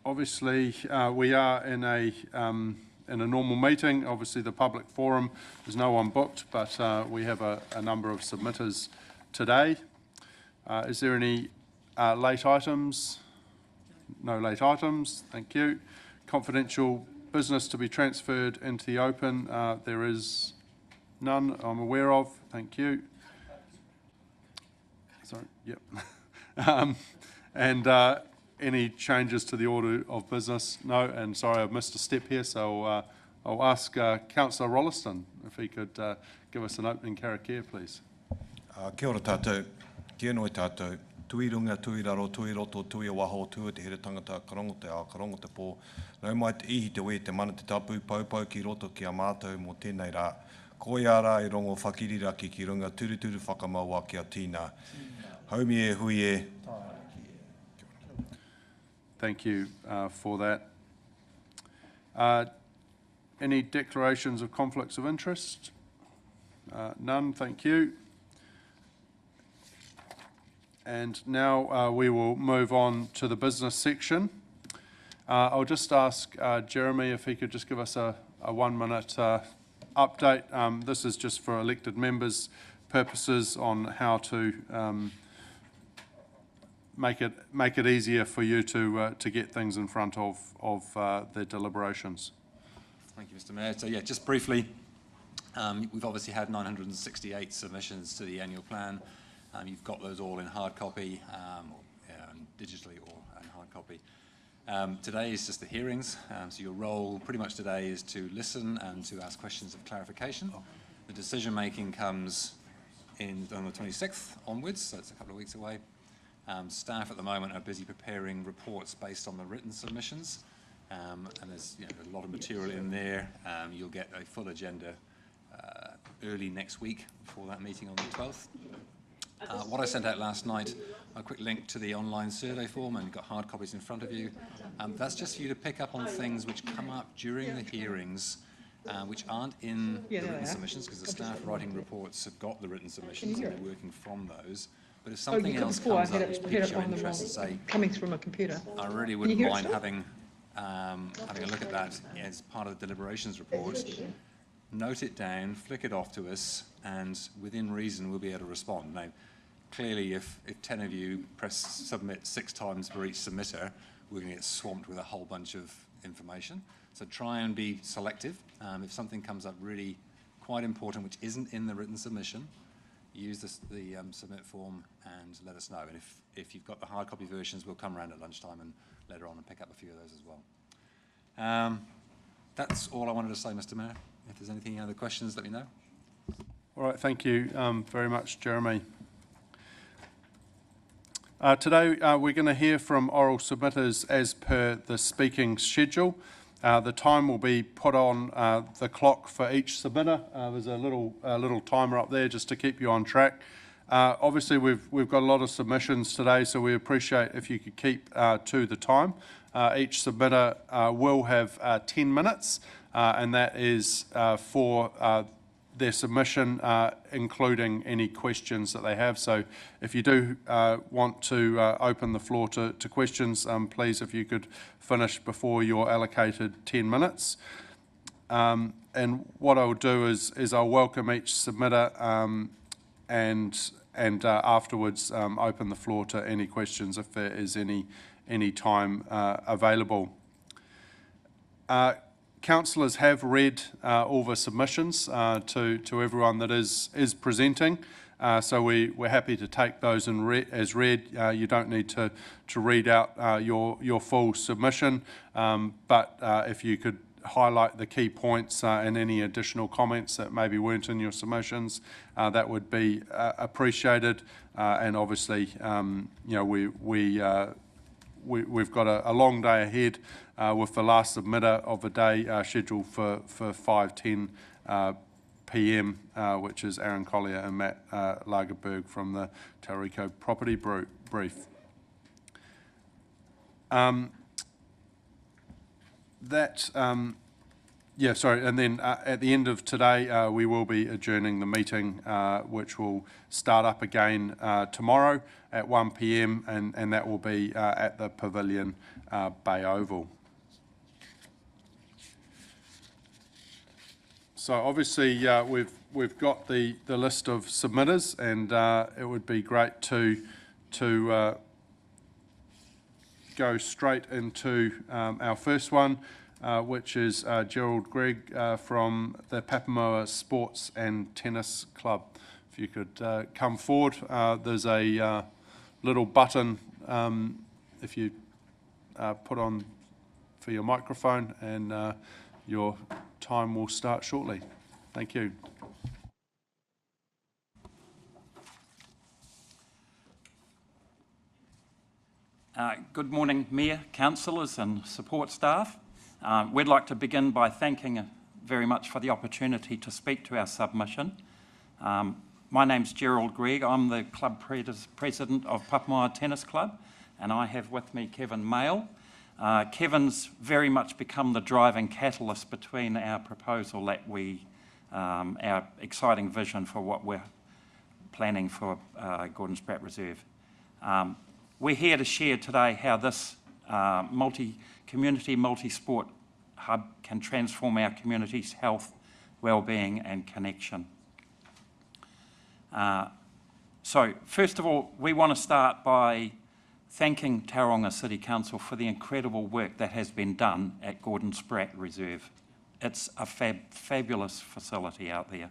Obviously, we are in a normal meeting. Obviously, the public forum, there's no one booked, but we have a number of submitters today. Is there any late items? No late items, thank you. Confidential business to be transferred into the open, there is none I'm aware of, thank you. Sorry, yep. And any changes to the order of business? No, and sorry, I've missed a step here, so I'll ask Councillor Rolliston if he could give us an opening karakia, please. Kia ora tātou, kia noi tātou, tui runga, tui raro, tui roto, tui waho, tui te here tangata, karongote a, karongote pō. Nau mai te ihi te we, te mana te tapu, paupau ki roto ki a mātou mō tēnei rā. Ko ia rā i rongo whakiriraki ki runga, turu whakamaua ki a tīna. Haumi e hui e. Thank you for that. Any declarations of conflicts of interest? None, thank you. And now we will move on to the business section. I'll just ask Jeremy if he could just give us a 1 minute update. This is just for elected members' purposes on how to make it easier for you to get things in front of the deliberations. Thank you, Mr. Mayor. So yeah, just briefly, we've obviously had 968 submissions to the annual plan. You've got those all in hard copy, digitally or in hard copy. Today is just the hearings, so your role pretty much today is to listen and to ask questions of clarification. The decision making comes on the 26th onwards, so it's a couple of weeks away. Staff at the moment are busy preparing reports based on the written submissions, and there's a lot of material in there. You'll get a full agenda early next week before that meeting on the 12th. What I sent out last night, a quick link to the online survey form, and you've got hard copies in front of you. That's just for you to pick up on things which come up during the hearings, which aren't in the written submissions, because the staff writing reports have got the written submissions and they're working from those. But if something else comes up which piques your interest, say, coming from a computer, I really wouldn't mind having a look at that as part of the deliberations report. Note it down, flick it off to us, and within reason we'll be able to respond. Now, clearly, if 10 of you press submit 6 times for each submitter, we're going to get swamped with a whole bunch of information. So try and be selective. If something comes up really quite important which isn't in the written submission, use the submit form and let us know. And if you've got the hard copy versions, we'll come around at lunchtime and later on and pick up a few of those as well. That's all I wanted to say, Mr. Mayor. If there's anything other questions, let me know. All right, thank you very much, Jeremy. Today we're going to hear from oral submitters as per the speaking schedule. The time will be put on the clock for each submitter. There's a little timer up there just to keep you on track. Obviously we've got a lot of submissions today, so we appreciate if you could keep to the time. Each submitter will have 10 minutes, and that is for their submission, including any questions that they have. So if you do want to open the floor to questions, please, if you could finish before your allocated 10 minutes. And what I'll do is I'll welcome each submitter and afterwards open the floor to any questions if there is any time available. Councillors have read all the submissions to everyone that is presenting, so we're happy to take those as read. You don't need to read out your full submission, but if you could highlight the key points and any additional comments that maybe weren't in your submissions, that would be appreciated. And obviously, we've got a long day ahead with the last submitter of the day scheduled for 5:10 p.m, which is Aaron Collier and Matt Lagerberg from the Tauranga Property Brief. Yeah, sorry, and then at the end of today, we will be adjourning the meeting, which will start up again tomorrow at 1 p.m, and that will be at the Pavilion Bay Oval. So obviously we've got the list of submitters, and it would be great to go straight into our first one, which is Gerald Gregg from the Papamoa Sports and Tennis Club. If you could come forward, there's a little button if you put on for your microphone, and your time will start shortly. Thank you. Good morning, Mayor, councillors and support staff. We'd like to begin by thanking very much for the opportunity to speak to our submission. My name's Gerald Gregg. I'm the club president of Papamoa Tennis Club, and I have with me Kevin Mail. Kevin's very much become the driving catalyst between our proposal that our exciting vision for what we're planning for Gordon Spratt Reserve. We're here to share today how this community multi-sport hub can transform our community's health, well-being and connection. So first of all, we want to start by thanking Tauranga City Council for the incredible work that has been done at Gordon Spratt Reserve. It's a fabulous facility out there.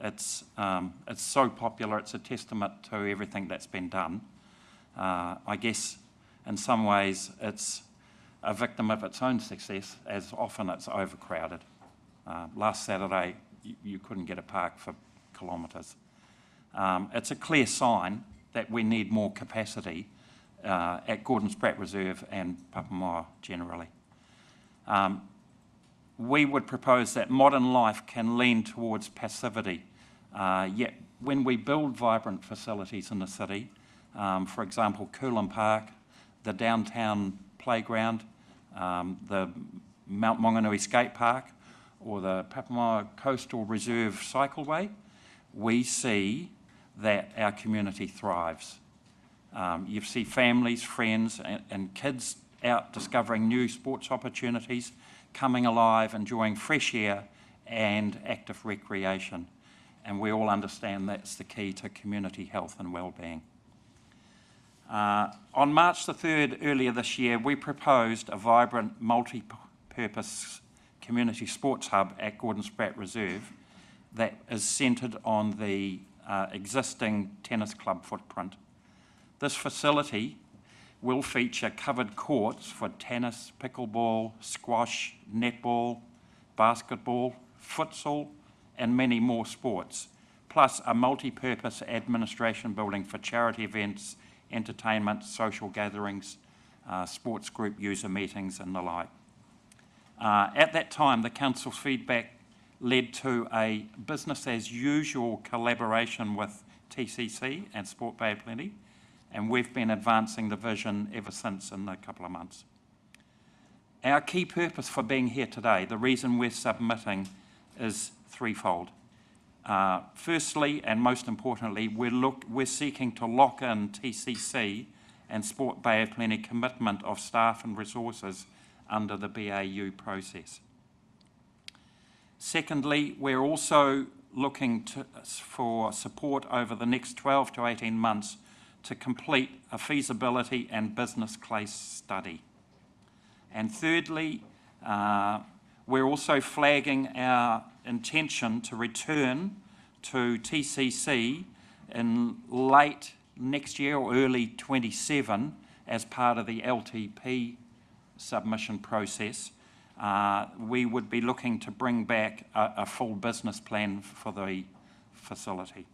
It's so popular, it's a testament to everything that's been done. I guess in some ways it's a victim of its own success, as often it's overcrowded. Last Saturday you couldn't get a park for kilometres. It's a clear sign that we need more capacity at Gordon Spratt Reserve and Papamoa generally. We would propose that modern life can lean towards passivity, yet when we build vibrant facilities in the city, for example Coolum Park, the downtown playground, the Mount Maunganui skate park or the Papamoa Coastal Reserve cycleway, we see that our community thrives. You see families, friends and kids out discovering new sports opportunities, coming alive, enjoying fresh air and active recreation. And we all understand that's the key to community health and well-being. On March the 3rd earlier this year, we proposed a vibrant multi-purpose community sports hub at Gordon Spratt Reserve that is centred on the existing tennis club footprint. This facility will feature covered courts for tennis, pickleball, squash, netball, basketball, futsal and many more sports, plus a multi-purpose administration building for charity events, entertainment, social gatherings, sports group user meetings and the like. At that time, the council's feedback led to a business as usual collaboration with TCC and Sport Bay of Plenty, and we've been advancing the vision ever since in a couple of months. Our key purpose for being here today, the reason we're submitting, is threefold. Firstly, and most importantly, we're seeking to lock in TCC and Sport Bay of Plenty commitment of staff and resources under the BAU process. Secondly, we're also looking for support over the next 12 to 18 months to complete a feasibility and business case study. And thirdly, we're also flagging our intention to return to TCC in late next year or early 27 as part of the LTP submission process. We would be looking to bring back a full business plan for the facility.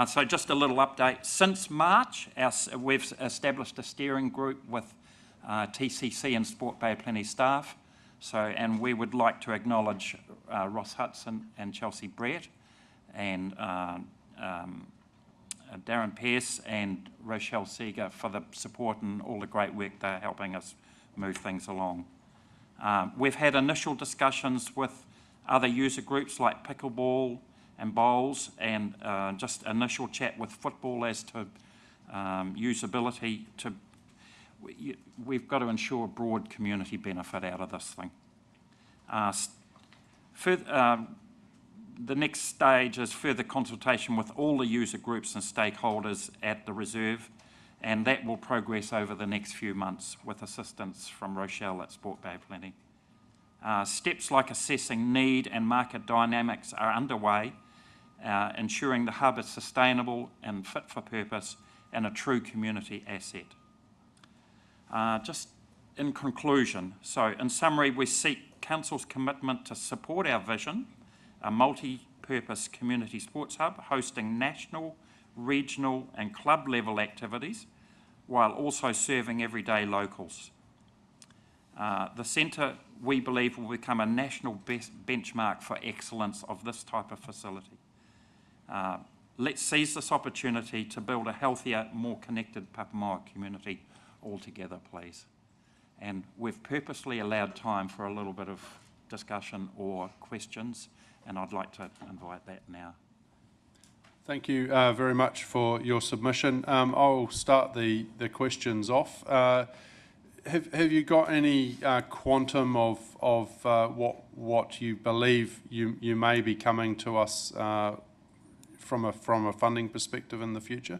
So just a little update. Since March, we've established a steering group with TCC and Sport Bay of Plenty staff. And we would like to acknowledge Ross Hudson and Chelsea Brett and Darren Pearce and Rochelle Seeger for the support and all the great work they're helping us move things along. We've had initial discussions with other user groups like pickleball and bowls, and just initial chat with football as to usability. We've got to ensure broad community benefit out of this thing. The next stage is further consultation with all the user groups and stakeholders at the reserve, and that will progress over the next few months with assistance from Rochelle at Sport Bay Planning. Steps like assessing need and market dynamics are underway, ensuring the hub is sustainable and fit for purpose and a true community asset. Just in conclusion, so in summary, we seek Council's commitment to support our vision, a multi-purpose community sports hub hosting national, regional and club level activities while also serving everyday locals. The centre, we believe, will become a national benchmark for excellence of this type of facility. Let's seize this opportunity to build a healthier, more connected Papamoa community altogether, please. And we've purposely allowed time for a little bit of discussion or questions, and I'd like to invite that now. Thank you very much for your submission. I'll start the questions off. Have you got any quantum of what you believe you may be coming to us from a funding perspective in the future?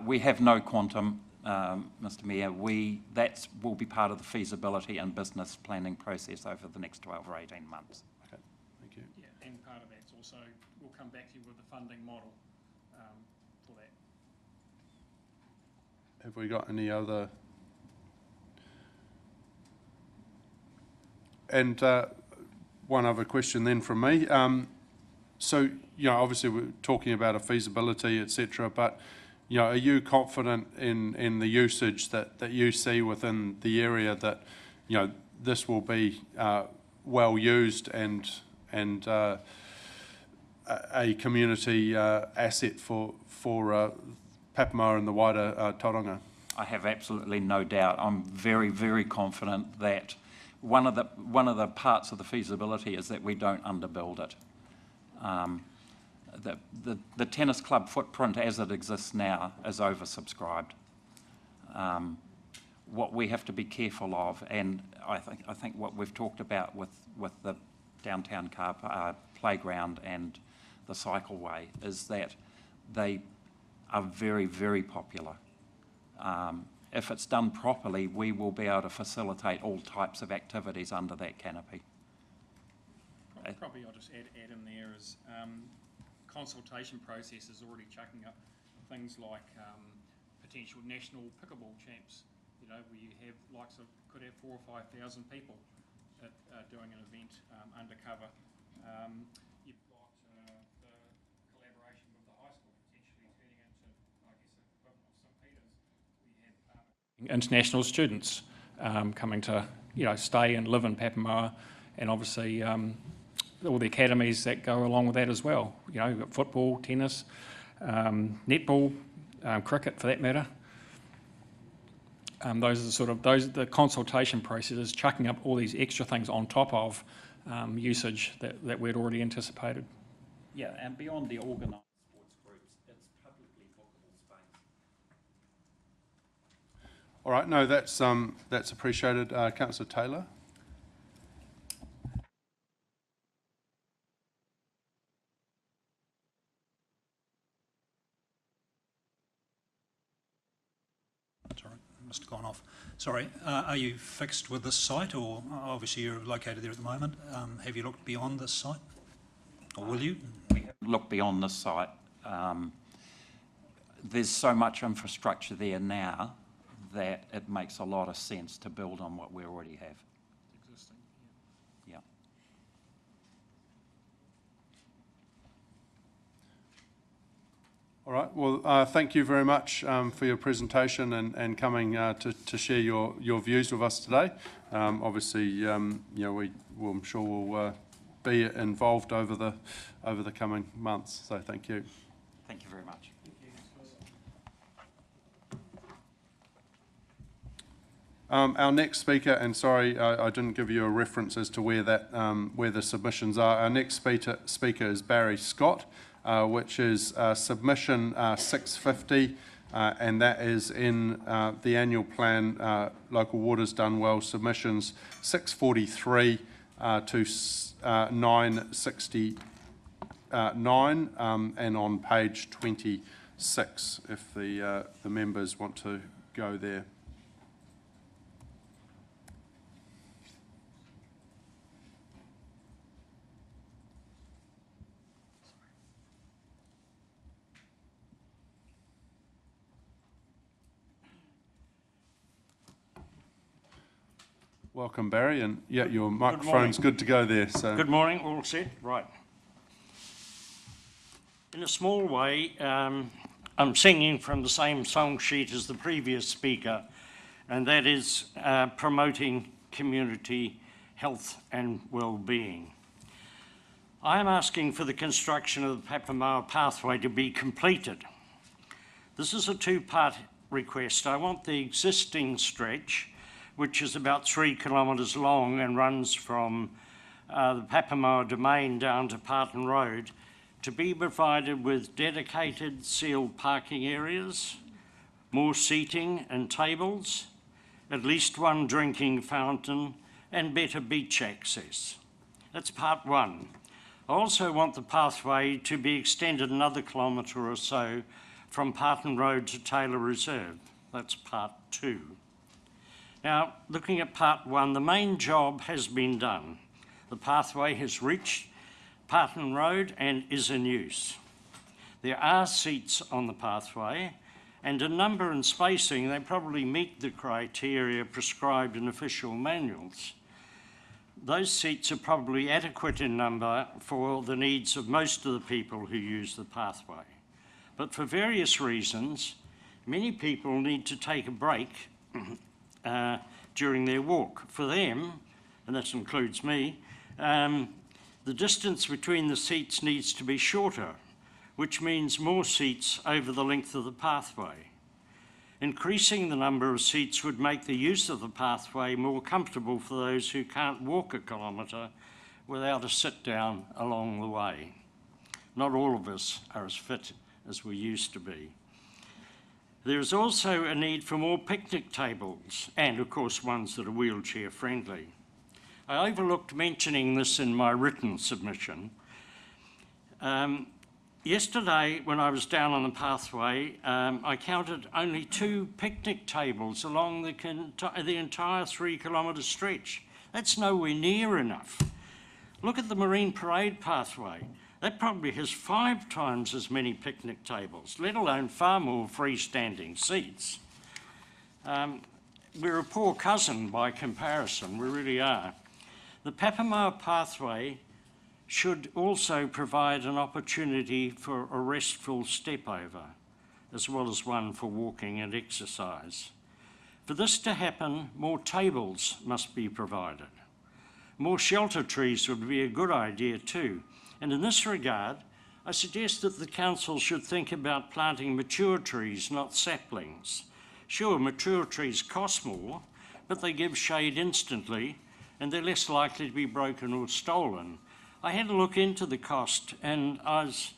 We have no quantum, Mr. Mayor. That will be part of the feasibility and business planning process over the next 12 or 18 months. Okay, thank you. Yeah, and part of that's also, we'll come back to you with the funding model for that. Have we got any other? And one other question then from me. So, obviously we're talking about a feasibility, etc., but, are you confident in the usage that you see within the area that, this will be well used and a community asset for Papamoa and the wider Tauranga? I have absolutely no doubt. I'm very, very confident that one of the parts of the feasibility is that we don't underbuild it. The tennis club footprint as it exists now is oversubscribed. What we have to be careful of, and I think what we've talked about with the downtown car playground and the cycleway, is that they are very, very popular. If it's done properly, we will be able to facilitate all types of activities under that canopy. Probably I'll just add in there is consultation process is already chucking up things like potential national pickleball champs, where you have could have 4,000 or 5,000 people that are doing an event undercover. You've got the collaboration with the high school potentially turning into, I guess, equivalent of St. Peter's. We have international students coming to, stay and live in Papamoa, and obviously all the academies that go along with that as well. You've got football, tennis, netball, cricket for that matter. Those are the consultation process is chucking up all these extra things on top of usage that we'd already anticipated. Yeah, and beyond the organised sports groups, it's publicly bookable space. All right, no, that's appreciated. Councillor Taylor. Sorry, must have gone off. Sorry, are you fixed with this site, or obviously you're located there at the moment? Have you looked beyond this site, or will you? We have looked beyond this site. There's so much infrastructure there now that it makes a lot of sense to build on what we already have. Existing, yeah. All right, well, thank you very much for your presentation and coming to share your views with us today. Obviously, I'm sure we'll be involved over the coming months, so thank you. Thank you very much. Our next speaker, and sorry, I didn't give you a reference as to where the submissions are. Our next speaker is Barry Scott, which is submission 650, and that is in the annual plan, Local Waters Done Well, submissions 643 to 969, and on page 26, if the members want to go there. Welcome, Barry, and yeah, your microphone's good to go there. So. Good morning, all set? Right. In a small way, I'm singing from the same song sheet as the previous speaker, and that is promoting community health and well-being. I am asking for the construction of the Papamoa pathway to be completed. This is a two-part request. I want the existing stretch, which is about 3 kilometres long and runs from the Papamoa Domain down to Parton Road, to be provided with dedicated sealed parking areas, more seating and tables, at least one drinking fountain, and better beach access. That's part one. I also want the pathway to be extended another kilometre or so from Parton Road to Taylor Reserve. That's part two. Now, looking at part one, the main job has been done. The pathway has reached Parton Road and is in use. There are seats on the pathway, and in number and spacing, they probably meet the criteria prescribed in official manuals. Those seats are probably adequate in number for the needs of most of the people who use the pathway. But for various reasons, many people need to take a break during their walk. For them, and that includes me, the distance between the seats needs to be shorter, which means more seats over the length of the pathway. Increasing the number of seats would make the use of the pathway more comfortable for those who can't walk a kilometre without a sit down along the way. Not all of us are as fit as we used to be. There is also a need for more picnic tables and, of course, ones that are wheelchair friendly. I overlooked mentioning this in my written submission. Yesterday, when I was down on the pathway, I counted only 2 picnic tables along the entire 3 kilometre stretch. That's nowhere near enough. Look at the Marine Parade pathway. That probably has 5 times as many picnic tables, let alone far more freestanding seats. We're a poor cousin by comparison, we really are. The Papamoa pathway should also provide an opportunity for a restful step over, as well as one for walking and exercise. For this to happen, more tables must be provided. More shelter trees would be a good idea too. And in this regard, I suggest that the council should think about planting mature trees, not saplings. Sure, mature trees cost more, but they give shade instantly, and they're less likely to be broken or stolen. I had a look into the cost, and I was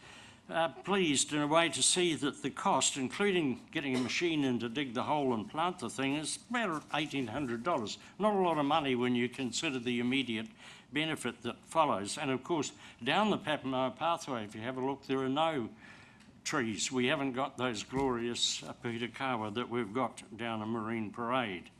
pleased in a way to see that the cost, including getting a machine in to dig the hole and plant the thing, is about $1,800. Not a lot of money when you consider the immediate benefit that follows. And of course, down the Papamoa pathway, if you have a look, there are no trees. We haven't got those glorious pūtakawa that we've got down a Marine Parade.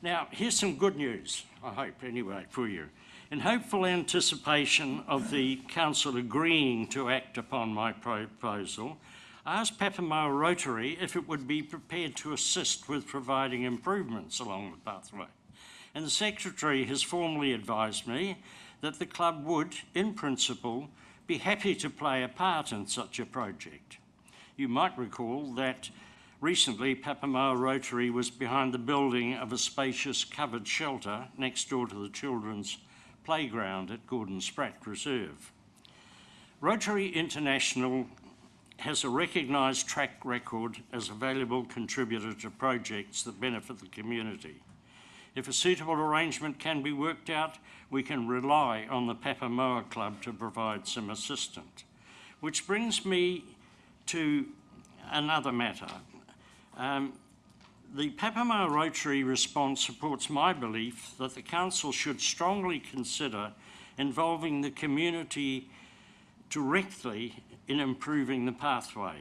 Now, here's some good news, I hope anyway, for you. In hopeful anticipation of the council agreeing to act upon my proposal, I asked Papamoa Rotary if it would be prepared to assist with providing improvements along the pathway. And the Secretary has formally advised me that the club would, in principle, be happy to play a part in such a project. You might recall that recently Papamoa Rotary was behind the building of a spacious covered shelter next door to the children's playground at Gordon Spratt Reserve. Rotary International has a recognised track record as a valuable contributor to projects that benefit the community. If a suitable arrangement can be worked out, we can rely on the Papamoa Club to provide some assistance. Which brings me to another matter. The Papamoa Rotary response supports my belief that the Council should strongly consider involving the community directly in improving the pathway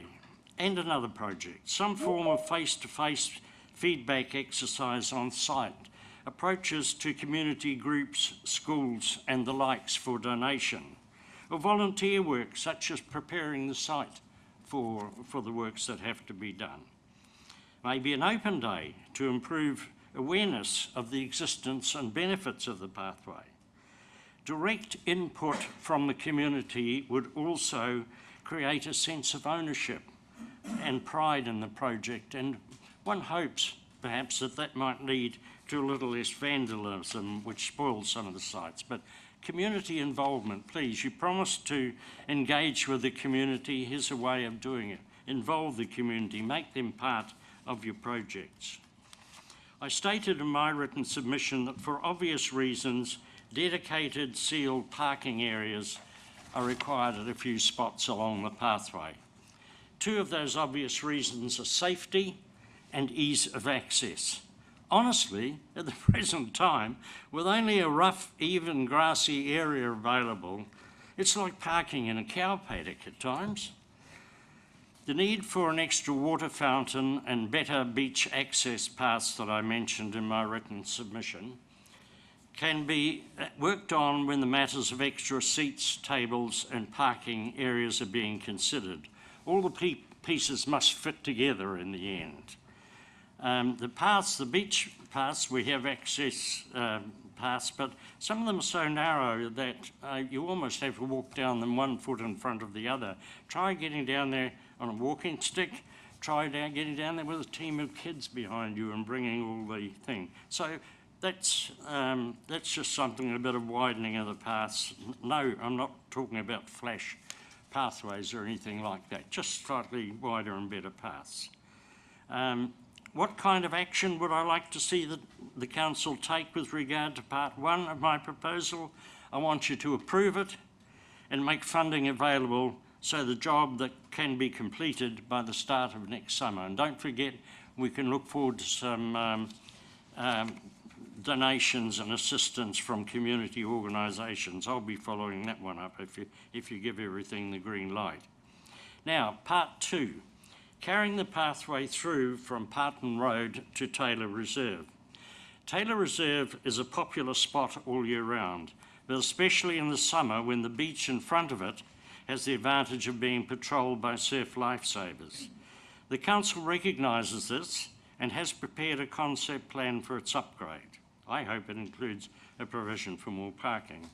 and another project, some form of face-to-face feedback exercise on site, approaches to community groups, schools and the likes for donation, or volunteer work such as preparing the site for the works that have to be done. Maybe an open day to improve awareness of the existence and benefits of the pathway. Direct input from the community would also create a sense of ownership and pride in the project, and one hopes perhaps that might lead to a little less vandalism, which spoils some of the sites. But community involvement, please. You promised to engage with the community. Here's a way of doing it. Involve the community, make them part of your projects. I stated in my written submission that for obvious reasons, dedicated sealed parking areas are required at a few spots along the pathway. Two of those obvious reasons are safety and ease of access. Honestly, at the present time, with only a rough, even grassy area available, it's like parking in a cow paddock at times. The need for an extra water fountain and better beach access paths that I mentioned in my written submission can be worked on when the matters of extra seats, tables and parking areas are being considered. All the pieces must fit together in the end. The paths, the beach paths, we have access paths, but some of them are so narrow that you almost have to walk down them 1 foot in front of the other. Try getting down there on a walking stick, try getting down there with a team of kids behind you and bringing all the thing. So that's just something, a bit of widening of the paths. No, I'm not talking about flash pathways or anything like that, just slightly wider and better paths. What kind of action would I like to see the Council take with regard to Part 1 of my proposal? I want you to approve it and make funding available so the job that can be completed by the start of next summer. And don't forget, we can look forward to some donations and assistance from community organisations. I'll be following that one up if you give everything the green light. Now, Part 2. Carrying the pathway through from Parton Road to Taylor Reserve. Taylor Reserve is a popular spot all year round, but especially in the summer when the beach in front of it has the advantage of being patrolled by surf lifesavers. The Council recognises this and has prepared a concept plan for its upgrade. I hope it includes a provision for more parking.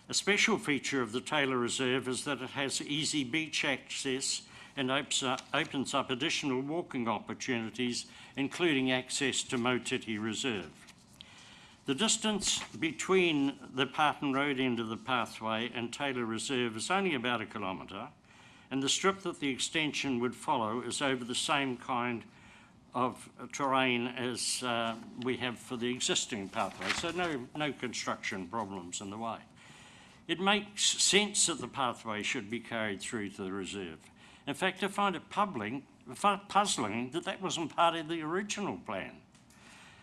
A special feature of the Taylor Reserve is that it has easy beach access and opens up additional walking opportunities, including access to Motiti Reserve. The distance between the Parton Road end of the pathway and Taylor Reserve is only about 1 kilometre, and the strip that the extension would follow is over the same kind of terrain as we have for the existing pathway, so no construction problems in the way. It makes sense that the pathway should be carried through to the reserve. In fact, I find it puzzling that that wasn't part of the original plan.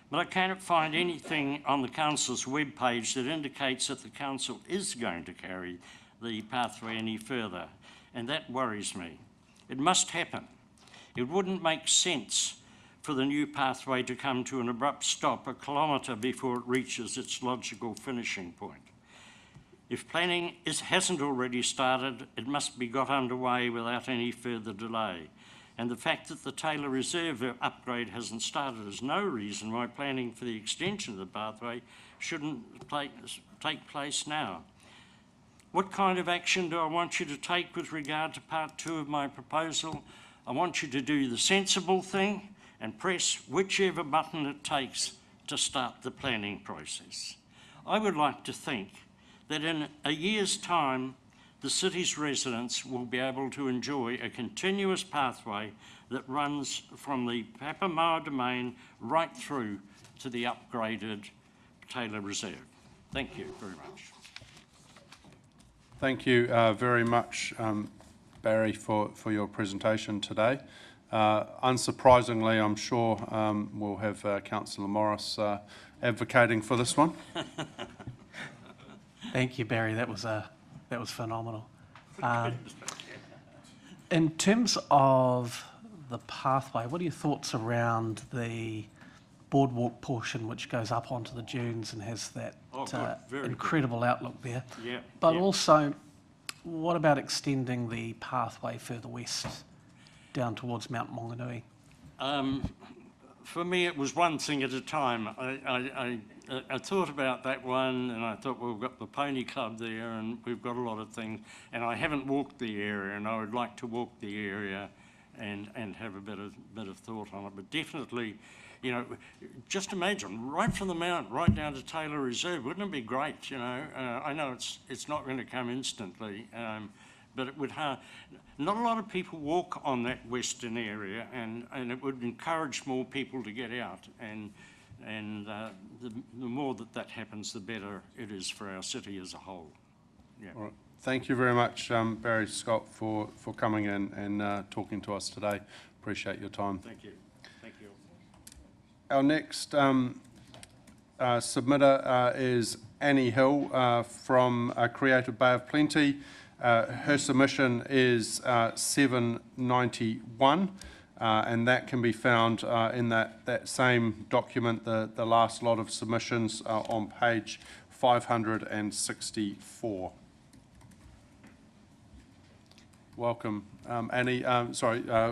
But I cannot find anything on the Council's webpage that indicates that the Council is going to carry the pathway any further, and that worries me. It must happen. It wouldn't make sense for the new pathway to come to an abrupt stop 1 kilometre before it reaches its logical finishing point. If planning hasn't already started, it must be got underway without any further delay. And the fact that the Taylor Reserve upgrade hasn't started is no reason why planning for the extension of the pathway shouldn't take place now. What kind of action do I want you to take with regard to Part 2 of my proposal? I want you to do the sensible thing and press whichever button it takes to start the planning process. I would like to think that in a year's time, the city's residents will be able to enjoy a continuous pathway that runs from the Papamoa Domain right through to the upgraded Taylor Reserve. Thank you very much. Thank you very much, Barry, for your presentation today. Unsurprisingly, I'm sure we'll have Councillor Morris advocating for this one. Thank you, Barry. That was phenomenal. In terms of the pathway, what are your thoughts around the boardwalk portion which goes up onto the dunes and has that incredible outlook there? Yeah. But also, what about extending the pathway further west down towards Mount Maunganui? For me, it was one thing at a time. I thought about that one, and I thought, well, we've got the pony club there, and we've got a lot of things, and I haven't walked the area, and I would like to walk the area and have a bit of thought on it. But definitely, you know, just imagine, right from the mount, right down to Taylor Reserve, wouldn't it be great, you know? I know it's not going to come instantly, but it would not a lot of people walk on that western area, and it would encourage more people to get out, and the more that happens, the better it is for our city as a whole. Yeah. All right. Thank you very much, Barry Scott, for coming in and talking to us today. Appreciate your time. Thank you. Thank you. Our next submitter is Annie Hill from Creative Bay of Plenty. Her submission is 791, and that can be found in that same document, the last lot of submissions on page 564. Welcome, Annie.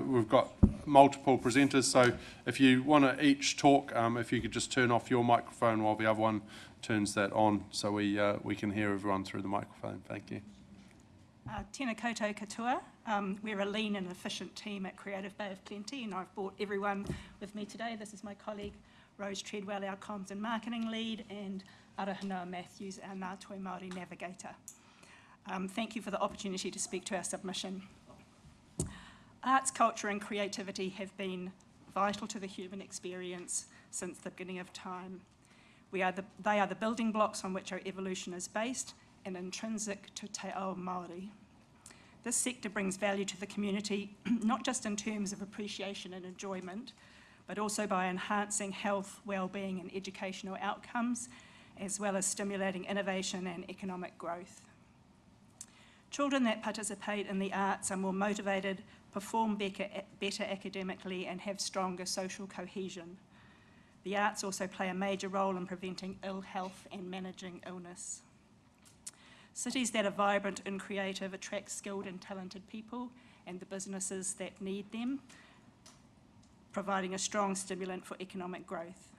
We've got multiple presenters, so if you want to each talk, if you could just turn off your microphone while the other one turns that on, so we can hear everyone through the microphone. Thank you. Tēnā koutou katoa. We're a lean and efficient team at Creative Bay of Plenty, and I've brought everyone with me today. This is my colleague Rose Treadwell, our comms and marketing lead, and Arahanoa Matthews, our Ngātoi Māori navigator. Thank you for the opportunity to speak to our submission. Arts, culture and creativity have been vital to the human experience since the beginning of time. They are the building blocks on which our evolution is based and intrinsic to te ao Māori. This sector brings value to the community, not just in terms of appreciation and enjoyment, but also by enhancing health, well-being and educational outcomes, as well as stimulating innovation and economic growth. Children that participate in the arts are more motivated, perform better academically, and have stronger social cohesion. The arts also play a major role in preventing ill health and managing illness. Cities that are vibrant and creative attract skilled and talented people and the businesses that need them, providing a strong stimulant for economic growth.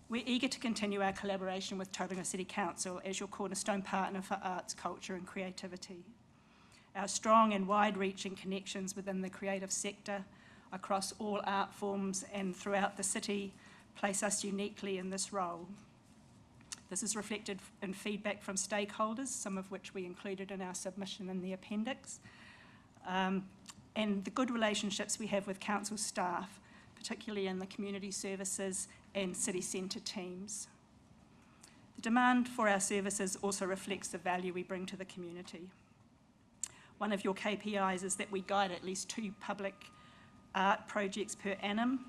We're eager to continue our collaboration with Tauranga City Council as your cornerstone partner for arts, culture and creativity. Our strong and wide-reaching connections within the creative sector across all art forms and throughout the city place us uniquely in this role. This is reflected in feedback from stakeholders, some of which we included in our submission in the appendix, and the good relationships we have with council staff, particularly in the community services and city centre teams. The demand for our services also reflects the value we bring to the community. One of your KPIs is that we guide at least 2 public art projects per annum.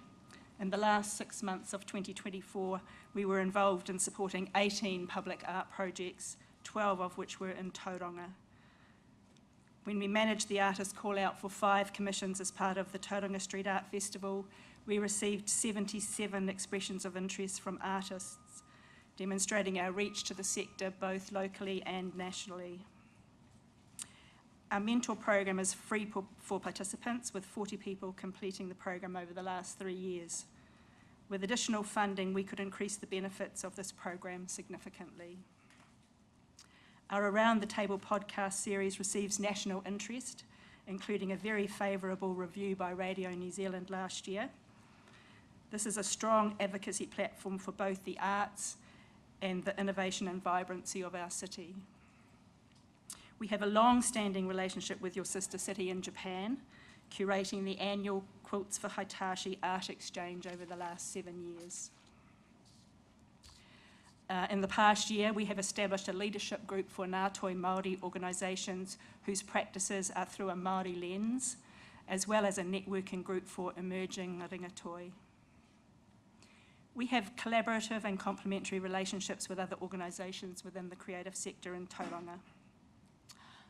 In the last 6 months of 2024, we were involved in supporting 18 public art projects, 12 of which were in Tauranga. When we managed the artist call out for 5 commissions as part of the Tauranga Street Art Festival, we received 77 expressions of interest from artists, demonstrating our reach to the sector both locally and nationally. Our mentor program is free for participants, with 40 people completing the program over the last 3 years. With additional funding, we could increase the benefits of this program significantly. Our Around the Table podcast series receives national interest, including a very favourable review by Radio New Zealand last year. This is a strong advocacy platform for both the arts and the innovation and vibrancy of our city. We have a long-standing relationship with your sister city in Japan, curating the annual Quilts for Hitachi art exchange over the last 7 years. In the past year, we have established a leadership group for Ngātoi Māori organisations whose practices are through a Māori lens, as well as a networking group for emerging ringatoi. We have collaborative and complementary relationships with other organisations within the creative sector in Tauranga.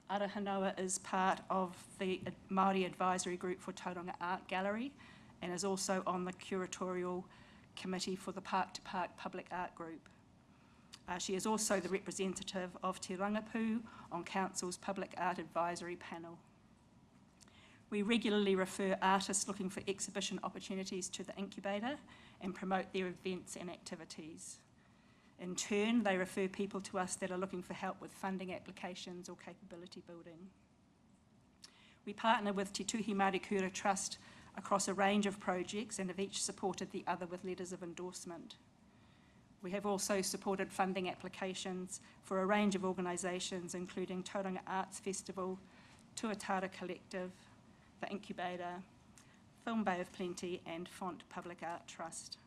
Arahanoa is part of the Māori Advisory Group for Tauranga Art Gallery and is also on the curatorial committee for the Park to Park Public Art Group. She is also the representative of Te Rangapu on Council's Public Art Advisory Panel. We regularly refer artists looking for exhibition opportunities to the incubator and promote their events and activities. In turn, they refer people to us that are looking for help with funding applications or capability building. We partner with Te Tuhi Māori Kura Trust across a range of projects and have each supported the other with letters of endorsement. We have also supported funding applications for a range of organisations, including Tauranga Arts Festival, Tuatara Collective, the Incubator, Film Bay of Plenty, and Font Public Art Trust.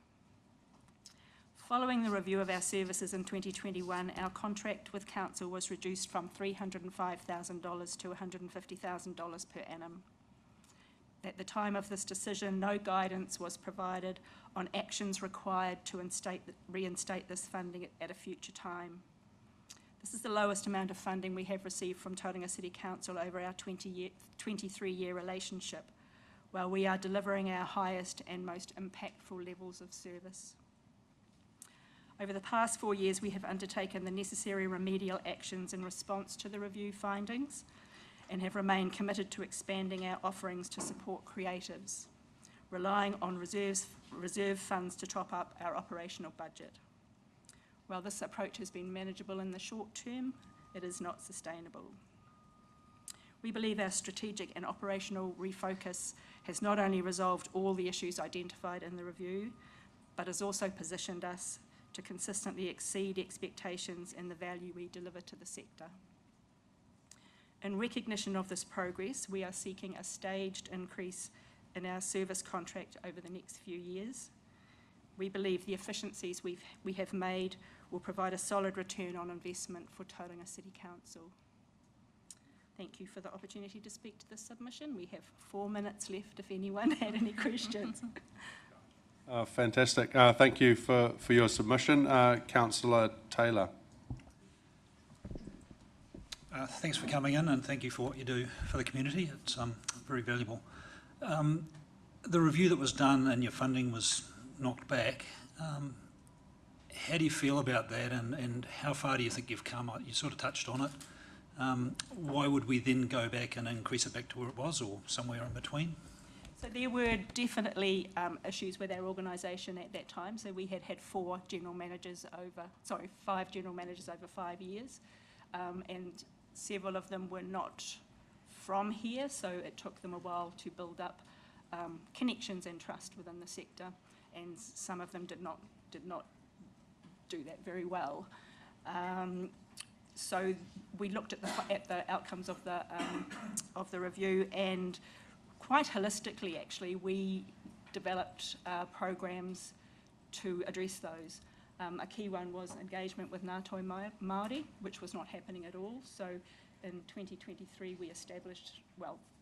Following the review of our services in 2021, our contract with Council was reduced from $305,000 to $150,000 per annum. At the time of this decision, no guidance was provided on actions required to reinstate this funding at a future time. This is the lowest amount of funding we have received from Tauranga City Council over our 23-year relationship, while we are delivering our highest and most impactful levels of service. Over the past 4 years, we have undertaken the necessary remedial actions in response to the review findings and have remained committed to expanding our offerings to support creatives, relying on reserve funds to top up our operational budget. While this approach has been manageable in the short term, it is not sustainable. We believe our strategic and operational refocus has not only resolved all the issues identified in the review, but has also positioned us to consistently exceed expectations in the value we deliver to the sector. In recognition of this progress, we are seeking a staged increase in our service contract over the next few years. We believe the efficiencies we have made will provide a solid return on investment for Tauranga City Council. Thank you for the opportunity to speak to this submission. We have 4 minutes left if anyone had any questions. Fantastic. Thank you for your submission. Councillor Taylor. Thanks for coming in and thank you for what you do for the community. It's very valuable. The review that was done and your funding was knocked back. How do you feel about that and how far do you think you've come? You sort of touched on it. Why would we then go back and increase it back to where it was or somewhere in between? So there were definitely issues with our organisation at that time. So we had 5 general managers over 5 years. And several of them were not from here, so it took them a while to build up connections and trust within the sector, and some of them did not do that very well. So we looked at the outcomes of the review, and quite holistically, actually, we developed programs to address those. A key one was engagement with Ngātoi Māori, which was not happening at all. So in 2023, we established,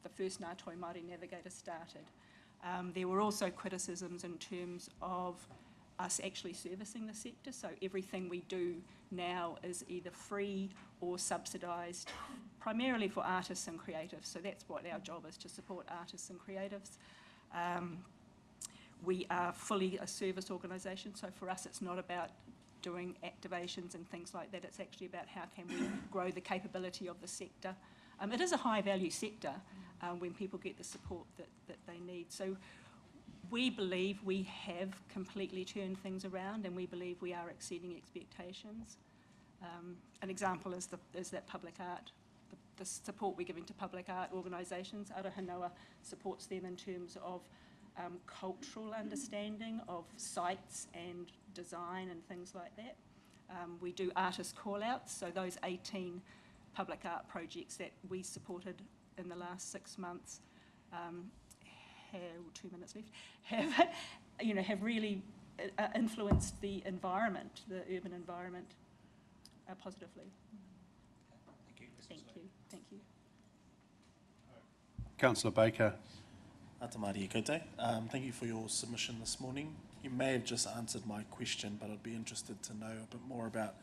the first Ngātoi Māori navigator started. There were also criticisms in terms of us actually servicing the sector. So everything we do now is either free or subsidised, primarily for artists and creatives. So that's what our job is, to support artists and creatives. We are fully a service organisation, so for us it's not about doing activations and things like that. It's actually about how can we grow the capability of the sector. It is a high value sector when people get the support that they need. So we believe we have completely turned things around and we believe we are exceeding expectations. An example is that public art, the support we're giving to public art organisations. Arahanoa supports them in terms of cultural understanding of sites and design and things like that. We do artist call-outs, so those 18 public art projects that we supported in the last 6 months 2 minutes left, have really influenced the environment, the urban environment, positively. Thank you. Councillor Baker. Thank you for your submission this morning. You may have just answered my question, but I'd be interested to know a bit more about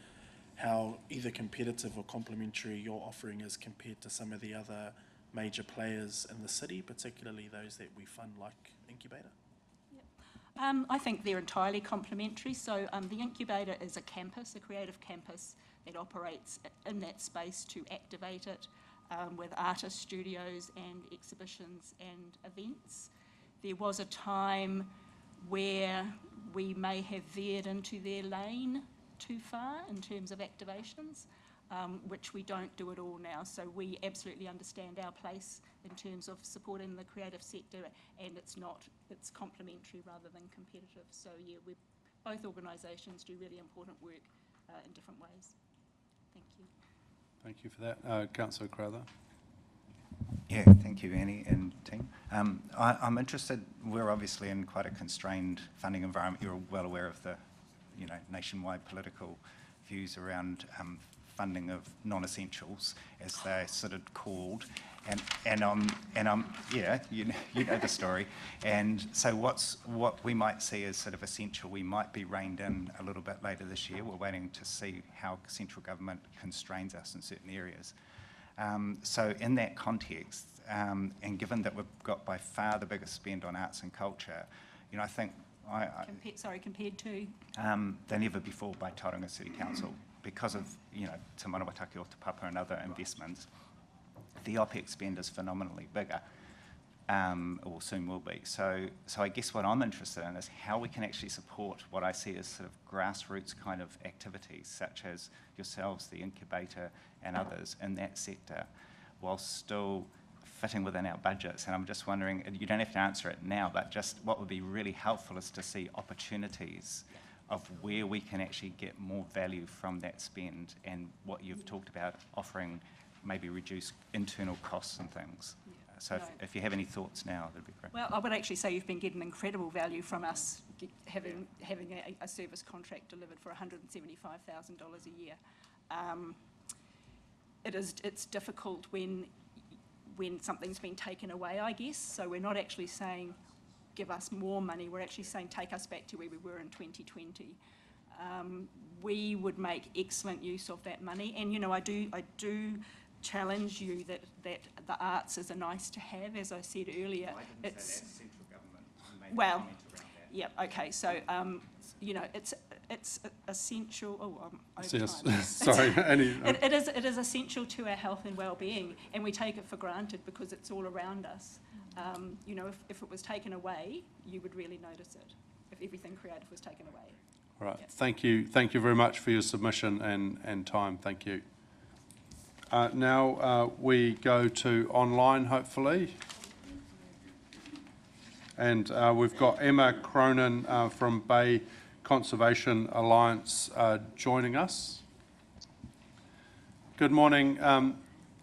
how either competitive or complementary your offering is compared to some of the other major players in the city, particularly those that we fund like Incubator. I think they're entirely complementary. So the Incubator is a campus, a creative campus that operates in that space to activate it with artist studios and exhibitions and events. There was a time where we may have veered into their lane too far in terms of activations, which we don't do at all now. So we absolutely understand our place in terms of supporting the creative sector, and it's complementary rather than competitive. So yeah, both organisations do really important work in different ways. Thank you. Thank you for that. Councillor Crowther. Yeah, thank you, Annie and team. I'm interested, we're obviously in quite a constrained funding environment. You're well aware of the nationwide political views around funding of non-essentials, as they're sort of called, and yeah, you know the story. And so what we might see as sort of essential, we might be reined in a little bit later this year. We're waiting to see how central government constrains us in certain areas. So in that context, and given that we've got by far the biggest spend on arts and culture, I think compared to? Than ever before by Tauranga City Council, because of, Te Manawataki o Te Papa and other investments, the OPEX spend is phenomenally bigger, or soon will be. So I guess what I'm interested in is how we can actually support what I see as sort of grassroots kind of activities, such as yourselves, the Incubator and others in that sector, while still fitting within our budgets. And I'm just wondering, you don't have to answer it now, but just what would be really helpful is to see opportunities of where we can actually get more value from that spend, and what you've talked about, offering maybe reduce internal costs and things. So if you have any thoughts now, that'd be great. Well, I would actually say you've been getting incredible value from us having a service contract delivered for $175,000 a year. It's difficult when something's been taken away, I guess. So we're not actually saying give us more money. We're actually saying take us back to where we were in 2020. We would make excellent use of that money, and I do challenge you that the arts is a nice to have. As I said earlier, it's central government. Well, yeah, okay. So it's essential. Oh, I'm over time. Sorry, Annie. It is essential to our health and well-being, and we take it for granted because it's all around us. If it was taken away, you would really notice it. If everything creative was taken away. All right. Yeah. Thank you very much for your submission and time. Thank you. Now we go to online, hopefully. And we've got Emma Cronin from Bay Conservation Alliance joining us. Good morning,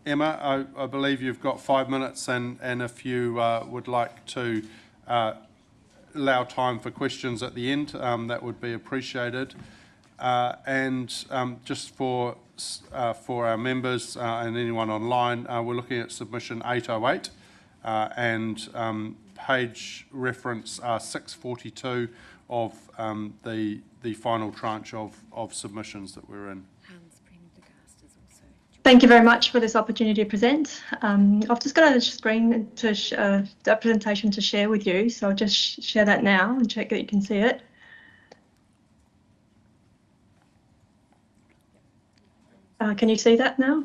Emma. I believe you've got 5 minutes, and if you would like to allow time for questions at the end, that would be appreciated. And just for our members and anyone online, we're looking at submission 808 and page reference 642 of the final tranche of submissions that we're in. Thank you very much for this opportunity to present. I've just got a screen to the presentation to share with you, so I'll just share that now and check that you can see it. Can you see that now?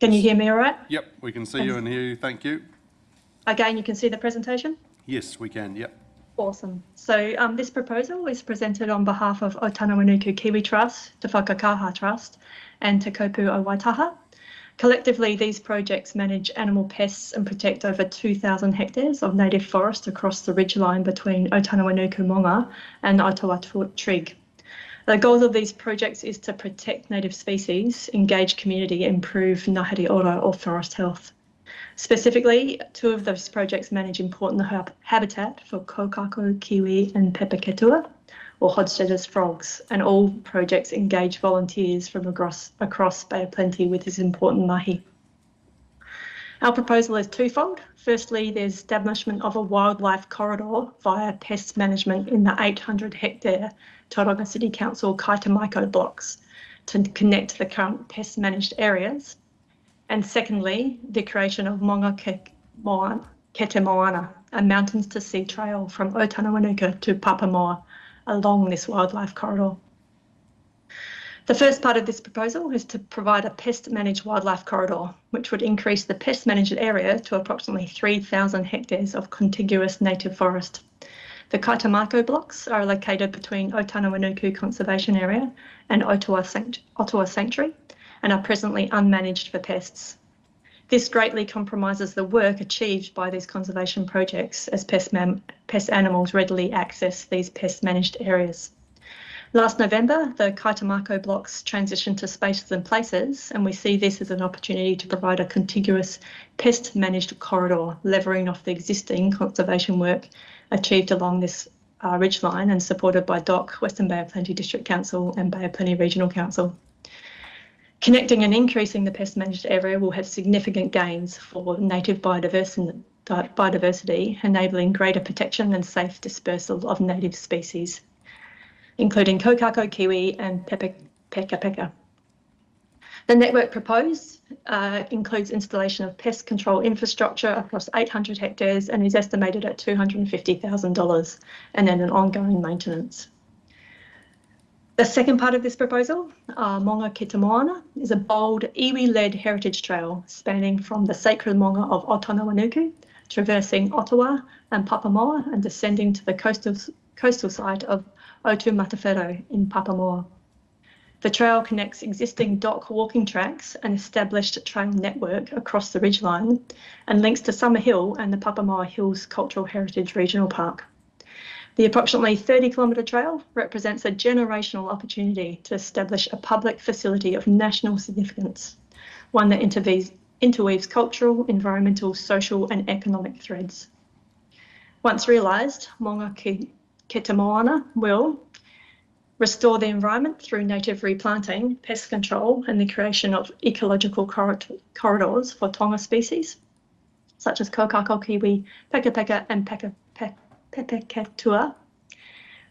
Can you hear me all right? Yep, we can see you and hear you. Thank you. Again, you can see the presentation? Yes, we can. Yep. Awesome. So this proposal is presented on behalf of O Tanawanuku Kiwi Trust, Te Whakakaha Trust and Te Kopu o Waitaha Collectively, these projects manage animal pests and protect over 2,000 hectares of native forest across the ridgeline between Otanawanuku Monga and Ottawa Trig. The goal of these projects is to protect native species, engage community, improve ngahari ora or forest health. Specifically, 2 of those projects manage important habitat for kokako, kiwi and pepeketua, or Hodstedter's frogs, and all projects engage volunteers from across Bay of Plenty with this important mahi. Our proposal is twofold. Firstly, there's establishment of a wildlife corridor via pest management in the 800-hectare Tauranga City Council Kaitamaiko blocks to connect the current pest managed areas. And secondly, the creation of Mangatapu, a mountains to sea trail from Otanawanuku to Papamoa along this wildlife corridor. The first part of this proposal is to provide a pest-managed wildlife corridor, which would increase the pest-managed area to approximately 3,000 hectares of contiguous native forest. The Kaitamaiko blocks are located between Otanawanuku Conservation Area and Ottawa Sanctuary and are presently unmanaged for pests. This greatly compromises the work achieved by these conservation projects as pest animals readily access these pest-managed areas. Last November, the Kaitamaiko blocks transitioned to Spaces and Places, and we see this as an opportunity to provide a contiguous pest-managed corridor, leveraging off the existing conservation work achieved along this ridgeline and supported by DOC, Western Bay of Plenty District Council and Bay of Plenty Regional Council. Connecting and increasing the pest managed area will have significant gains for native biodiversity, enabling greater protection and safe dispersal of native species, including kokako, kiwi and peka. The network proposed includes installation of pest control infrastructure across 800 hectares and is estimated at $250,000 and then an ongoing maintenance. The second part of this proposal, Mangatapu, is a bold iwi-led heritage trail spanning from the sacred Monga of Otanawanuku, traversing Ottawa and Papamoa and descending to the coastal site of Otu Matawhero in Papamoa. The trail connects existing DOC walking tracks and established trail network across the ridgeline and links to Summer Hill and the Papamoa Hills Cultural Heritage Regional Park. The approximately 30-kilometre trail represents a generational opportunity to establish a public facility of national significance, one that interweaves cultural, environmental, social and economic threads. Once realised, Mangatapu will restore the environment through native replanting, pest control and the creation of ecological corridors for Tonga species, such as kokako, kiwi, peka and pepeketua,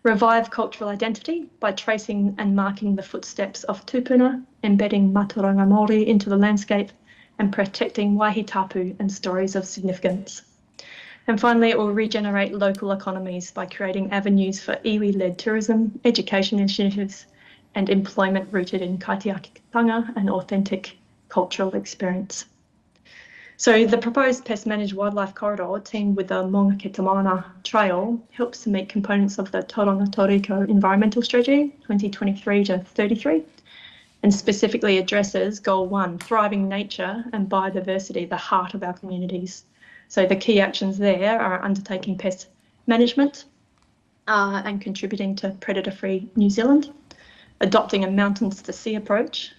revive cultural identity by tracing and marking the footsteps of tupuna, embedding Mātauranga Māori into the landscape and protecting waihi tapu and stories of significance. And finally, it will regenerate local economies by creating avenues for iwi-led tourism, education initiatives and employment rooted in kaitiakitanga and authentic cultural experience. So the proposed pest managed wildlife corridor teamed with the Mangatapu Trail helps to meet components of the Tauranga Tauriko Environmental Strategy 2023 to 33 and specifically addresses Goal 1, thriving nature and biodiversity, the heart of our communities. So the key actions there are undertaking pest management and contributing to predator-free New Zealand, adopting a mountains to sea approach,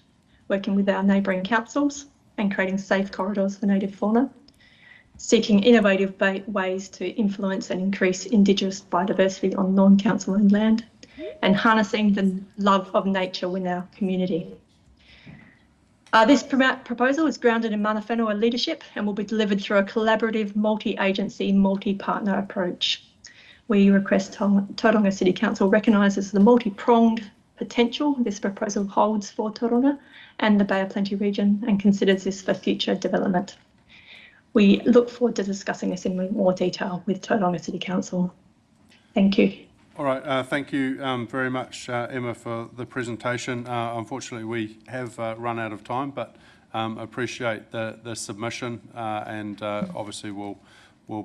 working with our neighbouring councils, and creating safe corridors for native fauna, seeking innovative ways to influence and increase Indigenous biodiversity on non-council owned land, and harnessing the love of nature within our community. This proposal is grounded in mana whenua leadership and will be delivered through a collaborative, multi-agency, multi-partner approach. We request Tauranga City Council recognises the multi-pronged potential this proposal holds for Tauranga and the Bay of Plenty region and considers this for future development. We look forward to discussing this in more detail with Tauranga City Council. Thank you. All right, thank you very much, Emma, for the presentation. Unfortunately, we have run out of time, but appreciate the submission and obviously will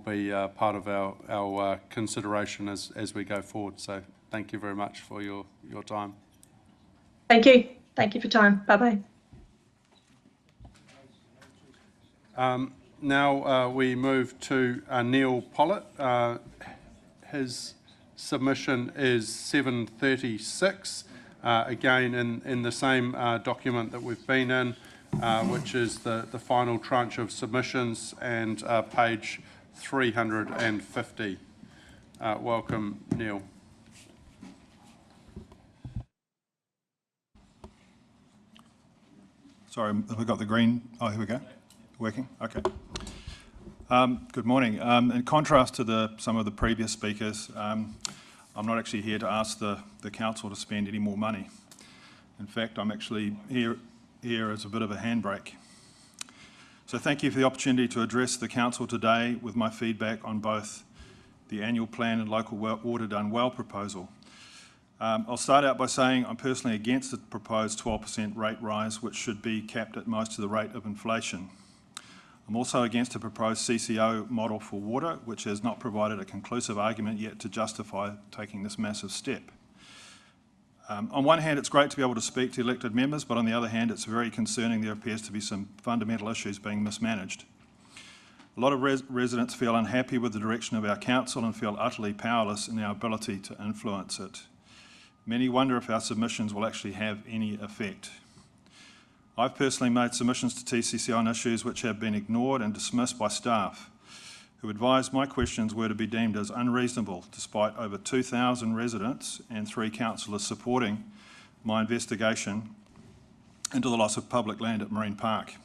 be part of our consideration as we go forward. So thank you very much for your time. Thank you. Thank you for your time. Bye-bye. Now we move to Neil Pollitt. His submission is 736, again in the same document that we've been in, which is the final tranche of submissions, and page 350. Welcome, Neil. Sorry, have we got the green? Oh, here we go. Working? Okay. Good morning. In contrast to some of the previous speakers, I'm not actually here to ask the council to spend any more money. In fact, I'm actually here as a bit of a handbrake. So thank you for the opportunity to address the council today with my feedback on both the annual plan and local water done well proposal. I'll start out by saying I'm personally against the proposed 12% rate rise, which should be capped at most of the rate of inflation. I'm also against a proposed CCO model for water, which has not provided a conclusive argument yet to justify taking this massive step. On one hand, it's great to be able to speak to elected members, but on the other hand, it's very concerning there appears to be some fundamental issues being mismanaged. A lot of residents feel unhappy with the direction of our council and feel utterly powerless in our ability to influence it. Many wonder if our submissions will actually have any effect. I've personally made submissions to TCC on issues which have been ignored and dismissed by staff, who advised my questions were to be deemed as unreasonable, despite over 2,000 residents and 3 councillors supporting my investigation into the loss of public land at Marine Park.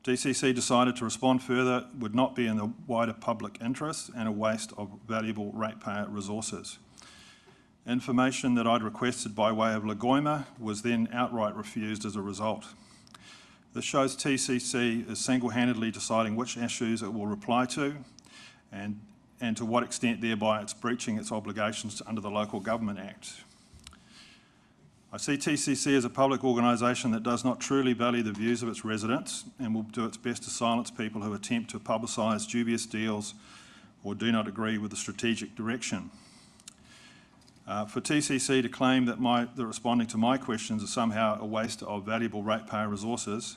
DCC decided to respond further would not be in the wider public interest and a waste of valuable ratepayer resources. Information that I'd requested by way of Lagoima was then outright refused as a result. This shows TCC is single-handedly deciding which issues it will reply to and to what extent thereby it's breaching its obligations under the Local Government Act. I see TCC as a public organisation that does not truly value the views of its residents and will do its best to silence people who attempt to publicise dubious deals or do not agree with the strategic direction. For TCC to claim that responding to my questions is somehow a waste of valuable ratepayer resources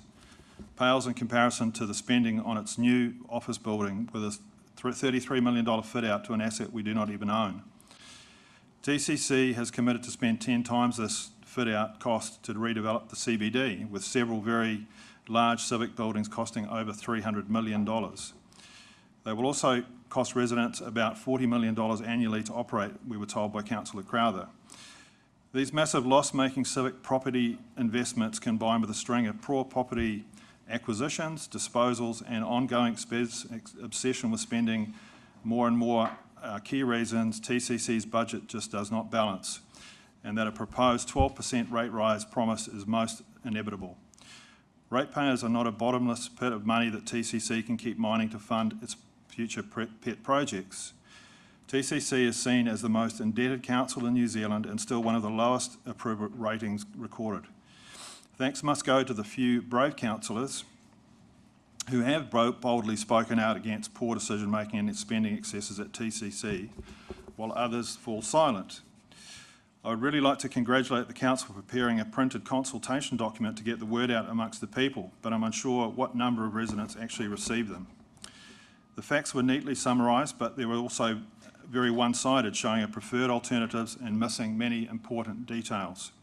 pales in comparison to the spending on its new office building with a $33 million fit out to an asset we do not even own. TCC has committed to spend 10 times this fit out cost to redevelop the CBD, with several very large civic buildings costing over $300 million. They will also cost residents about $40 million annually to operate, we were told by Councillor Crowther. These massive loss-making civic property investments, combined with a string of poor property acquisitions, disposals and ongoing obsession with spending more and more, key reasons TCC's budget just does not balance, and that a proposed 12% rate rise promise is most inevitable. Ratepayers are not a bottomless pit of money that TCC can keep mining to fund its future pet projects. TCC is seen as the most indebted council in New Zealand and still one of the lowest approval ratings recorded. Thanks must go to the few brave councillors who have boldly spoken out against poor decision making and spending excesses at TCC, while others fall silent. I would really like to congratulate the council for preparing a printed consultation document to get the word out amongst the people, but I'm unsure what number of residents actually received them. The facts were neatly summarised, but they were also very one-sided, showing a preferred alternatives and missing many important details.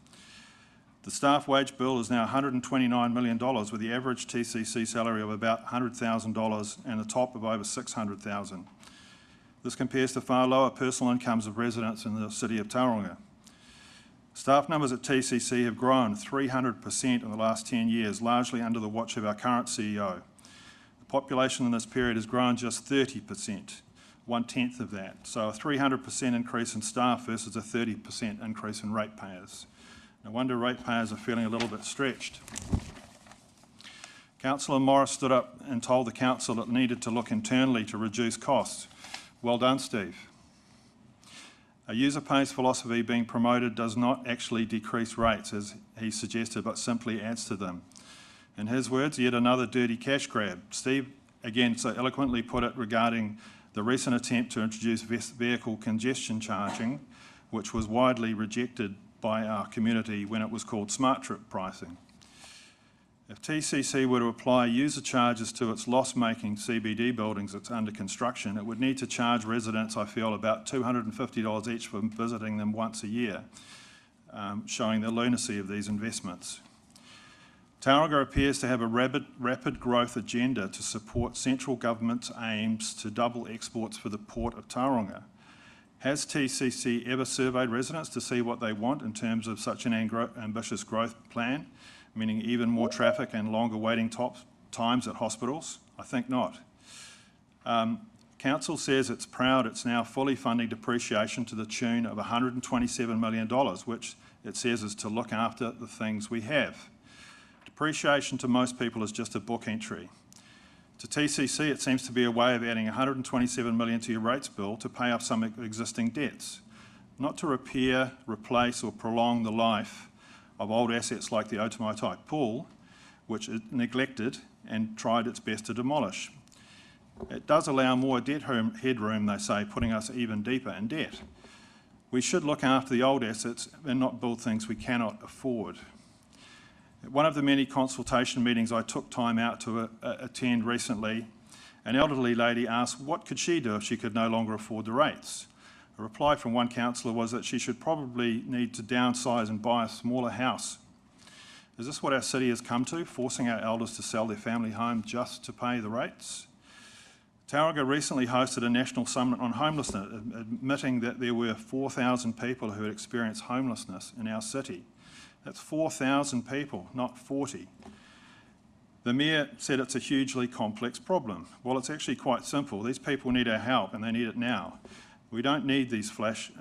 The staff wage bill is now $129 million, with the average TCC salary of about $100,000 and the top of over $600,000. This compares to far lower personal incomes of residents in the city of Tauranga. Staff numbers at TCC have grown 300% in the last 10 years, largely under the watch of our current CEO. The population in this period has grown just 30%, 1/10 of that. So a 300% increase in staff versus a 30% increase in ratepayers. No wonder ratepayers are feeling a little bit stretched. Councillor Morris stood up and told the council it needed to look internally to reduce costs. Well done, Steve. A user pays philosophy being promoted does not actually decrease rates, as he suggested, but simply adds to them. In his words, yet another dirty cash grab. Steve, again, so eloquently put it regarding the recent attempt to introduce vehicle congestion charging, which was widely rejected by our community when it was called smart trip pricing. If TCC were to apply user charges to its loss-making CBD buildings that's under construction, it would need to charge residents, I feel, about $250 each for visiting them once a year, showing the lunacy of these investments. Tauranga appears to have a rapid growth agenda to support central government's aims to double exports for the Port of Tauranga. Has TCC ever surveyed residents to see what they want in terms of such an ambitious growth plan, meaning even more traffic and longer waiting times at hospitals? I think not. Council says it's proud it's now fully funding depreciation to the tune of $127 million, which it says is to look after the things we have. Depreciation to most people is just a book entry. To TCC, it seems to be a way of adding $127 million to your rates bill to pay off some existing debts, not to repair, replace or prolong the life of old assets like the Otamaitai pool, which it neglected and tried its best to demolish. It does allow more debt headroom, they say, putting us even deeper in debt. We should look after the old assets and not build things we cannot afford. At one of the many consultation meetings I took time out to attend recently, an elderly lady asked what could she do if she could no longer afford the rates. A reply from one councillor was that she should probably need to downsize and buy a smaller house. Is this what our city has come to, forcing our elders to sell their family home just to pay the rates? Tauranga recently hosted a national summit on homelessness, admitting that there were 4,000 people who had experienced homelessness in our city. That's 4,000 people, not 40. The Mayor said it's a hugely complex problem. Well, it's actually quite simple. These people need our help and they need it now. We don't need these flash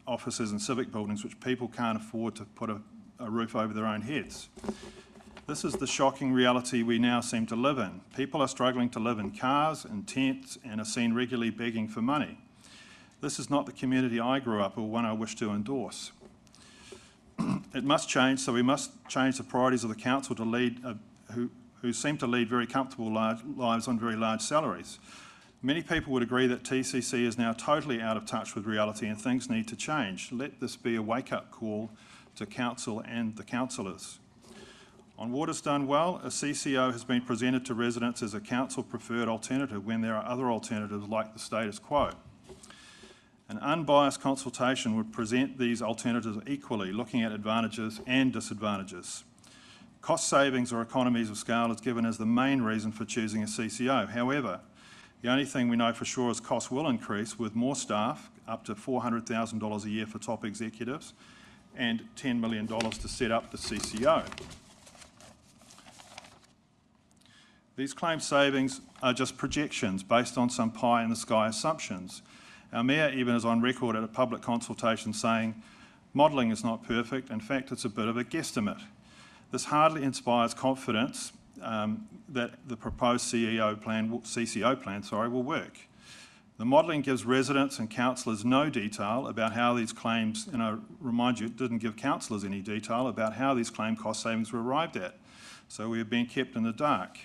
offices and civic buildings which people can't afford to put a roof over their own heads. This is the shocking reality we now seem to live in. People are struggling to live in cars and tents and are seen regularly begging for money. This is not the community I grew up or one I wish to endorse. It must change, so we must change the priorities of the council to lead, who seem to lead very comfortable lives on very large salaries. Many people would agree that TCC is now totally out of touch with reality and things need to change. Let this be a wake-up call to council and the councillors. On Water's Done Well, a CCO has been presented to residents as a council-preferred alternative when there are other alternatives like the status quo. An unbiased consultation would present these alternatives equally, looking at advantages and disadvantages. Cost savings or economies of scale is given as the main reason for choosing a CCO. However, the only thing we know for sure is costs will increase with more staff, up to $400,000 a year for top executives, and $10 million to set up the CCO. These claimed savings are just projections based on some pie-in-the-sky assumptions. Our Mayor even is on record at a public consultation saying, modelling is not perfect, in fact it's a bit of a guesstimate. This hardly inspires confidence that the proposed CCO plan will work. The modelling gives residents and councillors no detail about how these claims, and I remind you it didn't give councillors any detail about how these claimed cost savings were arrived at, so we have been kept in the dark.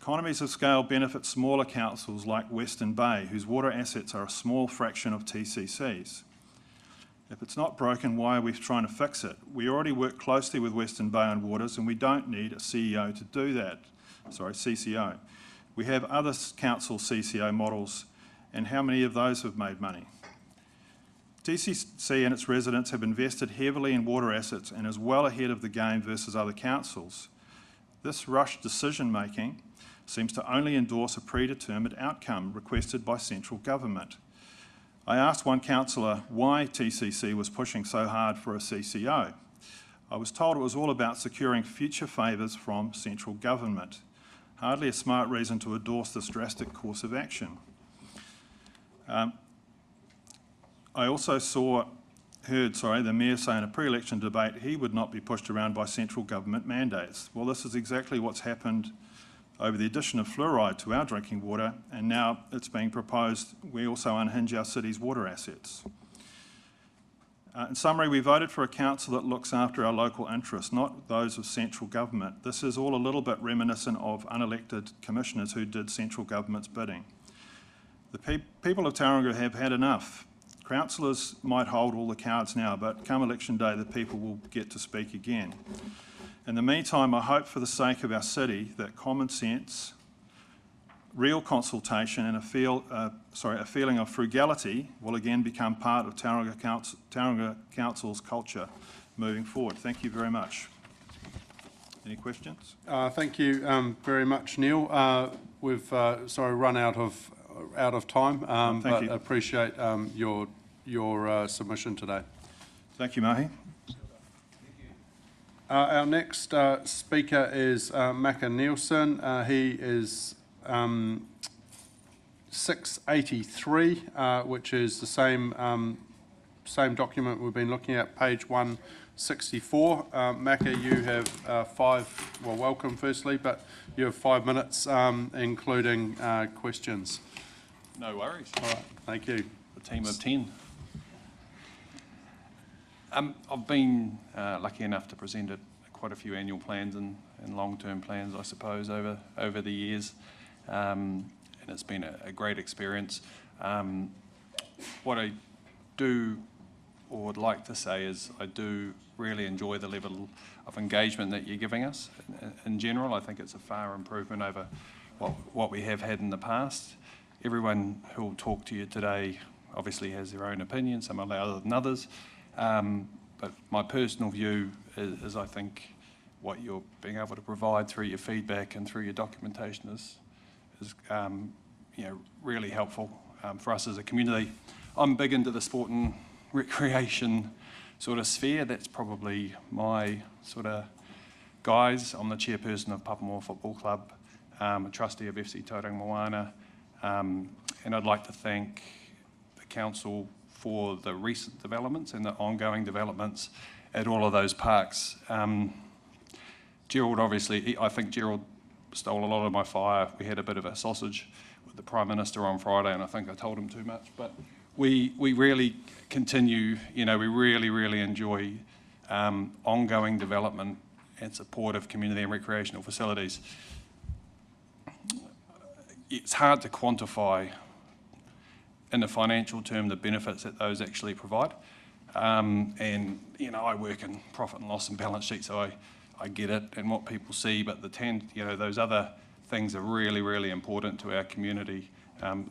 Economies of scale benefit smaller councils like Western Bay, whose water assets are a small fraction of TCC's. If it's not broken, why are we trying to fix it? We already work closely with Western Bay on waters and we don't need a CEO to do that. Sorry, CCO. We have other council CCO models, and how many of those have made money? TCC and its residents have invested heavily in water assets and is well ahead of the game versus other councils. This rushed decision-making seems to only endorse a predetermined outcome requested by central government. I asked one councillor why TCC was pushing so hard for a CCO. I was told it was all about securing future favours from central government. Hardly a smart reason to endorse this drastic course of action. I also heard the Mayor say in a pre-election debate he would not be pushed around by central government mandates. Well, this is exactly what's happened over the addition of fluoride to our drinking water, and now it's being proposed we also unhinge our city's water assets. In summary, we voted for a council that looks after our local interests, not those of central government. This is all a little bit reminiscent of unelected commissioners who did central government's bidding. The people of Tauranga have had enough. Councillors might hold all the cards now, but come election day the people will get to speak again. In the meantime, I hope for the sake of our city that common sense, real consultation and a feeling of frugality will again become part of Tauranga Council's culture moving forward. Thank you very much. Any questions? Thank you very much, Neil. We've run out of time, but you. Appreciate your submission today. Thank you, Mahi. Our next speaker is Maka Nielsen. He is 683, which is the same document we've been looking at, page 164. Maka, you have welcome firstly, but you have 5 minutes, including questions. No worries. All right, thank you. A team of 10. I've been lucky enough to present quite a few annual plans and long-term plans, I suppose, over the years, and it's been a great experience. What I do or would like to say is I do really enjoy the level of engagement that you're giving us. In general, I think it's a far improvement over what we have had in the past. Everyone who will talk to you today obviously has their own opinion, some are louder than others. But my personal view is I think what you're being able to provide through your feedback and through your documentation is really helpful for us as a community. I'm big into the sport and recreation sort of sphere. That's probably my sort of guise. I'm the chairperson of Papamoa Football Club, a trustee of FC Tauranga Moana, and I'd like to thank the council for the recent developments and the ongoing developments at all of those parks. Gerald, obviously, I think Gerald stole a lot of my fire. We had a bit of a sausage with the Prime Minister on Friday, and I think I told him too much. But we really continue, we really enjoy ongoing development and support of community and recreational facilities. It's hard to quantify in a financial term the benefits that those actually provide. And I work in profit and loss and balance sheet, so I get it and what people see, but those other things are really, really important to our community,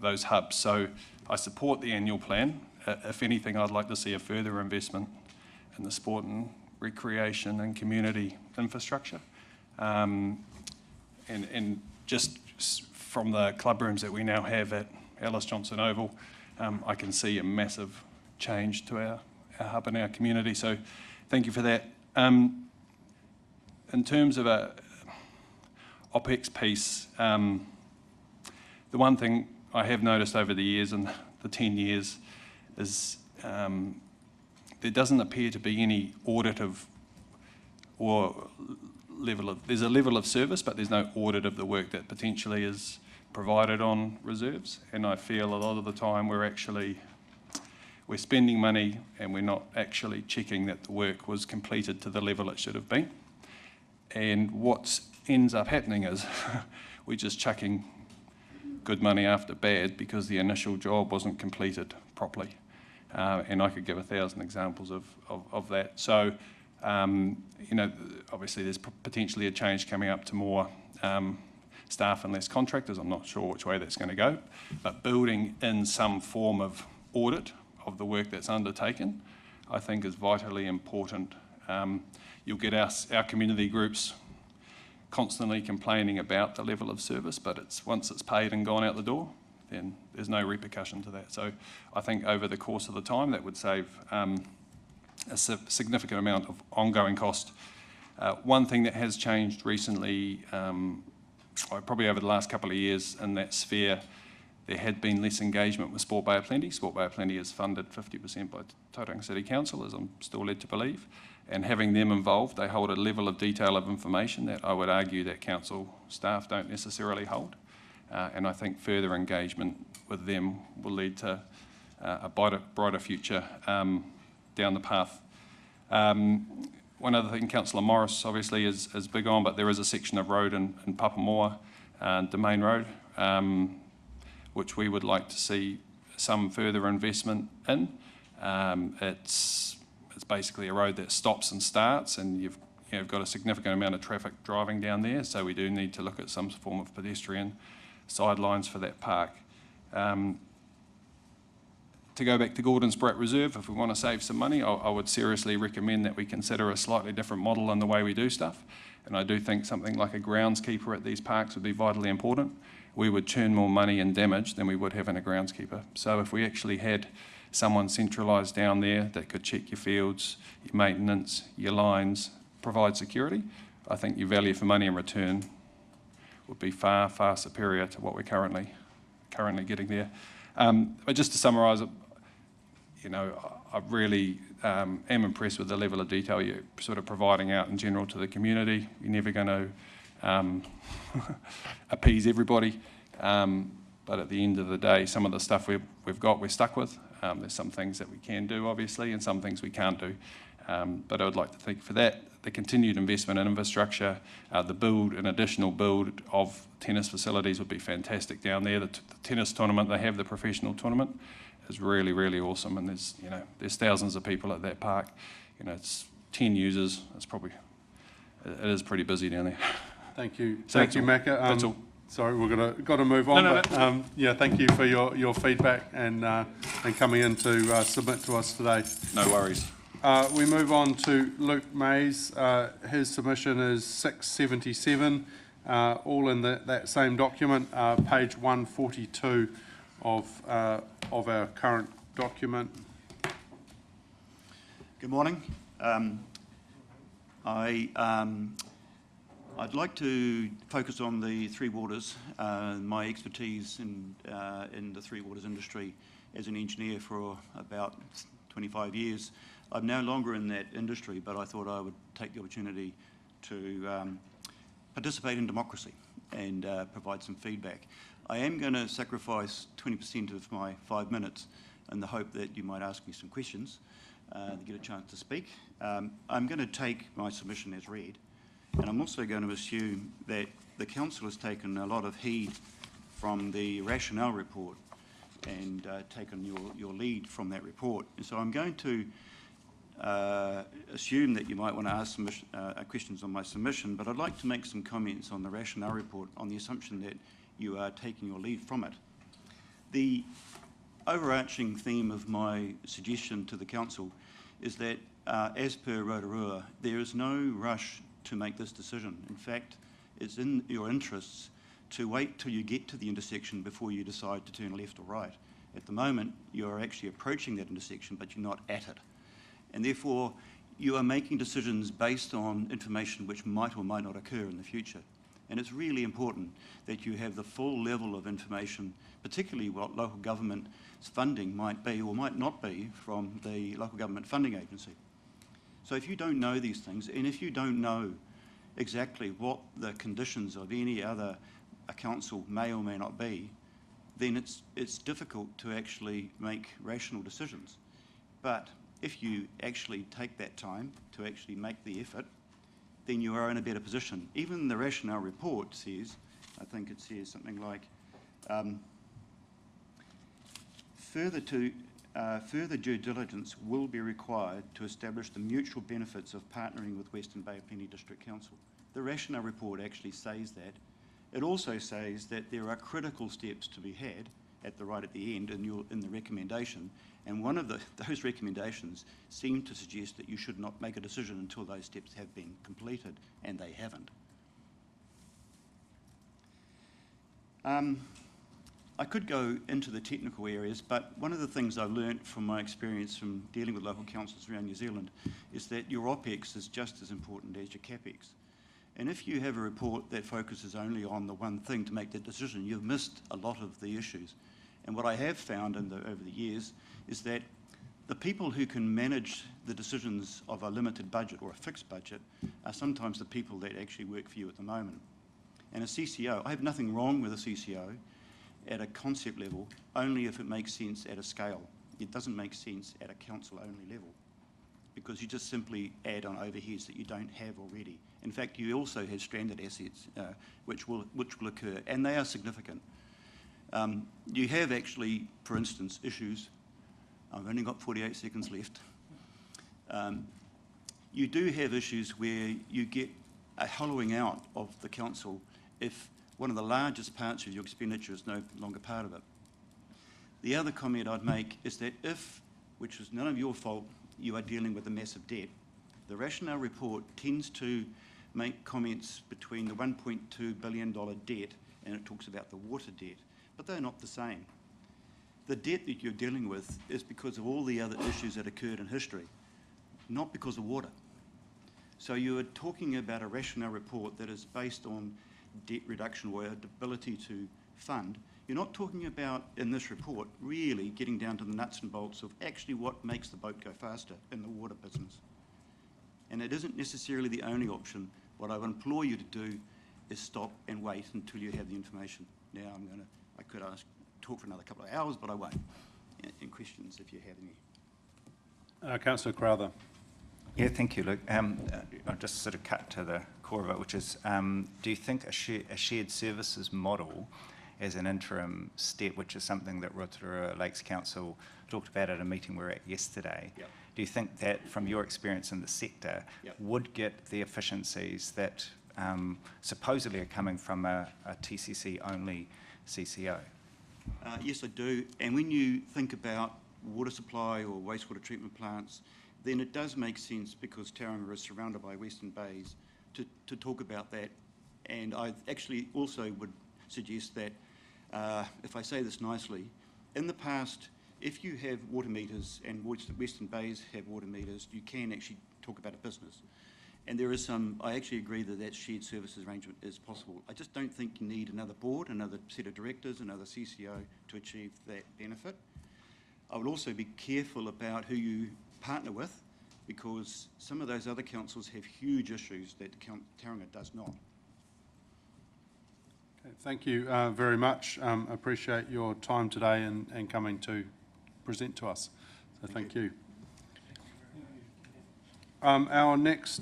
those hubs. So I support the annual plan. If anything, I'd like to see a further investment in the sport and recreation and community infrastructure. And just from the club rooms that we now have at Alice Johnson Oval, I can see a massive change to our hub and our community. So thank you for that. In terms of a OPEX piece, the one thing I have noticed over the years and the 10 years is there doesn't appear to be any audit of there's a level of service, but there's no audit of the work that potentially is provided on reserves. And I feel a lot of the time we're spending money and we're not actually checking that the work was completed to the level it should have been. And what ends up happening is we're just chucking good money after bad because the initial job wasn't completed properly. And I could give 1,000 examples of that. So, obviously there's potentially a change coming up to more staff and less contractors. I'm not sure which way that's going to go, but building in some form of audit of the work that's undertaken, I think is vitally important. You'll get our community groups constantly complaining about the level of service, but once it's paid and gone out the door, then there's no repercussion to that. So I think over the course of the time that would save a significant amount of ongoing cost. One thing that has changed recently, probably over the last couple of years in that sphere, there had been less engagement with Sport Bay of Plenty. Sport Bay of Plenty is funded 50% by Tauranga City Council, as I'm still led to believe. And having them involved, they hold a level of detail of information that I would argue that council staff don't necessarily hold. And I think further engagement with them will lead to a brighter future down the path. One other thing, Councillor Morris obviously is big on, but there is a section of road in Papamoa, Domain Road, which we would like to see some further investment in. It's basically a road that stops and starts, and have got a significant amount of traffic driving down there, so we do need to look at some form of pedestrian sidelines for that park. To go back to Gordon's Brat Reserve, if we want to save some money, I would seriously recommend that we consider a slightly different model in the way we do stuff. And I do think something like a groundskeeper at these parks would be vitally important. We would churn more money in damage than we would having a groundskeeper. So if we actually had someone centralised down there that could check your fields, your maintenance, your lines, provide security, I think your value for money in return would be far, far superior to what we're currently getting there. But just to summarise it, you know, I really am impressed with the level of detail you're sort of providing out in general to the community. You're never going to appease everybody, but at the end of the day, some of the stuff we've got, we're stuck with. There's some things that we can do, obviously, and some things we can't do. But I would like to thank for that. The continued investment in infrastructure, an additional build of tennis facilities would be fantastic down there. The tennis tournament, they have the professional tournament, is really, really awesome. And there's thousands of people at that park. You know, it's 10 users. It is pretty busy down there. Thank you. So Thank you, Macca. That's all. Sorry, we're got to move on. No. But, yeah, thank you for your feedback and coming in to submit to us today. No worries. We move on to Luke Mays. His submission is 677, all in that same document, page 142 of our current document. Good morning. I'd like to focus on the Three Waters, my expertise in the Three Waters industry as an engineer for about 25 years. I'm no longer in that industry, but I thought I would take the opportunity to participate in democracy and provide some feedback. I am going to sacrifice 20% of my 5 minutes in the hope that you might ask me some questions to get a chance to speak. I'm going to take my submission as read, and I'm also going to assume that the Council has taken a lot of heed from the rationale report and taken your lead from that report. And so I'm going to assume that you might want to ask questions on my submission, but I'd like to make some comments on the rationale report on the assumption that you are taking your lead from it. The overarching theme of my suggestion to the Council is that, as per Rotorua, there is no rush to make this decision. In fact, it's in your interests to wait till you get to the intersection before you decide to turn left or right. At the moment, you're actually approaching that intersection, but you're not at it. And therefore, you are making decisions based on information which might or might not occur in the future. And it's really important that you have the full level of information, particularly what local government's funding might be or might not be from the local government funding agency. So if you don't know these things, and if you don't know exactly what the conditions of any other council may or may not be, then it's difficult to actually make rational decisions. But if you actually take that time to actually make the effort, then you are in a better position. Even the rationale report says, I think it says something like, further due diligence will be required to establish the mutual benefits of partnering with Western Bay of Plenty District Council. The rationale report actually says that. It also says that there are critical steps to be had at the end in the recommendation, and one of those recommendations seem to suggest that you should not make a decision until those steps have been completed, and they haven't. I could go into the technical areas, but one of the things I've learnt from my experience from dealing with local councils around New Zealand is that your OPEX is just as important as your CAPEX. And if you have a report that focuses only on the one thing to make that decision, you've missed a lot of the issues. And what I have found over the years is that the people who can manage the decisions of a limited budget or a fixed budget are sometimes the people that actually work for you at the moment. And a CCO, I have nothing wrong with a CCO at a concept level, only if it makes sense at a scale. It doesn't make sense at a council-only level, because you just simply add on overheads that you don't have already. In fact, you also have stranded assets which will occur, and they are significant. You have actually, for instance, issues. I've only got 48 seconds left. you do have issues where you get a hollowing out of the council if one of the largest parts of your expenditure is no longer part of it. The other comment I'd make is that if, which is none of your fault, you are dealing with a massive debt, the rationale report tends to make comments between the $1.2 billion debt and it talks about the water debt, but they're not the same. The debt that you're dealing with is because of all the other issues that occurred in history, not because of water. So you are talking about a rationale report that is based on debt reduction or ability to fund. You're not talking about, in this report, really getting down to the nuts and bolts of actually what makes the boat go faster in the water business. And it isn't necessarily the only option. What I would implore you to do is stop and wait until you have the information. Now I could talk for another couple of hours, but I won't. And questions if you have any. Councillor Crowther. Yeah, thank you, Luke. I'll just sort of cut to the core of it, which is, do you think a shared services model as an interim step, which is something that Rotorua Lakes Council talked about at a meeting we were at yesterday, Yep. do you think that, from your experience in the sector, Yep. would get the efficiencies that supposedly are coming from a TCC-only CCO? Yes, I do. And when you think about water supply or wastewater treatment plants, then it does make sense, because Tauranga is surrounded by Western Bays, to talk about that. And I actually also would suggest that, if I say this nicely, in the past, if you have water meters and Western Bays have water meters, you can actually talk about a business. And there is I actually agree that shared services arrangement is possible. I just don't think you need another board, another set of directors, another CCO to achieve that benefit. I would also be careful about who you partner with, because some of those other councils have huge issues that Tauranga does not. Okay, thank you very much. Appreciate your time today and coming to present to us. So thank you. Our next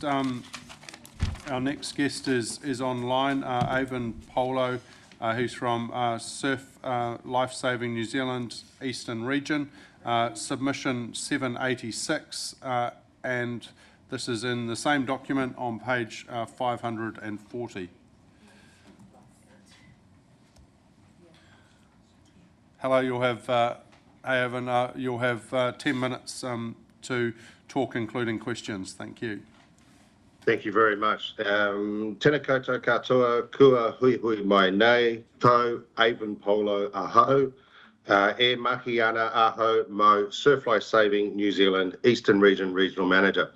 guest is online, Avon Polo, who's from Surf Lifesaving New Zealand Eastern Region, submission 786, and this is in the same document on page 540. Hello, you'll have, Avon, you'll have 10 minutes to talk, including questions. Thank you. Thank you very much. Tēnā koutou katoa, kua hui hui mai nei, tau Avon Polo aho, e mahi ana aho mo Surf Life Saving New Zealand Eastern Region Regional Manager.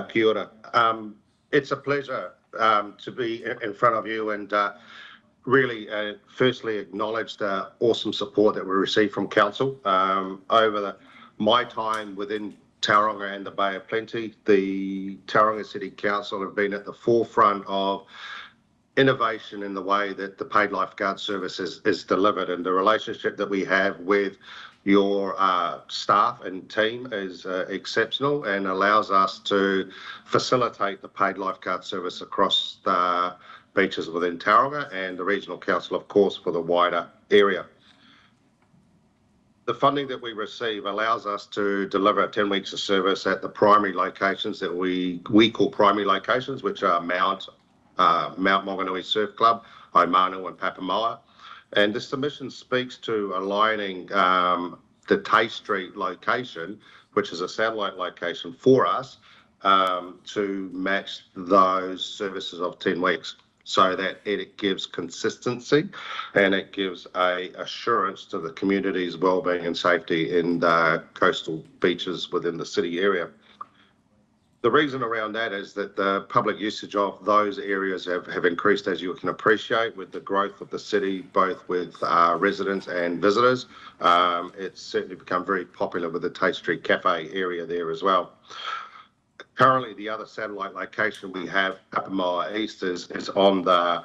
Kia ora. It's a pleasure to be in front of you and really firstly acknowledge the awesome support that we received from Council. Over my time within Tauranga and the Bay of Plenty, the Tauranga City Council have been at the forefront of innovation in the way that the paid lifeguard service is delivered, and the relationship that we have with your staff and team is exceptional and allows us to facilitate the paid lifeguard service across the beaches within Tauranga and the Regional Council, of course, for the wider area. The funding that we receive allows us to deliver 10 weeks of service at the primary locations that we call primary locations, which are Mount Maunganui Surf Club, Aimanu and Papamoa. And this submission speaks to aligning the Tay Street location, which is a satellite location for us, to match those services of 10 weeks. So that it gives consistency and it gives a assurance to the community's well-being and safety in the coastal beaches within the city area. The reason around that is that the public usage of those areas have increased, as you can appreciate, with the growth of the city, both with residents and visitors. It's certainly become very popular with the Tay Street Cafe area there as well. Currently, the other satellite location we have, Papamoa East, is on the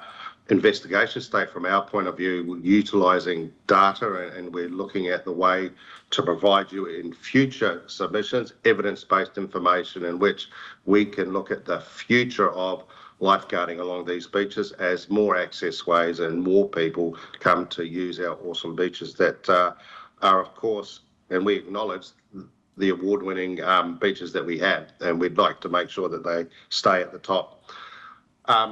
investigation state from our point of view, utilising data, and we're looking at the way to provide you in future submissions evidence-based information in which we can look at the future of lifeguarding along these beaches as more access ways and more people come to use our awesome beaches that are, of course, and we acknowledge the award-winning beaches that we have, and we'd like to make sure that they stay at the top.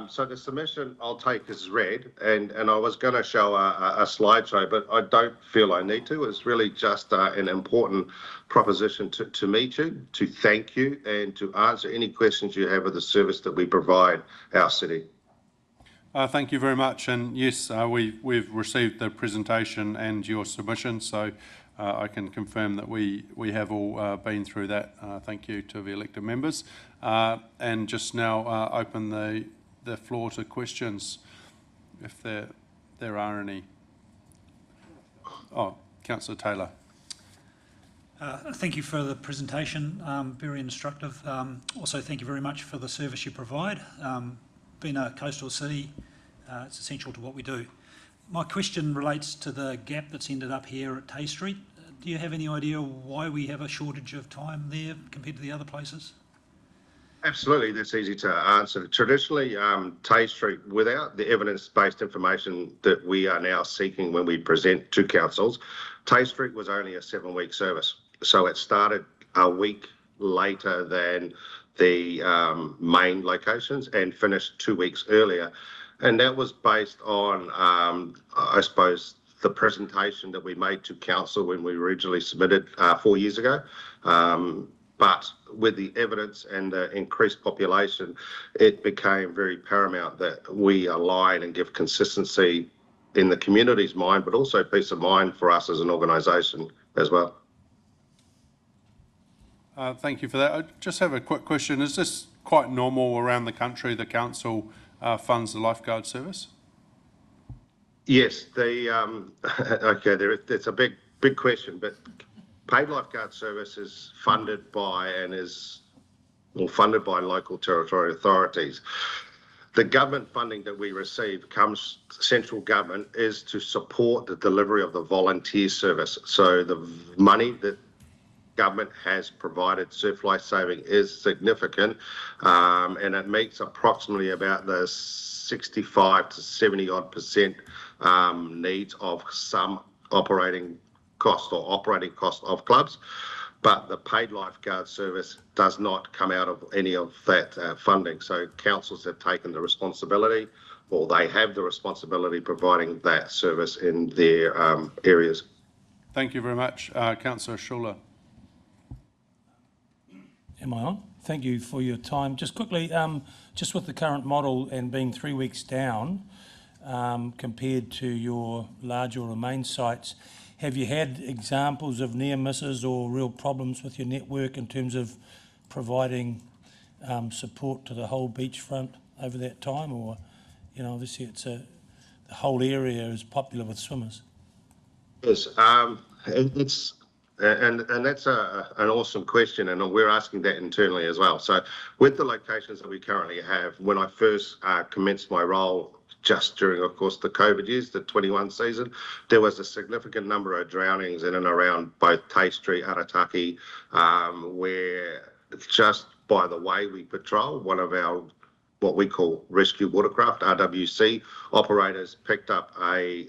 So the submission I'll take as read, and I was going to show a slideshow, but I don't feel I need to. It's really just an important proposition to meet you, to thank you, and to answer any questions you have of the service that we provide our city. Thank you very much, and yes, we've received the presentation and your submission, so I can confirm that we have all been through that. Thank you to the elected members, and just now open the floor to questions, if there are any. Oh, Councillor Taylor. Thank you for the presentation, very instructive. Also, thank you very much for the service you provide. Being a coastal city, it's essential to what we do. My question relates to the gap that's ended up here at Tay Street. Do you have any idea why we have a shortage of time there compared to the other places? Absolutely, that's easy to answer. Traditionally, Tay Street, without the evidence-based information that we are now seeking when we present to councils, Tay Street was only a 7-week service. So it started a week later than the main locations and finished 2 weeks earlier. And that was based on, I suppose, the presentation that we made to council when we originally submitted 4 years ago. But with the evidence and the increased population, it became very paramount that we align and give consistency in the community's mind, but also peace of mind for us as an organisation as well. Thank you for that. I just have a quick question. Is this quite normal around the country, the council funds the lifeguard service? Yes, okay, it's a big question, but paid lifeguard service is funded by local territorial authorities. The government funding that we receive comes, central government, is to support the delivery of the volunteer service. So the money that government has provided surf life saving is significant, and it meets approximately about the 65 to 70 odd percent needs of some operating cost of clubs, but the paid lifeguard service does not come out of any of that funding. So councils have taken the responsibility, or they have the responsibility providing that service in their areas. Thank you very much. Councillor Schuler. Am I on? Thank you for your time. Just quickly, just with the current model and being 3 weeks down compared to your larger or main sites, have you had examples of near misses or real problems with your network in terms of providing support to the whole beachfront over that time? Or, you know, obviously the whole area is popular with swimmers. Yes, it's and that's an awesome question, and we're asking that internally as well. So with the locations that we currently have, when I first commenced my role, just during, of course, the COVID years, the 21 season, there was a significant number of drownings in and around both Tay Street, Arataki, where just by the way we patrol, one of our what we call rescue watercraft, RWC operators, picked up a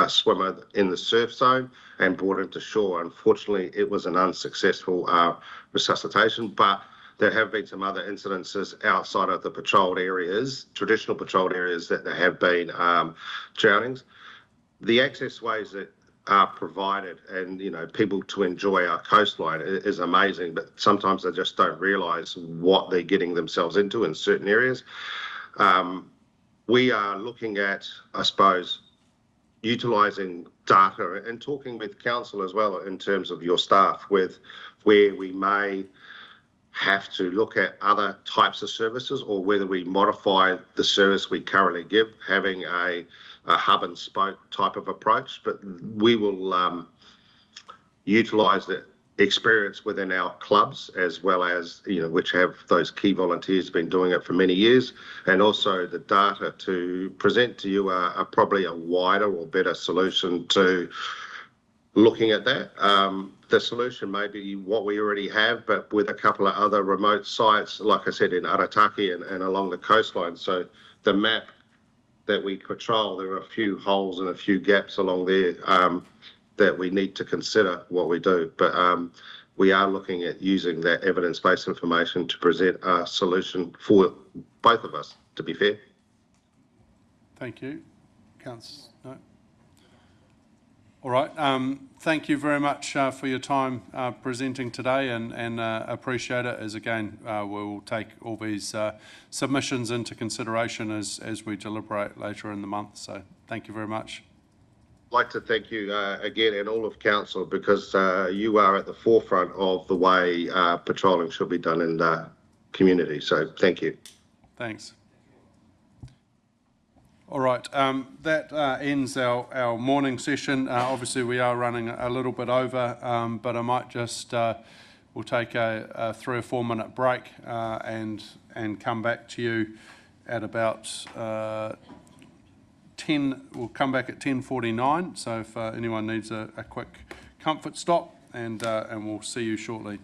swimmer in the surf zone and brought him to shore. Unfortunately, it was an unsuccessful resuscitation, but there have been some other incidences outside of the patrolled areas, traditional patrolled areas, that there have been drownings. The access ways that are provided and, you know, people to enjoy our coastline is amazing, but sometimes they just don't realise what they're getting themselves into in certain areas. We are looking at, I suppose, utilising data and talking with council as well in terms of your staff, with where we may have to look at other types of services, or whether we modify the service we currently give, having a hub and spoke type of approach. But we will utilise the experience within our clubs, as well as, you know, which have those key volunteers been doing it for many years, and also the data to present to you a probably a wider or better solution to looking at that. The solution may be what we already have, but with a couple of other remote sites, like I said, in Arataki and along the coastline. So the map that we patrol, there are a few holes and a few gaps along there that we need to consider what we do. But we are looking at using that evidence-based information to present a solution for both of us, to be fair. Thank you. Councillor, no? All right. Thank you very much for your time presenting today, and appreciate it. As again, we'll take all these submissions into consideration as we deliberate later in the month. So thank you very much. I'd like to thank you again and all of council, because you are at the forefront of the way patrolling should be done in the community. So thank you. Thanks. All right, that ends our morning session. Obviously, we are running a little bit over, but I might just, we'll take a 3 or 4 minute break and come back to you at about 10, we'll come back at 10:49. So if anyone needs a quick comfort stop, and we'll see you shortly.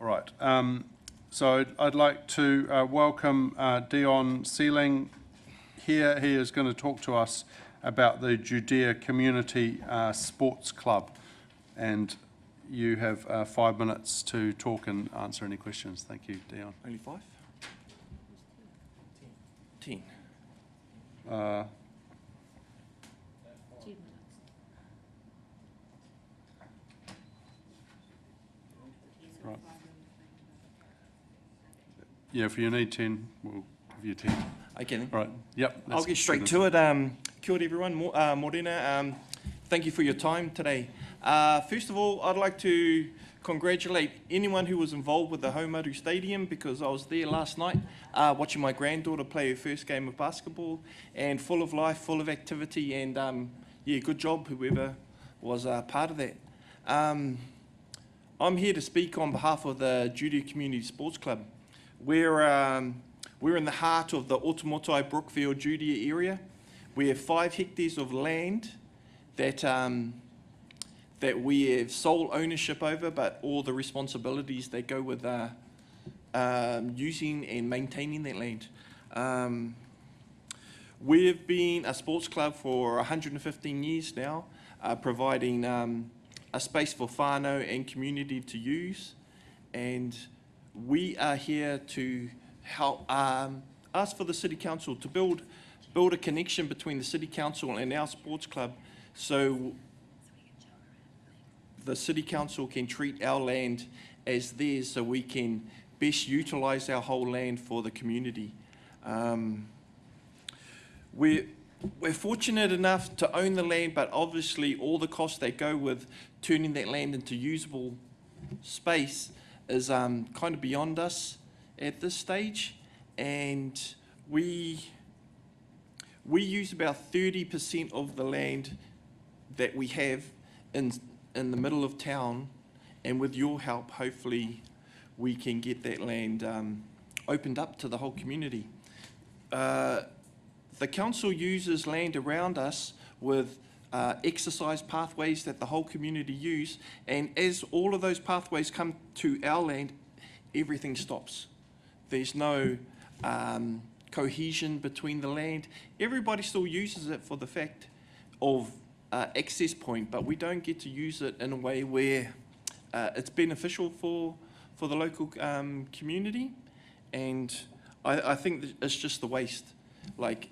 All right. So I'd like to welcome Dion Sealing here. He is going to talk to us about the Judea Community Sports Club. And you have 5 minutes to talk and answer any questions. Thank you, Dion. Only 5? 10. Right. Yeah, if you need 10, we'll give you 10. Okay then. Right. Yep. I'll get straight to it. Kia ora everyone. Morena. Thank you for your time today. First of all, I'd like to congratulate anyone who was involved with the Haumaru Stadium, because I was there last night watching my granddaughter play her first game of basketball, and full of life, full of activity, and yeah, good job whoever was part of that. I'm here to speak on behalf of the Judea Community Sports Club. We're in the heart of the Otomotai, Brookfield, Judea area. We have 5 hectares of land that we have sole ownership over, but all the responsibilities that go with using and maintaining that land. We've been a sports club for 115 years now, providing a space for whānau and community to use, and we are here to help ask for the City Council to build a connection between the City Council and our sports club, so the City Council can treat our land as theirs, so we can best utilise our whole land for the community. We're fortunate enough to own the land, but obviously all the costs that go with turning that land into usable space is kind of beyond us at this stage, and we use about 30% of the land that we have in the middle of town, and with your help, hopefully, we can get that land opened up to the whole community. The council uses land around us with exercise pathways that the whole community use, and as all of those pathways come to our land, everything stops. There's no cohesion between the land. Everybody still uses it for the fact of access point, but we don't get to use it in a way where it's beneficial for the local community, and I think that it's just the waste. Like,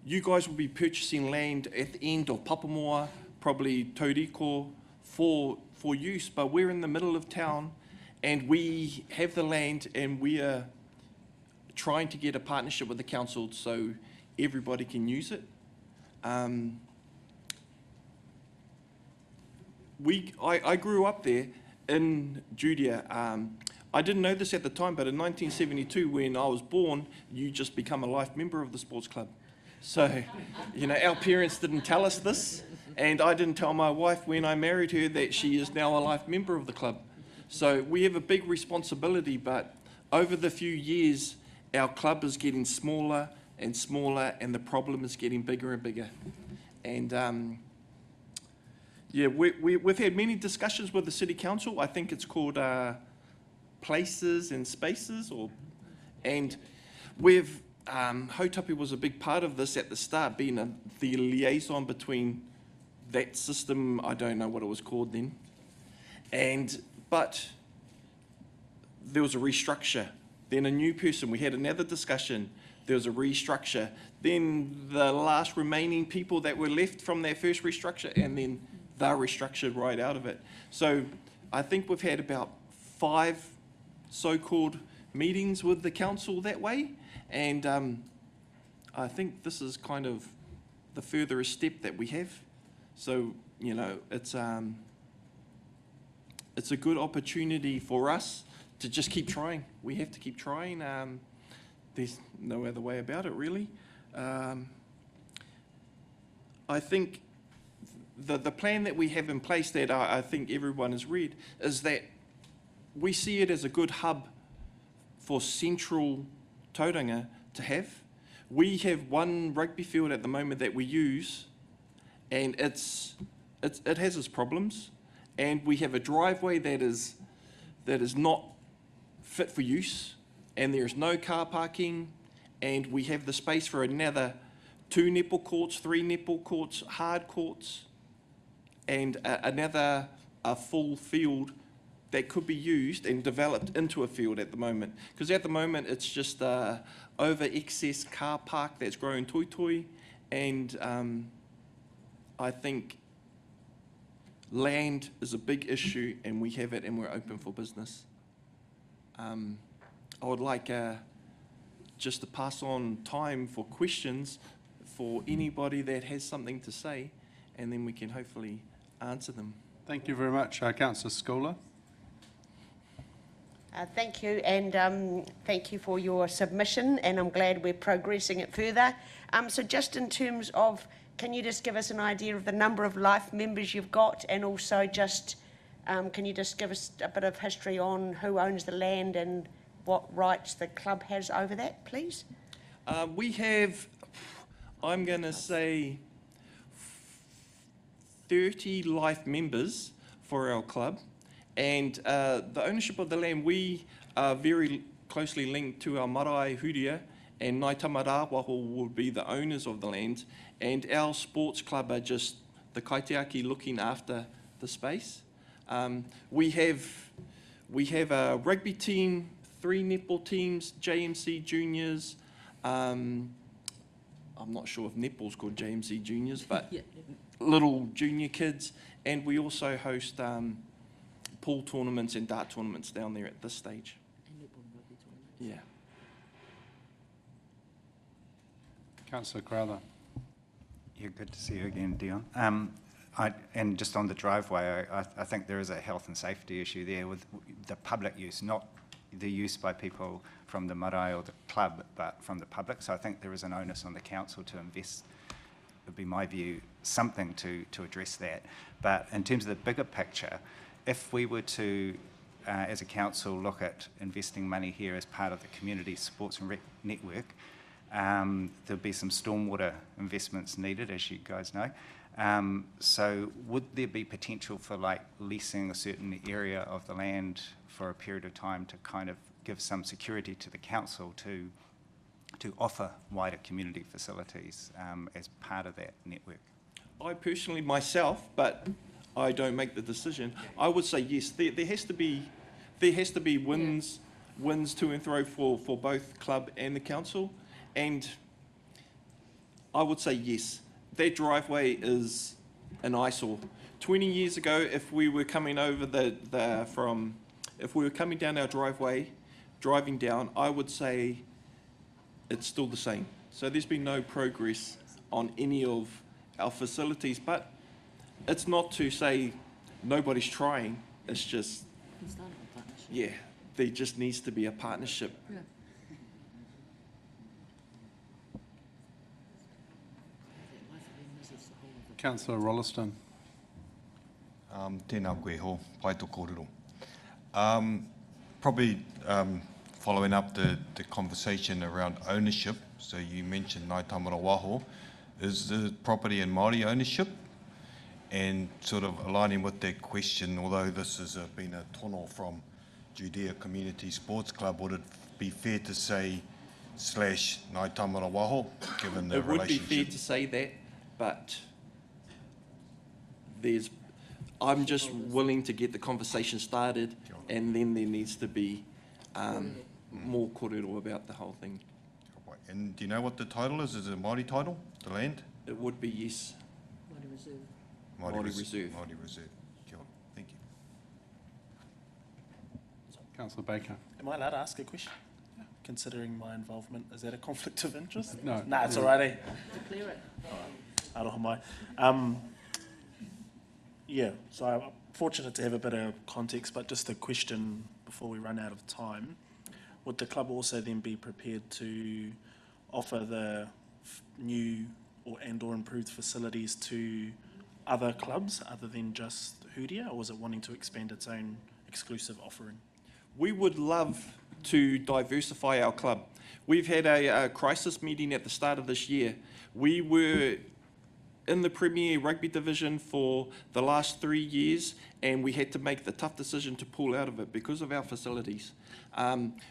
you guys will be purchasing land at the end of Papamoa, probably Tauranga, for use, but we're in the middle of town and we have the land, and we are trying to get a partnership with the council so everybody can use it. I grew up there in Judea. I didn't know this at the time, but in 1972, when I was born, you just become a life member of the sports club. So, you know, our parents didn't tell us this, and I didn't tell my wife when I married her that she is now a life member of the club. So we have a big responsibility, but over the few years, our club is getting smaller and smaller, and the problem is getting bigger and bigger. And yeah, we've had many discussions with the City Council. I think it's called Places and Spaces, and we've Hautapi was a big part of this at the start, being the liaison between that system. I don't know what it was called then, but there was a restructure. Then a new person. We had another discussion. There was a restructure. Then the last remaining people that were left from that first restructure, and then they're restructured right out of it. So I think we've had about 5 so-called meetings with the council that way, and I think this is kind of the furthest step that we have. So, you know, it's a good opportunity for us to just keep trying. We have to keep trying. There's no other way about it, really. I think the plan that we have in place that I think everyone has read is that we see it as a good hub for central Tauranga to have. We have one rugby field at the moment that we use, and it has its problems, and we have a driveway that is that is not fit for use, and there is no car parking, and we have the space for another 2 netball courts, 3 netball courts, hard courts, and another full field that could be used and developed into a field at the moment. Because at the moment it's just over excess car park that's growing toi, and I think land is a big issue, and we have it, and we're open for business. I would like just to pass on time for questions for anybody that has something to say, and then we can hopefully answer them. Thank you very much, Councillor Schooler. Thank you, and thank you for your submission, and I'm glad we're progressing it further. So just in terms of, can you just give us an idea of the number of life members you've got, and also just, can you just give us a bit of history on who owns the land and what rights the club has over that, please? We have, I'm going to say, 30 life members for our club, and the ownership of the land, we are very closely linked to our marae Judea, and Ngāi Tamarawaho would be the owners of the land, and our sports club are just the kaitiaki looking after the space. We have a rugby team, 3 netball teams, JMC juniors. I'm not sure if netball's called JMC juniors, but little junior kids, and we also host pool tournaments and dart tournaments down there at this stage. Yeah. Councillor Crowther. Yeah, good to see you again, Dion. And just on the driveway, I think there is a health and safety issue there with the public use, not the use by people from the marae or the club, but from the public. So I think there is an onus on the council to invest, would be my view, something to address that. But in terms of the bigger picture, if we were to, as a council, look at investing money here as part of the community sports and rec network, there'll be some stormwater investments needed, as you guys know. So would there be potential for like leasing a certain area of the land for a period of time to kind of give some security to the council to offer wider community facilities as part of that network? I personally myself, but I don't make the decision. I would say yes. There has to be wins to and fro for both club and the council, and I would say yes. That driveway is an eyesore. 20 years ago, if we were coming over if we were coming down our driveway, driving down, I would say it's still the same. So there's been no progress on any of our facilities, but it's not to say nobody's trying. It's just, yeah, there just needs to be a partnership. Yeah. Councillor Rolliston. Tēnā koe ho, pai tō kōrero. Probably following up the conversation around ownership, so you mentioned Ngāi Tamarawaho, is the property in Māori ownership? And sort of aligning with that question, although this has been a tono from Judea Community Sports Club, would it be fair to say / Ngāi Tamarawaho, given the relationship? It would be fair to say that, but I'm just willing to get the conversation started, and then there needs to be more kōrero about the whole thing. And do you know what the title is? Is it a Māori title, the land? It would be, yes. Māori Reserve. Māori Reserve. Māori Reserve. Kia ora. Thank you. Councillor Baker. Am I allowed to ask a question? Yeah. Considering my involvement, is that a conflict of interest? No. Nah, it's all right, eh? Declare it. Aroha mai. Yeah, so I'm fortunate to have a bit of context, but just a question before we run out of time. Would the club also then be prepared to offer the new or improved facilities to other clubs other than just Judea, or was it wanting to expand its own exclusive offering? We would love to diversify our club. We've had a crisis meeting at the start of this year. We were in the Premier Rugby Division for the last 3 years, and we had to make the tough decision to pull out of it because of our facilities.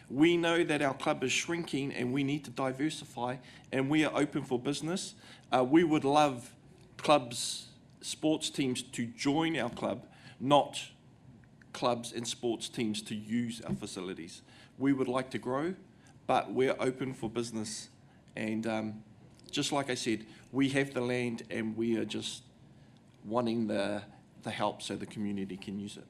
We know that our club is shrinking and we need to diversify, and we are open for business. We would love clubs, sports teams to join our club, not clubs and sports teams to use our facilities. We would like to grow, but we're open for business. And just like I said, we have the land and we are just wanting the help so the community can use it.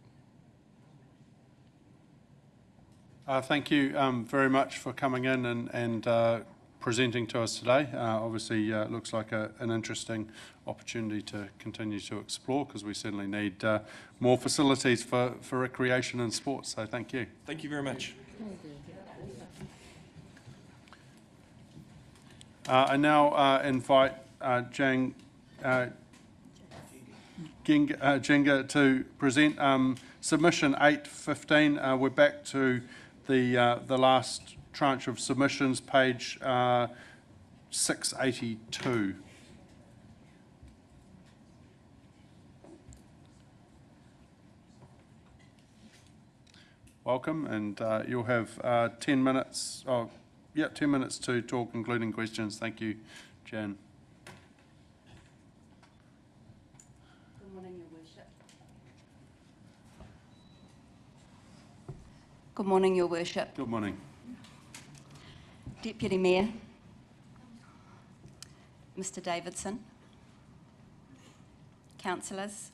Thank you very much for coming in and presenting to us today. Obviously, it looks like an interesting opportunity to continue to explore, because we certainly need more facilities for recreation and sports. So thank you. Thank you very much. I now invite Jenga to present submission 815. We're back to the last tranche of submissions, page 682. Welcome, and you'll have 10 minutes. 10 minutes to talk, including questions. Thank you, Jan. Good morning, Your Worship. Good morning, Your Worship. Good morning. Deputy Mayor, Mr. Davidson, councillors,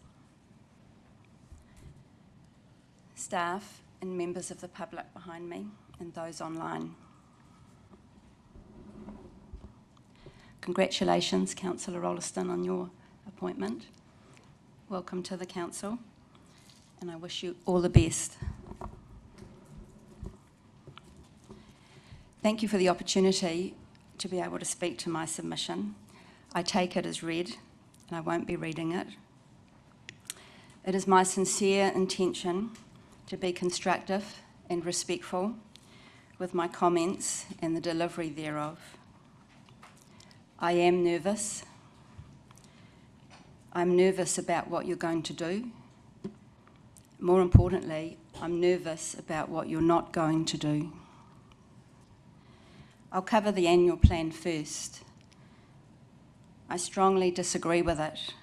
staff and members of the public behind me and those online. Congratulations, Councillor Rolleston, on your appointment. Welcome to the council, and I wish you all the best. Thank you for the opportunity to be able to speak to my submission. I take it as read, and I won't be reading it. It is my sincere intention to be constructive and respectful with my comments and the delivery thereof. I am nervous. I'm nervous about what you're going to do. More importantly, I'm nervous about what you're not going to do. I'll cover the annual plan first. I strongly disagree with it.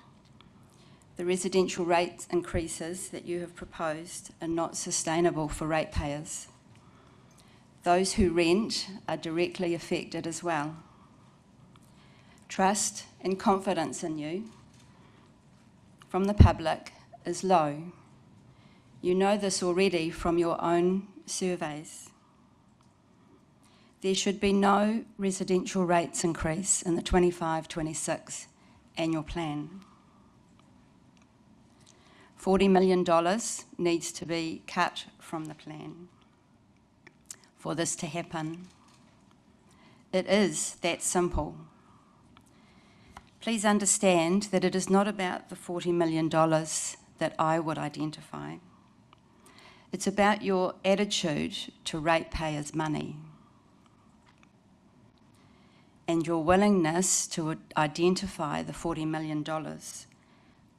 The residential rate increases that you have proposed are not sustainable for ratepayers. Those who rent are directly affected as well. Trust and confidence in you from the public is low. You know this already from your own surveys. There should be no residential rates increase in the 25-26 annual plan. $40 million needs to be cut from the plan for this to happen. It is that simple. Please understand that it is not about the $40 million that I would identify. It's about your attitude to ratepayers' money and your willingness to identify the $40 million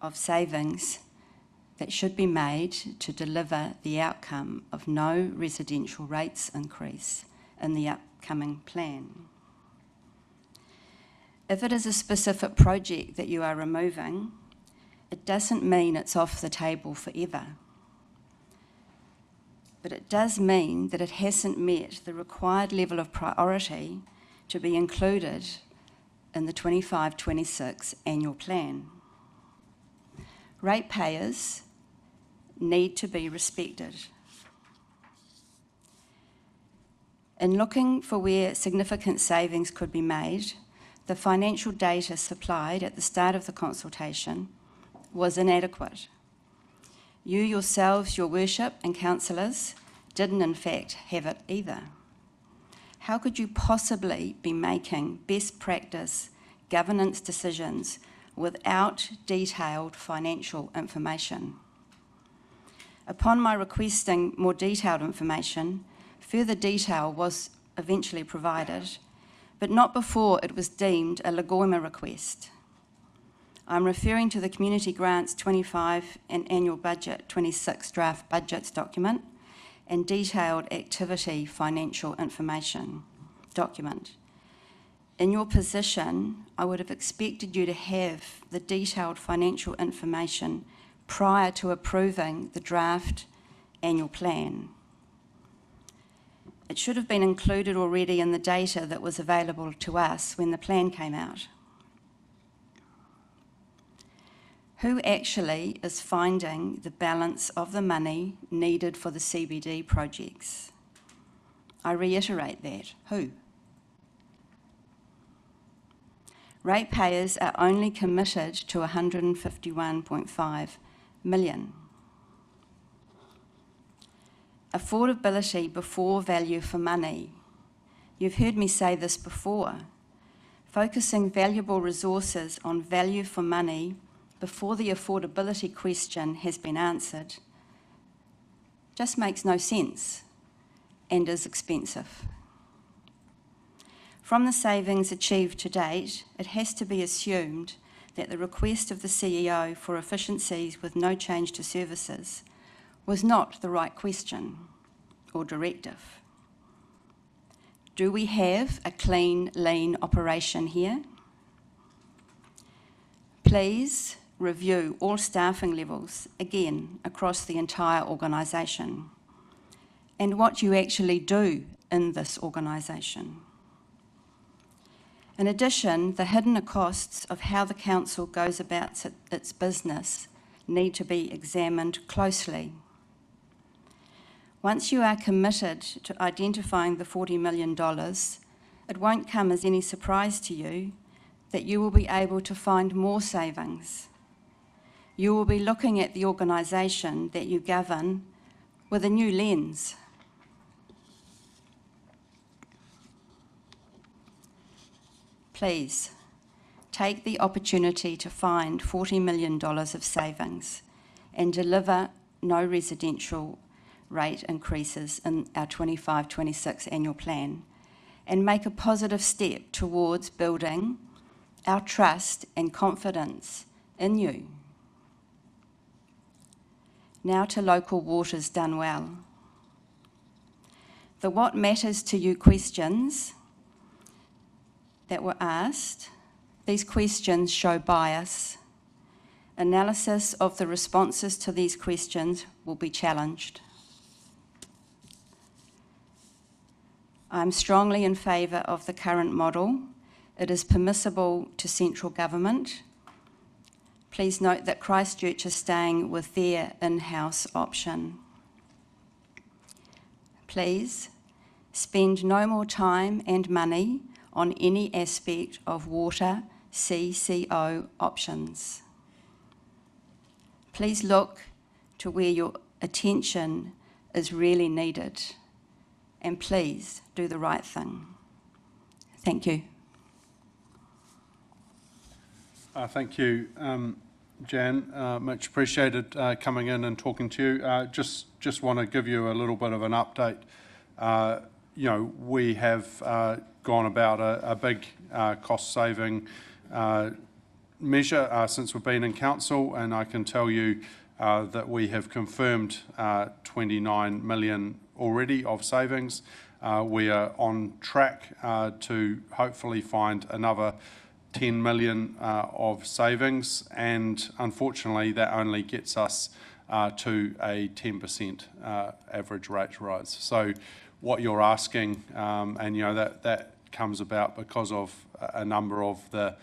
of savings that should be made to deliver the outcome of no residential rates increase in the upcoming plan. If it is a specific project that you are removing, it doesn't mean it's off the table forever. But it does mean that it hasn't met the required level of priority to be included in the 25-26 annual plan. Ratepayers need to be respected. In looking for where significant savings could be made, the financial data supplied at the start of the consultation was inadequate. You yourselves, Your Worship, and councillors didn't in fact have it either. How could you possibly be making best practice governance decisions without detailed financial information? Upon my requesting more detailed information, further detail was eventually provided, but not before it was deemed a legitimate request. I'm referring to the Community Grants 25 and Annual Budget 26 Draft Budgets document and Detailed Activity Financial Information document. In your position, I would have expected you to have the detailed financial information prior to approving the draft annual plan. It should have been included already in the data that was available to us when the plan came out. Who actually is finding the balance of the money needed for the CBD projects? I reiterate that. Who? Ratepayers are only committed to 151.5 million. Affordability before value for money. You've heard me say this before. Focusing valuable resources on value for money before the affordability question has been answered just makes no sense and is expensive. From the savings achieved to date, it has to be assumed that the request of the CEO for efficiencies with no change to services was not the right question or directive. Do we have a clean, lean operation here? Please review all staffing levels, again, across the entire organisation, and what you actually do in this organisation. In addition, the hidden costs of how the council goes about its business need to be examined closely. Once you are committed to identifying the $40 million, it won't come as any surprise to you that you will be able to find more savings. You will be looking at the organisation that you govern with a new lens. Please, take the opportunity to find $40 million of savings and deliver no residential rate increases in our 25-26 annual plan, and make a positive step towards building our trust and confidence in you. Now to local waters done well. The what matters to you questions that were asked, these questions show bias. Analysis of the responses to these questions will be challenged. I'm strongly in favour of the current model. It is permissible to central government. Please note that Christchurch is staying with their in-house option. Please spend no more time and money on any aspect of water CCO options. Please look to where your attention is really needed, and please do the right thing. Thank you. Thank you, Jan. Much appreciated coming in and talking to you. Just want to give you a little bit of an update. We have gone about a big cost-saving measure since we've been in council, and I can tell you that we have confirmed 29 million already of savings. We are on track to hopefully find another 10 million of savings, and unfortunately that only gets us to a 10% average rate rise. So what you're asking, and that comes about because of a number of the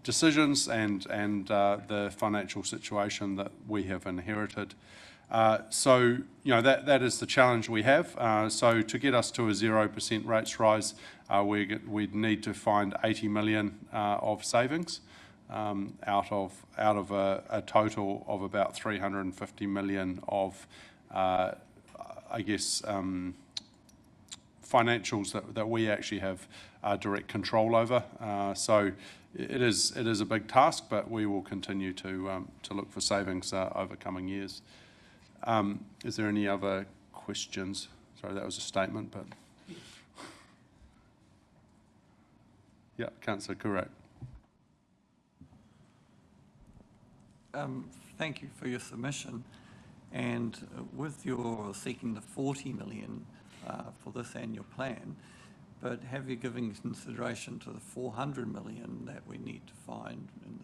decisions and the financial situation that we have inherited. So that is the challenge we have. So to get us to a 0% rates rise, we'd need to find 80 million of savings out of a total of about 350 million of, financials that we actually have direct control over. So it is a big task, but we will continue to look for savings over coming years. Is there any other questions? Sorry, that was a statement, but... Yeah, Councillor, correct. thank you for your submission. And with your seeking the 40 million for this annual plan, but have you given consideration to the 400 million that we need to find in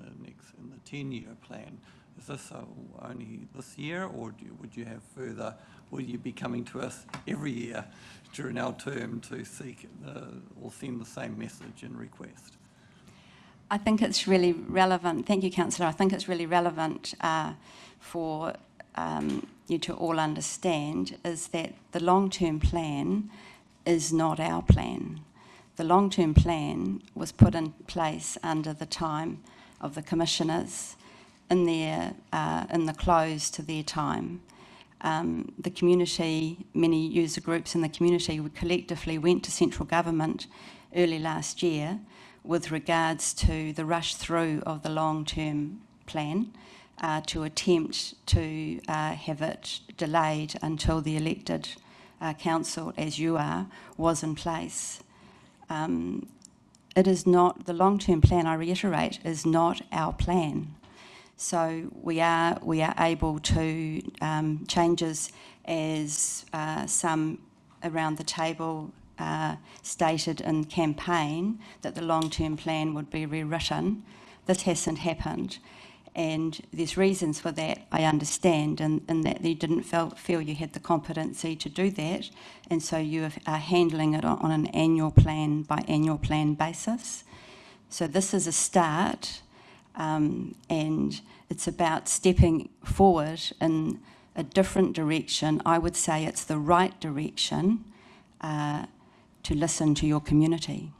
the 10-year plan? Is this only this year, or would you have further? Will you be coming to us every year during our term to seek or send the same message and request? I think it's really relevant. Thank you, Councillor. I think it's really relevant for you to all understand is that the long-term plan is not our plan. The long-term plan was put in place under the time of the commissioners in the close to their time. The community, many user groups in the community collectively went to central government early last year with regards to the rush through of the long-term plan to attempt to have it delayed until the elected council, as you are, was in place. It is not, the long-term plan, I reiterate, is not our plan. So we are able to changes as some around the table stated in campaign that the long-term plan would be rewritten. This hasn't happened, and there's reasons for that, I understand, and that you didn't feel you had the competency to do that, and so you are handling it on an annual plan by annual plan basis. So this is a start, and it's about stepping forward in a different direction. I would say it's the right direction to listen to your community.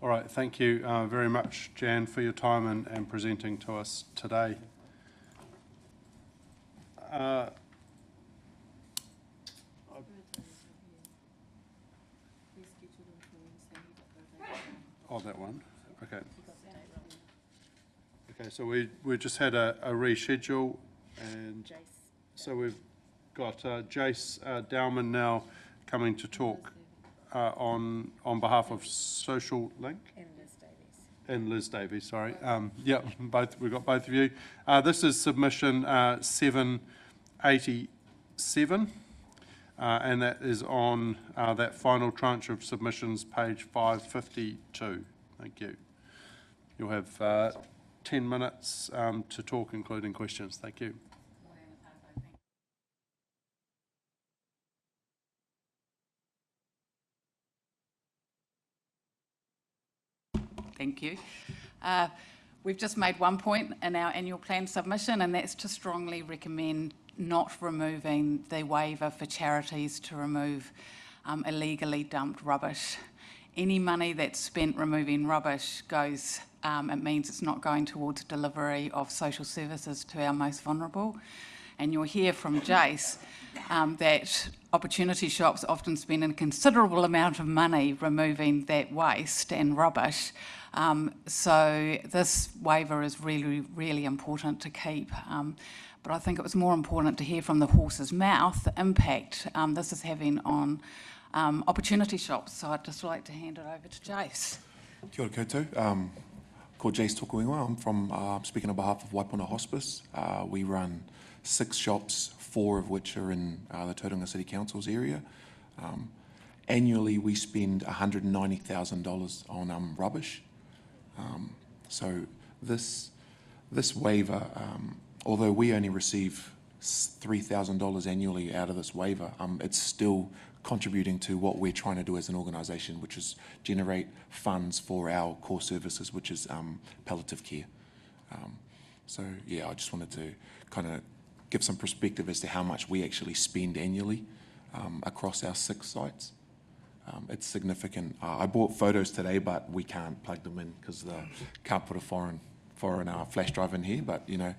All right, thank you very much, Jan, for your time and presenting to us today. Oh, that one. Okay. Okay, so we just had a reschedule, and so we've got Jace Dowman now coming to talk on behalf of Social Link. And Liz Davies, sorry. Yeah, we've got both of you. This is submission 787, and that is on that final tranche of submissions, page 552. Thank you. You'll have 10 minutes to talk, including questions. Thank you. Thank you. We've just made one point in our annual plan submission, and that's to strongly recommend not removing the waiver for charities to remove illegally dumped rubbish. Any money that's spent removing rubbish goes, it means it's not going towards delivery of social services to our most vulnerable. And you'll hear from Jace that opportunity shops often spend a considerable amount of money removing that waste and rubbish. So this waiver is really, really important to keep. But I think it was more important to hear from the horse's mouth the impact this is having on opportunity shops. So I'd just like to hand it over to Jace. Kia ora koutou. Ko Jace Tokuinga. I'm from speaking on behalf of Waipuna Hospice. We run 6 shops, 4 of which are in the Tauranga City Council's area. Annually, we spend $190,000 on rubbish. So this waiver, although we only receive $3,000 annually out of this waiver, it's still contributing to what we're trying to do as an organisation, which is generate funds for our core services, which is palliative care. So yeah, I just wanted to kind of give some perspective as to how much we actually spend annually across our 6 sites. It's significant. I bought photos today, but we can't plug them in because can't put a foreign flash drive in here. But you know,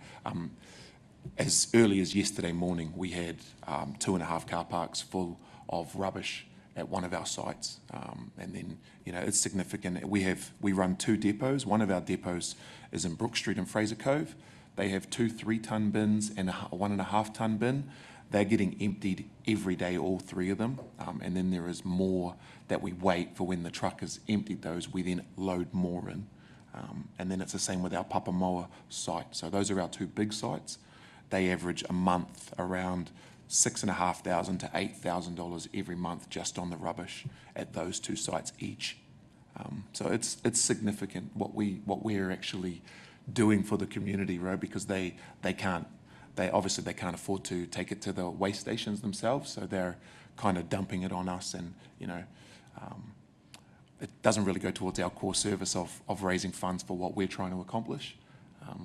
as early as yesterday morning, we had 2.5 car parks full of rubbish at one of our sites, and then you know it's significant. We run 2 depots. One of our depots is in Brook Street and Fraser Cove. They have 2 3-ton bins and a 1.5-ton bin. They're getting emptied every day, all 3 of them, and then there is more that we wait for when the truck has emptied those. We then load more in. And then it's the same with our Papamoa site. So those are our two big sites. They average a month around $6,500 to $8,000 every month just on the rubbish at those two sites each. So it's significant what we're actually doing for the community, right? Because they can't afford to take it to the waste stations themselves, so they're kind of dumping it on us, and it doesn't really go towards our core service of raising funds for what we're trying to accomplish.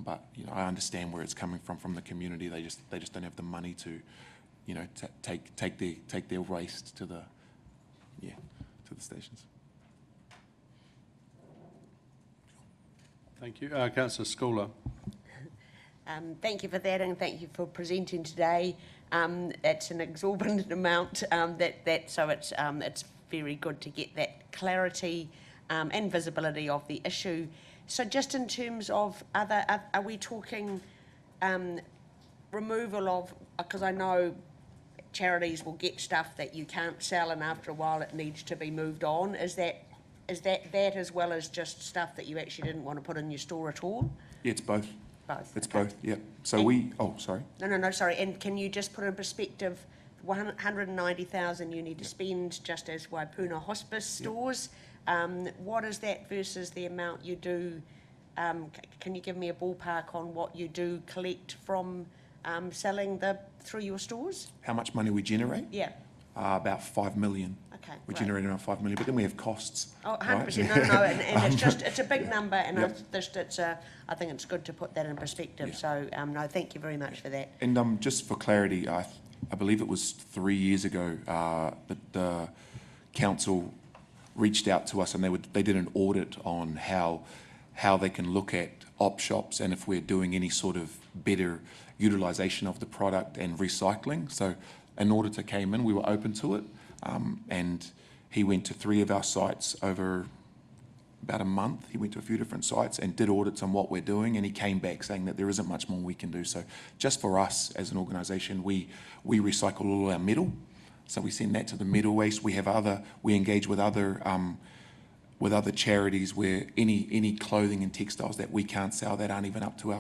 But I understand where it's coming from the community. They just don't have the money to, take their waste to the stations. Thank you. Councillor Schooler. Thank you for that, and thank you for presenting today. It's an exorbitant amount, so it's very good to get that clarity and visibility of the issue. So just in terms of are we talking removal of, because I know charities will get stuff that you can't sell and after a while it needs to be moved on. Is that as well as just stuff that you actually didn't want to put in your store at all? Yeah, it's both. Both. It's both, yeah. So sorry. No, sorry. And can you just put in perspective, 190,000 you need to spend just as Waipuna hospice stores. What is that versus the amount you do? Can you give me a ballpark on what you do collect from selling through your stores? How much money we generate? Yeah. About 5 million. Okay. We generate around 5 million, but then we have costs. Oh, 100%. Right? No, and it's a big number, and Yep. I think it's good to put that in perspective. Yeah. So no, thank you very much for that. And just for clarity, I believe it was 3 years ago that the council reached out to us, and they did an audit on how they can look at op shops and if we're doing any sort of better utilisation of the product and recycling. So an auditor came in, we were open to it, and he went to 3 of our sites over about a month. He went to a few different sites and did audits on what we're doing, and he came back saying that there isn't much more we can do. So just for us as an organisation, we recycle all our metal, so we send that to the metal waste. We engage with other charities where any clothing and textiles that we can't sell, that aren't even up to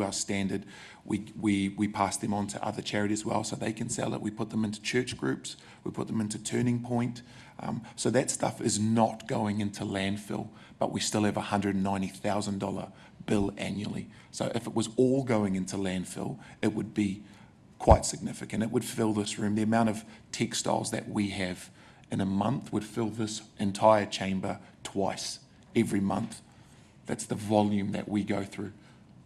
our standard, we pass them on to other charities as well, so they can sell it. We put them into church groups, we put them into Turning Point. So that stuff is not going into landfill, but we still have a $190,000 bill annually. So if it was all going into landfill, it would be quite significant. It would fill this room. The amount of textiles that we have in a month would fill this entire chamber twice every month. That's the volume that we go through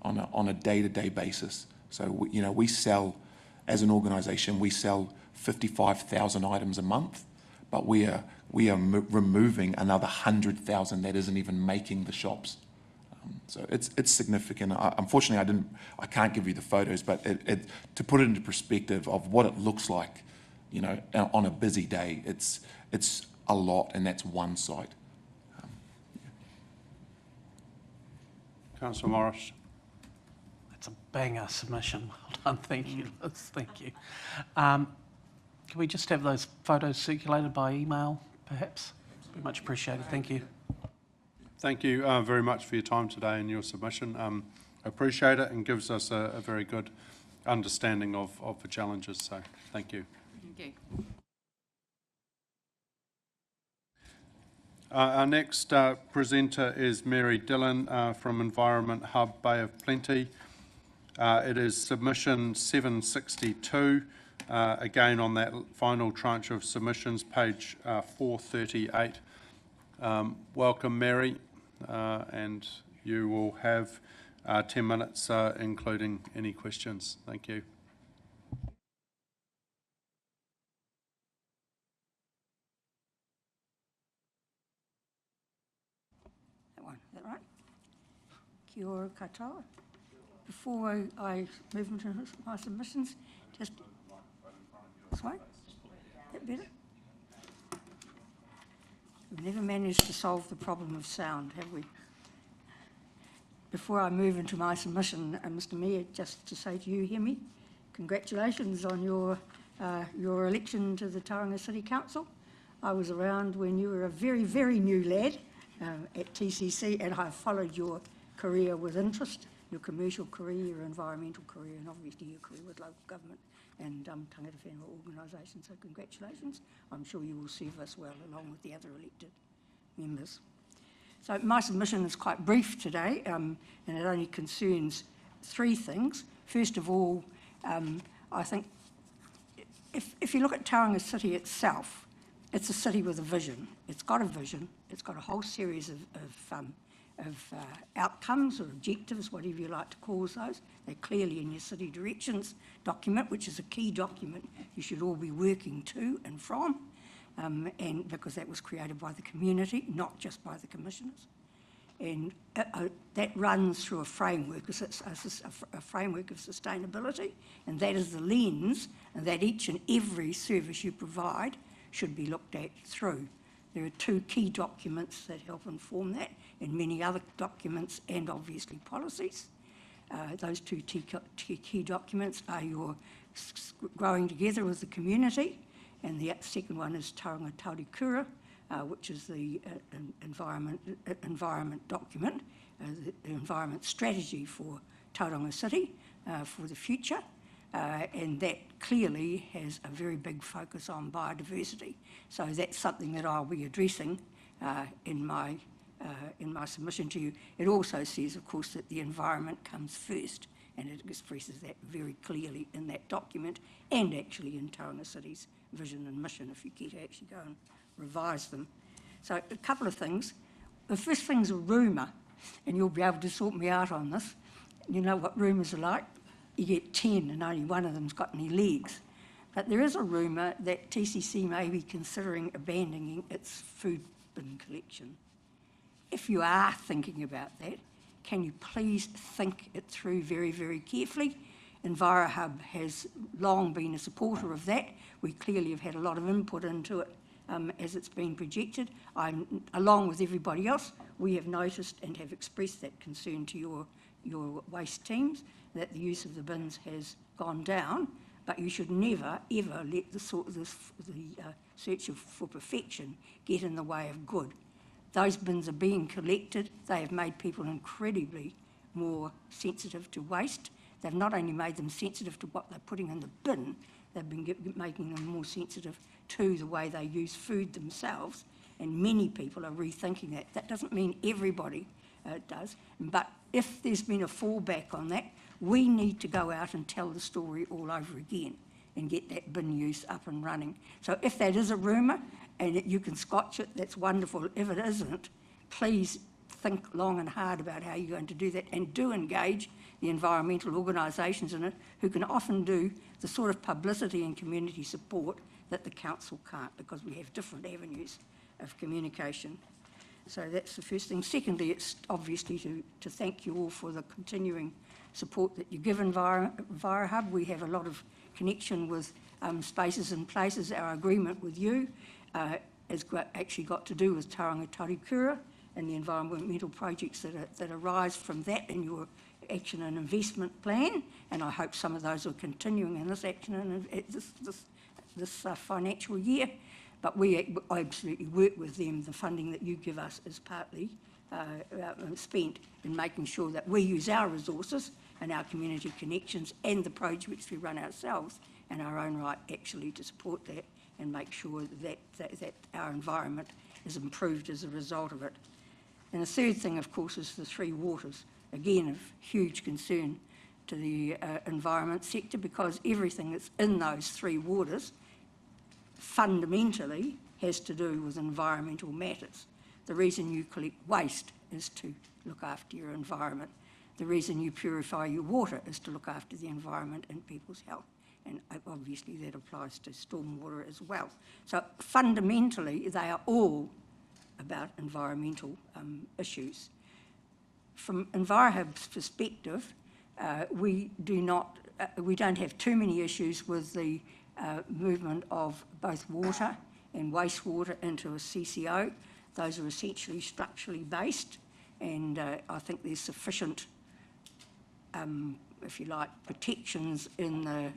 on a day-to-day basis. So we sell, as an organisation, we sell 55,000 items a month, but we are removing another 100,000 that isn't even making the shops. So it's significant. Unfortunately, I can't give you the photos, but to put it into perspective of what it looks like, on a busy day, it's a lot, and that's one site. Councillor Morris. That's a banger submission. Well done. Thank you, Liz. Thank you. Can we just have those photos circulated by email, perhaps? Be much appreciated. Thank you. Thank you very much for your time today and your submission. Appreciate it, and gives us a very good understanding of the challenges. So thank you. Thank you. Our next presenter is Mary Dillon from Environment Hub Bay of Plenty. It is submission 762, again on that final tranche of submissions, page 438. Welcome, Mary, and you will have 10 minutes, including any questions. Thank you. Is that right? Kia ora katoa. Before I move into my submissions, just this way. That better? We've never managed to solve the problem of sound, have we? Before I move into my submission, Mr. Mayor, just to say to you, hear me, congratulations on your election to the Tauranga City Council. I was around when you were a very, very new lad, at TCC, and I've followed your career with interest, your commercial career, your environmental career, and obviously your career with local government and tangata whenua organisations. So congratulations. I'm sure you will serve us well along with the other elected members. So my submission is quite brief today, and it only concerns three things. First of all, I think if you look at Tauranga City itself, it's a city with a vision. It's got a vision. It's got a whole series of outcomes or objectives, whatever you like to call those. They're clearly in your city directions document, which is a key document you should all be working to and from, and because that was created by the community, not just by the commissioners. And that runs through a framework, a framework of sustainability, and that is the lens that each and every service you provide should be looked at through. There are two key documents that help inform that, and many other documents and obviously policies. Those two key documents are your growing together with the community, and the second one is Tauranga Tauri Kura, which is the environment document, the environment strategy for Tauranga City for the future. And that clearly has a very big focus on biodiversity. So that's something that I'll be addressing in my submission to you. It also says, of course, that the environment comes first, and it expresses that very clearly in that document and actually in Tauranga City's vision and mission, if you care to actually go and revise them. So a couple of things. The first thing's a rumour, and you'll be able to sort me out on this. You know what rumours are like? You get 10 and only one of them's got any legs. But there is a rumour that TCC may be considering abandoning its food bin collection. If you are thinking about that, can you please think it through very, very carefully? EnviroHub has long been a supporter of that. We clearly have had a lot of input into it as it's been projected. Along with everybody else, we have noticed and have expressed that concern to your waste teams, that the use of the bins has gone down, but you should never, ever let the search for perfection get in the way of good. Those bins are being collected. They have made people incredibly more sensitive to waste. They've not only made them sensitive to what they're putting in the bin, they've been making them more sensitive to the way they use food themselves, and many people are rethinking that. That doesn't mean everybody does, but if there's been a fallback on that, we need to go out and tell the story all over again and get that bin use up and running. So if that is a rumour and you can scotch it, that's wonderful. If it isn't, please think long and hard about how you're going to do that, and do engage the environmental organisations in it, who can often do the sort of publicity and community support that the council can't, because we have different avenues of communication. So that's the first thing. Secondly, it's obviously to thank you all for the continuing support that you give EnviroHub. We have a lot of connection with Spaces and Places. Our agreement with you has actually got to do with Tauranga Tauri Kura and the environmental projects that arise from that in your action and investment plan, and I hope some of those are continuing in this action and this financial year. But we absolutely work with them. The funding that you give us is partly spent in making sure that we use our resources and our community connections and the projects we run ourselves in our own right actually to support that and make sure that our environment is improved as a result of it. And the third thing, of course, is the three waters. Again, of huge concern to the environment sector, because everything that's in those three waters fundamentally has to do with environmental matters. The reason you collect waste is to look after your environment. The reason you purify your water is to look after the environment and people's health. And obviously that applies to stormwater as well. So fundamentally, they are all about environmental issues. From EnviroHub's perspective, we don't have too many issues with the movement of both water and wastewater into a CCO. Those are essentially structurally based, and I think there's sufficient, if you like, protections in the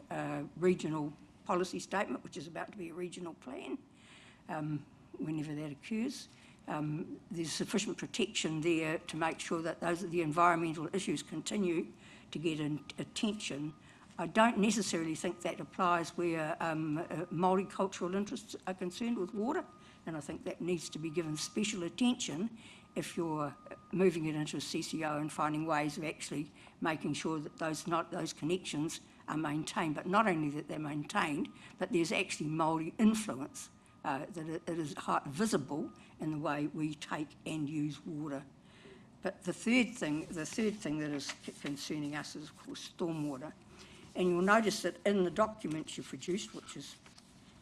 regional policy statement, which is about to be a regional plan, whenever that occurs. there's sufficient protection there to make sure that the environmental issues continue to get attention. I don't necessarily think that applies where multicultural interests are concerned with water, and I think that needs to be given special attention if you're moving it into a CCO and finding ways of actually making sure that those connections are maintained, but not only that they're maintained, but there's actually Māori influence, that it is visible in the way we take and use water. But the third thing that is concerning us is, of course, stormwater. And you'll notice that in the documents you produced, which is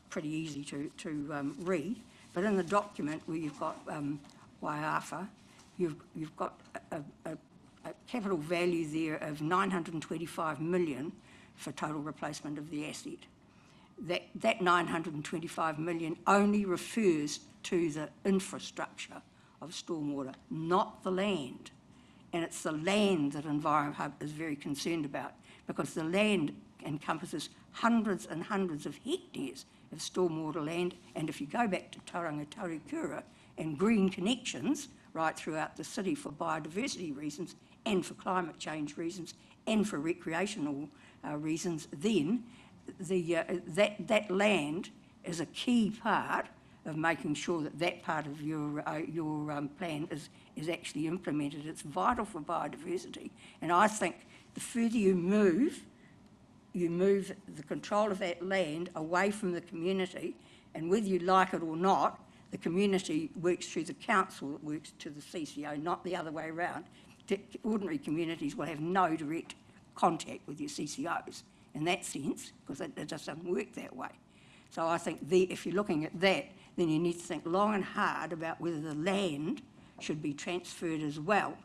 pretty easy to read, but in the document where you've got Waiafa, you've got a capital value there of 925 million for total replacement of the asset. That 925 million only refers to the infrastructure of stormwater, not the land. And it's the land that EnviroHub is very concerned about, because the land encompasses hundreds and hundreds of hectares of stormwater land. And if you go back to Tauranga Taurikura and green connections right throughout the city for biodiversity reasons and for climate change reasons and for recreational reasons, then that land is a key part of making sure that part of your plan is actually implemented. It's vital for biodiversity. And I think the further you move the control of that land away from the community, and whether you like it or not, the community works through the council that works to the CCO, not the other way around. Ordinary communities will have no direct contact with your CCOs in that sense, because it just doesn't work that way. So I think if you're looking at that, then you need to think long and hard about whether the land should be transferred as well.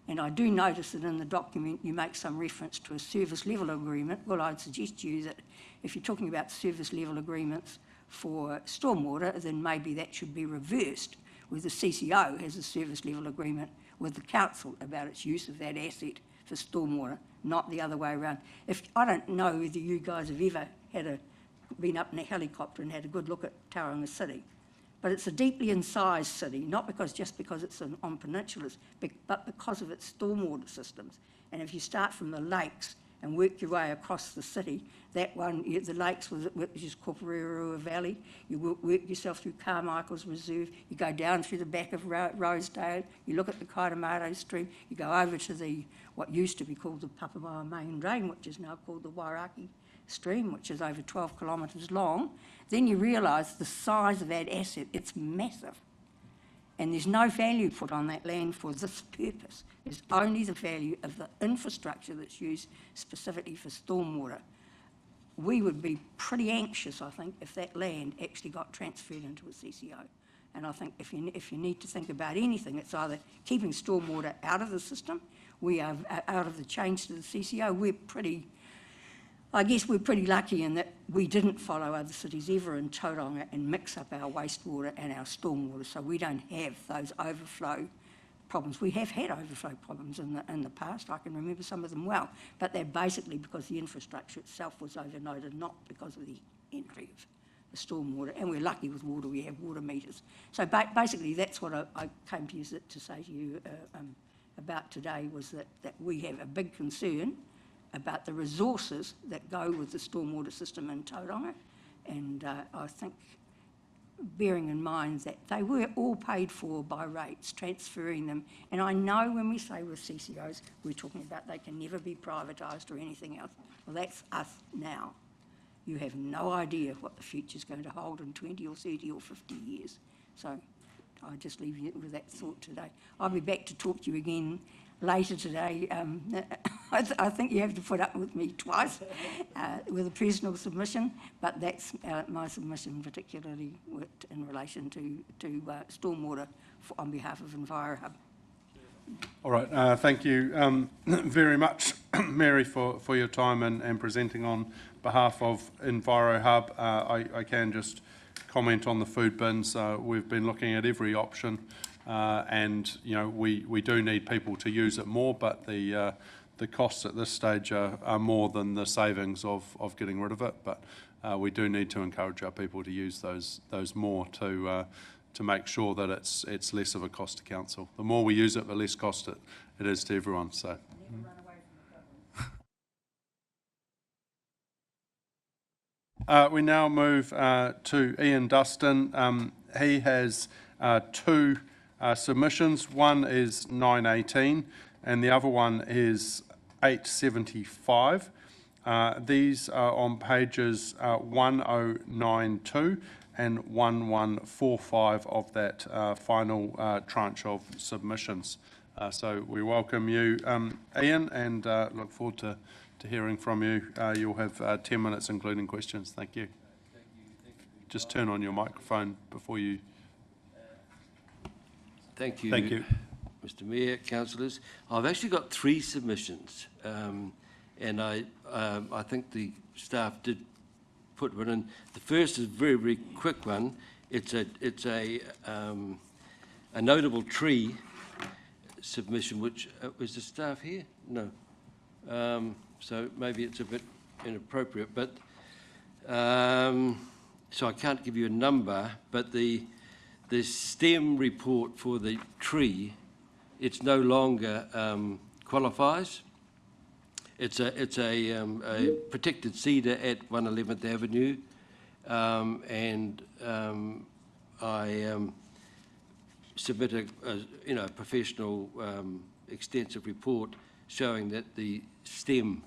And I do notice that in the document you make some reference to a service level agreement. Well, I'd suggest to you that if you're talking about service level agreements for stormwater, then maybe that should be reversed, where the CCO has a service level agreement with the council about its use of that asset for stormwater, not the other way around. I don't know whether you guys have ever been up in a helicopter and had a good look at Tauranga City, but it's a deeply incised city, not just because it's on peninsulas, but because of its stormwater systems. And if you start from the lakes and work your way across the city, the lakes, which is Koperua Valley, you work yourself through Carmichael's Reserve, you go down through the back of Rosedale, you look at the Kaitamarau stream, you go over to what used to be called the Papamoa main drain, which is now called the Wairaki stream, which is over 12 kilometres long, then you realise the size of that asset. It's massive. And there's no value put on that land for this purpose. There's only the value of the infrastructure that's used specifically for stormwater. We would be pretty anxious, I think, if that land actually got transferred into a CCO. And I think if you need to think about anything, it's either keeping stormwater out of the system, we are out of the change to the CCO. I guess we're pretty lucky in that we didn't follow other cities ever in Tauranga and mix up our wastewater and our stormwater, so we don't have those overflow problems. We have had overflow problems in the past. I can remember some of them well, but they're basically because the infrastructure itself was overloaded, not because of the entry of the stormwater. And we're lucky with water, we have water meters. So basically that's what I came to use it to say to you about today, was that we have a big concern about the resources that go with the stormwater system in Tauranga. And I think, bearing in mind that they were all paid for by rates, transferring them. And I know when we say with CCOs, we're talking about they can never be privatised or anything else. Well, that's us now. You have no idea what the future's going to hold in 20 or 30 or 50 years. So I'll just leave you with that thought today. I'll be back to talk to you again later today. I think you have to put up with me twice with a personal submission, but that's my submission particularly in relation to stormwater on behalf of EnviroHub. All right, thank you very much, Mary, for your time and presenting on behalf of EnviroHub. I can just comment on the food bins. We've been looking at every option. And we do need people to use it more, but the costs at this stage are more than the savings of getting rid of it. But we do need to encourage our people to use those more to to make sure that it's less of a cost to council. The more we use it, the less cost it is to everyone. So. We now move to Ian Dustin. He has two submissions. One is 918 and the other one is 875. These are on pages 1092 and 1145 of that final tranche of submissions. So we welcome you, Ian, and look forward to hearing from you. You'll have 10 minutes, including questions. Thank you. Just turn on your microphone before you. Thank you. Thank you. Mr. Mayor, councillors. I've actually got three submissions, and I think the staff did put one in. The first is a very, very quick one. It's a notable tree submission, which was the staff here? No. So maybe it's a bit inappropriate, but so I can't give you a number, but the STEM report for the tree, it's no longer qualifies. It's a protected cedar at 111th Avenue, and I submit a professional extensive report showing that the STEM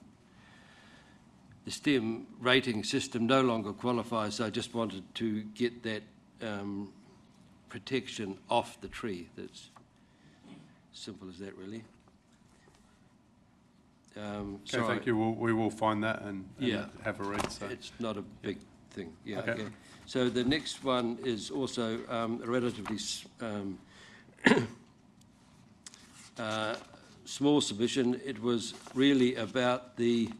rating system no longer qualifies. So I just wanted to get that protection off the tree. That's simple as that, really. Okay, thank you. We will find that and have a read. So. It's not a big thing. Yeah. Okay. So the next one is also a relatively small submission. It was really about the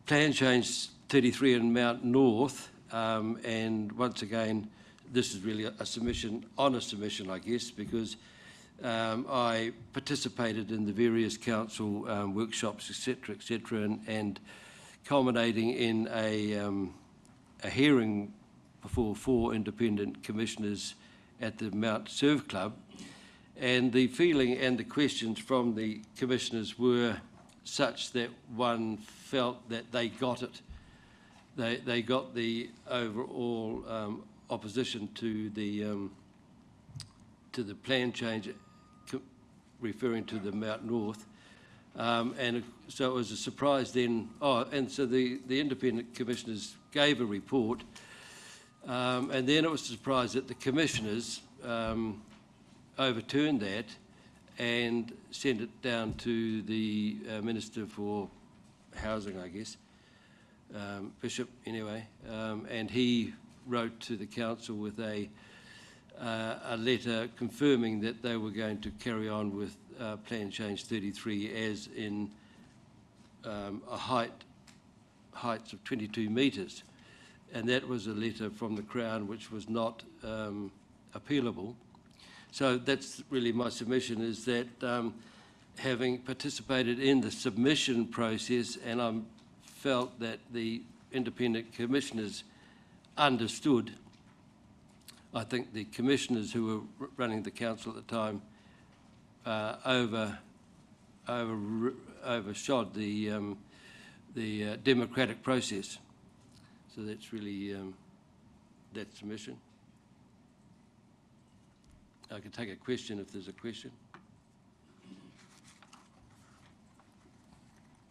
plan change 33 in Mount North, and once again, this is really a submission on a submission, I guess, because I participated in the various council workshops, etc., and culminating in a hearing before 4 independent commissioners at the Mount Surf Club. And the feeling and the questions from the commissioners were such that one felt that they got it. They got the overall opposition to the plan change, referring to the Mount North, and so it was a surprise then. And so the independent commissioners gave a report, and then it was a surprise that the commissioners overturned that and sent it down to the Minister for Housing, I guess, Bishop anyway, and he wrote to the council with a letter confirming that they were going to carry on with Plan Change 33 as in a heights of 22 metres, and that was a letter from the Crown which was not appealable. So that's really my submission, is that having participated in the submission process, and I felt that the independent commissioners understood. I think the commissioners who were running the council at the time overshot the democratic process. So that's really that submission. I can take a question if there's a question.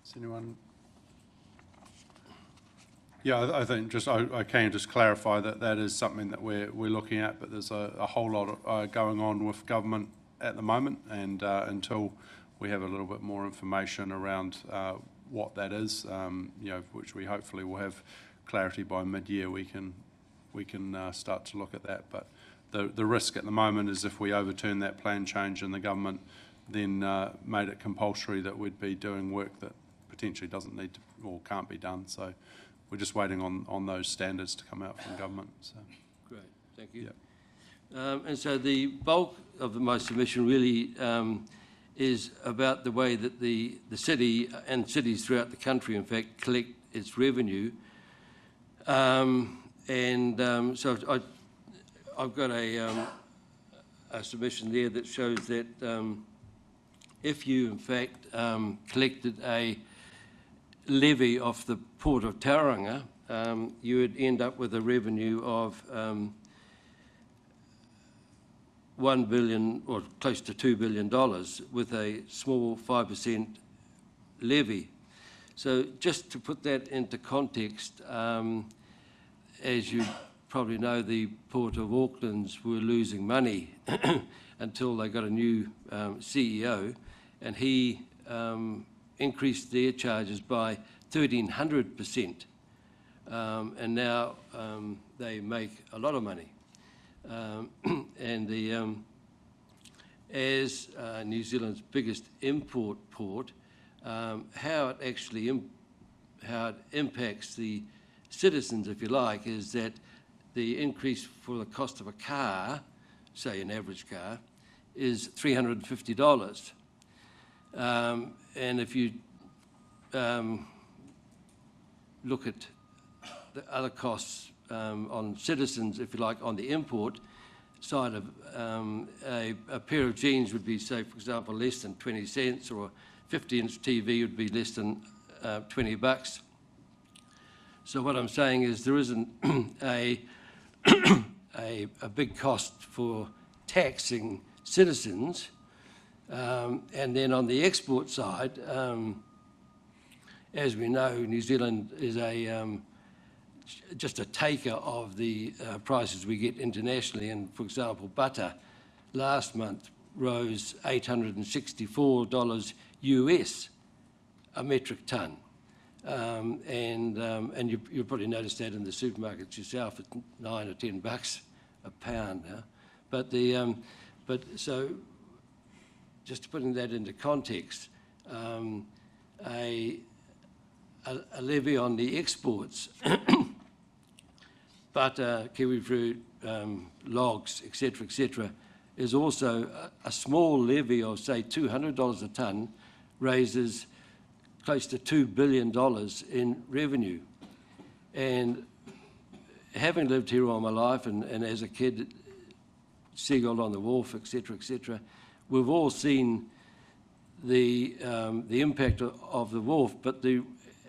Does anyone? Yeah, I think just I can just clarify that is something that we're looking at, but there's a whole lot going on with government at the moment, and until we have a little bit more information around what that is, which we hopefully will have clarity by mid-year, we can start to look at that. But the risk at the moment is if we overturn that plan change and the government then made it compulsory, that we'd be doing work that potentially doesn't need to or can't be done. So we're just waiting on those standards to come out from government. So. Great, thank you. Yeah. And so the bulk of my submission really is about the way that the city and cities throughout the country, in fact, collect its revenue. So I've got a a submission there that shows that if you, in fact, collected a levy off the Port of Tauranga, you would end up with a revenue of $1 billion, or close to $2 billion, with a small 5% levy. So just to put that into context, as you probably know, the Port of Auckland's were losing money until they got a new CEO, and he increased their charges by 1,300%, and now they make a lot of money. And as New Zealand's biggest import port, how it actually how it impacts the citizens, if you like, is that the increase for the cost of a car, say an average car, is $350. And if you look at the other costs on citizens, if you like, on the import side of a pair of jeans would be, say, for example, less than 20 cents, or a 50-inch TV would be less than $20. So what I'm saying is there isn't a big cost for taxing citizens. And then on the export side, as we know, New Zealand is just a taker of the prices we get internationally. And for example, butter last month rose $864 US a metric tonne. And you probably noticed that in the supermarkets yourself at $9 or $10 a pound now. But so just putting that into context, a levy on the exports, butter, kiwi fruit, logs, etc., is also a small levy of, say, $200 a tonne, raises close to $2 billion in revenue. And having lived here all my life, and as a kid, seagull on the wharf, etc., we've all seen the impact of the wharf, and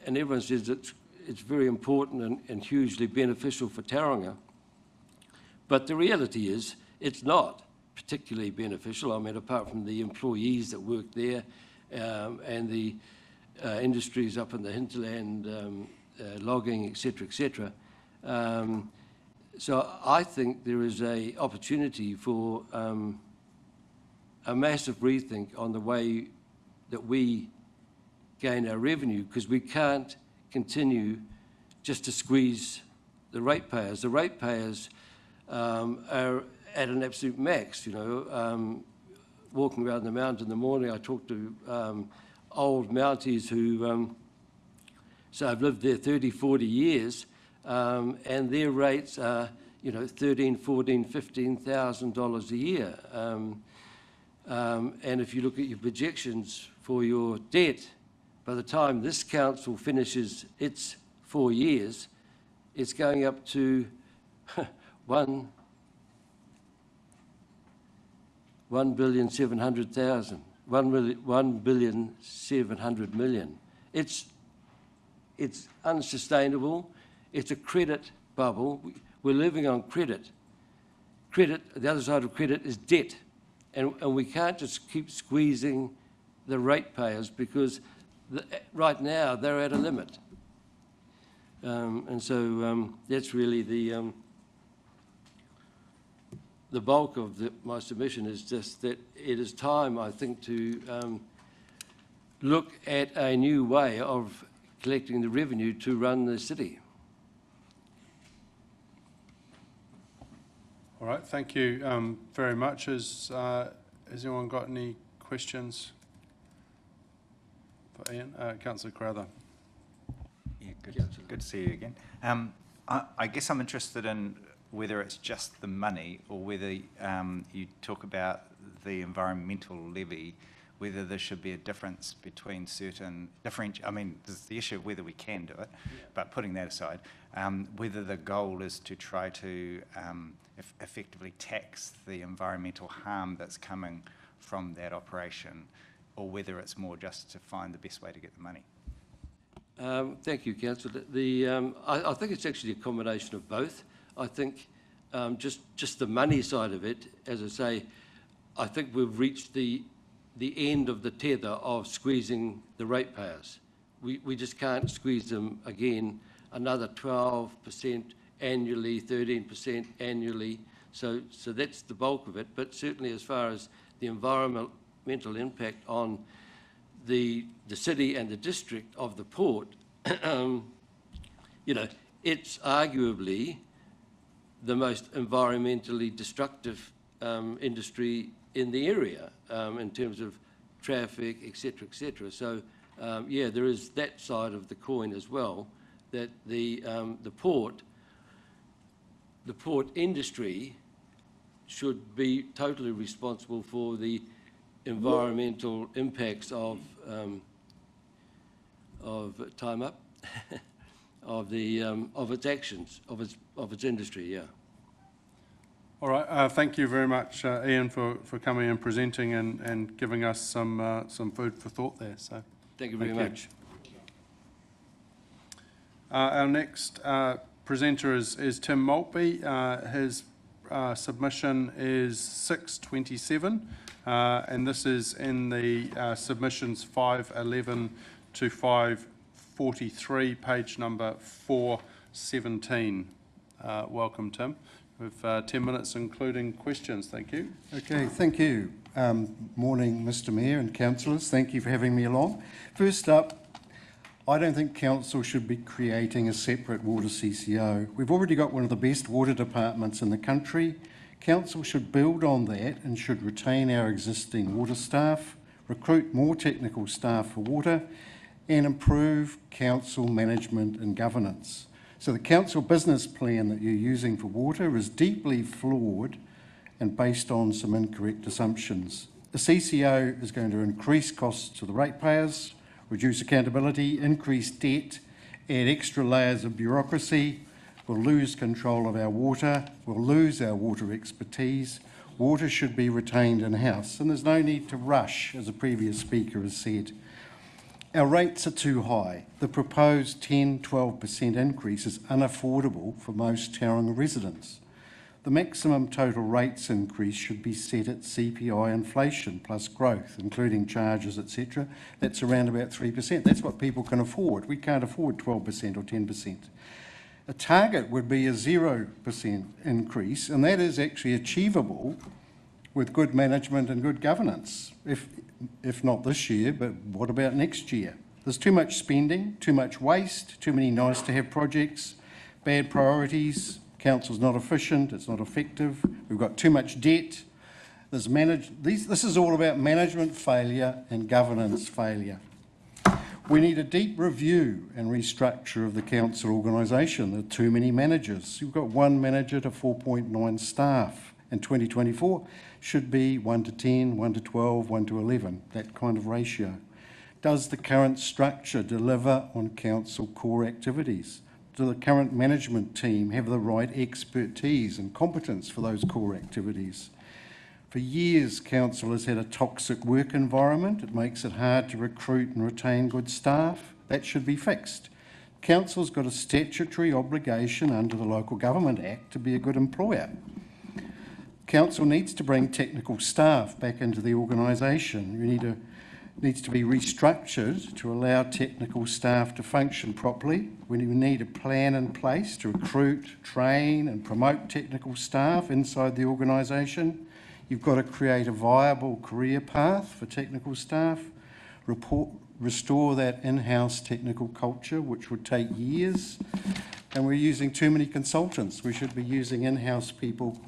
everyone says it's very important and hugely beneficial for Tauranga. But the reality is it's not particularly beneficial. I mean, apart from the employees that work there and the industries up in the hinterland, logging, etc. So I think there is an opportunity for a massive rethink on the way that we gain our revenue, because we can't continue just to squeeze the ratepayers. The ratepayers are at an absolute max, you know. Walking around the mountain in the morning, I talk to old Mounties who, so I've lived there 30, 40 years, and their rates are, you know, $13,000, $14,000, $15,000 a year. And if you look at your projections for your debt, by the time this council finishes its 4 years, it's going up to $1,700 million. It's unsustainable. It's a credit bubble. We're living on credit. Credit, the other side of credit is debt. And we can't just keep squeezing the ratepayers, because right now they're at a limit. And so that's really the bulk of my submission, is just that it is time, I think, to look at a new way of collecting the revenue to run the city. All right, thank you very much. Has anyone got any questions for Ian? Councillor Crowther. Yeah, good to see you again. I guess I'm interested in whether it's just the money, or whether you talk about the environmental levy, whether there should be a difference between certain I mean, there's the issue of whether we can do it, but putting that aside, whether the goal is to try to effectively tax the environmental harm that's coming from that operation, or whether it's more just to find the best way to get the money. Thank you, Councillor. I think it's actually a combination of both. I think just the money side of it, as I say, I think we've reached the end of the tether of squeezing the ratepayers. We just can't squeeze them again, another 12% annually, 13% annually. So that's the bulk of it. But certainly as far as the environmental impact on the city and the district of the port, you know, it's arguably the most environmentally destructive industry in the area in terms of traffic, etc., etc. So, yeah, there is that side of the coin as well, that the port industry should be totally responsible for the environmental impacts of time up of its actions, of its industry. Yeah. All right. Thank you very much, Ian, for coming and presenting and giving us some food for thought there. So thank you very much. Our next presenter is Tim Maltby. His submission is 627, and this is in the submissions 511 to 543, page number 417. Welcome, Tim. With 10 minutes, including questions. Thank you. Okay, thank you. Morning, Mr Mayor and councillors. Thank you for having me along. First up, I don't think council should be creating a separate water CCO. We've already got one of the best water departments in the country. Council should build on that and should retain our existing water staff, recruit more technical staff for water, and improve council management and governance. So the council business plan that you're using for water is deeply flawed and based on some incorrect assumptions. The CCO is going to increase costs to the ratepayers, reduce accountability, increase debt, add extra layers of bureaucracy. We'll lose control of our water, we'll lose our water expertise. Water should be retained in-house, and there's no need to rush, as a previous speaker has said. Our rates are too high. The proposed 10-12% increase is unaffordable for most Tauranga residents. The maximum total rates increase should be set at CPI inflation plus growth, including charges, etc. That's around about 3%. That's what people can afford. We can't afford 12% or 10%. A target would be a 0% increase, and that is actually achievable with good management and good governance, if not this year, but what about next year? There's too much spending, too much waste, too many nice-to-have projects, bad priorities, council's not efficient, it's not effective, we've got too much debt. This is all about management failure and governance failure. We need a deep review and restructure of the council organisation. There are too many managers. You've got one manager to 4.9 staff. In 2024 should be 1 to 10, 1 to 12, 1 to 11, that kind of ratio. Does the current structure deliver on council core activities? Do the current management team have the right expertise and competence for those core activities? For years, council has had a toxic work environment. It makes it hard to recruit and retain good staff. That should be fixed. Council's got a statutory obligation under the Local Government Act to be a good employer. Council needs to bring technical staff back into the organisation. Needs to be restructured to allow technical staff to function properly. We need a plan in place to recruit, train and promote technical staff inside the organisation. You've got to create a viable career path for technical staff, restore that in-house technical culture, which would take years. And we're using too many consultants. We should be using in-house people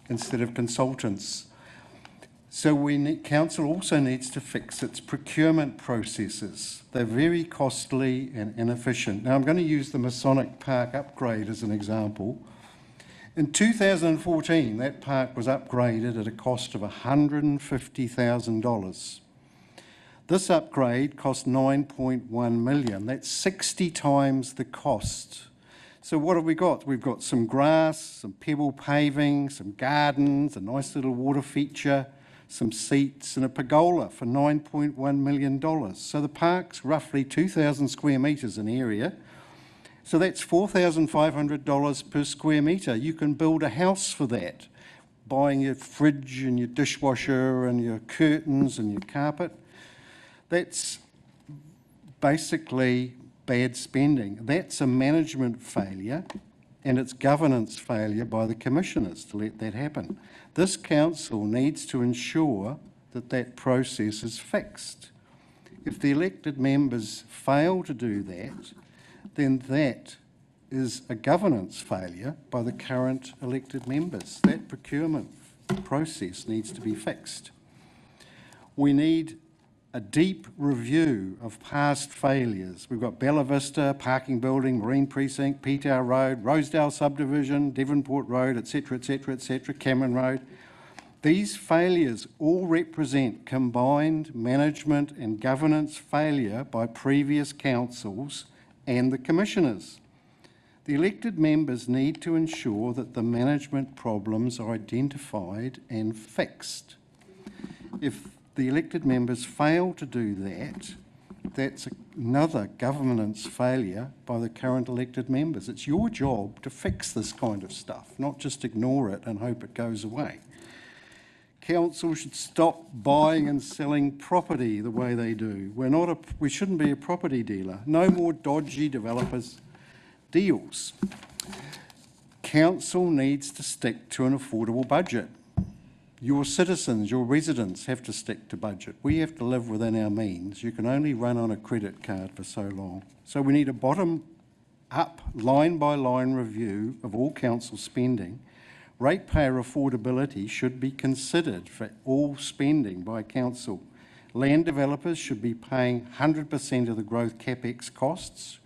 instead of consultants. So council also needs to fix its procurement processes. They're very costly and inefficient. Now I'm going to use the Masonic Park upgrade as an example. In 2014, that park was upgraded at a cost of $150,000. This upgrade cost 9.1 million. That's 60 times the cost. So what have we got? We've got some grass, some pebble paving, some gardens, a nice little water feature, some seats and a pergola for $9.1 million. So the park's roughly 2,000 square metres in area. So that's $4,500 per square metre. You can build a house for that, buying your fridge and your dishwasher and your curtains and your carpet. That's basically bad spending. That's a management failure, and it's governance failure by the commissioners to let that happen. This council needs to ensure that that process is fixed. If the elected members fail to do that, then that is a governance failure by the current elected members. That procurement process needs to be fixed. We need a deep review of past failures. We've got Bella Vista, Parking Building, Marine Precinct, Peter Road, Rosedale Subdivision, Devonport Road, etc., Cameron Road. These failures all represent combined management and governance failure by previous councils and the commissioners. The elected members need to ensure that the management problems are identified and fixed. If the elected members fail to do that, that's another governance failure by the current elected members. It's your job to fix this kind of stuff, not just ignore it and hope it goes away. Council should stop buying and selling property the way they do. We shouldn't be a property dealer. No more dodgy developers deals. Council needs to stick to an affordable budget. Your citizens, your residents have to stick to budget. We have to live within our means. You can only run on a credit card for so long. So we need a bottom-up, line-by-line review of all council spending. Ratepayer affordability should be considered for all spending by council. Land developers should be paying 100% of the growth CapEx costs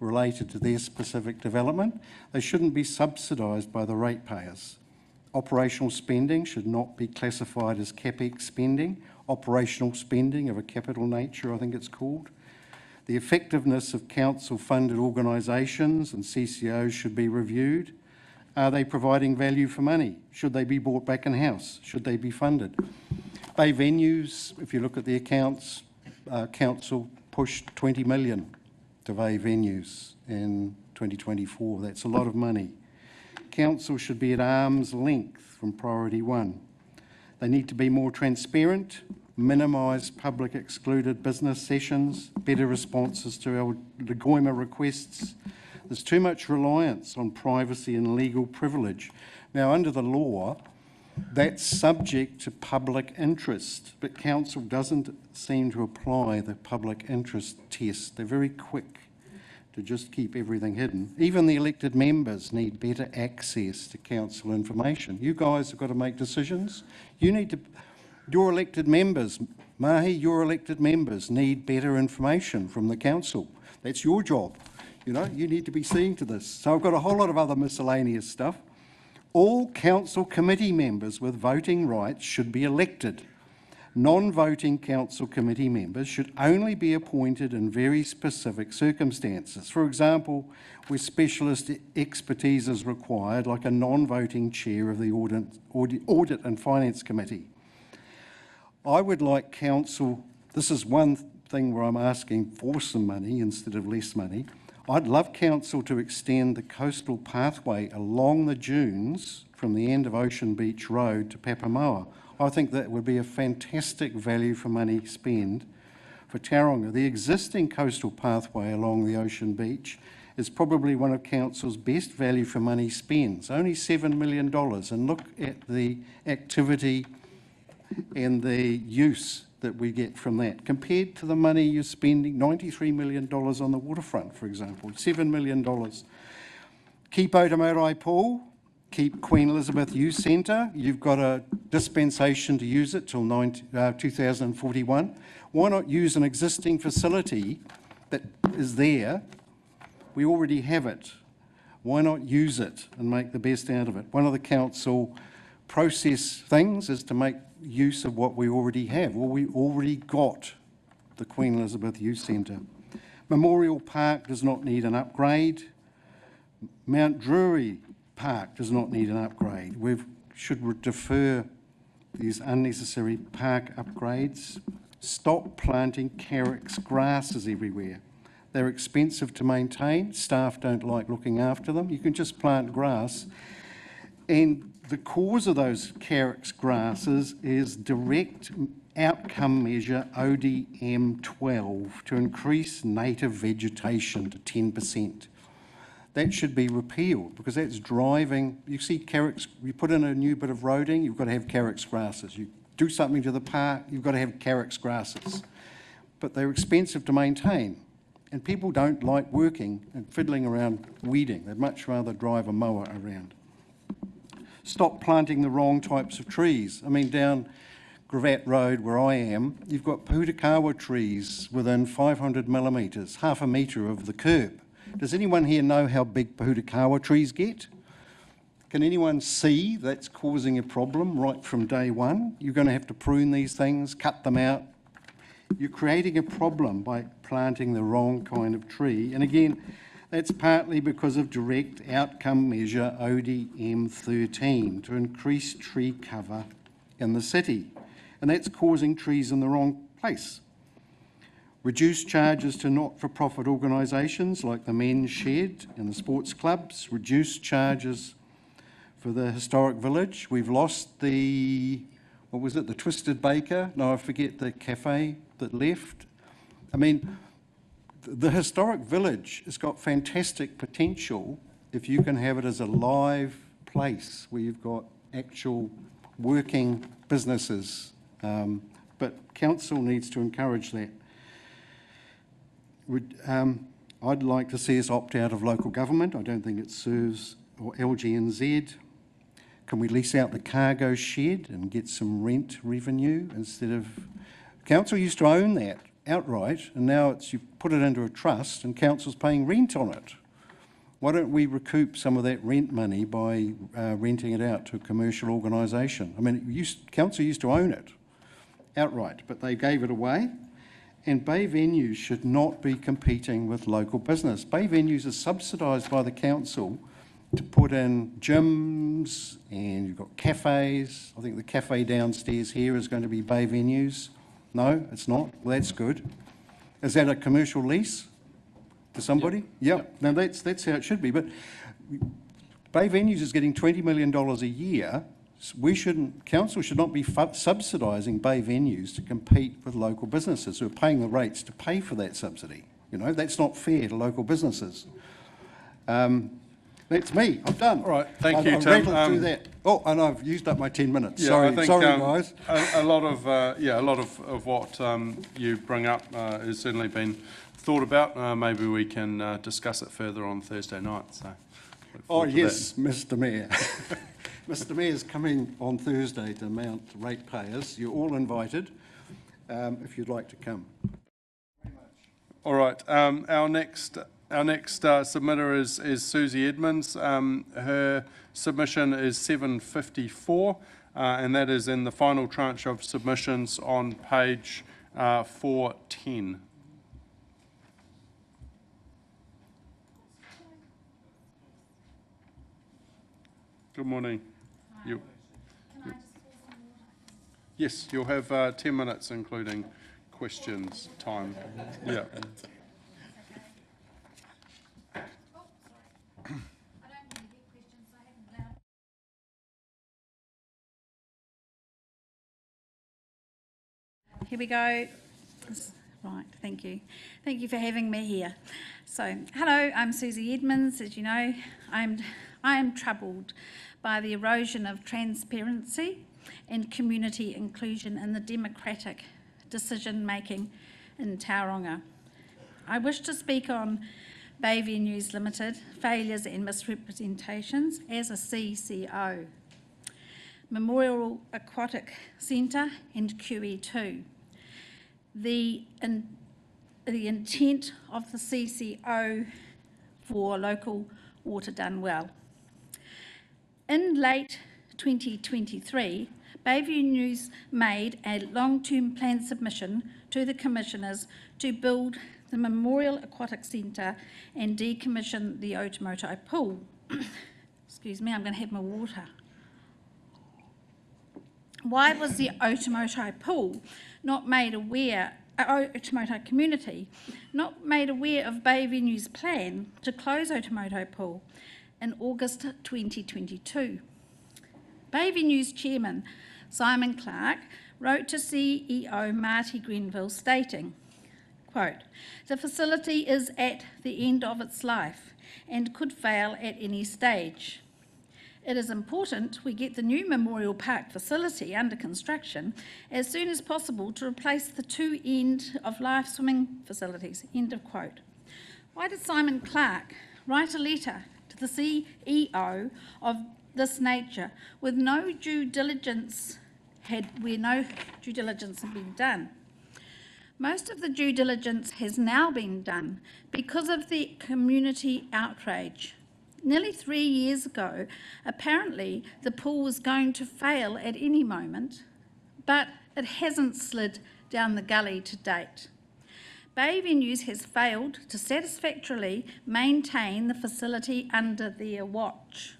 related to their specific development. They shouldn't be subsidised by the ratepayers. Operational spending should not be classified as CapEx spending. Operational spending of a capital nature, I think it's called. The effectiveness of council-funded organisations and CCOs should be reviewed. Are they providing value for money? Should they be brought back in-house? Should they be funded? Bay venues, if you look at the accounts, council pushed 20 million to Bay venues in 2024. That's a lot of money. Council should be at arm's length from priority one. They need to be more transparent, minimise public excluded business sessions, better responses to our Legoima requests. There's too much reliance on privacy and legal privilege. Now, under the law, that's subject to public interest, but council doesn't seem to apply the public interest test. They're very quick to just keep everything hidden. Even the elected members need better access to council information. You guys have got to make decisions. Your elected members, Mahi, your elected members need better information from the council. That's your job. You know, you need to be seeing to this. So I've got a whole lot of other miscellaneous stuff. All council committee members with voting rights should be elected. Non-voting council committee members should only be appointed in very specific circumstances. For example, where specialist expertise is required, like a non-voting chair of the Audit and Finance Committee. I would like council, this is one thing where I'm asking for some money instead of less money. I'd love council to extend the coastal pathway along the dunes from the end of Ocean Beach Road to Papamoa. I think that would be a fantastic value for money spend for Tauranga. The existing coastal pathway along the Ocean Beach is probably one of council's best value for money spends, only $7 million. And look at the activity and the use that we get from that, compared to the money you're spending, $93 million on the waterfront, for example, $7 million. Keep Papamoa Pool, keep Queen Elizabeth Youth Centre. You've got a dispensation to use it till 2041. Why not use an existing facility that is there? We already have it. Why not use it and make the best out of it? One of the council process things is to make use of what we already have. Well, we already got the Queen Elizabeth Youth Centre. Memorial Park does not need an upgrade. Mount Drury Park does not need an upgrade. We should defer these unnecessary park upgrades. Stop planting carex grasses everywhere. They're expensive to maintain. Staff don't like looking after them. You can just plant grass. And the cause of those carex grasses is direct outcome measure ODM 12 to increase native vegetation to 10%. That should be repealed because that's driving, you see carex, you put in a new bit of roading, you've got to have carex grasses. You do something to the park, you've got to have carex grasses. But they're expensive to maintain. And people don't like working and fiddling around weeding. They'd much rather drive a mower around. Stop planting the wrong types of trees. I mean, down Gravatt Road where I am, you've got putakawa trees within 500 millimetres, half a metre of the curb. Does anyone here know how big putakawa trees get? Can anyone see that's causing a problem right from day one? You're going to have to prune these things, cut them out. You're creating a problem by planting the wrong kind of tree. And again, that's partly because of direct outcome measure ODM 13 to increase tree cover in the city. And that's causing trees in the wrong place. Reduce charges to not-for-profit organisations like the Men's Shed and the sports clubs. Reduce charges for the historic village. We've lost the, what was it, the Twisted Baker? No, I forget the cafe that left. I mean, the historic village has got fantastic potential if you can have it as a live place where you've got actual working businesses. But council needs to encourage that. I'd like to see us opt out of local government. I don't think it serves, or LGNZ. Can we lease out the cargo shed and get some rent revenue instead of... Council used to own that outright, and now it's you put it into a trust and council's paying rent on it. Why don't we recoup some of that rent money by renting it out to a commercial organisation? I mean, council used to own it outright, but they gave it away. And bay venues should not be competing with local business. Bay venues are subsidised by the council to put in gyms, and you've got cafes. I think the cafe downstairs here is going to be bay venues. No, it's not. Well, that's good. Is that a commercial lease to somebody? Yep. Now that's how it should be. But bay venues is getting $20 million a year. Council should not be subsidising bay venues to compete with local businesses who are paying the rates to pay for that subsidy. You know, that's not fair to local businesses. That's me. I'm done. All right, thank you, I've Tim. rattled through that. Oh, and I've used up my 10 minutes. Yeah, sorry, I think, guys. A lot of what you bring up has certainly been thought about. Maybe we can discuss it further on Thursday night. So. Oh yes, Mr. Mayor. Mr. Mayor's coming on Thursday to Mount Ratepayers. You're all invited if you'd like to come. All right. Our next submitter is Susie Edmonds. Her submission is 754, and that is in the final tranche of submissions on page 410. Good morning. Yes, you'll have 10 minutes, including questions time. Yeah. Here we go. Right, thank you. Thank you for having me here. So, hello, I'm Susie Edmonds. As you know, I am troubled by the erosion of transparency and community inclusion in the democratic decision-making in Tauranga. I wish to speak on Bay Venues Limited, failures and misrepresentations as a CCO, Memorial Aquatic Centre and QE2. The intent of the CCO for local water done well. In late 2023, Bay Venues made a long-term plan submission to the Commissioners to build the Memorial Aquatic Centre and decommission the Otomoto pool. Excuse me, I'm going to have my water. Why was the Otomoto pool not made aware, Otomoto community, not made aware of Bay Venue's plan to close Otomoto pool in August 2022? Bay Venue's chairman, Simon Clark, wrote to CEO Marty Grenville stating, quote, "The facility is at the end of its life and could fail at any stage. It is important we get the new Memorial Park facility under construction as soon as possible to replace the two end-of-life swimming facilities," end of quote. Why did Simon Clark write a letter to the CEO of this nature with no due diligence had been done? Most of the due diligence has now been done because of the community outrage. Nearly 3 years ago, apparently the pool was going to fail at any moment, but it hasn't slid down the gully to date. Bay Venues has failed to satisfactorily maintain the facility under their watch.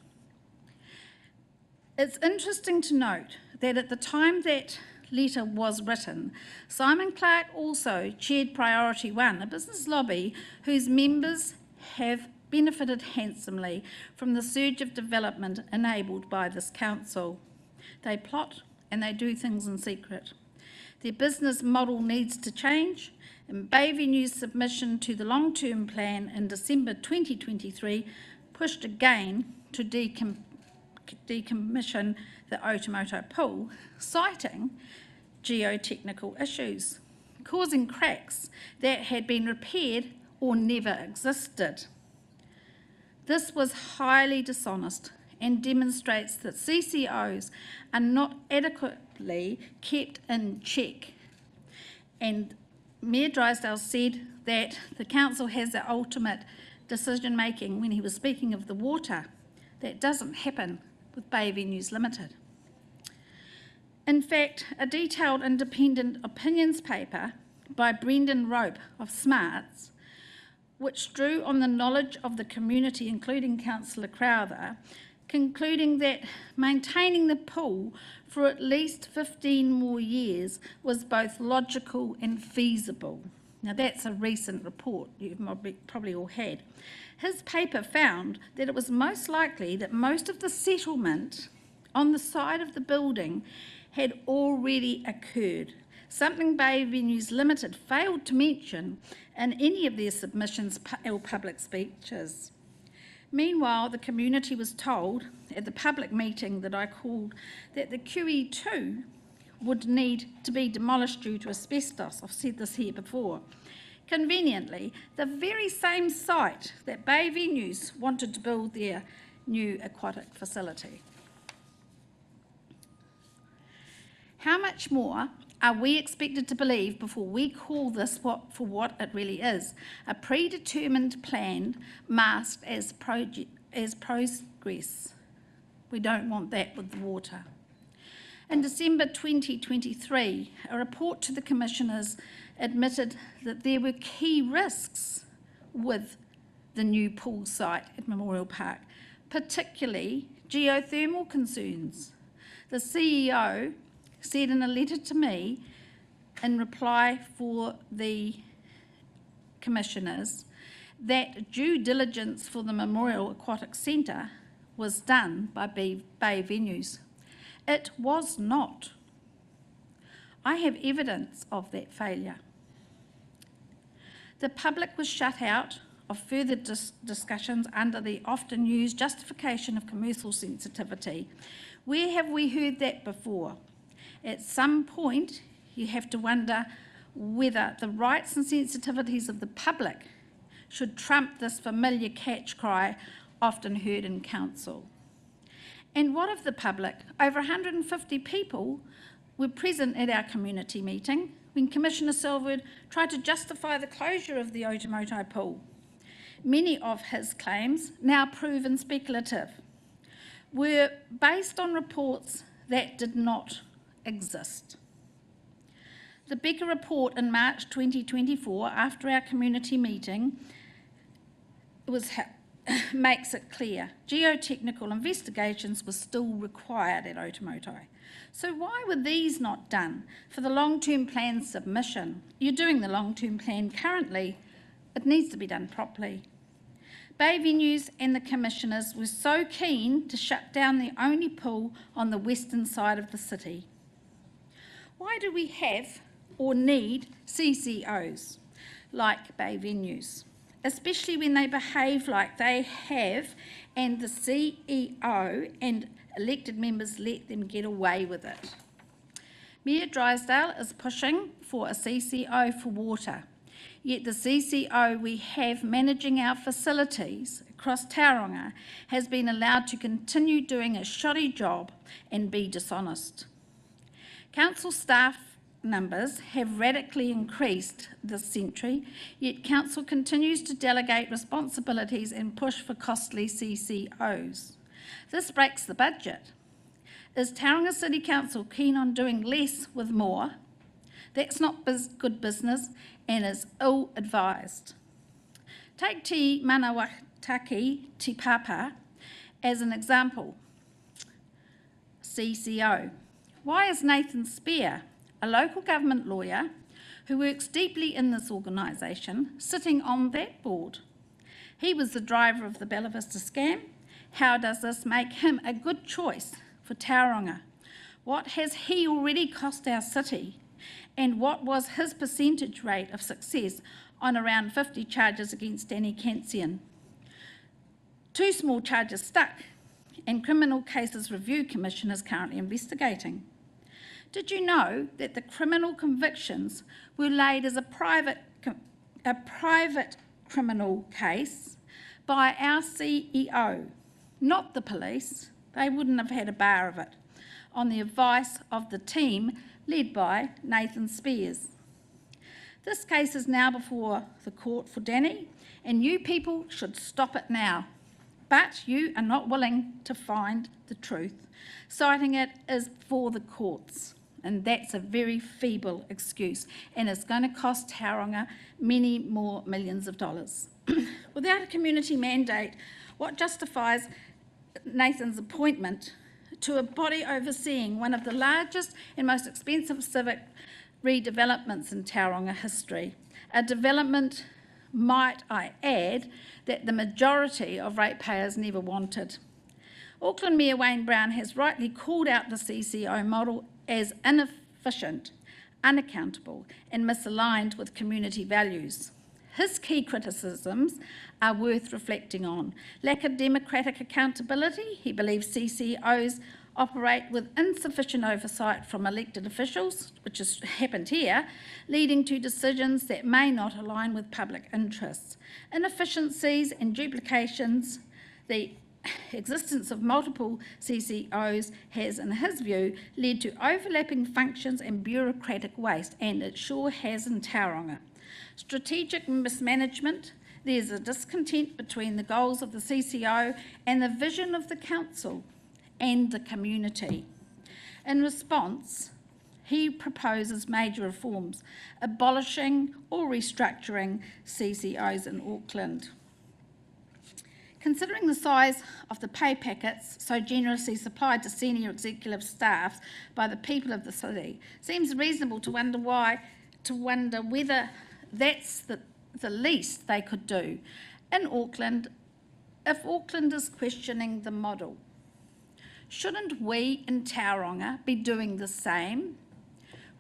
It's interesting to note that at the time that letter was written, Simon Clark also chaired Priority One, a business lobby whose members have benefited handsomely from the surge of development enabled by this council. They plot and they do things in secret. Their business model needs to change, and Bay Venue's submission to the long-term plan in December 2023 pushed again to decommission the Otomoto pool, citing geotechnical issues, causing cracks that had been repaired or never existed. This was highly dishonest and demonstrates that CCOs are not adequately kept in check. And Mayor Drysdale said that the council has the ultimate decision-making when he was speaking of the water. That doesn't happen with Bay Venues Limited. In fact, a detailed independent opinions paper by Brendan Rope of Smarts, which drew on the knowledge of the community, including Councillor Crowther, concluding that maintaining the pool for at least 15 more years was both logical and feasible. Now that's a recent report you've probably all had. His paper found that it was most likely that most of the settlement on the side of the building had already occurred, something Bay Venues Limited failed to mention in any of their submissions or public speeches. Meanwhile, the community was told at the public meeting that I called that the QE2 would need to be demolished due to asbestos. I've said this here before. Conveniently, the very same site that Bay Venues wanted to build their new aquatic facility. How much more are we expected to believe before we call this for what it really is? A predetermined plan masked as progress. We don't want that with the water. In December 2023, a report to the Commissioners admitted that there were key risks with the new pool site at Memorial Park, particularly geothermal concerns. The CEO said in a letter to me in reply for the Commissioners that due diligence for the Memorial Aquatic Centre was done by Bay Venues. It was not. I have evidence of that failure. The public was shut out of further discussions under the often used justification of commercial sensitivity. Where have we heard that before? At some point, you have to wonder whether the rights and sensitivities of the public should trump this familiar catch cry often heard in council. And what of the public? Over 150 people were present at our community meeting when Commissioner Selwood tried to justify the closure of the Otomoto pool. Many of his claims, now proven speculative, were based on reports that did not exist. The Becker report in March 2024, after our community meeting, makes it clear geotechnical investigations were still required at Otomoto. So why were these not done for the long-term plan submission? You're doing the long-term plan currently. It needs to be done properly. Bay Venues and the commissioners were so keen to shut down the only pool on the western side of the city. Why do we have or need CCOs like Bay Venues, especially when they behave like they have and the CEO and elected members let them get away with it? Mayor Drysdale is pushing for a CCO for water, yet the CCO we have managing our facilities across Tauranga has been allowed to continue doing a shoddy job and be dishonest. Council staff numbers have radically increased this century, yet Council continues to delegate responsibilities and push for costly CCOs. This breaks the budget. Is Tauranga City Council keen on doing less with more? That's not good business and is ill-advised. Take Te Manawataki Te Papa as an example. CCO. Why is Nathan Spear, a local government lawyer who works deeply in this organisation, sitting on that board? He was the driver of the Bella Vista scam. How does this make him a good choice for Tauranga? What has he already cost our city? And what was his percentage rate of success on around 50 charges against Danny Kansian? 2 small charges stuck, and Criminal Cases Review Commission is currently investigating. Did you know that the criminal convictions were laid as a private criminal case by our CEO, not the police? They wouldn't have had a bar of it, on the advice of the team led by Nathan Spears. This case is now before the court for Danny, and you people should stop it now. But you are not willing to find the truth, citing it as for the courts. And that's a very feeble excuse, and it's going to cost Tauranga many more millions of dollars. Without a community mandate, what justifies Nathan's appointment to a body overseeing one of the largest and most expensive civic redevelopments in Tauranga history? A development, might I add, that the majority of ratepayers never wanted. Auckland Mayor Wayne Brown has rightly called out the CCO model as inefficient, unaccountable and misaligned with community values. His key criticisms are worth reflecting on. Lack of democratic accountability. He believes CCOs operate with insufficient oversight from elected officials, which has happened here, leading to decisions that may not align with public interests. Inefficiencies and duplications. The existence of multiple CCOs has, in his view, led to overlapping functions and bureaucratic waste, and it sure has in Tauranga. Strategic mismanagement. There's a discontent between the goals of the CCO and the vision of the council and the community. In response, he proposes major reforms, abolishing or restructuring CCOs in Auckland. Considering the size of the pay packets so generously supplied to senior executive staff by the people of the city, seems reasonable to wonder whether that's the least they could do in Auckland if Auckland is questioning the model. Shouldn't we in Tauranga be doing the same?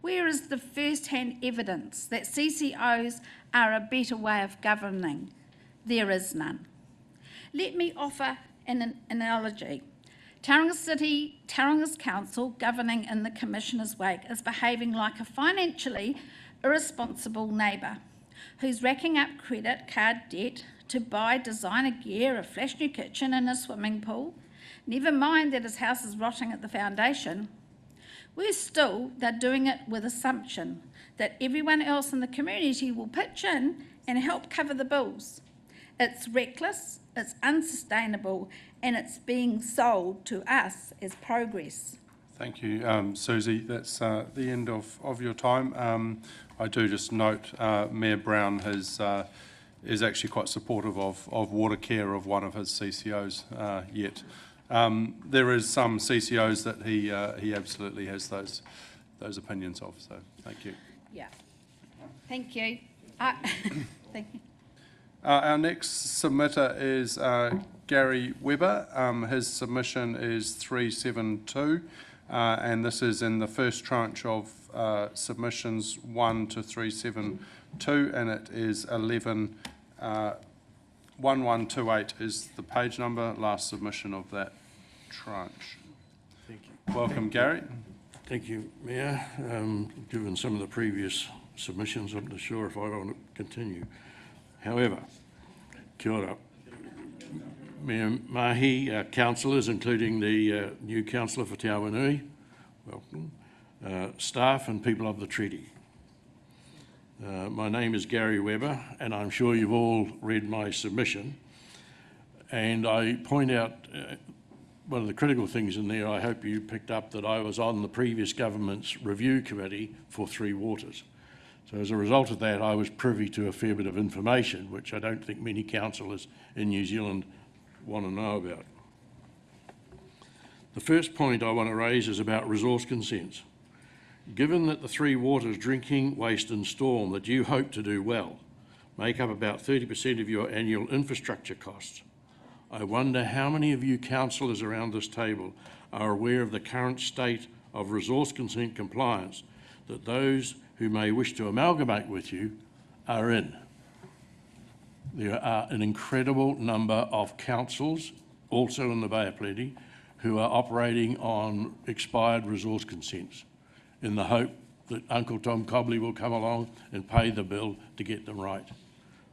Where is the first-hand evidence that CCOs are a better way of governing? There is none. Let me offer an analogy. Tauranga's council, governing in the Commissioner's wake, is behaving like a financially irresponsible neighbour who's racking up credit card debt to buy designer gear, a flash new kitchen and a swimming pool. Never mind that his house is rotting at the foundation. Worse still, they're doing it with assumption that everyone else in the community will pitch in and help cover the bills. It's reckless, it's unsustainable, and it's being sold to us as progress. Thank you, Susie. That's the end of your time. I do just note Mayor Brown is actually quite supportive of water care of one of his CCOs yet. There is some CCOs that he absolutely has those opinions of, so thank you. Yeah. Thank you. Thank you. Our next submitter is Gary Webber. His submission is 372, and this is in the first tranche of submissions 1 to 372, and it is 1128 is the page number, last submission of that tranche. Thank you. Welcome, Gary. Thank you, Mayor. Given some of the previous submissions, I'm not sure if I want to continue. However, kia ora. Mayor Mahi, councillors, including the new councillor for Te Awanui, welcome, staff and people of the treaty. My name is Gary Webber, and I'm sure you've all read my submission. And I point out one of the critical things in there, I hope you picked up, that I was on the previous government's review committee for Three Waters. So as a result of that, I was privy to a fair bit of information, which I don't think many councillors in New Zealand want to know about. The first point I want to raise is about resource consents. Given that the Three Waters drinking, waste and storm that you hope to do well make up about 30% of your annual infrastructure costs, I wonder how many of you councillors around this table are aware of the current state of resource consent compliance that those who may wish to amalgamate with you are in. There are an incredible number of councils, also in the Bay of Plenty, who are operating on expired resource consents in the hope that Uncle Tom Cobley will come along and pay the bill to get them right.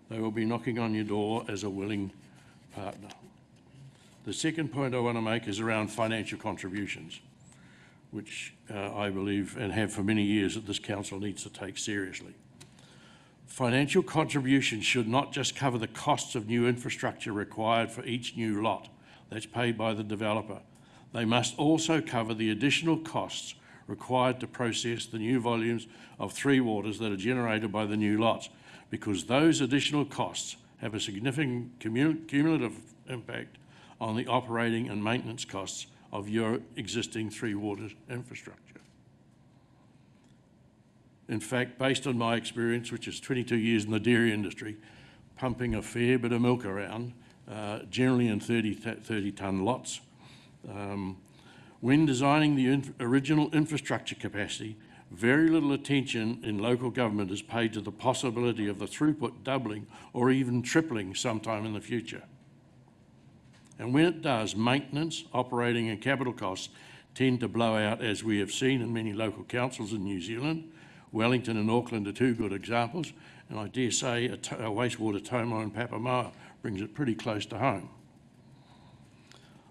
They will be knocking on your door as a willing partner. The second point I want to make is around financial contributions, which I believe and have for many years that this council needs to take seriously. Financial contributions should not just cover the costs of new infrastructure required for each new lot that's paid by the developer. They must also cover the additional costs required to process the new volumes of Three Waters that are generated by the new lots, because those additional costs have a significant cumulative impact on the operating and maintenance costs of your existing Three Waters infrastructure. In fact, based on my experience, which is 22 years in the dairy industry, pumping a fair bit of milk around, generally in 30-tonne lots, when designing the original infrastructure capacity, very little attention in local government is paid to the possibility of the throughput doubling or even tripling sometime in the future. And when it does, maintenance, operating and capital costs tend to blow out, as we have seen in many local councils in New Zealand. Wellington and Auckland are two good examples, and I dare say a wastewater Tomo in Papamoa brings it pretty close to home.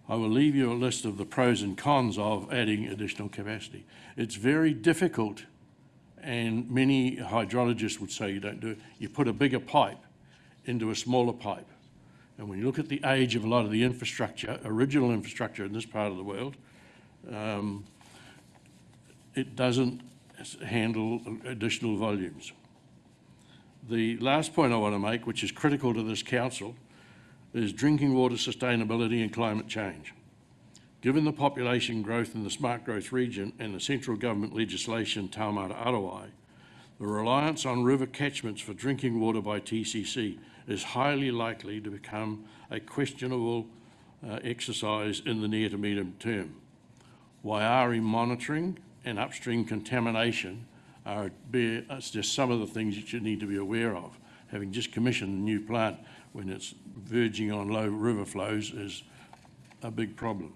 I will leave you a list of the pros and cons of adding additional capacity. It's very difficult, and many hydrologists would say you don't do it. You put a bigger pipe into a smaller pipe. And when you look at the age of a lot of the infrastructure, original infrastructure in this part of the world, it doesn't handle additional volumes. The last point I want to make, which is critical to this council, is drinking water sustainability and climate change. Given the population growth in the smart growth region and the central government legislation Taumata Arawai, the reliance on river catchments for drinking water by TCC is highly likely to become a questionable exercise in the near to medium term. Waiari monitoring and upstream contamination are just some of the things that you need to be aware of. Having just commissioned a new plant when it's verging on low river flows is a big problem.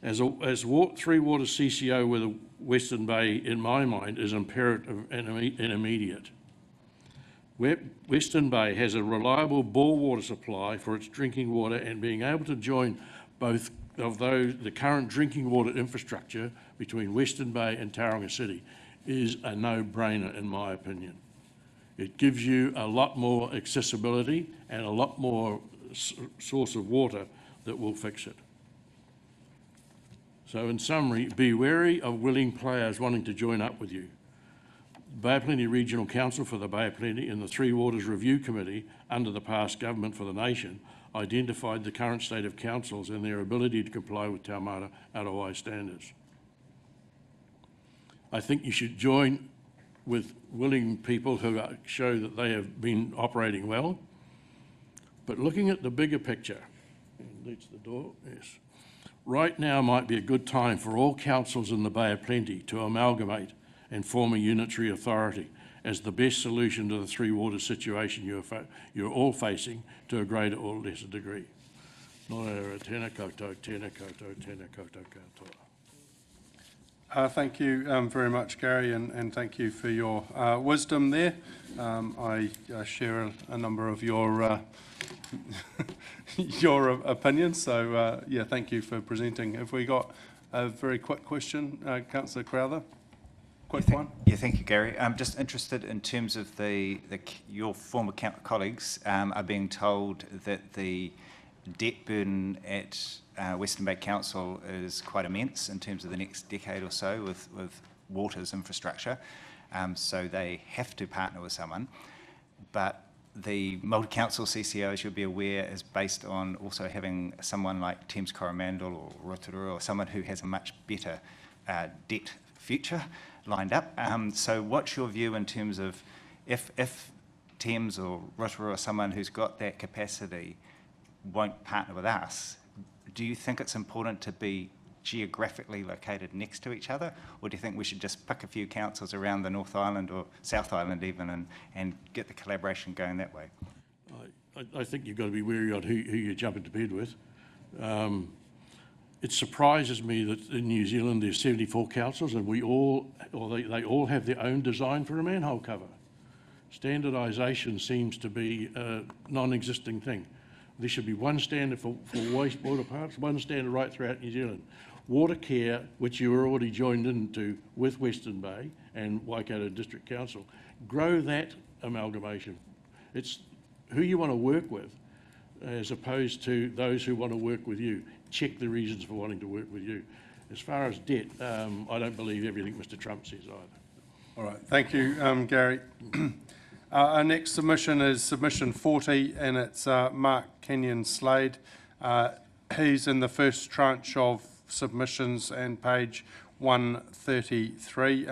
As Three Waters CCO with the Western Bay, in my mind, is imperative and immediate. Western Bay has a reliable bore water supply for its drinking water, and being able to join both of the current drinking water infrastructure between Western Bay and Tauranga City is a no-brainer in my opinion. It gives you a lot more accessibility and a lot more source of water that will fix it. So in summary, be wary of willing players wanting to join up with you. Bay of Plenty Regional Council for the Bay of Plenty and the Three Waters Review Committee under the past government for the nation identified the current state of councils and their ability to comply with Taumata Arawai standards. I think you should join with willing people who show that they have been operating well. But looking at the bigger picture, leads the door, yes. Right now might be a good time for all councils in the Bay of Plenty to amalgamate and form a unitary authority as the best solution to the Three Waters situation you're all facing to a greater or lesser degree. Tēnā koutou, tēnā koutou, tēnā koutou katoa. Thank you very much, Gary, and thank you for your wisdom there. I share a number of your your opinions, so yeah, thank you for presenting. Have we got a very quick question, Councillor Crowther? Quick one. Yeah, thank you, Gary. I'm just interested in terms of your former colleagues are being told that the debt burden at Western Bay Council is quite immense in terms of the next decade or so with waters infrastructure. So they have to partner with someone. But the multi-council CCOs, you'll be aware, is based on also having someone like Thames Coromandel or Rotorua or someone who has a much better debt future lined up. So what's your view in terms of if Thames or Rotorua or someone who's got that capacity won't partner with us, do you think it's important to be geographically located next to each other, or do you think we should just pick a few councils around the North Island or South Island even and get the collaboration going that way? I think you've got to be wary on who you jump into bed with. It surprises me that in New Zealand there's 74 councils and they all have their own design for a manhole cover. Standardisation seems to be a non-existing thing. There should be one standard for wastewater parks, one standard right throughout New Zealand. Water care, which you were already joined into with Western Bay and Waikato District Council, grow that amalgamation. It's who you want to work with as opposed to those who want to work with you. Check the reasons for wanting to work with you. As far as debt, I don't believe everything Mr. Trump says either. All right, thank you, Gary. Our next submission is submission 40, and it's Mark Kenyon Slade. He's in the first tranche of submissions and page 133.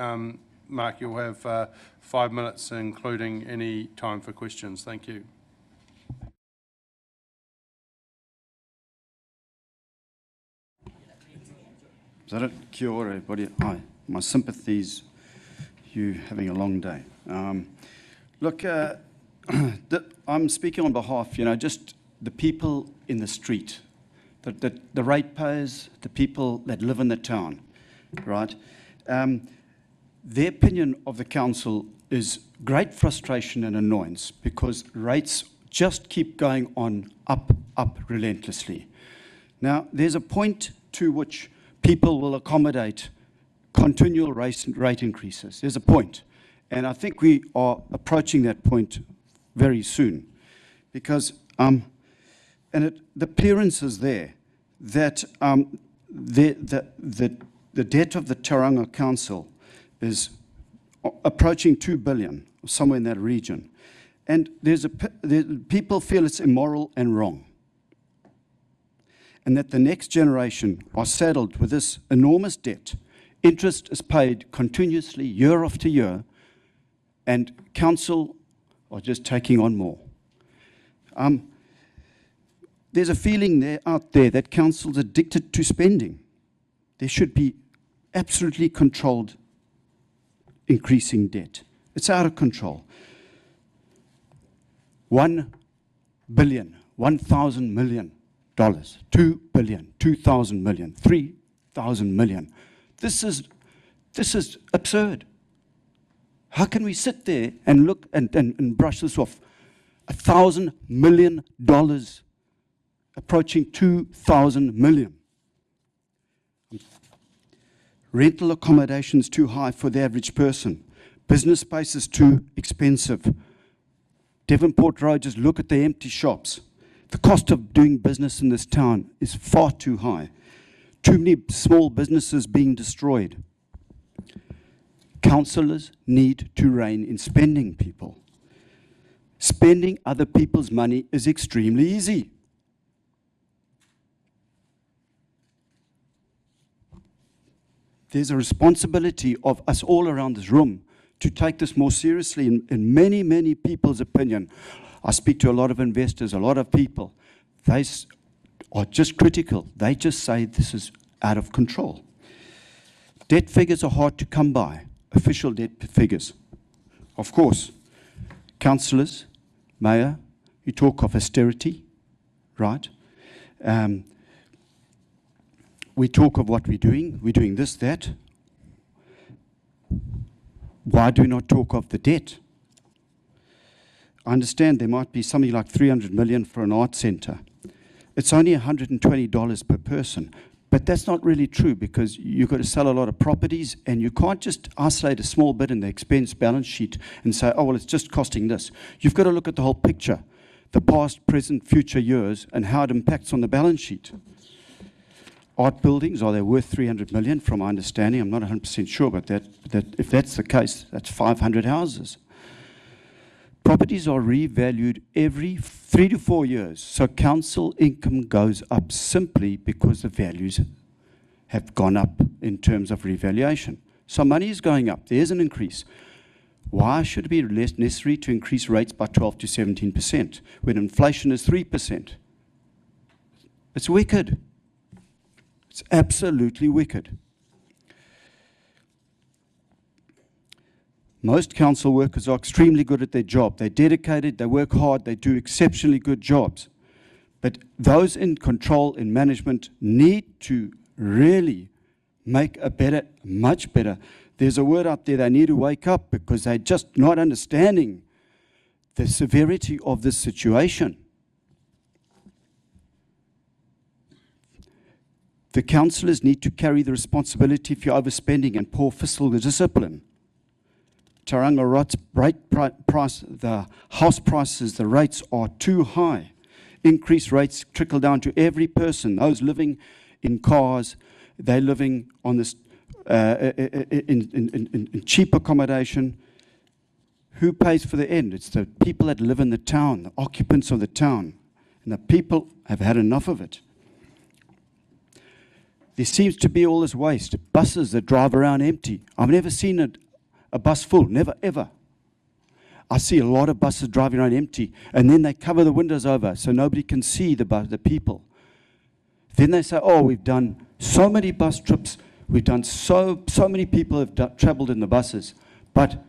Mark, you'll have 5 minutes, including any time for questions. Thank you. Is that it? Kia ora, everybody. Hi. My sympathies, you having a long day. Look, I'm speaking on behalf, just the people in the street, the ratepayers, the people that live in the town, right? Their opinion of the council is great frustration and annoyance because rates just keep going on up relentlessly. Now, there's a point to which people will accommodate continual rate increases. There's a point. And I think we are approaching that point very soon because the appearance is there that the debt of the Tauranga Council is approaching 2 billion, somewhere in that region. And people feel it's immoral and wrong. And that the next generation are saddled with this enormous debt. Interest is paid continuously year after year, and council are just taking on more. There's a feeling out there that council's addicted to spending. There should be absolutely controlled increasing debt. It's out of control. 1 billion, 1,000 million dollars, 2 billion, 2,000 million, 3,000 million. This is absurd. How can we sit there and look and brush this off? $1,000 million approaching 2,000 million. Rental accommodation is too high for the average person. Business space is too expensive. Devonport Road, just look at the empty shops. The cost of doing business in this town is far too high. too many small businesses being destroyed. Councillors need to rein in spending, people. Spending other people's money is extremely easy. There's a responsibility of us all around this room to take this more seriously in many, many people's opinion. I speak to a lot of investors, a lot of people. They are just critical. They just say this is out of control. Debt figures are hard to come by, official debt figures. Of course, councillors, mayor, you talk of austerity, right? We talk of what we're doing this, that. Why do we not talk of the debt? I understand there might be something like 300 million for an art centre. It's only $120 per person, but that's not really true because you've got to sell a lot of properties and you can't just isolate a small bit in the expense balance sheet and say, oh, well, it's just costing this. You've got to look at the whole picture, the past, present, future years and how it impacts on the balance sheet. Art buildings, are they worth 300 million from my understanding? I'm not 100% sure, but if that's the case, that's 500 houses. Properties are revalued every 3 to 4 years, so council income goes up simply because the values have gone up in terms of revaluation. So money is going up, there's an increase. Why should it be less necessary to increase rates by 12 to 17% when inflation is 3%? It's wicked. It's absolutely wicked. Most council workers are extremely good at their job. They're dedicated, they work hard, they do exceptionally good jobs. But those in control, in management, need to really make a better, much better. There's a word out there, they need to wake up because they're just not understanding the severity of this situation. The councillors need to carry the responsibility for overspending and poor fiscal discipline. Tauranga price, the house prices, the rates are too high. Increased rates trickle down to every person. Those living in cars, they're living on this in cheap accommodation. Who pays for the end? It's the people that live in the town, the occupants of the town. And the people have had enough of it. There seems to be all this waste. Buses that drive around empty. I've never seen a bus full, never, ever. I see a lot of buses driving around empty, and then they cover the windows over so nobody can see the people. Then they say, oh, we've done so many bus trips, we've done so many people have travelled in the buses, but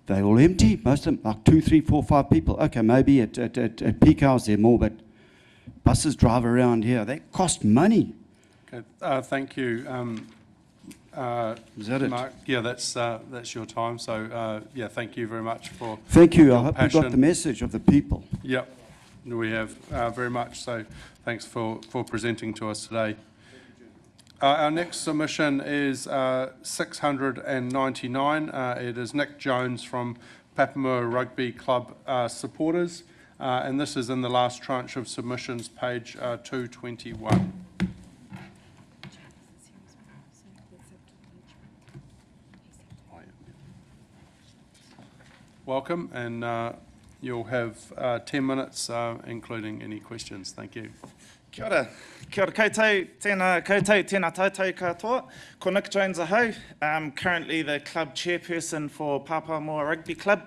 they're all empty, most of them, like 2, 3, 4, 5 people. Okay, maybe at peak hours there are more, but buses drive around here, they cost money. Okay, thank you. Is that it? Mark? Yeah, that's your time. So, yeah, thank you very much for Thank you. your I hope passion. you got the message of the people. Yep, we have very much. So, thanks for presenting to us today. Our next submission is 699. It is Nick Jones from Papamoa Rugby Club supporters, and this is in the last tranche of submissions, page 221. Welcome, and you'll have 10 minutes, including any questions. Thank you. Kia ora. Kia ora koutou, tēnā koutou, tēnā tātou katoa. Ko Nick Jones ahau. I'm currently the club chairperson for Papamoa Rugby Club,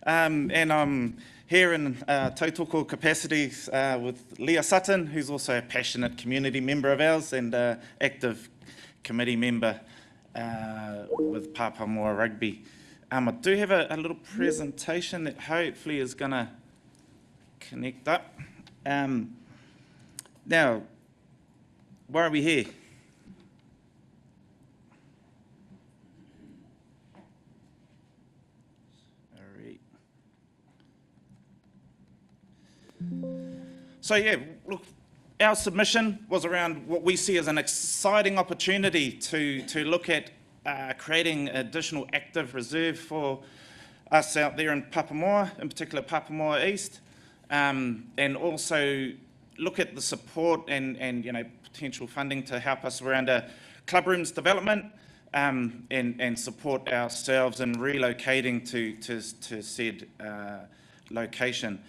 and I'm here in tautoko capacity with Leah Sutton, who's also a passionate community member of ours and active committee member with Papamoa Rugby. I do have a little presentation that hopefully is going to connect up. Now, why are we here? All right. So yeah, look, our submission was around what we see as an exciting opportunity to look at creating additional active reserve for us out there in Papamoa, in particular Papamoa East, and also look at the support and potential funding to help us around a club rooms development and support ourselves in relocating to said location.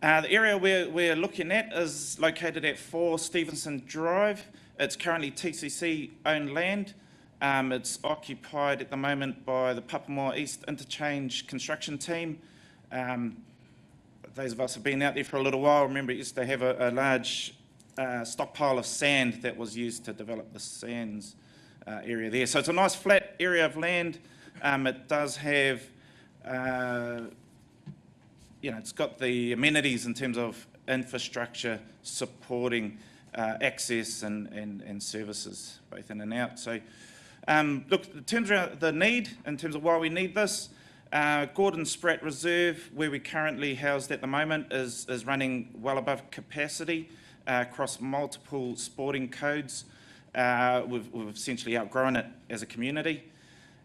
The area we're looking at is located at 4 Stevenson Drive. It's currently TCC-owned land. It's occupied at the moment by the Papamoa East Interchange construction team. Those of us who have been out there for a little while remember it used to have a large stockpile of sand that was used to develop the sands area there. So it's a nice flat area of land. It does have, it's got the amenities in terms of infrastructure supporting access and services both in and out. So look, in terms of the need, in terms of why we need this, Gordon Spratt Reserve, where we currently housed at the moment, is running well above capacity across multiple sporting codes. We've essentially outgrown it as a community.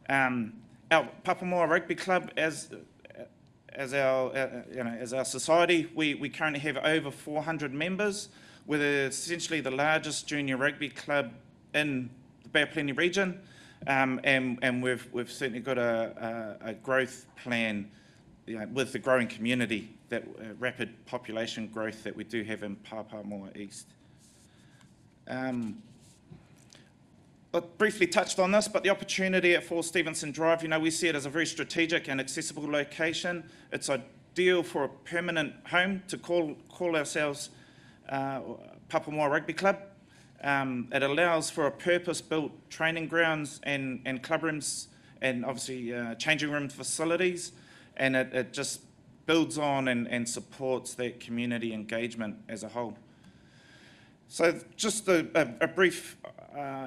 Our Papamoa Rugby Club, as our society, we currently have over 400 members. We're essentially the largest junior rugby club in the Bay of Plenty region. And we've certainly got a growth plan with the growing community, that rapid population growth that we do have in Papamoa East. I briefly touched on this, but the opportunity at 4 Stevenson Drive, we see it as a very strategic and accessible location. It's ideal for a permanent home to call ourselves Papamoa Rugby Club. It allows for a purpose-built training grounds and club rooms and obviously changing room facilities, and it just builds on and supports that community engagement as a whole. So just a brief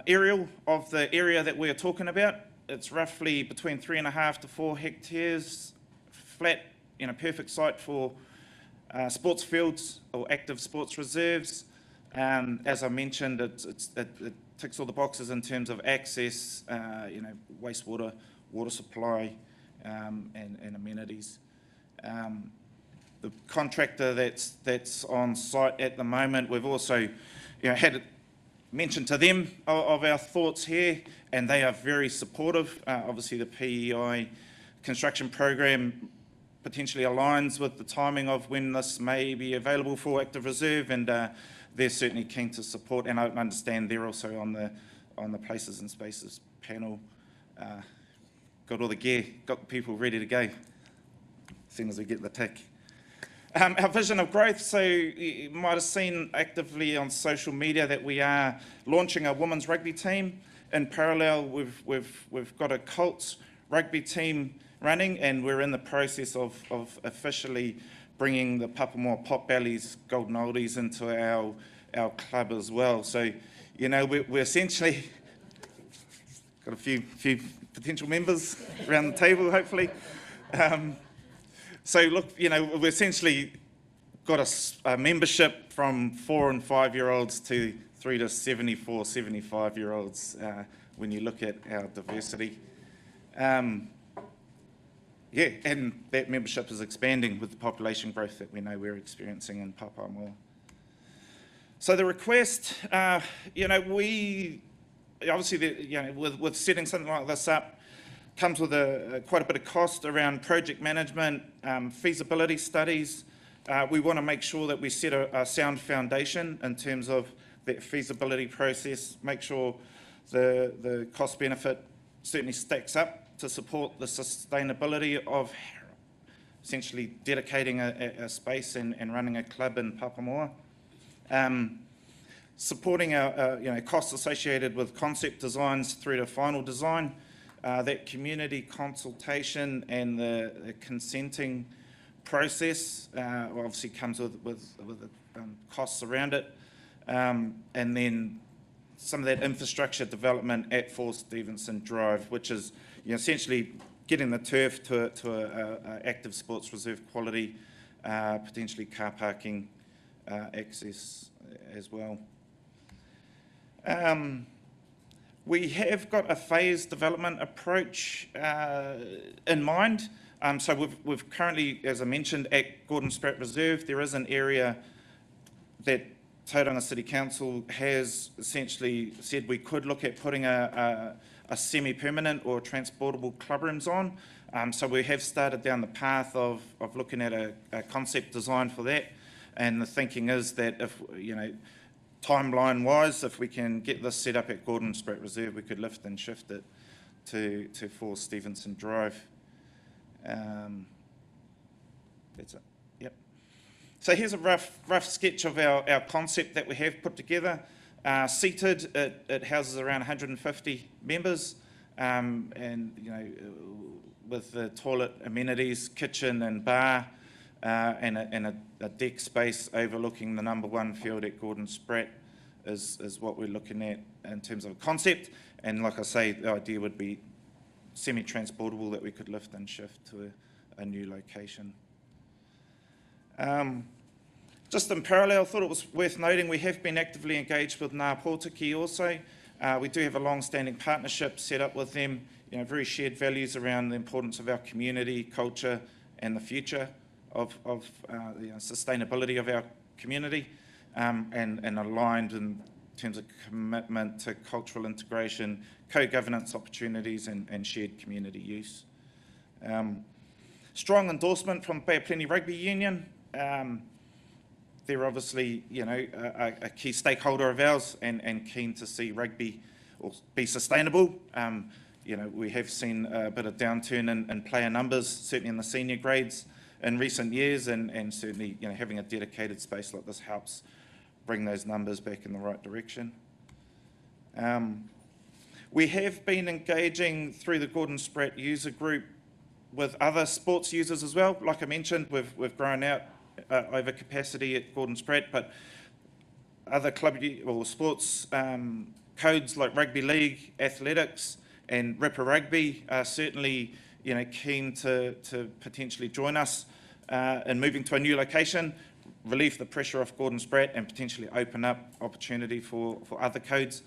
aerial of the area that we're talking about. It's roughly between 3.5 to 4 hectares, flat, perfect site for sports fields or active sports reserves. As I mentioned, it ticks all the boxes in terms of access, wastewater, water supply, and amenities. The contractor that's on site at the moment, we've also had it mentioned to them of our thoughts here, and they are very supportive. Obviously, the PEI construction program potentially aligns with the timing of when this may be available for active reserve, and they're certainly keen to support, and I understand they're also on the Places and Spaces panel. Got all the gear, got the people ready to go as soon as we get the tick. Our vision of growth, so you might have seen actively on social media that we are launching a women's rugby team. In parallel, we've got a Colts rugby team running, and we're in the process of officially bringing the Papamoa Potbellies Golden Oldies into our club as well. So, we're essentially got a few potential members around the table, hopefully. So look, we essentially got a membership from 4 and 5 year olds to 3 to 74, 75 year olds when you look at our diversity. And that membership is expanding with the population growth that we know we're experiencing in Papamoa. So the request, we obviously, with setting something like this up, comes with quite a bit of cost around project management, feasibility studies. We want to make sure that we set a sound foundation in terms of that feasibility process, make sure the cost benefit certainly stacks up to support the sustainability of essentially dedicating a space and running a club in Papamoa. Supporting our costs associated with concept designs through to final design. That community consultation and the consenting process obviously comes with costs around it. And then some of that infrastructure development at 4 Stevenson Drive, which is essentially getting the turf to a active sports reserve quality, potentially car parking access as well. We have got a phased development approach in mind. So we've currently, as I mentioned, at Gordon Spratt Reserve, there is an area that Tauranga City Council has essentially said we could look at putting a semi-permanent or transportable clubrooms on. So we have started down the path of looking at a concept design for that. And the thinking is that if, timeline-wise, if we can get this set up at Gordon Spratt Reserve, we could lift and shift it to 4 Stevenson Drive. That's it. Yep. So here's a rough sketch of our concept that we have put together. Seated, it houses around 150 members, and with the toilet amenities, kitchen and bar, and a deck space overlooking the #1 field at Gordon Spratt is what we're looking at in terms of a concept. And like I say, the idea would be semi-transportable, that we could lift and shift to a new location. Just in parallel, I thought it was worth noting we have been actively engaged with Ngā Pōtiki also. We do have a long-standing partnership set up with them, very shared values around the importance of our community, culture, and the future of the sustainability of our community, and aligned in terms of commitment to cultural integration, co-governance opportunities, and shared community use. Strong endorsement from Bay of Plenty Rugby Union. They're obviously, a key stakeholder of ours and keen to see rugby be sustainable. We have seen a bit of downturn in player numbers, certainly in the senior grades in recent years, and certainly, having a dedicated space like this helps bring those numbers back in the right direction. We have been engaging through the Gordon Spratt user group with other sports users as well. Like I mentioned, we've grown out over capacity at Gordon Spratt, but other club or sports codes like rugby league, athletics, and Ripper Rugby are certainly keen to potentially join us in moving to a new location, relieve the pressure off Gordon Spratt, and potentially open up opportunity for other codes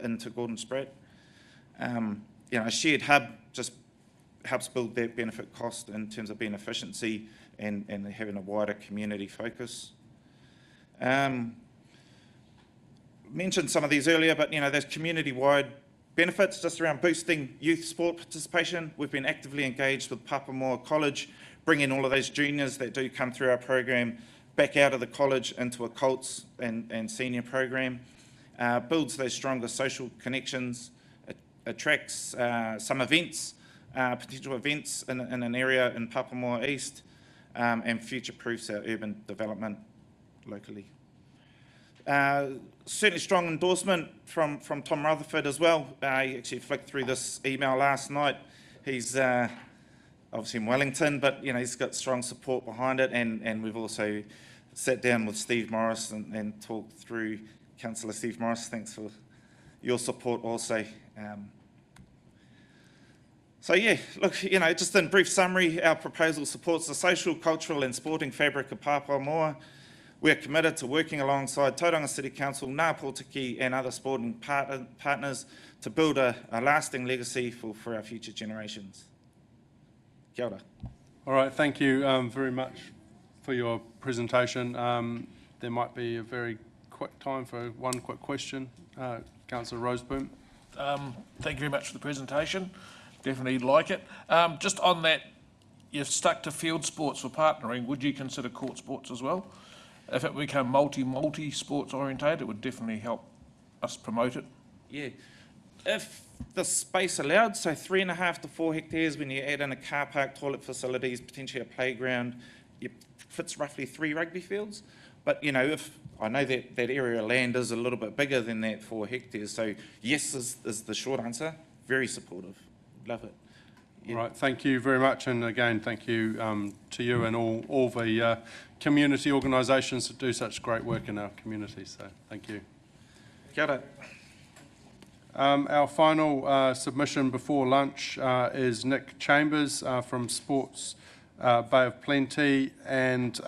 into Gordon Spratt. A shared hub just helps build that benefit cost in terms of being efficiency and having a wider community focus. Mentioned some of these earlier, but there's community-wide benefits just around boosting youth sport participation. We've been actively engaged with Papamoa College, bringing all of those juniors that do come through our program back out of the college into a Colts and senior program. Builds those stronger social connections, attracts some events, potential events in an area in Papamoa East, and future-proofs our urban development locally. Certainly strong endorsement from Tom Rutherford as well. He actually flicked through this email last night. He's obviously in Wellington, but he's got strong support behind it, and we've also sat down with Steve Morris and talked through. Councillor Steve Morris, thanks for your support also. So yeah, look, just in brief summary, our proposal supports the social, cultural and sporting fabric of Papamoa. We're committed to working alongside Tauranga City Council, Ngā Pōtiki and other sporting partners to build a lasting legacy for our future generations. Kia ora. All right, thank you very much for your presentation. There might be a very quick time for one quick question. Councillor Roseboom. Thank you very much for the presentation. Definitely like it. Just on that, you've stuck to field sports for partnering. Would you consider court sports as well? If it become multi-sports orientated, it would definitely help us promote it. Yeah. If the space allowed, so 3.5 to 4 hectares, when you add in a car park, toilet facilities, potentially a playground, it fits roughly 3 rugby fields. But, if I know that area of land is a little bit bigger than that 4 hectares, so yes is the short answer. Very supportive. Love it. Yeah. All right, thank you very much, and again, thank you to you and all the community organisations that do such great work in our community, so thank you. Kia ora. Our final submission before lunch is Nick Chambers from Sports Bay of Plenty, and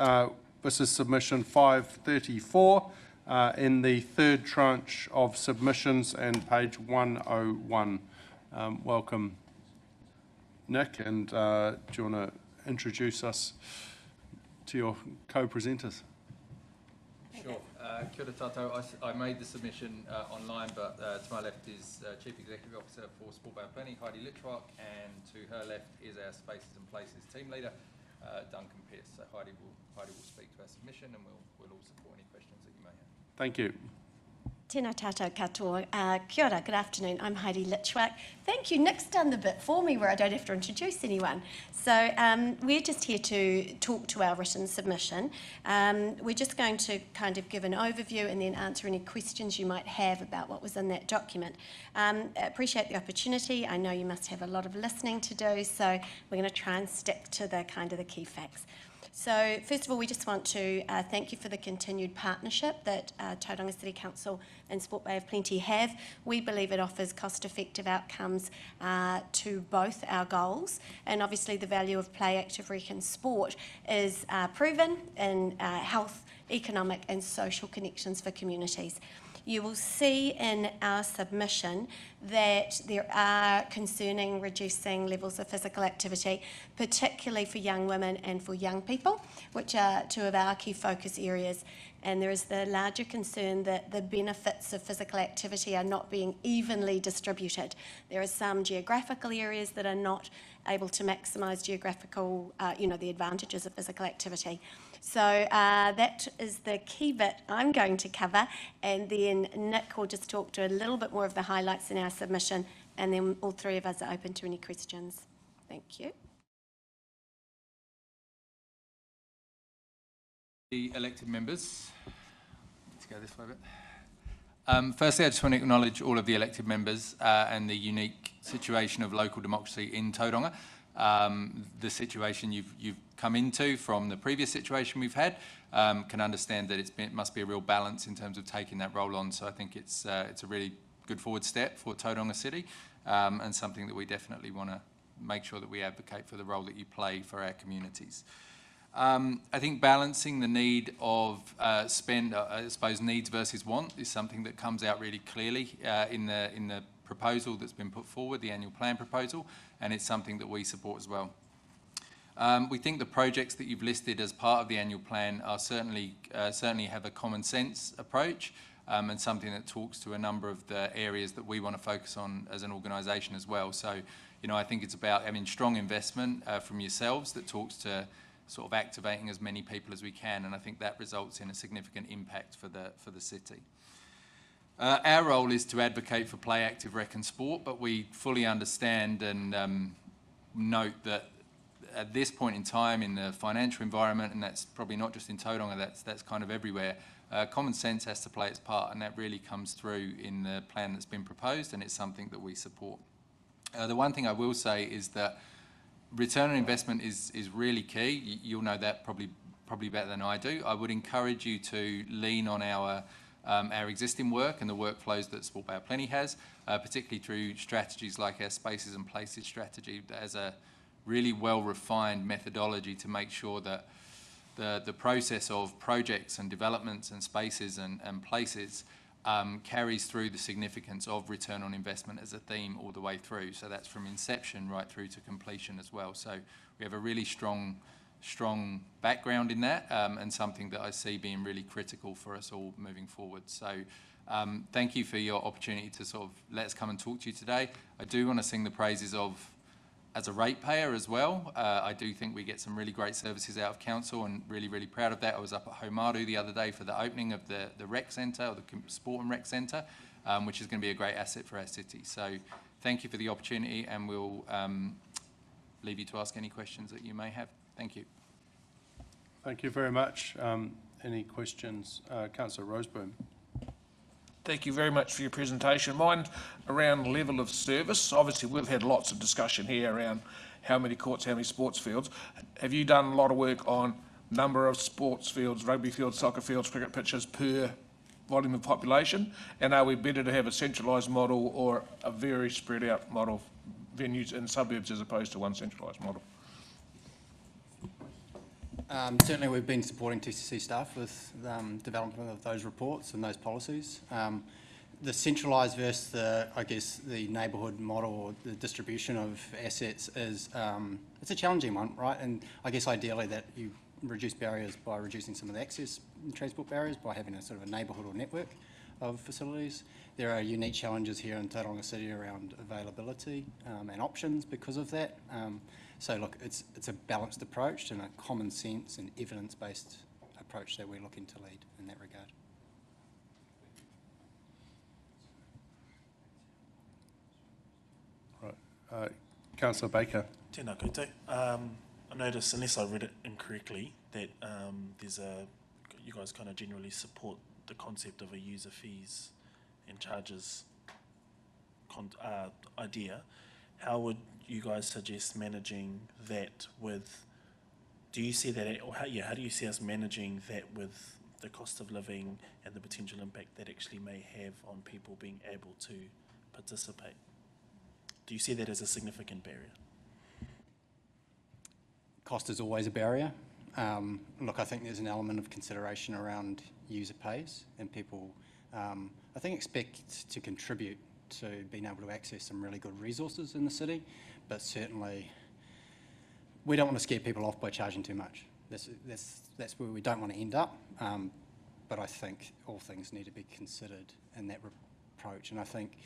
this is submission 534 in the third tranche of submissions and page 101. Welcome, Nick, and do you want to introduce us to your co-presenters? Sure. Kia ora tātou. I made the submission online, but to my left is Chief Executive Officer for Sport Bay and Planning, Heidi Litchrock, and to her left is our Spaces and Places team leader, Duncan Pearce. So Heidi will speak to our submission, and we'll all support any questions that you may have. Thank you. Tēnā tātou katoa. Kia ora, good afternoon. I'm Heidi Litchrock. Thank you. Nick's done the bit for me where I don't have to introduce anyone. So we're just here to talk to our written submission. We're just going to kind of give an overview and then answer any questions you might have about what was in that document. I appreciate the opportunity. I know you must have a lot of listening to do, so we're going to try and stick to the kind of the key facts. So first of all, we just want to thank you for the continued partnership that Tauranga City Council and Sport Bay of Plenty have. We believe it offers cost-effective outcomes to both our goals, and obviously the value of play, active rec and sport is proven in health, economic and social connections for communities. You will see in our submission that there are concerning reducing levels of physical activity, particularly for young women and for young people, which are two of our key focus areas. And there is the larger concern that the benefits of physical activity are not being evenly distributed. There are some geographical areas that are not able to maximise geographical, the advantages of physical activity. So that is the key bit I'm going to cover, and then Nick will just talk to a little bit more of the highlights in our submission, and then all three of us are open to any questions. Thank you. The elected members. Let's go this way a bit. Firstly, I just want to acknowledge all of the elected members and the unique situation of local democracy in Tauranga. The situation you've come into from the previous situation we've had, can understand that it must be a real balance in terms of taking that role on. So I think it's a really good forward step for Tauranga City, and something that we definitely want to make sure that we advocate for the role that you play for our communities. I think balancing the need of spend, I suppose needs versus want, is something that comes out really clearly in the proposal that's been put forward, the annual plan proposal, and it's something that we support as well. We think the projects that you've listed as part of the annual plan are certainly have a common sense approach, and something that talks to a number of the areas that we want to focus on as an organisation as well. So, I think it's about having strong investment from yourselves that talks to sort of activating as many people as we can, and I think that results in a significant impact for the city. Our role is to advocate for play, active rec and sport, but we fully understand and note that at this point in time in the financial environment, and that's probably not just in Tauranga, that's kind of everywhere, common sense has to play its part, and that really comes through in the plan that's been proposed, and it's something that we support. The one thing I will say is that return on investment is really key. You'll know that probably better than I do. I would encourage you to lean on our existing work and the workflows that Sport Bay of Plenty has, particularly through strategies like our Spaces and Places strategy that has a really well-refined methodology to make sure that the process of projects and developments and spaces and places carries through the significance of return on investment as a theme all the way through. So that's from inception right through to completion as well. So we have a really strong background in that, and something that I see being really critical for us all moving forward. So thank you for your opportunity to sort of let us come and talk to you today. I do want to sing the praises of, as a ratepayer as well, I do think we get some really great services out of council, and really proud of that. I was up at Homaru the other day for the opening of the rec centre, or the sport and rec centre, which is going to be a great asset for our city. So thank you for the opportunity, and we'll leave you to ask any questions that you may have. Thank you. Thank you very much. Any questions? Councillor Roseboom. Thank you very much for your presentation. Mine around level of service. Obviously, we've had lots of discussion here around how many courts, how many sports fields. Have you done a lot of work on number of sports fields, rugby fields, soccer fields, cricket pitches per volume of population? And are we better to have a centralised model or a very spread out model, venues in suburbs as opposed to one centralised model? Certainly we've been supporting TCC staff with development of those reports and those policies. The centralised versus the neighbourhood model, or the distribution of assets, is it's a challenging one, right? And I guess ideally that you reduce barriers by reducing some of the access and transport barriers by having a sort of a neighbourhood or network of facilities. There are unique challenges here in Tauranga City around availability and options because of that. So look, it's a balanced approach and a common sense and evidence-based approach that we're looking to lead in that regard. Right. Councillor Baker. Tēnā koutou. I noticed, unless I read it incorrectly, that you guys kind of generally support the concept of a user fees and charges idea. How would you guys suggest managing that with, do you see that, or how do you see us managing that with the cost of living and the potential impact that actually may have on people being able to participate? Do you see that as a significant barrier? Cost is always a barrier. Look, I think there's an element of consideration around user pays, and people, I think, expect to contribute to being able to access some really good resources in the city, but certainly we don't want to scare people off by charging too much. That's where we don't want to end up, but I think all things need to be considered in that approach, and I think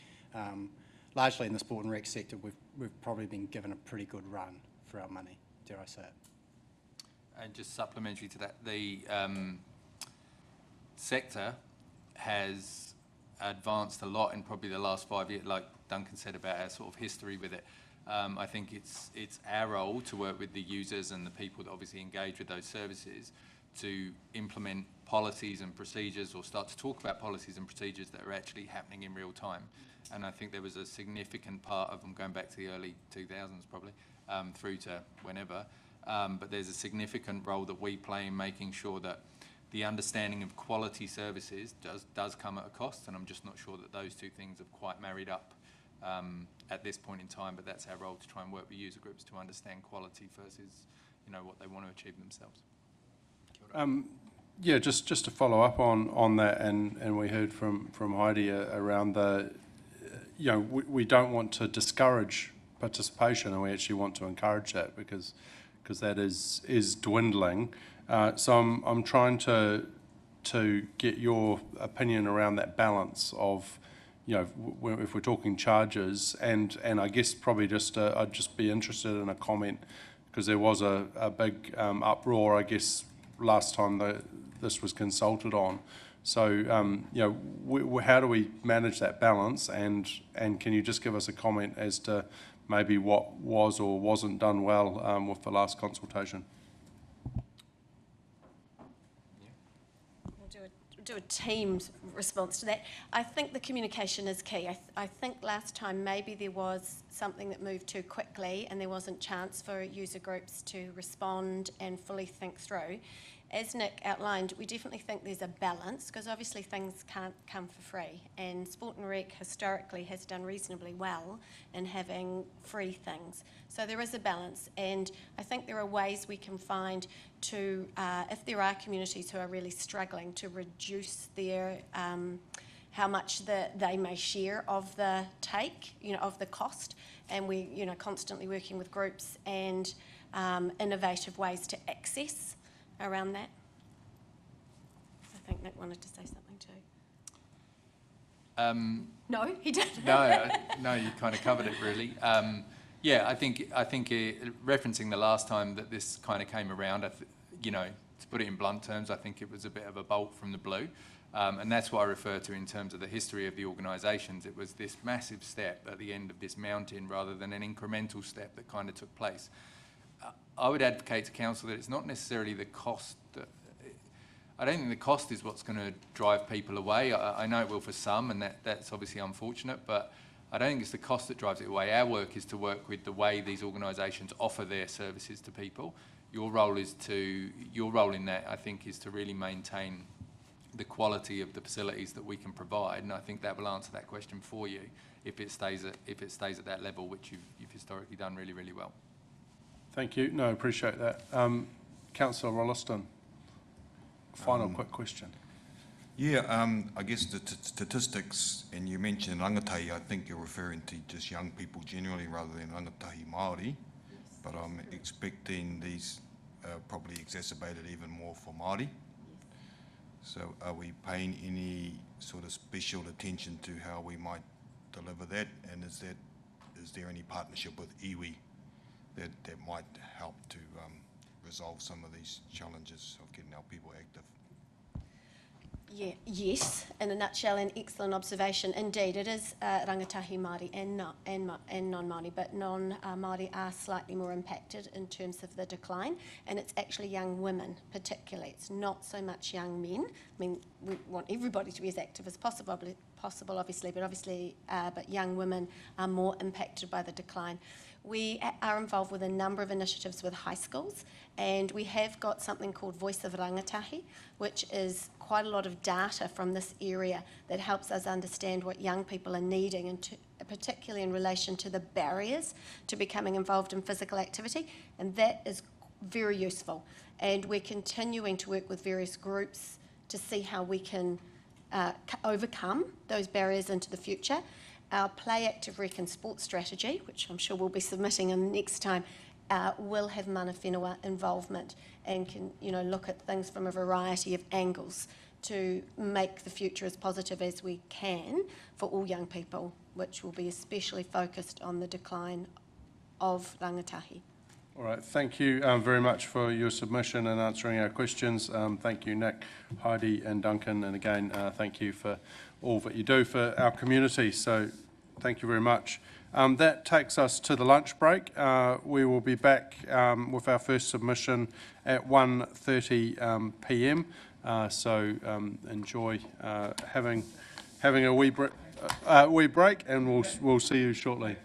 largely in the sport and rec sector, we've probably been given a pretty good run for our money, dare I say it. And just supplementary to that, the sector has advanced a lot in probably the last 5 years, like Duncan said about our sort of history with it. I think it's our role to work with the users and the people that obviously engage with those services to implement policies and procedures, or start to talk about policies and procedures that are actually happening in real time. And I think there was a significant part of them going back to the early 2000s probably, through to whenever. But there's a significant role that we play in making sure that the understanding of quality services does come at a cost, and I'm just not sure that those two things have quite married up at this point in time, but that's our role, to try and work with user groups to understand quality versus, what they want to achieve themselves. Yeah, just to follow up on that, and we heard from Heidi around the, we don't want to discourage participation, and we actually want to encourage that because that is dwindling. So I'm trying to get your opinion around that balance of, if we're talking charges, and I guess probably I'd just be interested in a comment, because there was a big uproar, I guess, last time this was consulted on. So, how do we manage that balance, and can you just give us a comment as to maybe what was or wasn't done well with the last consultation? Do a team's response to that. I think the communication is key. I think last time maybe there was something that moved too quickly and there wasn't chance for user groups to respond and fully think through. As Nick outlined, we definitely think there's a balance, because obviously things can't come for free, and Sport and Rec historically has done reasonably well in having free things. So there is a balance, and I think there are ways we can find to, if there are communities who are really struggling, to reduce their how much they may share of the take, of the cost, and we, constantly working with groups and innovative ways to access around that. I think Nick wanted to say something too. No, he didn't. No, you kind of covered it really. Yeah, I think referencing the last time that this kind of came around, to put it in blunt terms, I think it was a bit of a bolt from the blue. And that's what I refer to in terms of the history of the organisations. It was this massive step at the end of this mountain rather than an incremental step that kind of took place. I would advocate to council that it's not necessarily the cost. I don't think the cost is what's going to drive people away. I know it will for some, and that's obviously unfortunate, but I don't think it's the cost that drives it away. Our work is to work with the way these organisations offer their services to people. Your role in that, I think, is to really maintain the quality of the facilities that we can provide, and I think that will answer that question for you if it stays at that level, which you've historically done really, really well. Thank you. No, I appreciate that. Councillor Rolliston, final quick question. Yeah, I guess the statistics, and you mentioned rangatahi, I think you're referring to just young people generally rather than rangatahi Māori, but I'm expecting these probably exacerbated even more for Māori. So are we paying any sort of special attention to how we might deliver that? And is there any partnership with iwi that might help to resolve some of these challenges of getting our people active? Yeah, yes, in a nutshell, an excellent observation. Indeed, it is rangatahi Māori and non-Māori, but non-Māori are slightly more impacted in terms of the decline, and it's actually young women particularly. It's not so much young men. I mean, we want everybody to be as active as possible, obviously, but young women are more impacted by the decline. We are involved with a number of initiatives with high schools, and we have got something called Voice of Rangatahi, which is quite a lot of data from this area that helps us understand what young people are needing, and particularly in relation to the barriers to becoming involved in physical activity, and that is very useful. And we're continuing to work with various groups to see how we can overcome those barriers into the future. Our Play Active Rec and Sports strategy, which I'm sure we'll be submitting in next time, will have mana whenua involvement and can look at things from a variety of angles to make the future as positive as we can for all young people, which will be especially focused on the decline of rangatahi. All right, thank you very much for your submission and answering our questions. Thank you, Nick, Heidi and Duncan, and again, thank you for all that you do for our community, so thank you very much. That takes us to the lunch break. We will be back with our first submission at 1:30 p.m. So enjoy having a wee break, and we'll see you shortly.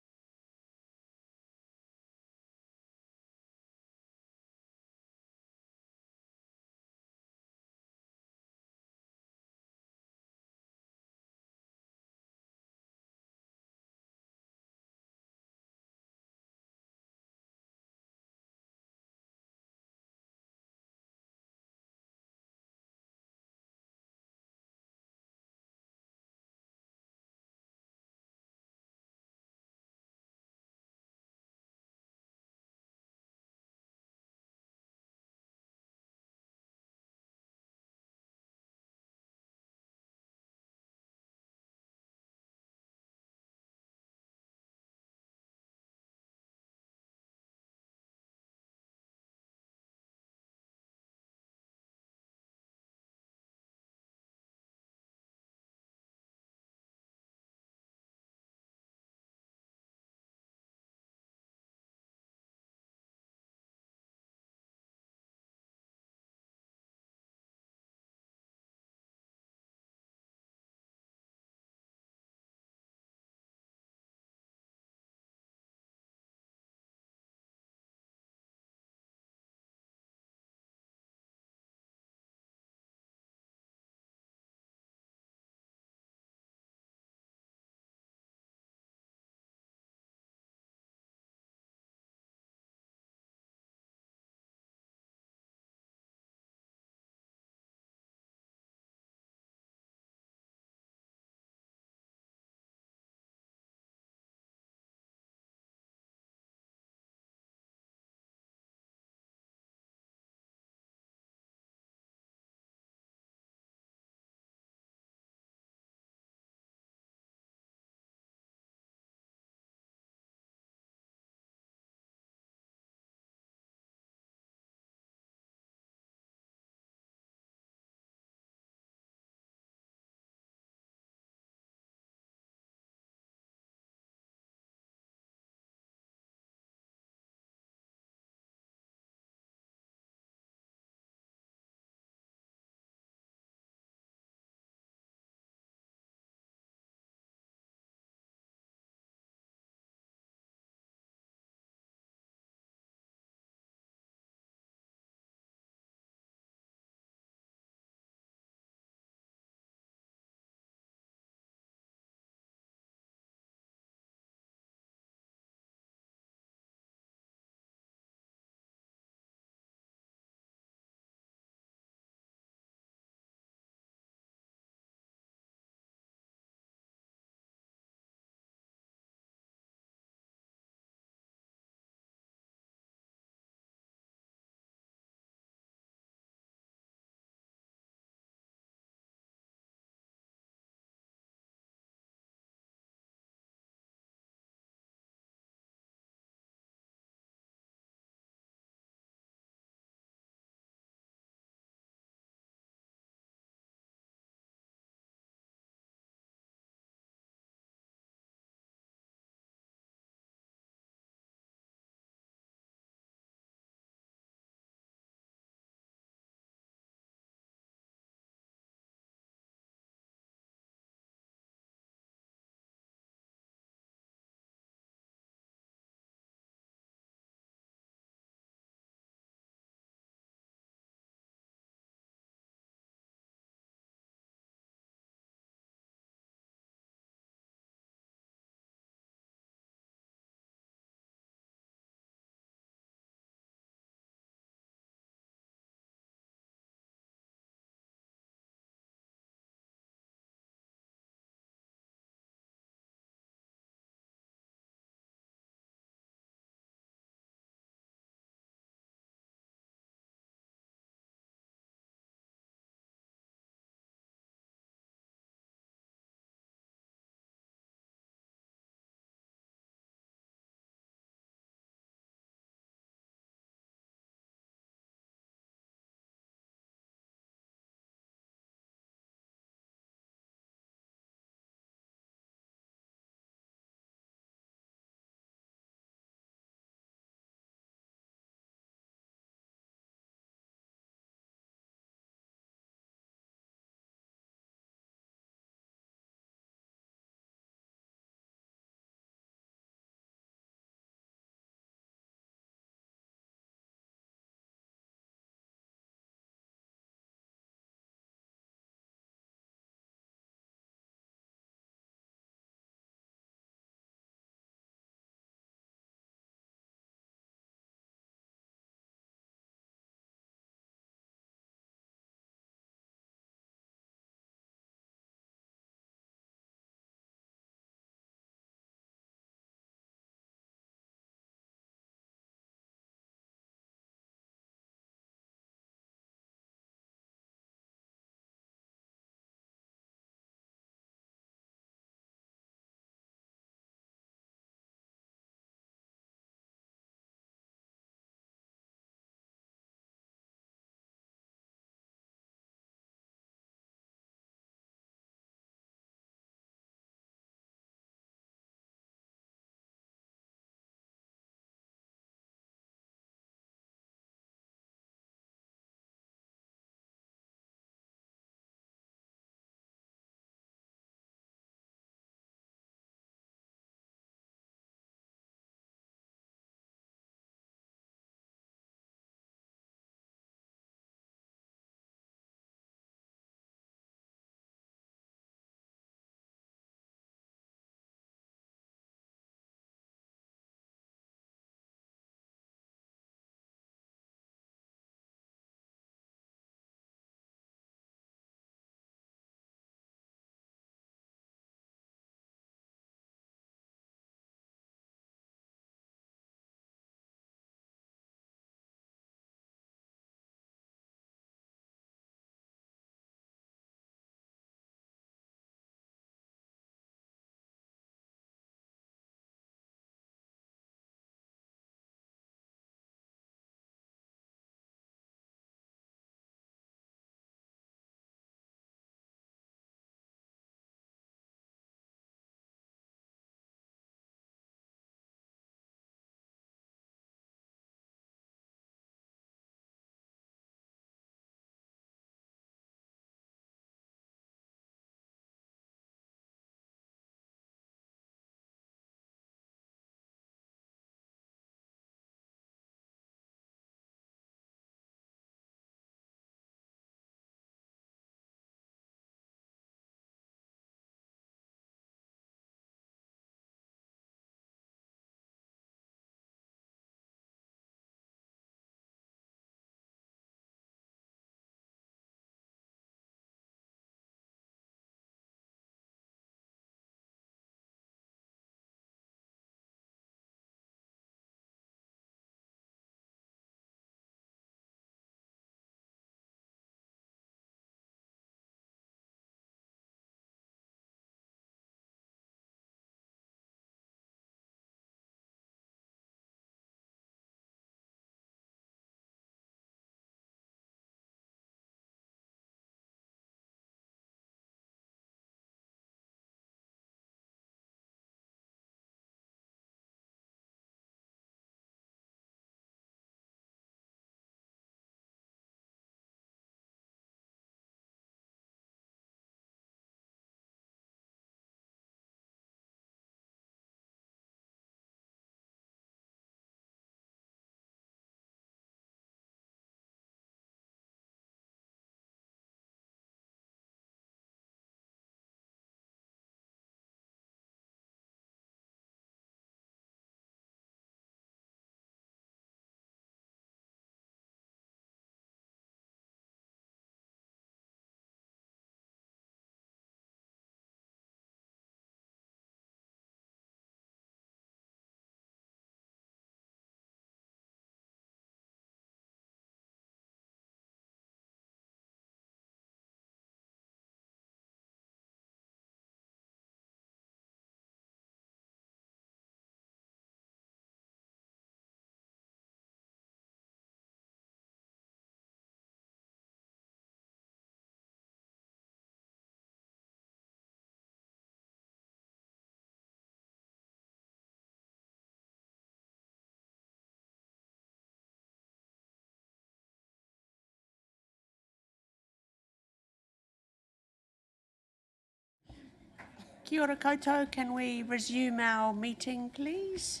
Kia ora koutou, can we resume our meeting, please?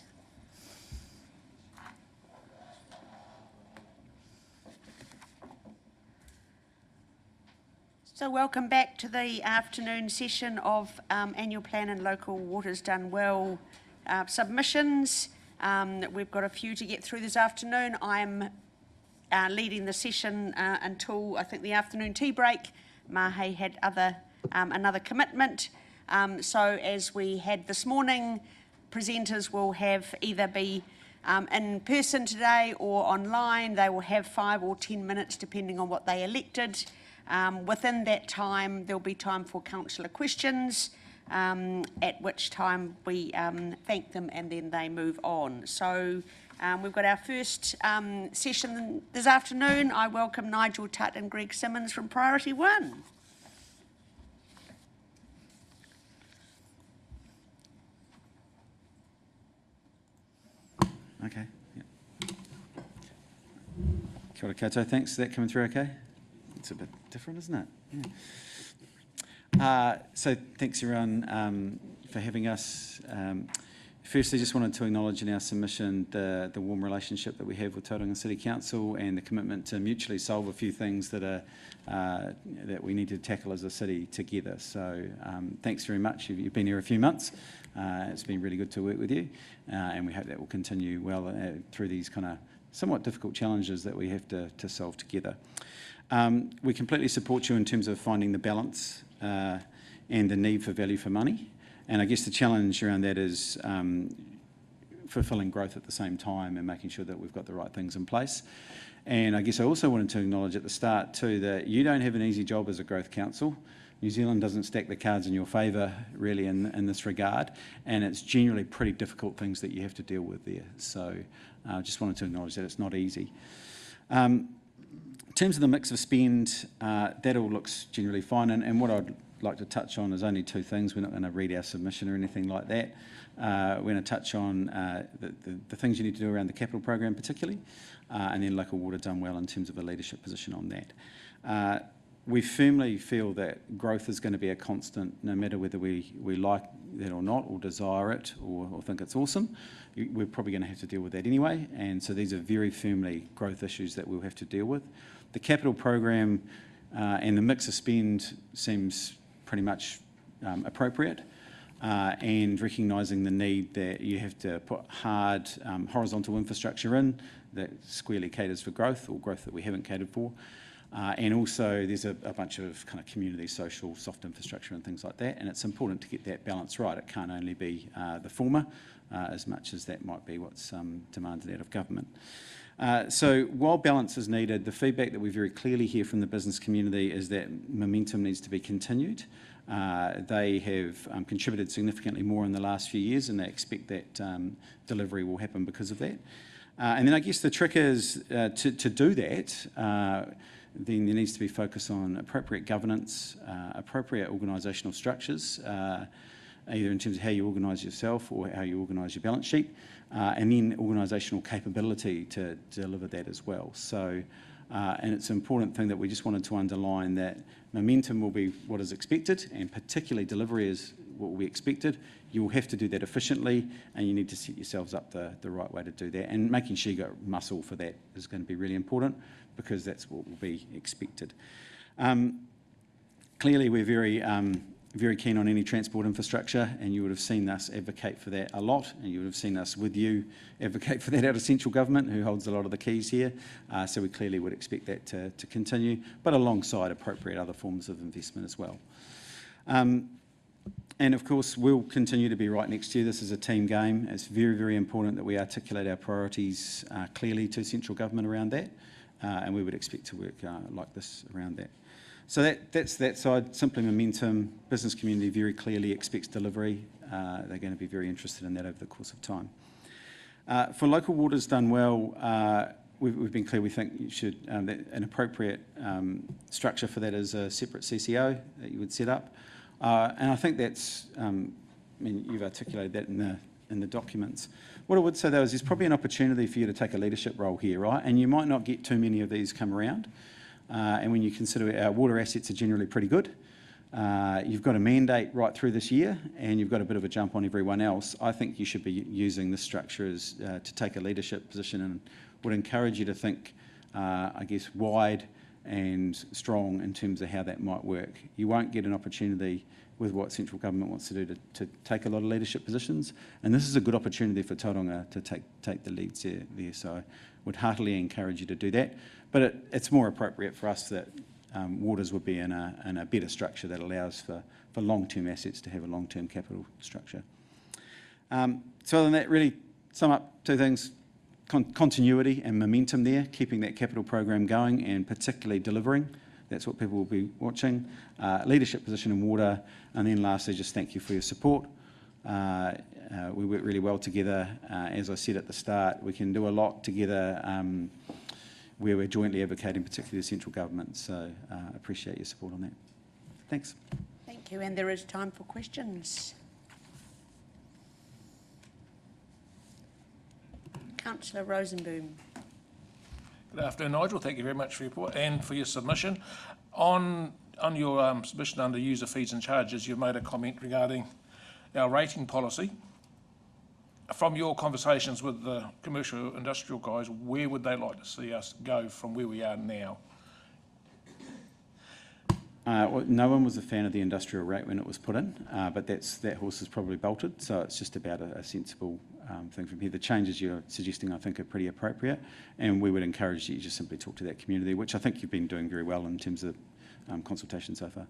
So welcome back to the afternoon session of Annual Plan and Local Waters Done Well submissions. We've got a few to get through this afternoon. I'm leading the session until I think the afternoon tea break. Mahe had another commitment. So as we had this morning, presenters will have either be in person today or online. They will have 5 or 10 minutes depending on what they elected. Within that time, there'll be time for councillor questions, at which time we thank them and then they move on. So we've got our first session this afternoon. I welcome Nigel Tutt and Greg Simmons from Priority One. Okay. Yep. Kia ora koutou, thanks. Is that coming through okay? It's a bit different, isn't it? Yeah. So thanks everyone for having us. Firstly, just wanted to acknowledge in our submission the warm relationship that we have with Tauranga City Council and the commitment to mutually solve a few things that that we need to tackle as a city together. So thanks very much. You've been here a few months. It's been really good to work with you, and we hope that will continue well through these kind of somewhat difficult challenges that we have to solve together. We completely support you in terms of finding the balance and the need for value for money. And I guess the challenge around that is fulfilling growth at the same time and making sure that we've got the right things in place. And I guess I also wanted to acknowledge at the start too that you don't have an easy job as a growth council. New Zealand doesn't stack the cards in your favour really in this regard, and it's generally pretty difficult things that you have to deal with there. So I just wanted to acknowledge that it's not easy. In terms of the mix of spend, that all looks generally fine, and what I'd like to touch on is only 2 things. We're not going to read our submission or anything like that. We're going to touch on the things you need to do around the capital program particularly, and then local water done well in terms of a leadership position on that. We firmly feel that growth is going to be a constant no matter whether we like that or not, or desire it, or think it's awesome. We're probably going to have to deal with that anyway, and so these are very firmly growth issues that we'll have to deal with. The capital program and the mix of spend seems pretty much appropriate, and recognising the need that you have to put hard horizontal infrastructure in that squarely caters for growth, or growth that we haven't catered for. And also there's a bunch of kind of community, social, soft infrastructure and things like that, and it's important to get that balance right. It can't only be the former as much as that might be what's demanded out of government. So while balance is needed, the feedback that we very clearly hear from the business community is that momentum needs to be continued. They have contributed significantly more in the last few years, and they expect that delivery will happen because of that. And then I guess the trick is to do that, then there needs to be focus on appropriate governance, appropriate organisational structures, either in terms of how you organise yourself or how you organise your balance sheet, and then organisational capability to deliver that as well. So, and it's an important thing that we just wanted to underline, that momentum will be what is expected, and particularly delivery is what will be expected. You will have to do that efficiently, and you need to set yourselves up the right way to do that. And making sure you got muscle for that is going to be really important, because that's what will be expected. Clearly, we're very keen on any transport infrastructure, and you would have seen us advocate for that a lot, and you would have seen us with you advocate for that out of central government, who holds a lot of the keys here. So we clearly would expect that to continue, but alongside appropriate other forms of investment as well. And of course, we'll continue to be right next to you. This is a team game. It's very, very important that we articulate our priorities clearly to central government around that, and we would expect to work like this around that. So that's that side. Simply momentum. Business community very clearly expects delivery. They're going to be very interested in that over the course of time. For local waters done well, we've been clear. We think you should an appropriate structure for that is a separate CCO that you would set up. And I think that's, I mean, you've articulated that in the documents. What I would say though is there's probably an opportunity for you to take a leadership role here, right? And you might not get too many of these come around. And when you consider our water assets are generally pretty good, You've got a mandate right through this year, and you've got a bit of a jump on everyone else. I think you should be using this structure as to take a leadership position, and would encourage you to think, I guess, wide and strong in terms of how that might work. You won't get an opportunity with what central government wants to do to take a lot of leadership positions, and this is a good opportunity for Tauranga to take the leads there. So I would heartily encourage you to do that, but it's more appropriate for us that Waters would be in a better structure that allows for long-term assets to have a long-term capital structure. So other than that, really sum up two things: continuity and momentum there, keeping that capital program going and particularly delivering. That's what people will be watching. Leadership position in water, and then lastly, just thank you for your support. We work really well together. As I said at the start, we can do a lot together where we're jointly advocating, particularly the central government. So appreciate your support on that. Thanks. Thank you, and there is time for questions. Councillor Rosenboom. Good afternoon, Nigel. Thank you very much for your report and for your submission. On your submission under user fees and charges, you've made a comment regarding our rating policy. From your conversations with the commercial industrial guys, where would they like to see us go from where we are now? Well, no one was a fan of the industrial rate when it was put in, but that horse is probably bolted, so it's just about a sensible thing from here. The changes you're suggesting, I think, are pretty appropriate, and we would encourage you to just simply talk to that community, which I think you've been doing very well in terms of consultation so far.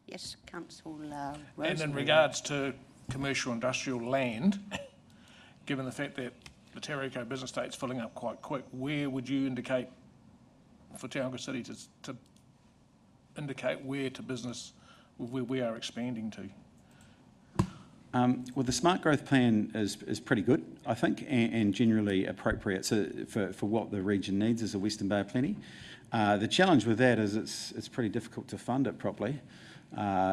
Yes, Councillor Rosenboom. And in regards to commercial industrial land, given the fact that the Te Reo business estate's filling up quite quick, where would you indicate for Tauranga City to indicate where we are expanding to? Well, the smart growth plan is pretty good, I think, and generally appropriate for what the region needs as a Western Bay of Plenty. The challenge with that is it's pretty difficult to fund it properly.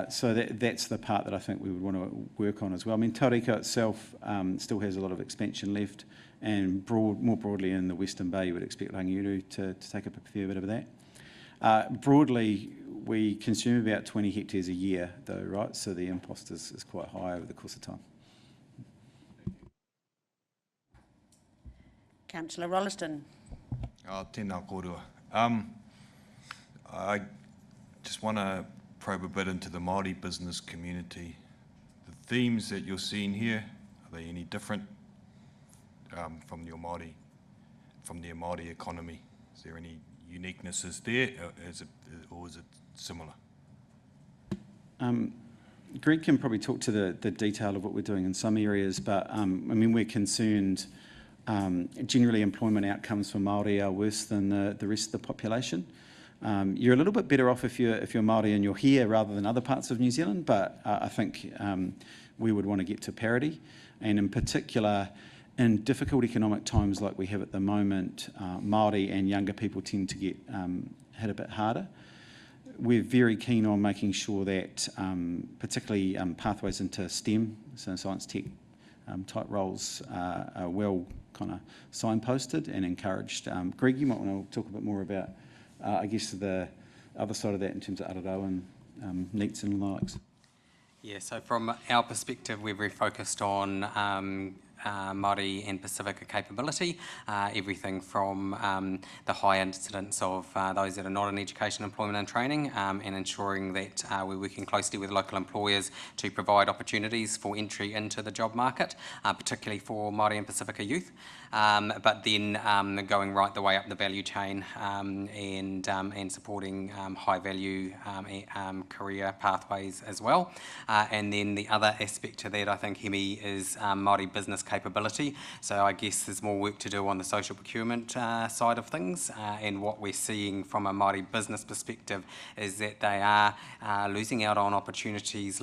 So that's the part that I think we would want to work on as well. I mean, Tauranga itself still has a lot of expansion left, and more broadly in the Western Bay, you would expect Rangiuru to take up a fair bit of that. Broadly, we consume about 20 hectares a year, though, right? So the impost is quite high over the course of time. Councillor Rolleston. Tēnā kōrua. I just want to probe a bit into the Māori business community. The themes that you're seeing here, are they any different from the Māori economy? Is there any uniquenesses there, or is it similar? Greg can probably talk to the detail of what we're doing in some areas, but I mean, we're concerned generally employment outcomes for Māori are worse than the rest of the population. You're a little bit better off if you're Māori and you're here rather than other parts of New Zealand, but I think we would want to get to parity, and in particular, in difficult economic times like we have at the moment, Māori and younger people tend to get hit a bit harder. We're very keen on making sure that particularly pathways into STEM, so science tech type roles, are well kind of signposted and encouraged. Greg, you might want to talk a bit more about, I guess, the other side of that in terms of Ararau and NEETs and the likes. Yeah, so from our perspective, we're very focused on Māori and Pacifica capability, everything from the high incidence of those that are not in education, employment and training, and ensuring that we're working closely with local employers to provide opportunities for entry into the job market, particularly for Māori and Pacifica youth. But then going right the way up the value chain and supporting high value career pathways as well. And then the other aspect to that, I think, Hemi, is Māori business capability. So I guess there's more work to do on the social procurement side of things. And what we're seeing from a Māori business perspective is that they are losing out on opportunities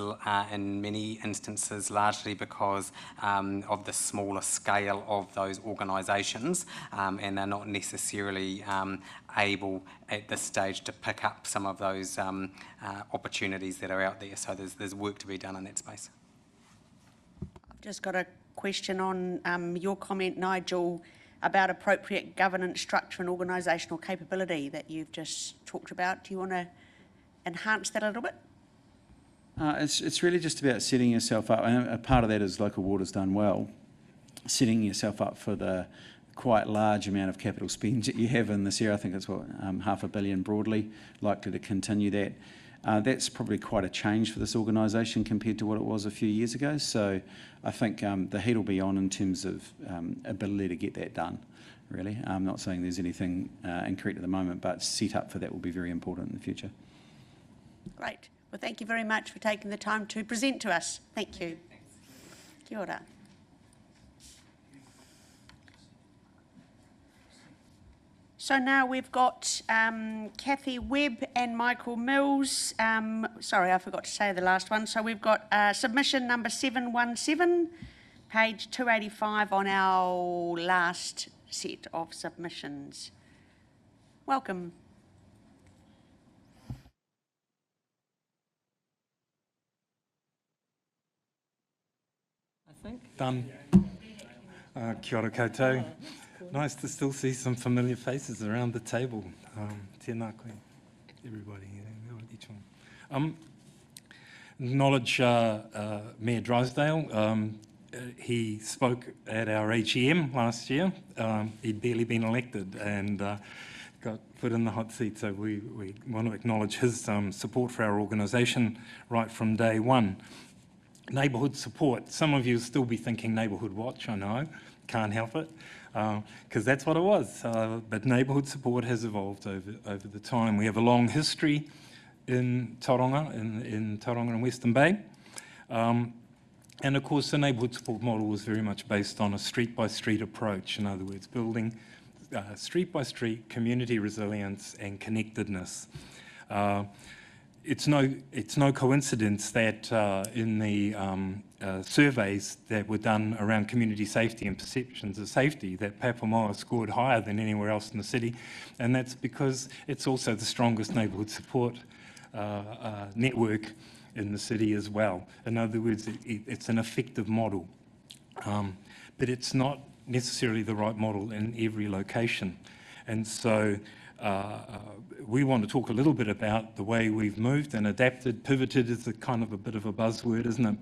in many instances, largely because of the smaller scale of those organisations, and they're not necessarily able at this stage to pick up some of those opportunities that are out there. So there's work to be done in that space. I've just got a question on your comment, Nigel, about appropriate governance structure and organisational capability that you've just talked about. Do you want to enhance that a little bit? It's really just about setting yourself up, and a part of that is local water's done well, setting yourself up for the quite large amount of capital spend that you have in this area. I think it's $500 million broadly, likely to continue that. That's probably quite a change for this organisation compared to what it was a few years ago. So I think the heat will be on in terms of ability to get that done, really. I'm not saying there's anything incorrect at the moment, but set up for that will be very important in the future. Great. Well, thank you very much for taking the time to present to us. Thank you. Kia ora. So now we've got Kathy Webb and Michael Mills. Sorry, I forgot to say the last one. So we've got submission number 717, page 285 on our last set of submissions. Welcome. Done. Kia ora koutou. Nice to still see some familiar faces around the table. Tēnā koe, everybody, each one. Acknowledge Mayor Drysdale. He spoke at our AGM last year. He'd barely been elected and got put in the hot seat, so we want to acknowledge his support for our organisation right from day one. Neighbourhood support. Some of you will still be thinking Neighbourhood Watch, I know, can't help it, because that's what it was. But neighbourhood support has evolved over the time. We have a long history in Tauranga, in Tauranga and Western Bay. And of course, the neighbourhood support model was very much based on a street-by-street approach. In other words, building street-by-street community resilience and connectedness. It's no coincidence that in the surveys that were done around community safety and perceptions of safety, that Papamoa scored higher than anywhere else in the city, and that's because it's also the strongest neighbourhood support network in the city as well. In other words, it's an effective model, but it's not necessarily the right model in every location. And so we want to talk a little bit about the way we've moved and adapted. Pivoted is a kind of a bit of a buzzword, isn't it?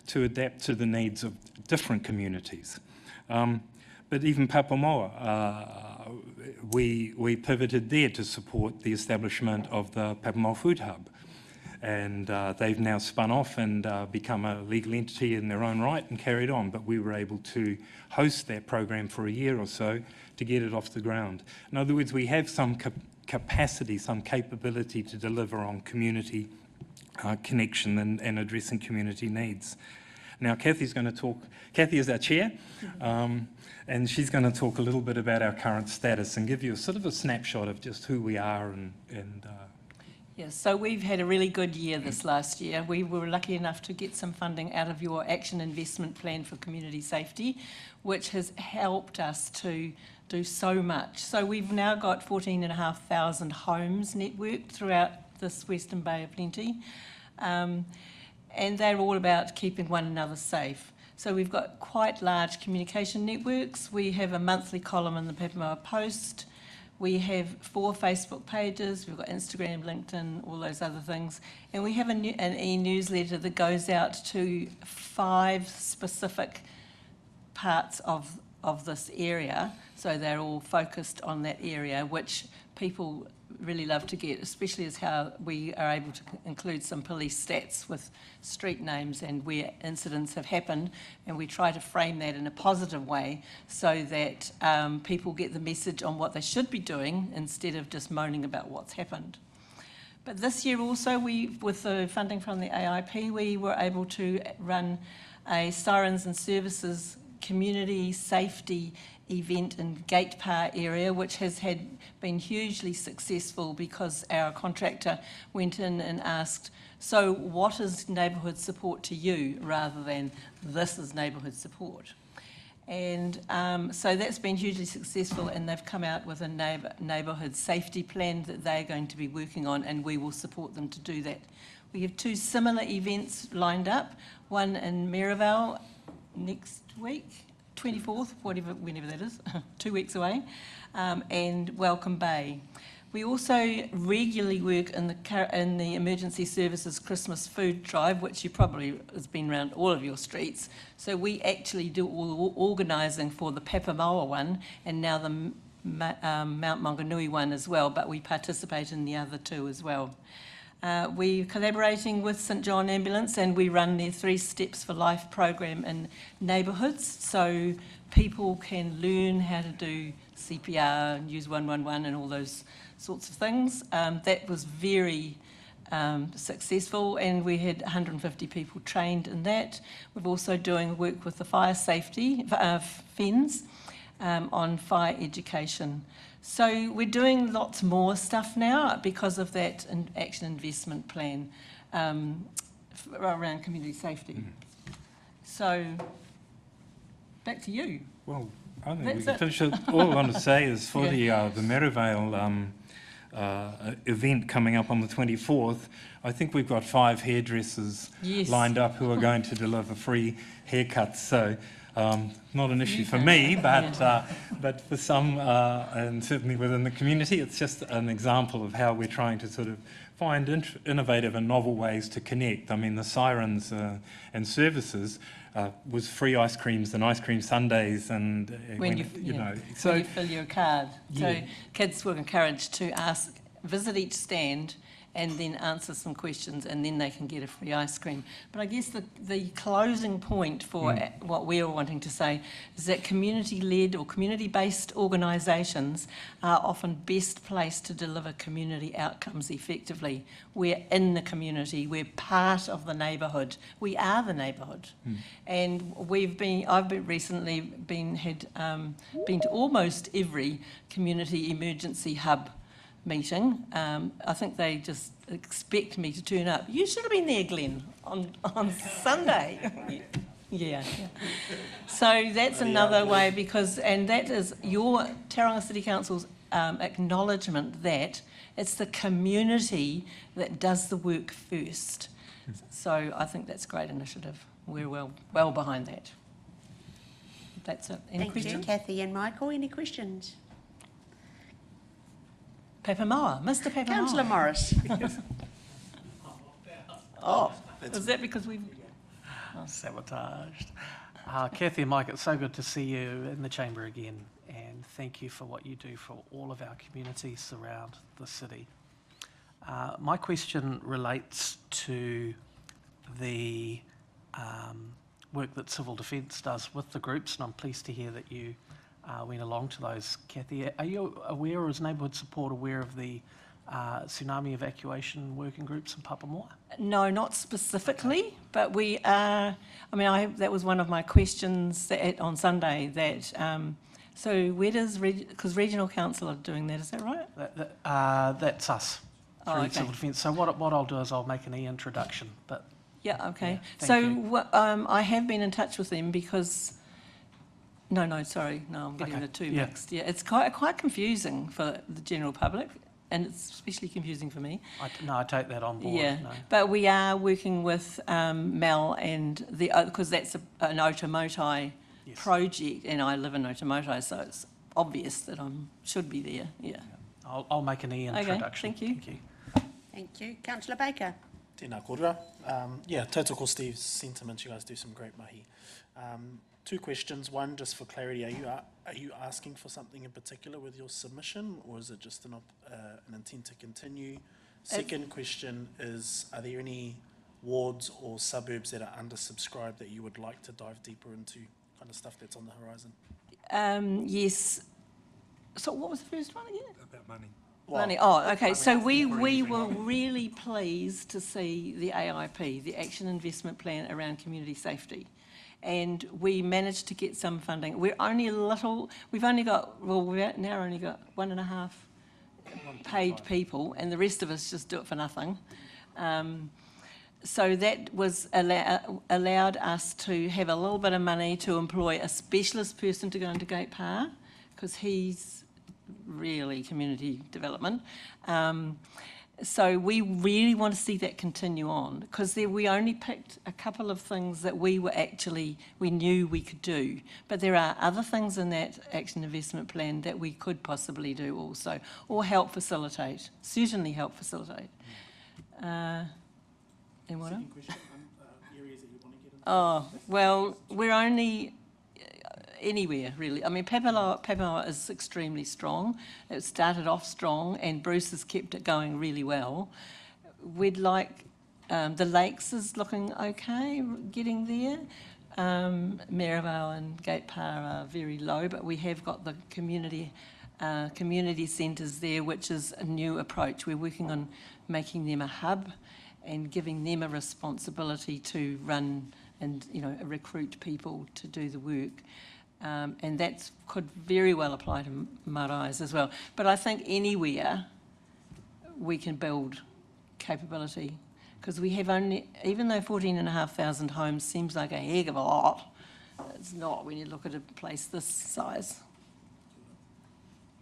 To adapt to the needs of different communities. But even Papamoa, we pivoted there to support the establishment of the Papamoa Food Hub. And they've now spun off and become a legal entity in their own right and carried on. But we were able to host that program for a year or so to get it off the ground. In other words, we have some capacity, some capability to deliver on community connection and addressing community needs. Now, Kathy's going to talk. Kathy is our chair, and she's going to talk a little bit about our current status and give you a sort of a snapshot of just who we are and Yes, so we've had a really good year this last year. We were lucky enough to get some funding out of your Action Investment Plan for Community Safety, which has helped us to do so much. So we've now got 14,500 homes networked throughout this Western Bay of Plenty, and they're all about keeping one another safe. So we've got quite large communication networks. We have a monthly column in the Papamoa Post. We have 4 Facebook pages, we've got Instagram, LinkedIn, all those other things. And we have an e-newsletter that goes out to 5 specific parts of this area. So they're all focused on that area, which people really love to get, especially as how we are able to include some police stats with street names and where incidents have happened, and we try to frame that in a positive way so that people get the message on what they should be doing instead of just moaning about what's happened. But this year also, with the funding from the AIP, we were able to run a Sirens and Services community safety event in Gate Par area, which has been hugely successful because our contractor went in and asked, so what is neighbourhood support to you, rather than this is neighbourhood support. And so that's been hugely successful, and they've come out with a neighbourhood safety plan that they're going to be working on, and we will support them to do that. We have 2 similar events lined up, one in Maryvale next week, 24th, whenever that is, 2 weeks away, and Welcome Bay. We also regularly work in the Emergency Services Christmas Food Drive, which you probably has been around all of your streets. So we actually do all the organising for the Papamoa one and now the Mount Maunganui one as well, but we participate in the other two as well. We're collaborating with St John Ambulance and we run their 3 Steps for Life program in neighbourhoods, so people can learn how to do CPR and use 111 and all those sorts of things. That was very successful and we had 150 people trained in that. We're also doing work with the fire safety, FENS, on fire education. So we're doing lots more stuff now because of that action investment plan around community safety. So, back to you. Well, I think we can finish it. All I want to say is for the Merivale event coming up on the 24th, I think we've got 5 hairdressers lined up who are going to deliver free haircuts. So not an issue for me, but for some, and certainly within the community, it's just an example of how we're trying to sort of find innovative and novel ways to connect. I mean, the Sirens and services was free ice creams and ice cream sundaes, and when you fill your card. So kids were encouraged to visit each stand and then answer some questions, and then they can get a free ice cream. But I guess the closing point for what we're wanting to say is that community-led or community-based organisations are often best placed to deliver community outcomes effectively. We're in the community, we're part of the neighbourhood, we are the neighbourhood. And I've recently been to almost every community emergency hub meeting. I think they just expect me to turn up. You should have been there, Glenn, on Sunday. Yeah. So that's another way and that is your Tauranga City Council's acknowledgement that it's the community that does the work first. So I think that's a great initiative. We're well behind that. That's it. Any questions? Thank you, Kathy and Michael. Any questions? Papamoa, Mr. Papamoa. Councillor Morris. Is that because we've sabotaged? Kathy and Mike, it's so good to see you in the chamber again, and thank you for what you do for all of our communities around the city. My question relates to the work that Civil Defence does with the groups, and I'm pleased to hear that you went along to those. Kathy, are you aware, or is Neighbourhood Support aware of the tsunami evacuation working groups in Papamoa? No, not specifically, but we are. I mean, that was one of my questions on Sunday. So where does because Regional Council are doing that? Is that right? That's us through Civil Defence. So what I'll do is I'll make an e-introduction. But yeah, okay. Yeah, so I have been in touch with them because. No, I'm getting the two mixed. Yeah, it's quite confusing for the general public, and it's especially confusing for me. I take that on board. Yeah, but we are working with Mel and because that's an Otamotai project, and I live in Otamotai, so it's obvious that I should be there. Yeah. I'll make an e-introduction. Okay, thank you. Thank you. Councillor Baker. Tēnā kōrua. Tautoko Steve's sentiments, you guys do some great mahi. 2 questions. One, just for clarity, are you asking for something in particular with your submission, or is it just an intent to continue? Second question is, are there any wards or suburbs that are undersubscribed that you would like to dive deeper into, kind of stuff that's on the horizon? Yes. So what was the first one again? About money. Money. Oh, okay. So we were really pleased to see the AIP, the Action Investment Plan around community safety. And we managed to get some funding. We've now only got 1.5 paid people, and the rest of us just do it for nothing. So that was allowed us to have a little bit of money to employ a specialist person to go into Gate Pa, because he's really community development. So we really want to see that continue on, because we only picked a couple of things that we knew we could do. But there are other things in that action investment plan that we could possibly do also, or help facilitate, certainly help facilitate. And what else? Areas that you want to get into? Oh, well, we're only anywhere, really. I mean, Papamoa is extremely strong. It started off strong, and Bruce has kept it going really well. We'd like, the lakes is looking okay, getting there. Maryvale and Gate Par are very low, but we have got the community centres there, which is a new approach. We're working on making them a hub and giving them a responsibility to run and, recruit people to do the work. And that could very well apply to maraes as well. But I think anywhere we can build capability, because we have only, even though 14,500 homes seems like a heck of a lot, it's not when you look at a place this size.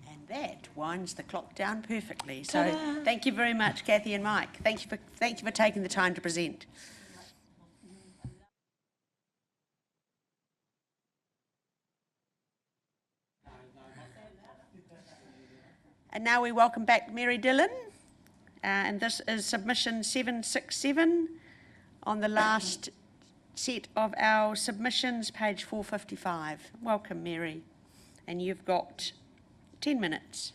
And that winds the clock down perfectly. So thank you very much, Kathy and Mike. Thank you for taking the time to present. And now we welcome back Mary Dillon, and this is submission 767 on the last set of our submissions, page 455. Welcome, Mary, and you've got 10 minutes.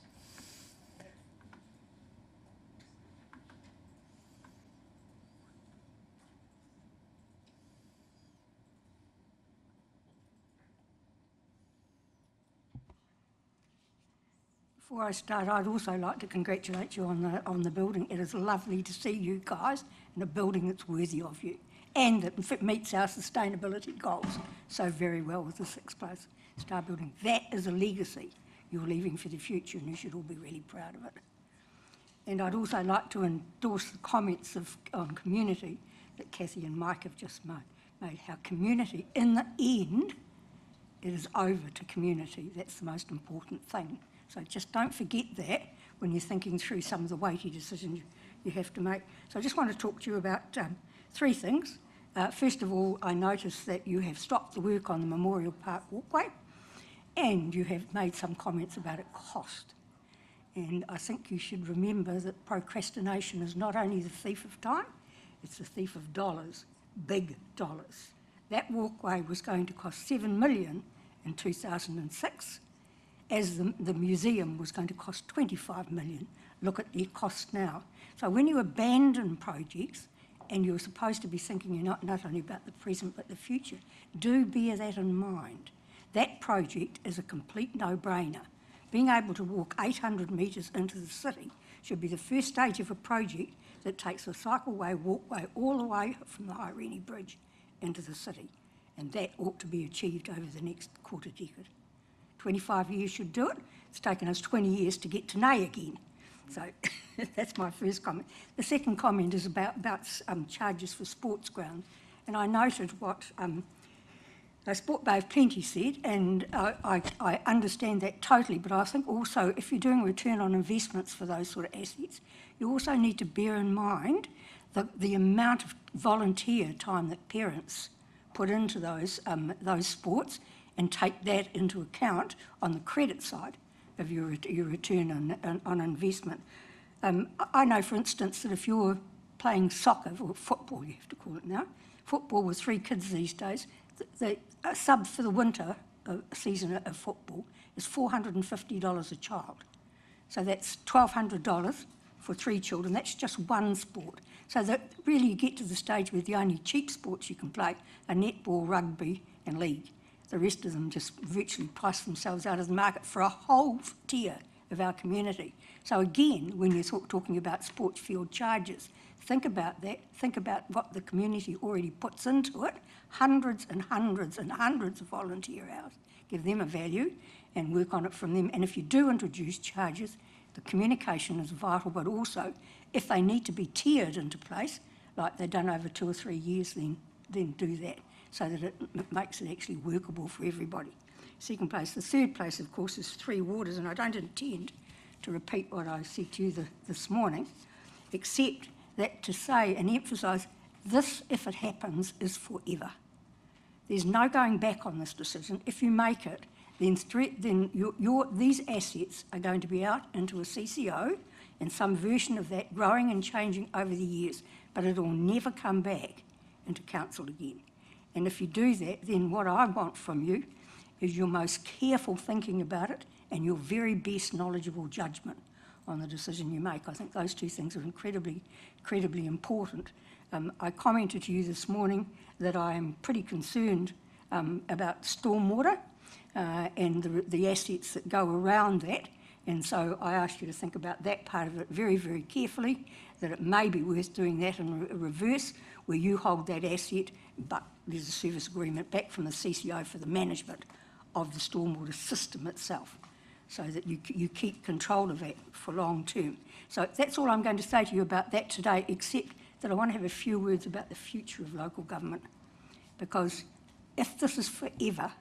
Before I start, I'd also like to congratulate you on the building. It is lovely to see you guys in a building that's worthy of you and that meets our sustainability goals so very well with the 6-star building. That is a legacy you're leaving for the future, and you should all be really proud of it. And I'd also like to endorse the comments on community that Kathy and Mike have just made. How community, in the end, it is over to community. That's the most important thing. So just don't forget that when you're thinking through some of the weighty decisions you have to make. So I just want to talk to you about 3 things. First of all, I noticed that you have stopped the work on the Memorial Park walkway, and you have made some comments about its cost. And I think you should remember that procrastination is not only the thief of time, it's the thief of dollars, big dollars. That walkway was going to cost $7 million in 2006. As the museum was going to cost $25 million. Look at their cost now. So when you abandon projects, and you're supposed to be thinking not only about the present but the future, do bear that in mind. That project is a complete no-brainer. Being able to walk 800 metres into the city should be the first stage of a project that takes a cycleway, walkway all the way from the Irene Bridge into the city. And that ought to be achieved over the next quarter decade. 25 years should do it. It's taken us 20 years to get to Nay again. So that's my first comment. The second comment is about charges for sports grounds. And I noted what Sport Bay of Plenty said, and I understand that totally, but I think also if you're doing return on investments for those sort of assets, you also need to bear in mind the amount of volunteer time that parents put into those sports, and take that into account on the credit side of your return on investment. I know, for instance, that if you're playing soccer, or football you have to call it now, football with 3 kids these days, the sub for the winter season of football is $450 a child. So that's $1,200 for 3 children. That's just one sport. So that really you get to the stage where the only cheap sports you can play are netball, rugby and league. The rest of them just virtually price themselves out of the market for a whole tier of our community. So again, when you're talking about sports field charges, think about that. Think about what the community already puts into it. Hundreds and hundreds and hundreds of volunteer hours. Give them a value and work on it from them. And if you do introduce charges, the communication is vital, but also if they need to be tiered into place, like they've done over 2 or 3 years, then do that, so that it makes it actually workable for everybody. Second place. The third place, of course, is 3 waters, and I don't intend to repeat what I said to you this morning. except that to say and emphasise this, if it happens, is forever. There's no going back on this decision. If you make it, then these assets are going to be out into a CCO and some version of that growing and changing over the years, but it will never come back into council again. And if you do that, then what I want from you is your most careful thinking about it and your very best knowledgeable judgment on the decision you make. I think those two things are incredibly important. I commented to you this morning that I am pretty concerned about stormwater and the assets that go around that. And so I asked you to think about that part of it very, very carefully, that it may be worth doing that in reverse, where you hold that asset, but there's a service agreement back from the CCO for the management of the stormwater system itself, so that you keep control of that for long term. So that's all I'm going to say to you about that today, except that I want to have a few words about the future of local government. Because if this is forever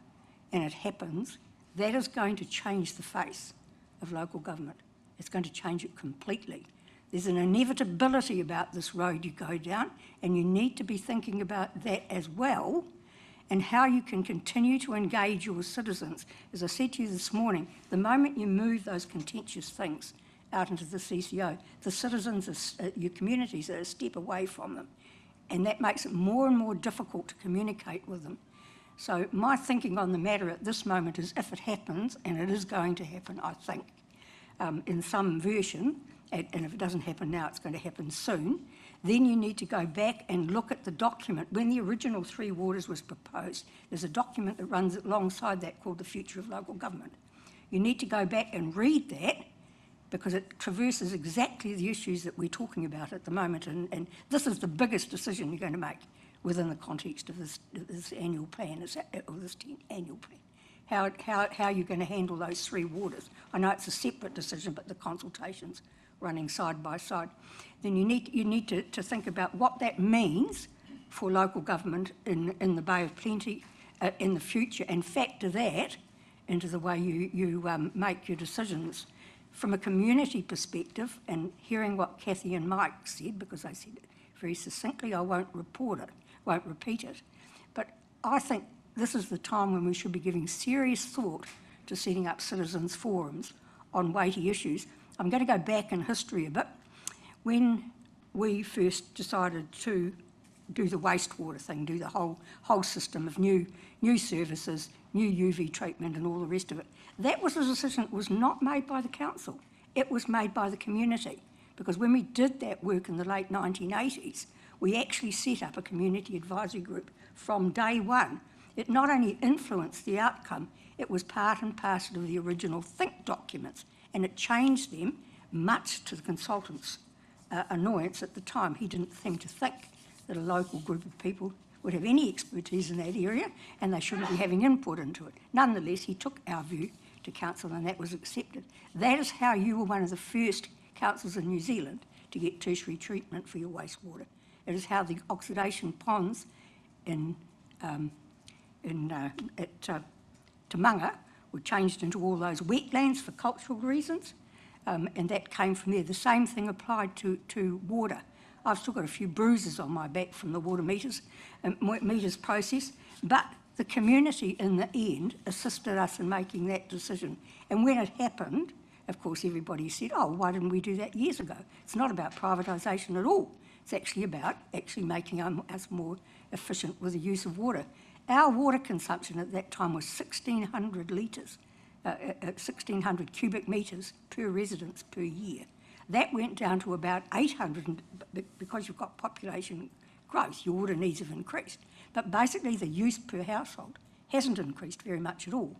and it happens, that is going to change the face of local government. It's going to change it completely. There's an inevitability about this road you go down, and you need to be thinking about that as well, and how you can continue to engage your citizens. As I said to you this morning, the moment you move those contentious things out into the CCO, the citizens, your communities are a step away from them, and that makes it more and more difficult to communicate with them. So my thinking on the matter at this moment is, if it happens, and it is going to happen, I think, in some version, and if it doesn't happen now, it's going to happen soon, then you need to go back and look at the document. When the original Three Waters was proposed, there's a document that runs alongside that called The Future of Local Government. You need to go back and read that, because it traverses exactly the issues that we're talking about at the moment, and this is the biggest decision you're going to make within the context of this annual plan, or this annual plan. How you're going to handle those three waters. I know it's a separate decision, but the consultations running side by side. Then you need to think about what that means for local government in the Bay of Plenty in the future, and factor that into the way you make your decisions. From a community perspective, and hearing what Kathy and Mike said, because they said it very succinctly, I won't repeat it, but I think this is the time when we should be giving serious thought to setting up citizens' forums on weighty issues. I'm going to go back in history a bit. When we first decided to do the wastewater thing, do the whole system of new services, new UV treatment and all the rest of it, that was a decision that was not made by the council. It was made by the community. Because when we did that work in the late 1980s, we actually set up a community advisory group from day one. It not only influenced the outcome, it was part and parcel of the original think documents, and it changed them, much to the consultant's annoyance at the time. He didn't seem to think that a local group of people would have any expertise in that area, and they shouldn't be having input into it. Nonetheless, he took our view to council, and that was accepted. That is how you were one of the first councils in New Zealand to get tertiary treatment for your wastewater. It is how the oxidation ponds at Tauranga were changed into all those wetlands for cultural reasons, and that came from there. The same thing applied to water. I've still got a few bruises on my back from the water meters process, but the community in the end assisted us in making that decision. And when it happened, of course, everybody said, oh, why didn't we do that years ago? It's not about privatisation at all. It's actually about making us more efficient with the use of water. Our water consumption at that time was 1,600 litres, 1,600 cubic metres per residence per year. That went down to about 800, because you've got population growth, your water needs have increased. But basically the use per household hasn't increased very much at all.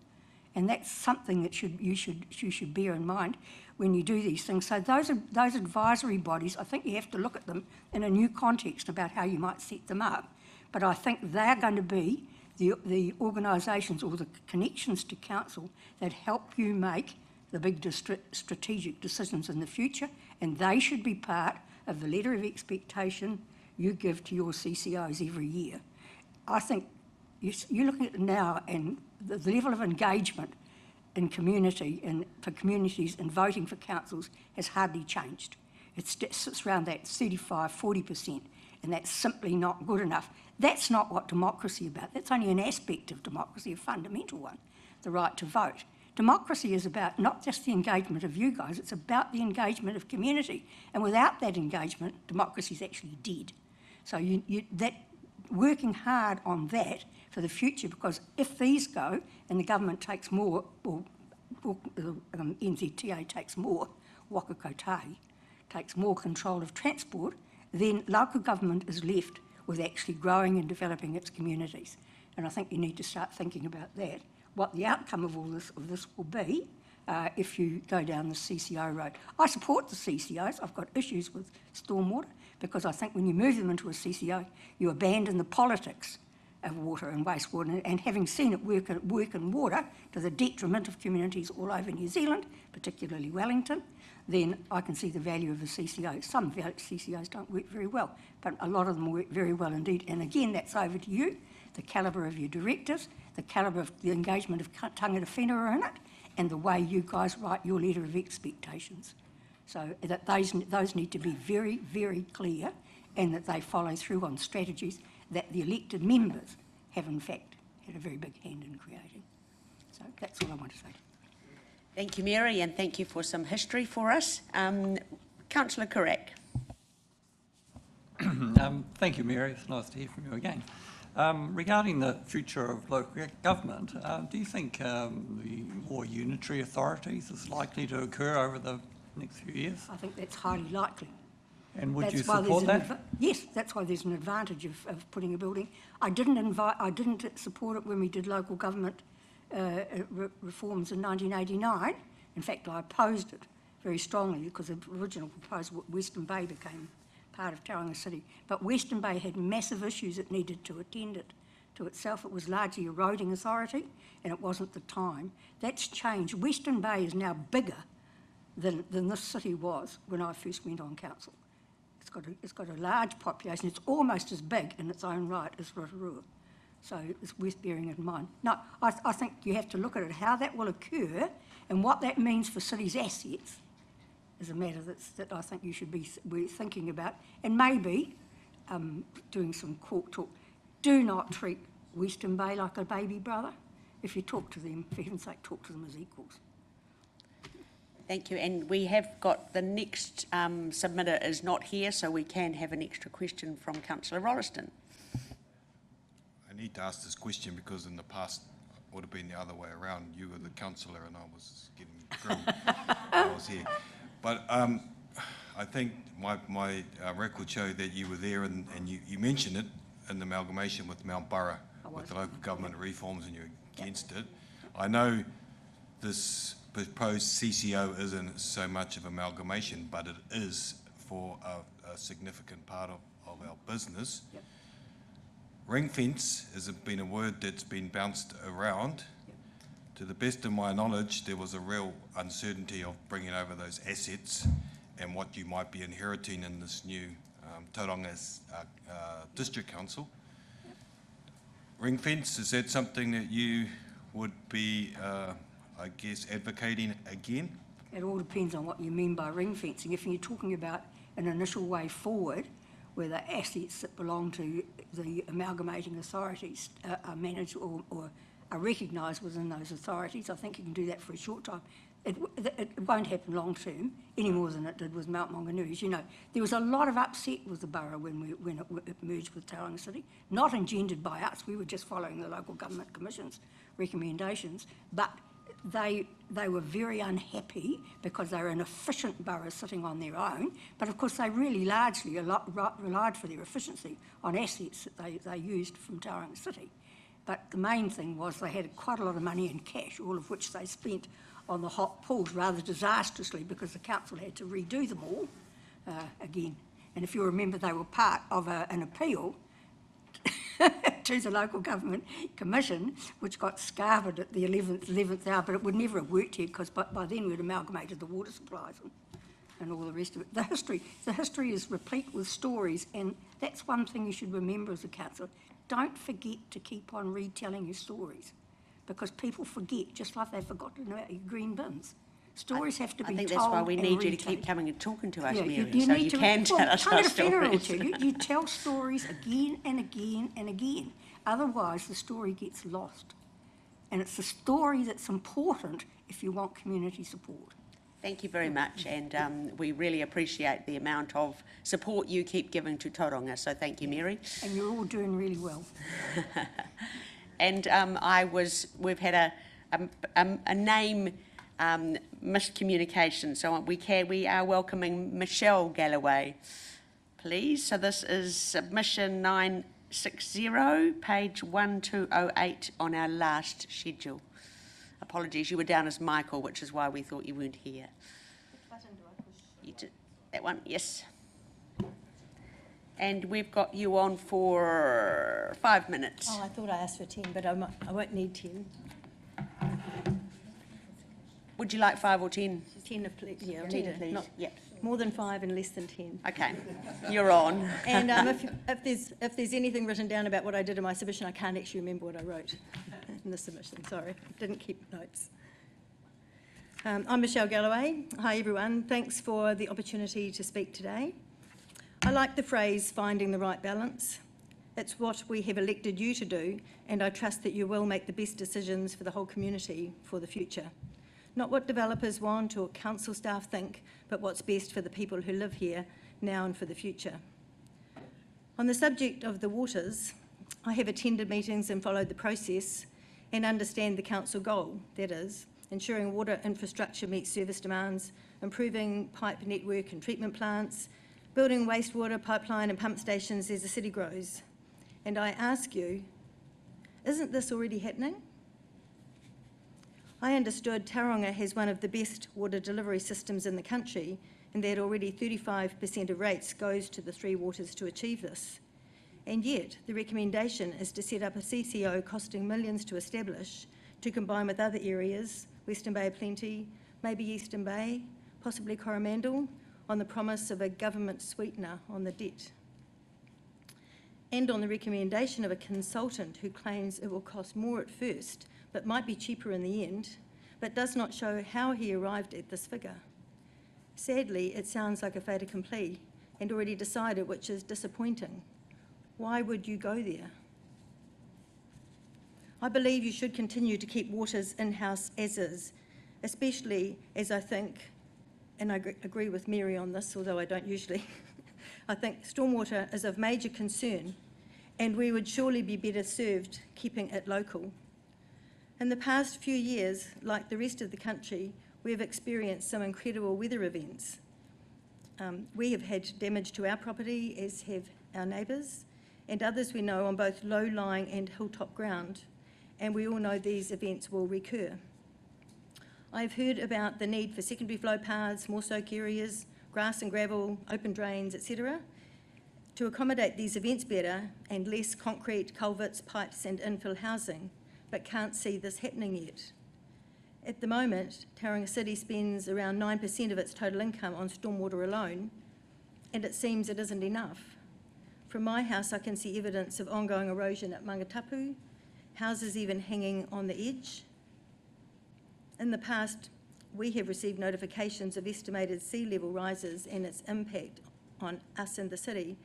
And that's something that you should bear in mind when you do these things. So those advisory bodies, I think you have to look at them in a new context about how you might set them up. But I think they're going to be the organisations or the connections to council that help you make the big strategic decisions in the future, and they should be part of the letter of expectation you give to your CCOs every year. I think you're looking at it now, and the level of engagement in community and for communities and voting for councils has hardly changed. It sits around that 35, 40%, and that's simply not good enough. That's not what democracy is about. That's only an aspect of democracy, a fundamental one, the right to vote. Democracy is about not just the engagement of you guys, it's about the engagement of community. And without that engagement, democracy is actually dead. So working hard on that for the future, because if these go and the government takes more, or NZTA takes more, Waka Kotahi takes more control of transport, then local government is left with actually growing and developing its communities. And I think you need to start thinking about that, what the outcome of all this will be if you go down the CCO road. I support the CCOs. I've got issues with stormwater because I think when you move them into a CCO, you abandon the politics of water and wastewater, and having seen it work in water to the detriment of communities all over New Zealand, particularly Wellington, then I can see the value of a CCO. Some CCOs don't work very well, but a lot of them work very well indeed. And again, that's over to you, the calibre of your directors, the calibre of the engagement of tangata whenua in it, and the way you guys write your letter of expectations. So that those need to be very, very clear, and that they follow through on strategies that the elected members have in fact had a very big hand in creating. So that's all I want to say. Thank you, Mary, and thank you for some history for us. Councillor Carrack. Thank you, Mary. It's nice to hear from you again. Regarding the future of local government, do you think the more unitary authorities is likely to occur over the next few years? I think that's highly likely. And would you support that? Yes, that's why there's an advantage of putting a building. I didn't support it when we did local government reforms in 1989. In fact, I opposed it very strongly because the original proposal, Western Bay became part of Tauranga City. But Western Bay had massive issues it needed to attend it to itself. It was largely eroding authority, and it wasn't the time. That's changed. Western Bay is now bigger than this city was when I first went on council. It's got a large population. It's almost as big in its own right as Rotorua. So it's worth bearing in mind. No, I think you have to look at it, how that will occur and what that means for cities' assets is a matter that I think you should be thinking about. And maybe doing some court talk. Do not treat Western Bay like a baby brother. If you talk to them, for heaven's sake, talk to them as equals. Thank you. And we have got the next submitter is not here, so we can have an extra question from Councillor Rolleston. I need to ask this question because in the past it would have been the other way around. You were the councillor and I was getting grilled when I was here. But I think my record showed that you were there and you mentioned it in the amalgamation with Mount Burra, with the local government reforms, and you're against it. I know this proposed CCO isn't so much of amalgamation, but it is for a significant part of our business. Yep. Ring fence has been a word that's been bounced around. Yep. To the best of my knowledge, there was a real uncertainty of bringing over those assets and what you might be inheriting in this new Tauranga District Council. Yep. Ring fence, is that something that you would be I guess, advocating again? It all depends on what you mean by ring fencing. If you're talking about an initial way forward, where the assets that belong to the amalgamating authorities are managed or are recognised within those authorities, I think you can do that for a short time. It won't happen long term, any more than it did with Mount Maunganui. As you know, there was a lot of upset with the borough when it merged with Tauranga City, not engendered by us. We were just following the local government commission's recommendations, but they were very unhappy because they were an efficient borough sitting on their own, but of course they really largely relied for their efficiency on assets that they used from Tauranga City. But the main thing was they had quite a lot of money in cash, all of which they spent on the hot pools rather disastrously because the council had to redo them all again. And if you remember, they were part of an appeal to the local government commission, which got scarpered at the 11th hour, but it would never have worked here because by then we'd amalgamated the water supplies and all the rest of it. The history is replete with stories, and that's one thing you should remember as a councillor. Don't forget to keep on retelling your stories, because people forget, just like they've forgotten about your green bins. Stories have to be I think told that's why we and need you to keep retold. coming and talking to us, Yeah, Mary, so you can tell us I'll our get a funeral stories. to you. You tell stories again and again and again. Otherwise, the story gets lost. And it's the story that's important if you want community support. Thank you very much, and we really appreciate the amount of support you keep giving to Tauranga, so thank you, Mary. And you're all doing really well. And we've had a name miscommunication, so we are welcoming Michelle Galloway, please. So this is submission 960, page 1208 on our last schedule. Apologies, you were down as Michael, which is why we thought you weren't here. Which button do I push? You did, that one, yes. And we've got you on for 5 minutes. Oh, I thought I asked for 10, but I won't need 10. Would you like 5 or 10? 10 of please. Yeah, I'll 10, need it. please. Not Yep. more than 5 and less than 10. Okay, you're on. And if there's anything written down about what I did in my submission, I can't actually remember what I wrote in the submission. Sorry, didn't keep notes. I'm Michelle Galloway. Hi everyone. Thanks for the opportunity to speak today. I like the phrase "finding the right balance." It's what we have elected you to do, and I trust that you will make the best decisions for the whole community for the future. Not what developers want or council staff think, but what's best for the people who live here now and for the future. On the subject of the waters, I have attended meetings and followed the process and understand the council goal, that is, ensuring water infrastructure meets service demands, improving pipe network and treatment plants, building wastewater pipeline and pump stations as the city grows. And I ask you, isn't this already happening? I understood Tauranga has one of the best water delivery systems in the country, and that already 35% of rates goes to the three waters to achieve this. And yet, the recommendation is to set up a CCO costing millions to establish, to combine with other areas, Western Bay Plenty, maybe Eastern Bay, possibly Coromandel, on the promise of a government sweetener on the debt. And on the recommendation of a consultant who claims it will cost more at first, but might be cheaper in the end, but does not show how he arrived at this figure. Sadly, it sounds like a fait accompli and already decided, which is disappointing. Why would you go there? I believe you should continue to keep waters in-house as is, especially as I think, and I agree with Mary on this, although I don't usually, I think stormwater is of major concern, and we would surely be better served keeping it local. In the past few years, like the rest of the country, we have experienced some incredible weather events. We have had damage to our property, as have our neighbours, and others we know on both low-lying and hilltop ground, and we all know these events will recur. I've heard about the need for secondary flow paths, more soak areas, grass and gravel, open drains, etc., to accommodate these events better and less concrete, culverts, pipes and infill housing, but can't see this happening yet. At the moment, Tauranga City spends around 9% of its total income on stormwater alone, and it seems it isn't enough. From my house, I can see evidence of ongoing erosion at Mangatapu, houses even hanging on the edge. In the past, we have received notifications of estimated sea level rises and its impact on us and the city,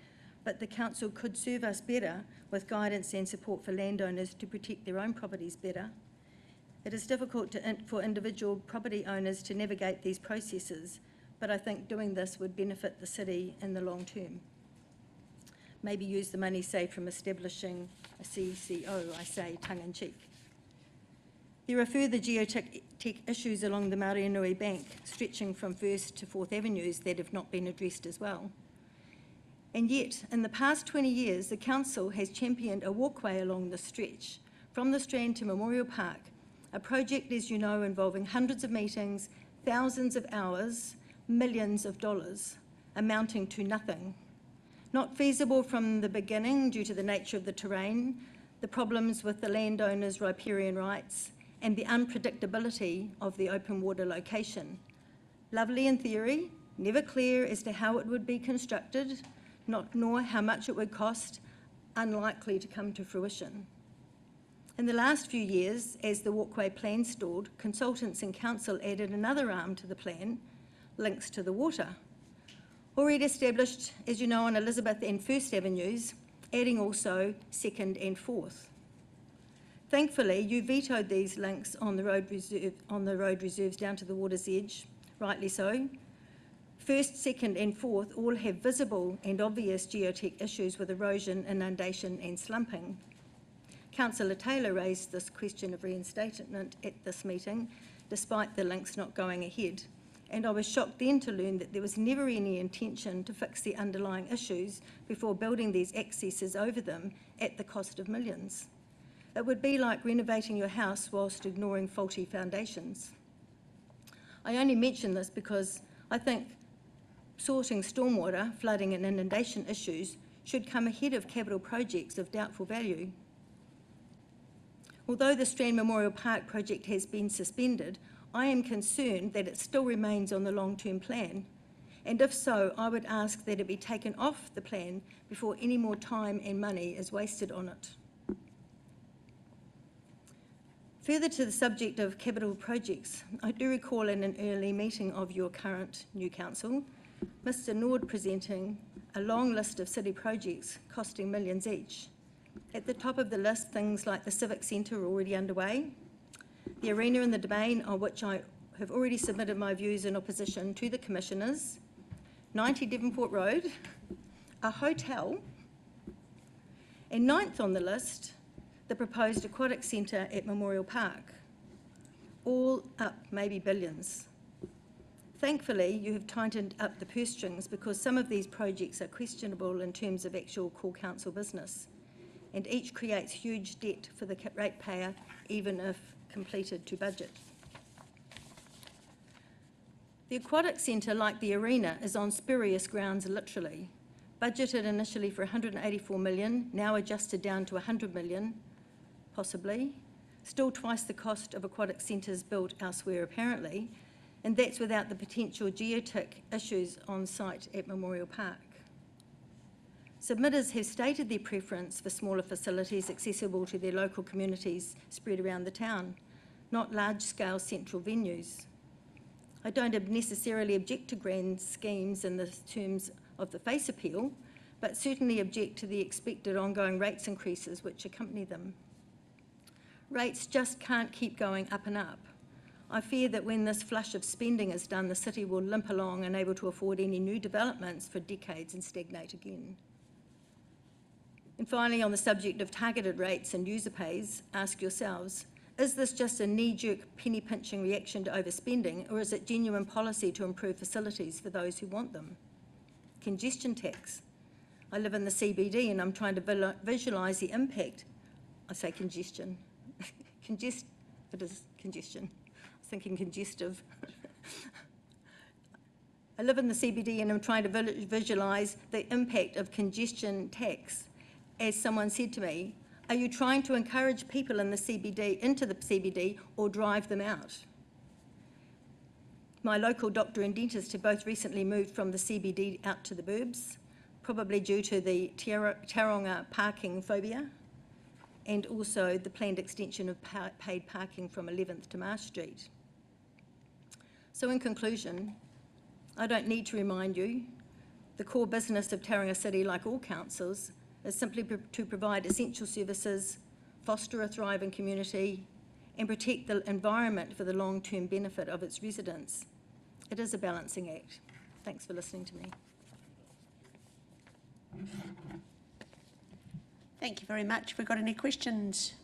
but the council could serve us better with guidance and support for landowners to protect their own properties better. It is difficult for individual property owners to navigate these processes, but I think doing this would benefit the city in the long term. Maybe use the money saved from establishing a CCO, I say tongue-in-cheek. There are further geotech issues along the Marianui Bank, stretching from 1st to 4th Avenues that have not been addressed as well. And yet, in the past 20 years, the council has championed a walkway along the stretch, from the Strand to Memorial Park, a project, as you know, involving hundreds of meetings, thousands of hours, millions of dollars, amounting to nothing. Not feasible from the beginning due to the nature of the terrain, the problems with the landowner's riparian rights, and the unpredictability of the open water location. Lovely in theory, never clear as to how it would be constructed, nor how much it would cost, unlikely to come to fruition. In the last few years, as the walkway plan stalled, consultants and council added another arm to the plan, links to the water. Already established, as you know, on Elizabeth and First Avenues, adding also 2nd and 4th. Thankfully, you vetoed these links on the road reserves down to the water's edge, rightly so. 1st, 2nd and 4th all have visible and obvious geotech issues with erosion, inundation and slumping. Councillor Taylor raised this question of reinstatement at this meeting, despite the links not going ahead, and I was shocked then to learn that there was never any intention to fix the underlying issues before building these accesses over them at the cost of millions. It would be like renovating your house whilst ignoring faulty foundations. I only mention this because I think sorting stormwater, flooding and inundation issues should come ahead of capital projects of doubtful value. Although the Strand Memorial Park project has been suspended, I am concerned that it still remains on the long-term plan, and if so, I would ask that it be taken off the plan before any more time and money is wasted on it. Further to the subject of capital projects, I do recall in an early meeting of your current new council, Mr Nord presenting a long list of city projects costing millions each. At the top of the list, things like the Civic Centre are already underway, the arena in the Domain, on which I have already submitted my views in opposition to the commissioners, 90 Devonport Road, a hotel, and 9th on the list, the proposed aquatic centre at Memorial Park, all up maybe billions. Thankfully, you have tightened up the purse strings because some of these projects are questionable in terms of actual core council business, and each creates huge debt for the ratepayer, even if completed to budget. The aquatic centre, like the arena, is on spurious grounds literally. Budgeted initially for 184 million, now adjusted down to 100 million, possibly. Still twice the cost of aquatic centres built elsewhere apparently, and that's without the potential geotech issues on site at Memorial Park. Submitters have stated their preference for smaller facilities accessible to their local communities spread around the town, not large-scale central venues. I don't necessarily object to grand schemes in the terms of the face appeal, but certainly object to the expected ongoing rates increases which accompany them. Rates just can't keep going up and up. I fear that when this flush of spending is done, the city will limp along, unable to afford any new developments for decades and stagnate again. And finally, on the subject of targeted rates and user pays, ask yourselves, is this just a knee-jerk penny-pinching reaction to overspending, or is it genuine policy to improve facilities for those who want them? Congestion tax. I live in the CBD and I'm trying to visualise the impact. I say congestion. It is congestion. I was thinking congestive. I live in the CBD and I'm trying to visualise the impact of congestion tax. As someone said to me, are you trying to encourage people in the CBD into the CBD or drive them out? My local doctor and dentist have both recently moved from the CBD out to the burbs, probably due to the Tauranga parking phobia, and also the planned extension of paid parking from 11th to Marsh Street. So in conclusion, I don't need to remind you, the core business of Tauranga City, like all councils, is simply to provide essential services, foster a thriving community, and protect the environment for the long-term benefit of its residents. It is a balancing act. Thanks for listening to me. Thank you very much. Have we got any questions?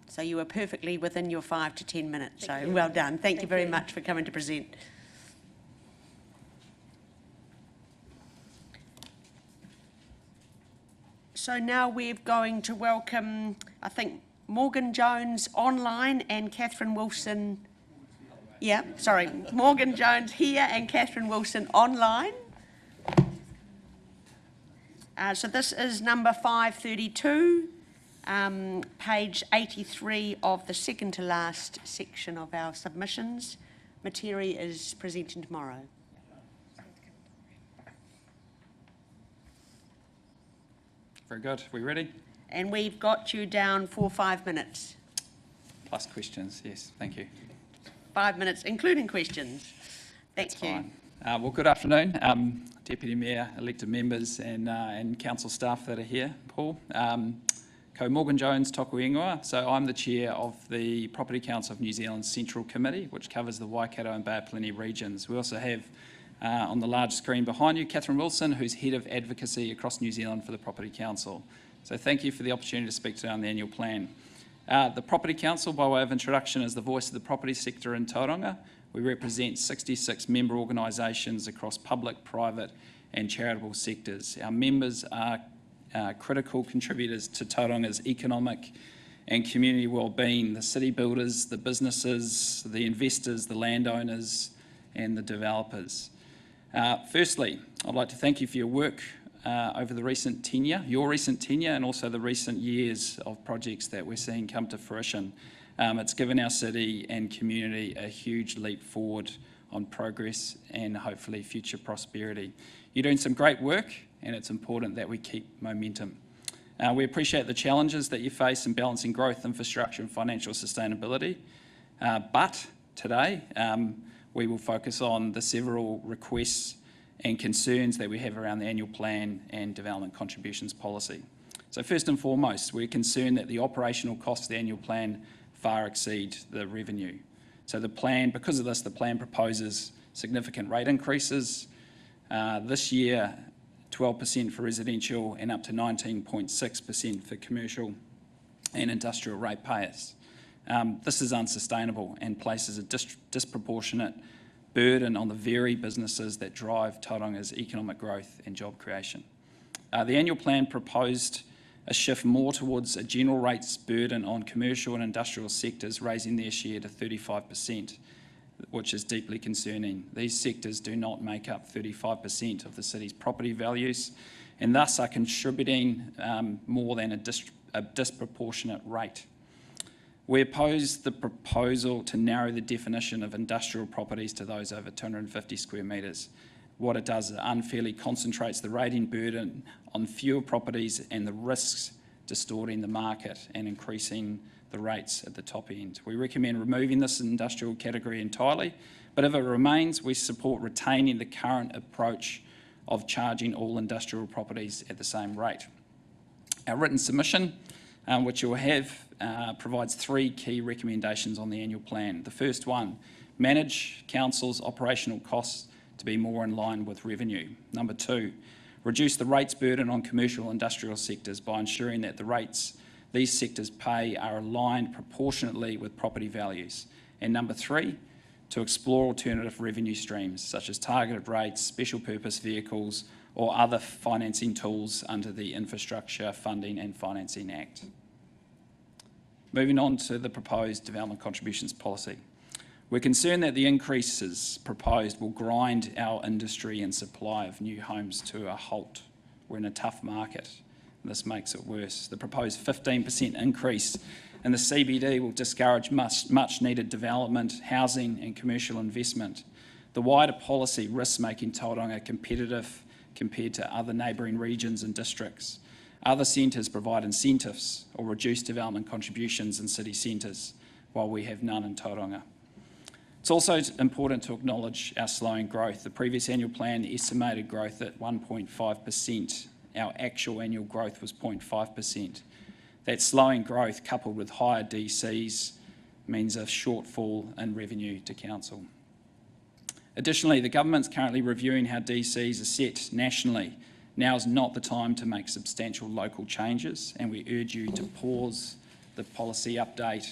So you were perfectly within your 5 to 10 minutes, so well done. Thank you very much for coming to present. So now we're going to welcome, I think, Morgan Jones online and Catherine Wilson. Yeah, sorry, Morgan Jones here and Catherine Wilson online. So this is number 532, page 83 of the second to last section of our submissions. Materi is presenting tomorrow. Very good. We ready? And we've got you down for 5 minutes. Plus questions, yes, thank you. 5 minutes, including questions. Thank That's you. fine. Well, good afternoon, Deputy Mayor, elected members and council staff that are here, Paul. Ko Morgan Jones toku ingoa. So I'm the chair of the Property Council of New Zealand's Central Committee, which covers the Waikato and Bay of Plenty regions. We also have on the large screen behind you, Catherine Wilson, who's Head of Advocacy across New Zealand for the Property Council. So thank you for the opportunity to speak today on the annual plan. The Property Council, by way of introduction, is the voice of the property sector in Tauranga. We represent 66 member organisations across public, private and charitable sectors. Our members are critical contributors to Tauranga's economic and community wellbeing, the city builders, the businesses, the investors, the landowners and the developers. Firstly, I'd like to thank you for your work over the recent tenure, and also the recent years of projects that we're seeing come to fruition. It's given our city and community a huge leap forward on progress and hopefully future prosperity. You're doing some great work and it's important that we keep momentum. We appreciate the challenges that you face in balancing growth, infrastructure and financial sustainability. But today, we will focus on the several requests and concerns that we have around the annual plan and development contributions policy. So first and foremost, we're concerned that the operational costs of the annual plan far exceed the revenue. So the plan, because of this, the plan proposes significant rate increases. This year, 12% for residential and up to 19.6% for commercial and industrial ratepayers. This is unsustainable and places a disproportionate burden on the very businesses that drive Tauranga's economic growth and job creation. The annual plan proposed a shift more towards a general rates burden on commercial and industrial sectors, raising their share to 35%, which is deeply concerning. These sectors do not make up 35% of the city's property values and thus are contributing more than a disproportionate rate. We oppose the proposal to narrow the definition of industrial properties to those over 250 square metres. What it does is it unfairly concentrates the rating burden on fewer properties and the risks distorting the market and increasing the rates at the top end. We recommend removing this industrial category entirely, but if it remains, we support retaining the current approach of charging all industrial properties at the same rate. Our written submission, which you'll have, provides 3 key recommendations on the annual plan. The first one, manage council's operational costs to be more in line with revenue. Number 2, reduce the rates burden on commercial and industrial sectors by ensuring that the rates these sectors pay are aligned proportionately with property values. And number 3, to explore alternative revenue streams such as targeted rates, special purpose vehicles or other financing tools under the Infrastructure Funding and Financing Act. Moving on to the proposed development contributions policy. We're concerned that the increases proposed will grind our industry and supply of new homes to a halt. We're in a tough market, and this makes it worse. The proposed 15% increase in the CBD will discourage much needed development, housing and commercial investment. The wider policy risks making Tauranga competitive compared to other neighbouring regions and districts. Other centres provide incentives or reduce development contributions in city centres, while we have none in Tauranga. It's also important to acknowledge our slowing growth. The previous annual plan estimated growth at 1.5%. Our actual annual growth was 0.5%. That slowing growth, coupled with higher DCs, means a shortfall in revenue to council. Additionally, the government's currently reviewing how DCs are set nationally. Now is not the time to make substantial local changes, and we urge you to pause the policy update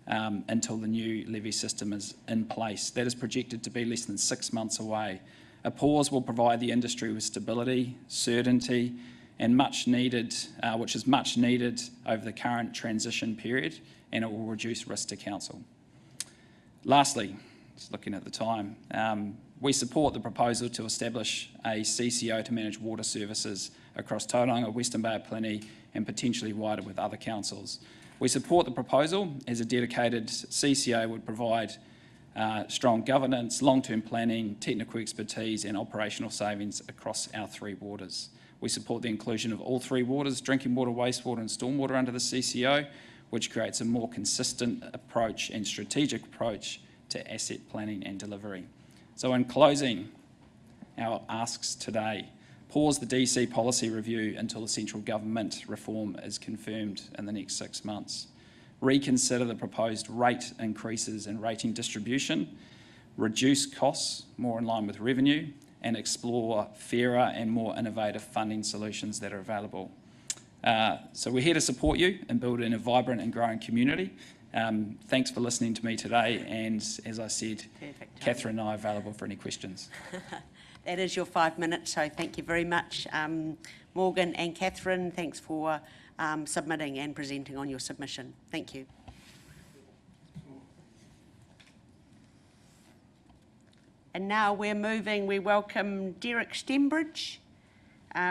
until the new levy system is in place. That is projected to be less than 6 months away. A pause will provide the industry with stability, certainty, and much needed, which is much needed over the current transition period, and it will reduce risk to council. Lastly, just looking at the time, we support the proposal to establish a CCO to manage water services across Tauranga, Western Bay of Plenty, and potentially wider with other councils. We support the proposal as a dedicated CCO would provide strong governance, long-term planning, technical expertise and operational savings across our 3 waters. We support the inclusion of all three waters, drinking water, wastewater and stormwater under the CCO, which creates a more consistent approach and strategic approach to asset planning and delivery. So in closing, our asks today: pause the DC policy review until the central government reform is confirmed in the next 6 months. Reconsider the proposed rate increases in rating distribution, reduce costs more in line with revenue, and explore fairer and more innovative funding solutions that are available. So we're here to support you and build in a vibrant and growing community. Thanks for listening to me today, and as I said, Perfect. Catherine and I are available for any questions. That is your 5 minutes, so thank you very much. Morgan and Catherine, thanks for submitting and presenting on your submission. Thank you. And now we welcome Derek Stembridge.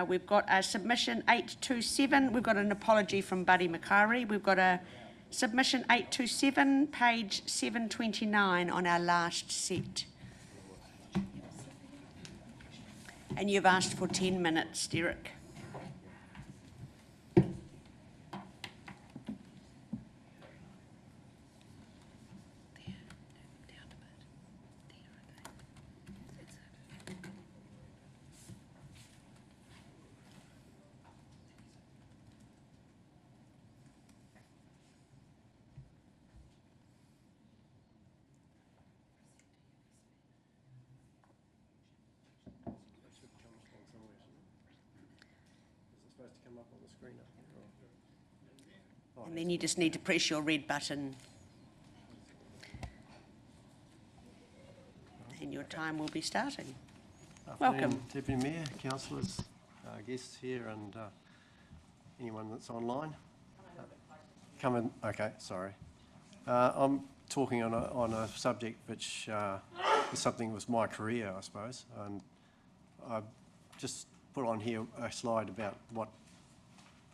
We've got a submission 827. We've got an apology from Buddy Macari. We've got a submission 827, page 729 on our last set. And you've asked for 10 minutes, Derek. And then you just need to press your red button. And your time will be starting. Welcome. Deputy Mayor, councillors, guests here and anyone that's online. Come in, okay, sorry. I'm talking on a subject which is something that was my career, I suppose. And I've just put on here a slide about what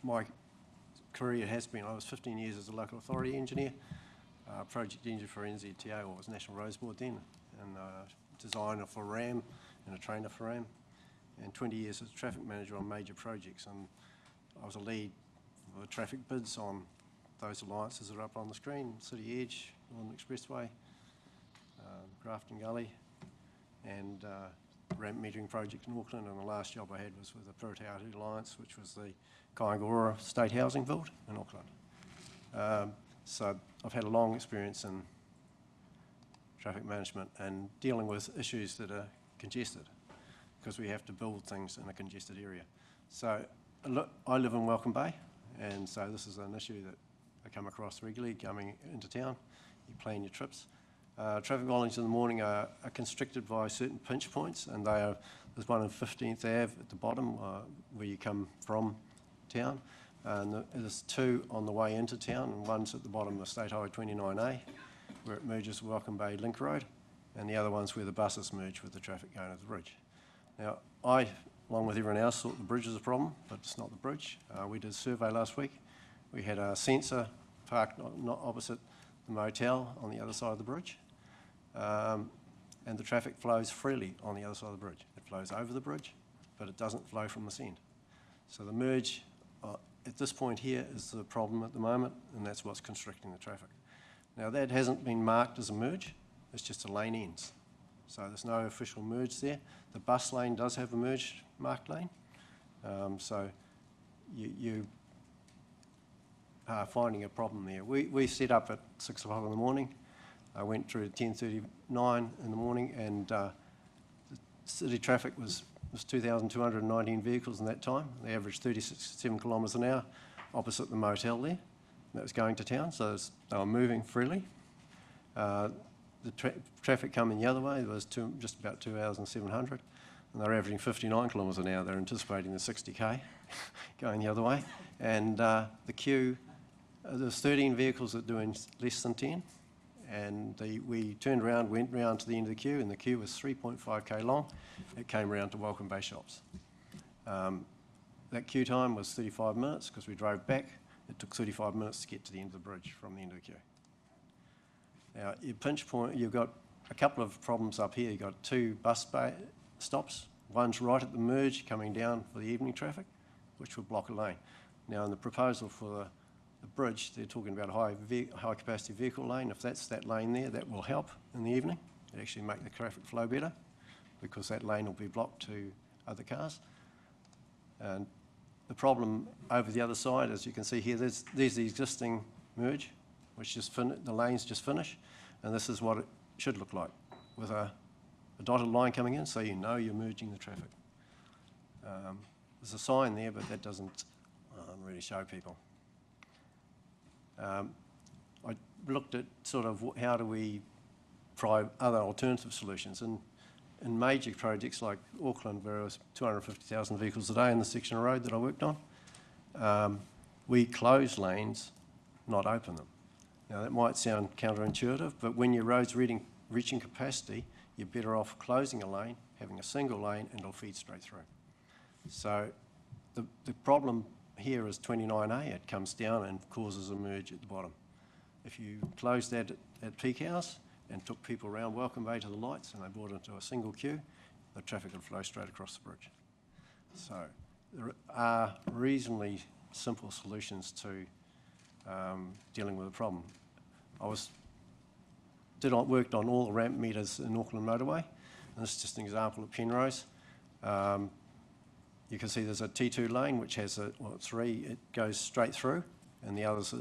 my career has been. I was 15 years as a local authority engineer, project engineer for NZTA, or was National Roads Board then, and designer for RAM and a trainer for RAM, and 20 years as a traffic manager on major projects. And I was a lead for the traffic bids on those alliances that are up on the screen: City Edge, Northern Expressway, Grafton Gully, and ramp metering project in Auckland. And the last job I had was with the Puritauti Alliance, which was the Kaingora State Housing build in Auckland. So I've had a long experience in traffic management and dealing with issues that are congested, because we have to build things in a congested area. So I live in Welcome Bay, and so this is an issue that I come across regularly coming into town. You plan your trips. Traffic volumes in the morning are constricted by certain pinch points, and there's one on 15th Ave at the bottom where you come from town, and there's two on the way into town, and one's at the bottom of State Highway 29A where it merges Welcome Bay Link Road, and the other one's where the buses merge with the traffic going over the bridge. Now, I, along with everyone else, thought the bridge was a problem, but it's not the bridge. We did a survey last week. We had a sensor parked not opposite the motel on the other side of the bridge, and the traffic flows freely on the other side of the bridge. It flows over the bridge, but it doesn't flow from this end. So the merge at this point here is the problem at the moment, and that's what's constricting the traffic. Now, that hasn't been marked as a merge, it's just a lane ends. So there's no official merge there. The bus lane does have a merged marked lane. So you are finding a problem there. We set up at 6 o'clock in the morning. I went through at 10:39 in the morning, and the city traffic was 2,219 vehicles in that time. They averaged 37 kilometres an hour opposite the motel there. That was going to town, so they were moving freely. The traffic coming the other way was just about 2,700, and they were averaging 59 kilometres an hour. They're anticipating the 60k going the other way. And the queue, there's 13 vehicles that are doing less than 10, and we turned around, went round to the end of the queue, and the queue was 3.5k long. It came round to Welcome Bay Shops. That queue time was 35 minutes because we drove back. It took 35 minutes to get to the end of the bridge from the end of the queue. Now, your pinch point, you've got a couple of problems up here. You've got two bus stops One's right at the merge coming down for the evening traffic, which would block a lane. Now, in the proposal for the bridge, they're talking about a high capacity vehicle lane. If that's that lane there, that will help in the evening. It actually make the traffic flow better because that lane will be blocked to other cars. And the problem over the other side, as you can see here, there's the existing merge, which the lanes just finish, and this is what it should look like, with a dotted line coming in, so you know you're merging the traffic. There's a sign there, but that doesn't really show people. I looked at sort of how do we try other alternative solutions, and in major projects like Auckland, where it was 250,000 vehicles a day in the section of road that I worked on, we close lanes, not open them. Now that might sound counterintuitive, but when your road's reaching capacity, you're better off closing a lane, having a single lane, and it'll feed straight through. So the problem here is 29A, it comes down and causes a merge at the bottom. If you close that at peak hours and took people around Welcome Bay to the lights and they brought into a single queue, the traffic would flow straight across the bridge. So there are reasonably simple solutions to dealing with the problem. Worked on all the ramp meters in Auckland motorway, and this is just an example of Penrose. You can see there's a T2 lane which has it goes straight through, and the others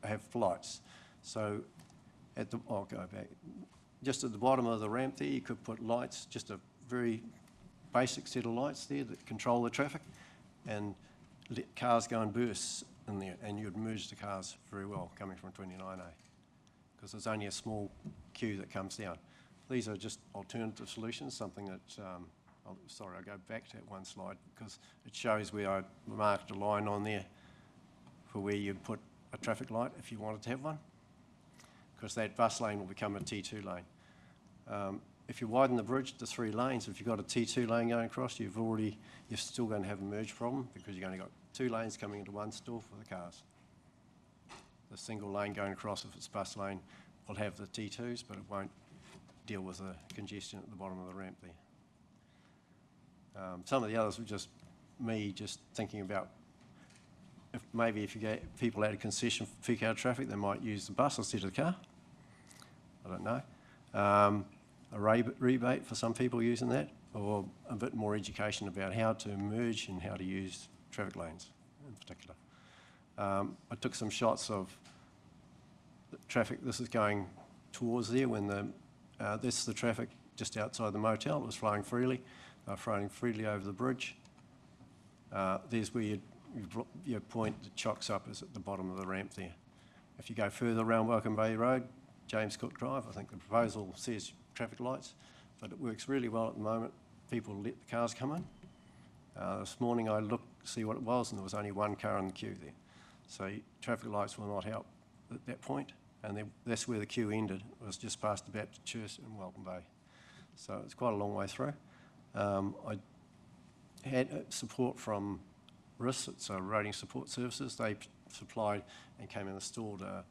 have lights. So I'll go back. Just at the bottom of the ramp there, you could put lights, just a very basic set of lights there that control the traffic, and let cars go in bursts in there, and you'd merge the cars very well coming from 29A, because there's only a small queue that comes down. These are just alternative solutions, something that, sorry, I'll go back to that one slide, because it shows where I marked a line on there for where you'd put a traffic light if you wanted to have one, because that bus lane will become a T2 lane. If you widen the bridge to 3 lanes, if you've got a T2 lane going across, you're still going to have a merge problem, because you've only got 2 lanes coming into one store for the cars. The single lane going across, if it's bus lane, will have the T2s, but it won't deal with the congestion at the bottom of the ramp there. Some of the others were just me just thinking about if you get people out of concession for peak hour traffic, they might use the bus instead of the car. I don't know. A rebate for some people using that, or a bit more education about how to merge and how to use traffic lanes in particular. I took some shots of the traffic. This is going towards there when this is the traffic just outside the motel. It was flowing freely over the bridge. There's where your point that chocks up is at the bottom of the ramp there. If you go further around Welcome Bay Road, James Cook Drive, I think the proposal says traffic lights, but it works really well at the moment. People let the cars come in. This morning I looked to see what it was, and there was only 1 car in the queue there. So traffic lights will not help at that point, and that's where the queue ended. It was just past the Baptist Church in Welcome Bay. So it's quite a long way through. I had support from RIS, it's Roading Support Services. They supplied and came and installed a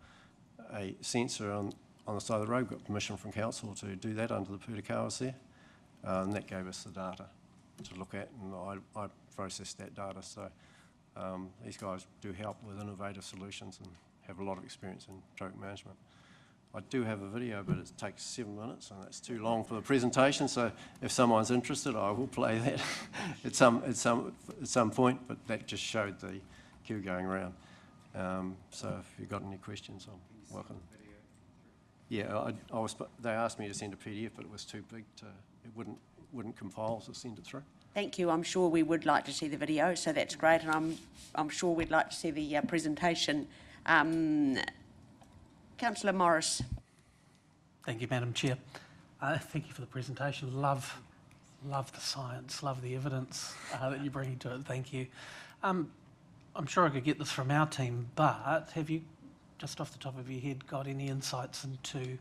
sensor on the side of the road. Got permission from council to do that under the Pūtakawas there, and that gave us the data to look at, and I processed that data. So these guys do help with innovative solutions and have a lot of experience in traffic management. I do have a video, but it takes 7 minutes, and that's too long for the presentation. So if someone's interested, I will play that at some point. But that just showed the queue going around. So if you've got any questions, I'm welcome. Yeah, they asked me to send a PDF, but it was too big it wouldn't compile to send it through. Thank you. I'm sure we would like to see the video, so that's great, and I'm sure we'd like to see the presentation. Councillor Morris. Thank you, Madam Chair. Thank you for the presentation. Love the science, love the evidence that you're bringing to it. Thank you. I'm sure I could get this from our team, but have you, just off the top of your head, got any insights into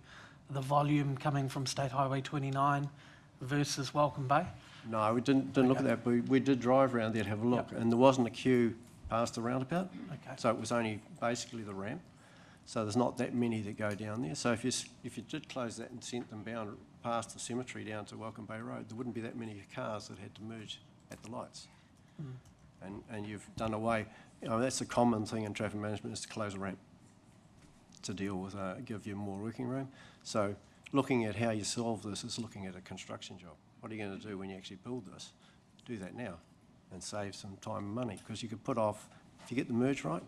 the volume coming from State Highway 29 versus Welcome Bay? No, we didn't look at that, but we did drive around there to have a look, and there wasn't a queue past the roundabout, so it was only basically the ramp. So there's not that many that go down there. So if you did close that and sent them bound past the cemetery down to Welcome Bay Road, there wouldn't be that many cars that had to merge at the lights. And you've done away, that's a common thing in traffic management, is to close a ramp to deal with, give you more working room. So looking at how you solve this is looking at a construction job. What are you going to do when you actually build this? Do that now and save some time and money, because you could put off, if you get the merge right,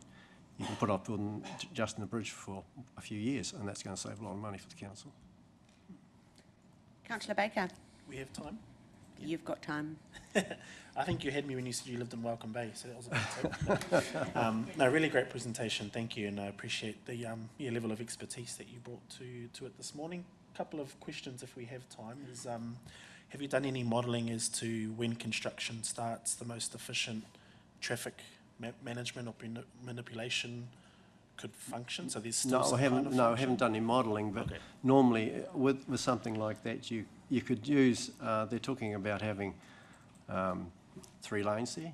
you can put off building Justin the Bridge for a few years, and that's going to save a lot of money for the council. Councillor Baker. We have time? You've got time. I think you had me when you said you lived in Welcome Bay, so that was a bit no, really great presentation, thank you, and I appreciate the your level of expertise that you brought to it this morning. A couple of questions, if we have time, is have you done any modelling as to when construction starts, the most efficient traffic management or manipulation could function? So there's still some kind of I haven't done any modelling, but normally with something like that, you could use. They're talking about having 3 lanes there.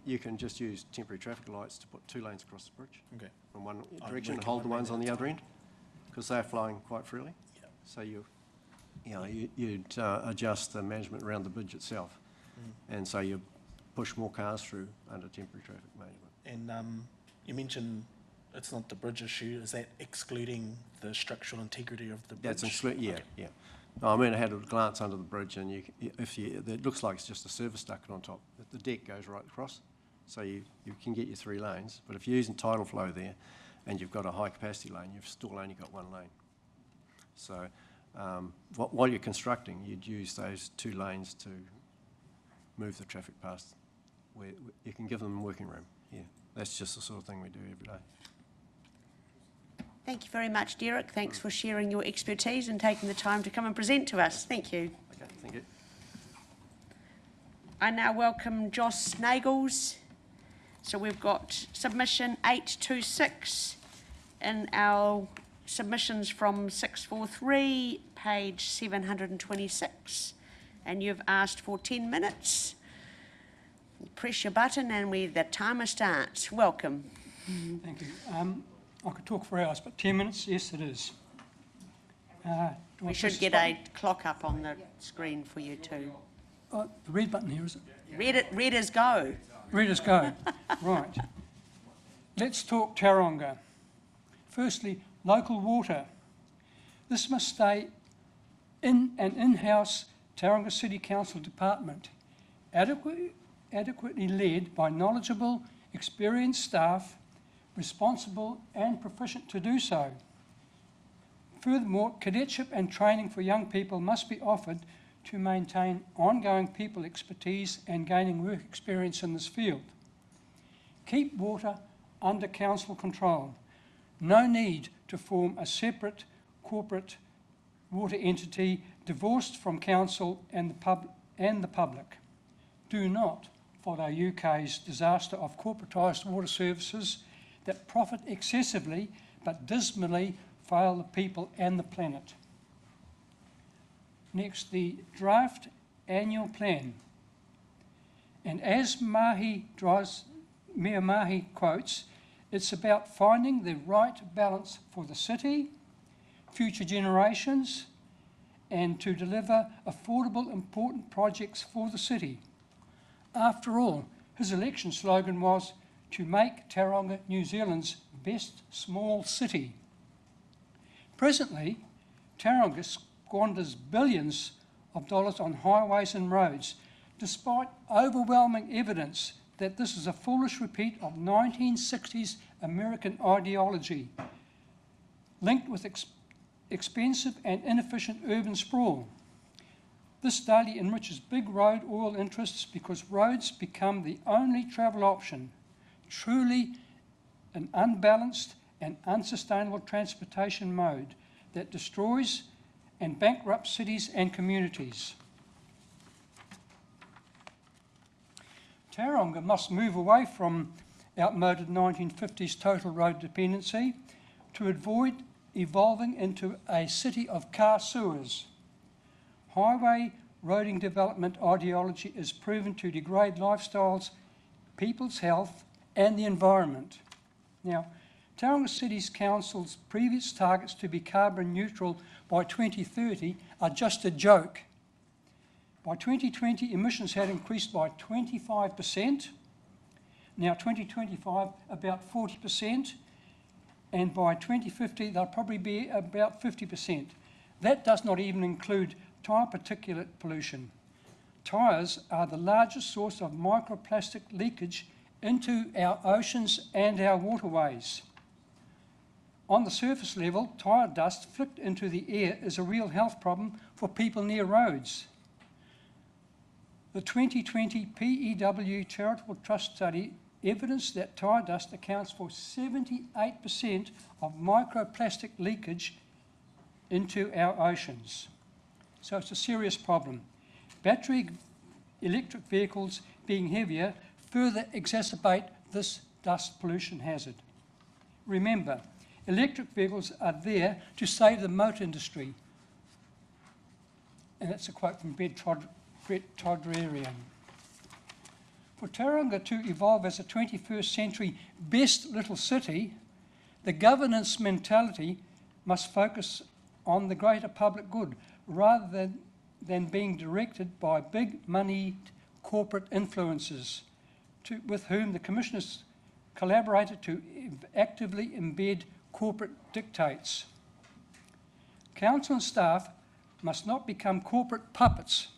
You can just use temporary traffic lights to put 2 lanes across the bridge. Okay. From one direction and hold the ones on the other end, because they're flowing quite freely. Yeah. So you'd adjust the management around the bridge itself, and so you push more cars through under temporary traffic management. And you mentioned it's not the bridge issue. Is that excluding the structural integrity of the bridge? That's yeah. No, I mean, I had a glance under the bridge, and it looks like it's just a service duct on top. The deck goes right across, so you can get your 3 lanes. But if you're using tidal flow there, and you've got a high capacity lane, you've still only got 1 lane. So while you're constructing, you'd use those 2 lanes to move the traffic past, where you can give them working room. Yeah, that's just the sort of thing we do every day. Thank you very much, Derek. Thanks for sharing your expertise and taking the time to come and present to us. Thank you. Okay, thank you. I now welcome Joss Nagels. So we've got submission 826 in our submissions from 643, page 726. And you've asked for 10 minutes. Press your button and the timer starts. Welcome. Thank you. I could talk for hours, but 10 minutes, yes it is. We should get a clock up on the screen for you too. The red button here, is it? Red is go. Red is go. Right. Let's talk Tauranga. Firstly, local water. This must stay in an in-house Tauranga City Council department, adequately led by knowledgeable, experienced staff, responsible and proficient to do so. Furthermore, cadetship and training for young people must be offered to maintain ongoing people expertise and gaining work experience in this field. Keep water under council control. No need to form a separate corporate water entity divorced from council and the public. Do not follow UK's disaster of corporatised water services that profit excessively but dismally fail the people and the planet. Next, the draft annual plan. And as Mayor Mahi quotes, it's about finding the right balance for the city, future generations, and to deliver affordable, important projects for the city. After all, his election slogan was to make Tauranga New Zealand's best small city. Presently, Tauranga squanders billions of dollars on highways and roads, despite overwhelming evidence that this is a foolish repeat of 1960s American ideology, linked with expensive and inefficient urban sprawl. This daily enriches big road oil interests because roads become the only travel option. Truly an unbalanced and unsustainable transportation mode that destroys and bankrupts cities and communities. Tauranga must move away from outmoded 1950s total road dependency to avoid evolving into a city of car sewers. Highway roading development ideology is proven to degrade lifestyles, people's health, and the environment. Now, Tauranga City Council's previous targets to be carbon neutral by 2030 are just a joke. By 2020, emissions had increased by 25%. Now 2025, about 40%. And by 2050, they'll probably be about 50%. That does not even include tyre particulate pollution. Tyres are the largest source of microplastic leakage into our oceans and our waterways. On the surface level, tyre dust flicked into the air is a real health problem for people near roads. The 2020 PEW Charitable Trust study evidenced that tyre dust accounts for 78% of microplastic leakage into our oceans. So it's a serious problem. Battery electric vehicles being heavier further exacerbate this dust pollution hazard. Remember, electric vehicles are there to save the motor industry. And that's a quote from Brett Todrerian. For Tauranga to evolve as a 21st century best little city, the governance mentality must focus on the greater public good rather than being directed by big money corporate influences with whom the commissioners collaborated to actively embed corporate dictates. Council and staff must not become corporate puppets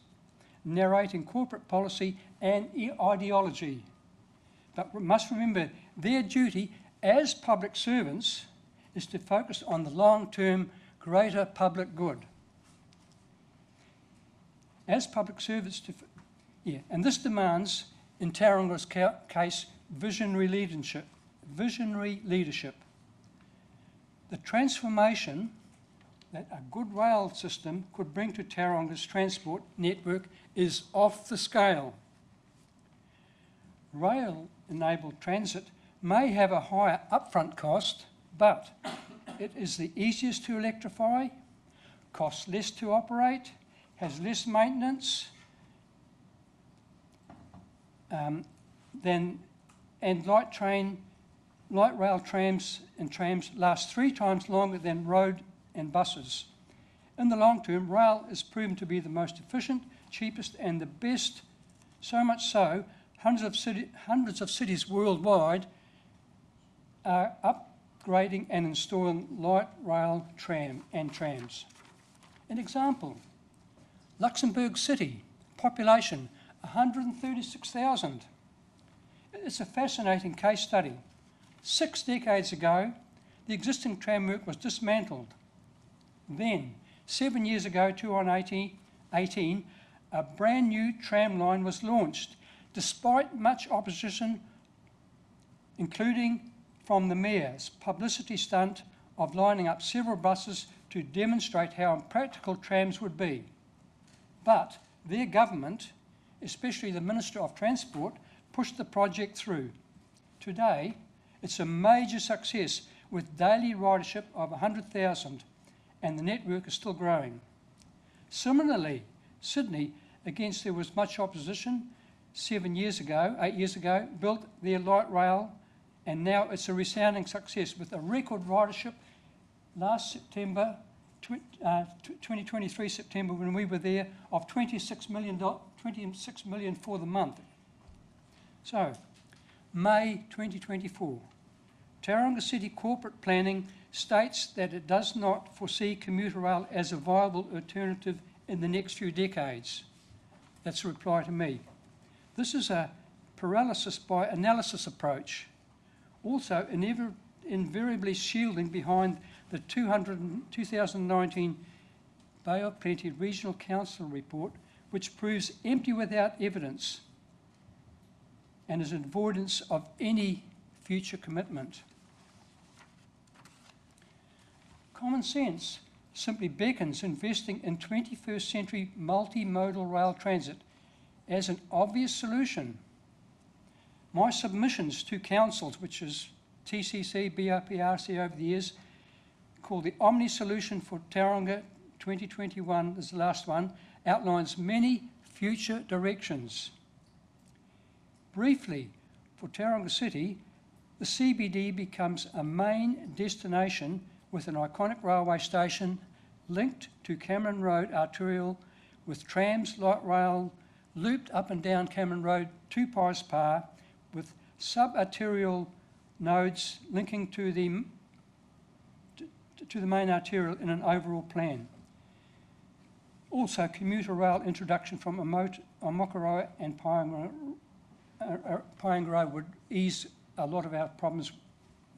narrating corporate policy and ideology, but must remember their duty as public servants is to focus on the long-term greater public good. As public servants, and this demands, in Tauranga's case, visionary leadership. The transformation that a good rail system could bring to Tauranga's transport network is off the scale. Rail-enabled transit may have a higher upfront cost, but it is the easiest to electrify, costs less to operate, has less maintenance, and light rail trams and trams last 3 times longer than road and buses. In the long term, rail is proven to be the most efficient, cheapest and the best, so much so, hundreds of cities worldwide are upgrading and installing light rail trams. An example, Luxembourg City, population 136,000. It's a fascinating case study. 6 decades ago, the existing tramwork was dismantled. Then, 7 years ago, 2018, a brand new tram line was launched, despite much opposition, including from the mayor's publicity stunt of lining up several buses to demonstrate how impractical trams would be. But their government, especially the Minister of Transport, pushed the project through. Today, it's a major success with daily ridership of 100,000 and the network is still growing. Similarly, Sydney, against there was much opposition, 8 years ago, built their light rail and now it's a resounding success with a record ridership last September, 2023 September when we were there, of 26 million for the month. So, May 2024, Tauranga City Corporate Planning states that it does not foresee commuter rail as a viable alternative in the next few decades. That's a reply to me. This is a paralysis by analysis approach, also invariably shielding behind the 2019 Bay of Plenty Regional Council report, which proves empty without evidence and is an avoidance of any future commitment. Common sense simply beckons investing in 21st century multimodal rail transit as an obvious solution. My submissions to councils, which is TCC, BRPRC over the years, called the Omni Solution for Tauranga 2021, is the last one, outlines many future directions. Briefly, for Tauranga City, the CBD becomes a main destination with an iconic railway station linked to Cameron Road arterial with trams, light rail, looped up and down Cameron Road to Pies Pa, with sub-arterial nodes linking to the main arterial in an overall plan. Also, commuter rail introduction from Omokoroa and Paengaroa would ease a lot of our problems,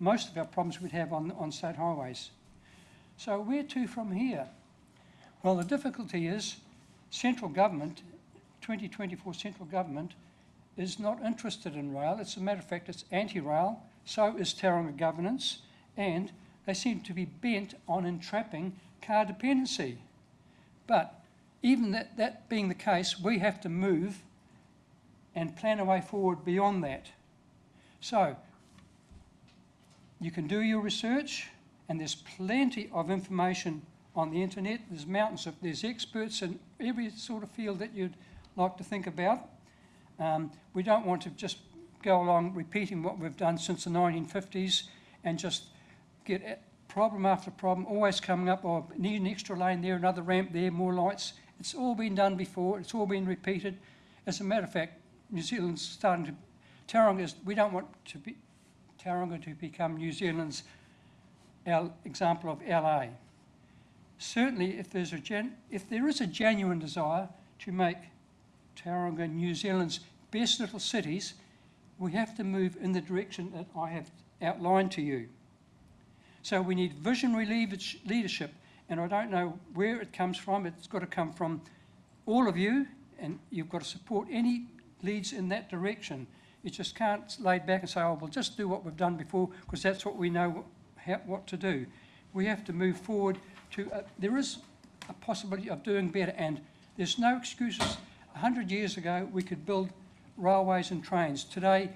most of our problems we'd have on state highways. So where to from here? Well, the difficulty is central government, 2024 central government, is not interested in rail. As a matter of fact, it's anti-rail, so is Tauranga governance, and they seem to be bent on entrapping car dependency. But even that being the case, we have to move and plan a way forward beyond that. So you can do your research, and there's plenty of information on the internet. There's experts in every sort of field that you'd like to think about. We don't want to just go along repeating what we've done since the 1950s and just get problem after problem, always coming up, or need an extra lane there, another ramp there, more lights. It's all been done before, it's all been repeated. As a matter of fact, New Zealand's starting to, we don't want Tauranga to become New Zealand's example of LA. Certainly, if there is a genuine desire to make Tauranga New Zealand's best little cities, we have to move in the direction that I have outlined to you. So we need visionary leadership, and I don't know where it comes from. It's got to come from all of you, and you've got to support any leads in that direction. You just can't lay back and say, oh, we'll just do what we've done before, because that's what we know what to do. We have to move forward to, there is a possibility of doing better, and there's no excuses. 100 years ago, we could build railways and trains. Today,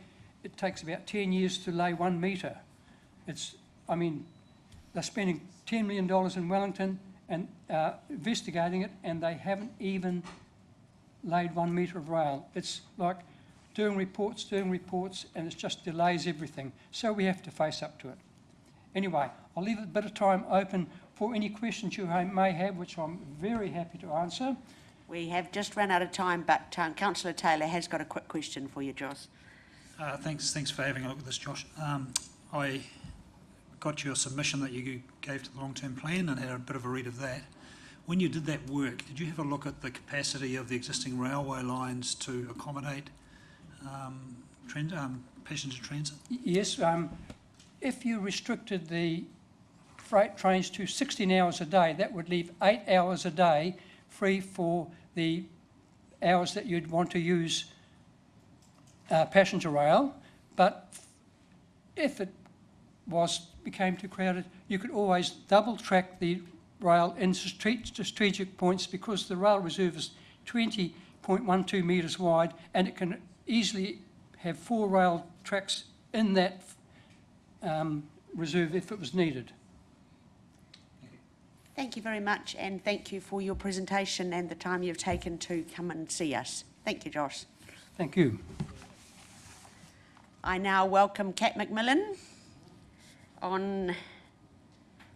it takes about 10 years to lay 1 metre. They're spending $10 million in Wellington and investigating it, and they haven't even laid 1 metre of rail. It's like doing reports, and it just delays everything. So we have to face up to it. Anyway, I'll leave a bit of time open for any questions you may have, which I'm very happy to answer. We have just run out of time, but Councillor Taylor has got a quick question for you, Joss. Thanks for having a look at this, Josh. I got your submission that you gave to the long-term plan and had a bit of a read of that. When you did that work, did you have a look at the capacity of the existing railway lines to accommodate passenger transit? Yes. If you restricted the freight trains to 16 hours a day, that would leave 8 hours a day free for the hours that you'd want to use passenger rail. But if it became too crowded, you could always double track the rail in strategic points, because the rail reserve is 20.12 metres wide, and it can easily have 4 rail tracks in that reserve if it was needed. Thank you very much, and thank you for your presentation and the time you've taken to come and see us. Thank you, Josh. Thank you. I now welcome Kat McMillan on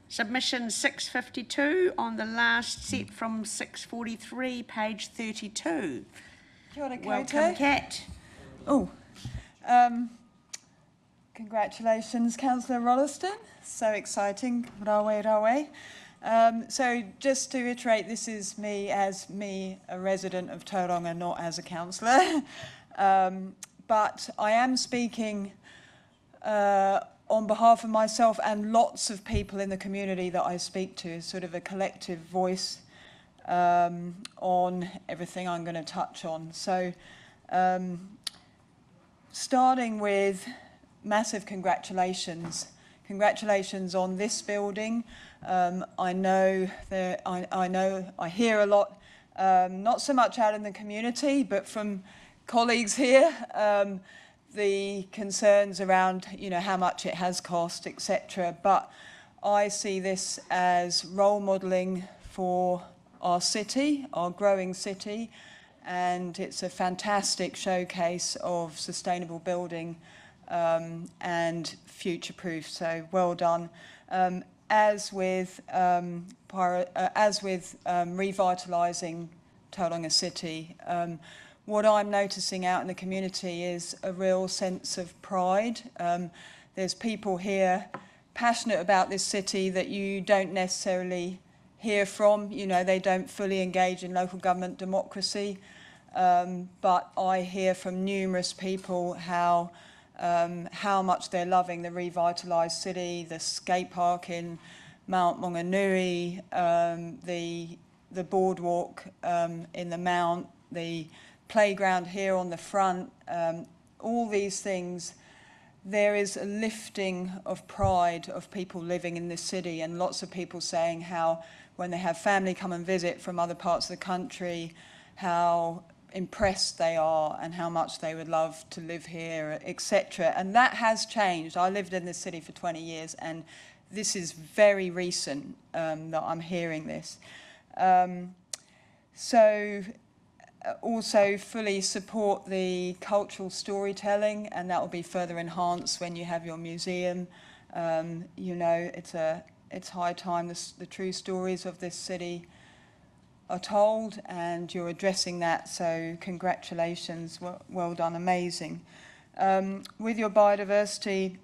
submission 652 on the last set from 643, page 32. Kia ora koutou. Welcome, Kat. Congratulations, Councillor Rolleston. So exciting. Rawe. So just to reiterate, this is me, a resident of Tauranga, not as a councillor. But I am speaking on behalf of myself and lots of people in the community that I speak to, sort of a collective voice on everything I'm going to touch on. So starting with massive congratulations. Congratulations on this building. I hear a lot, not so much out in the community, but from colleagues here, the concerns around, how much it has cost, etc. But I see this as role modelling for our city, our growing city, and it's a fantastic showcase of sustainable building and future-proof. So well done. As with revitalising Tauranga City, what I'm noticing out in the community is a real sense of pride. There's people here passionate about this city that you don't necessarily hear from. You know, they don't fully engage in local government democracy. But I hear from numerous people how much they're loving the revitalised city, the skate park in Mount Maunganui, the boardwalk in the Mount, the playground here on the front, all these things. There is a lifting of pride of people living in this city, and lots of people saying how when they have family come and visit from other parts of the country, how impressed they are and how much they would love to live here, etc. And that has changed. I lived in this city for 20 years, and this is very recent that I'm hearing this. Also fully support the cultural storytelling, and that will be further enhanced when you have your museum. You know, it's high time the true stories of this city are told, and you're addressing that, so congratulations, well done, amazing. With your biodiversity,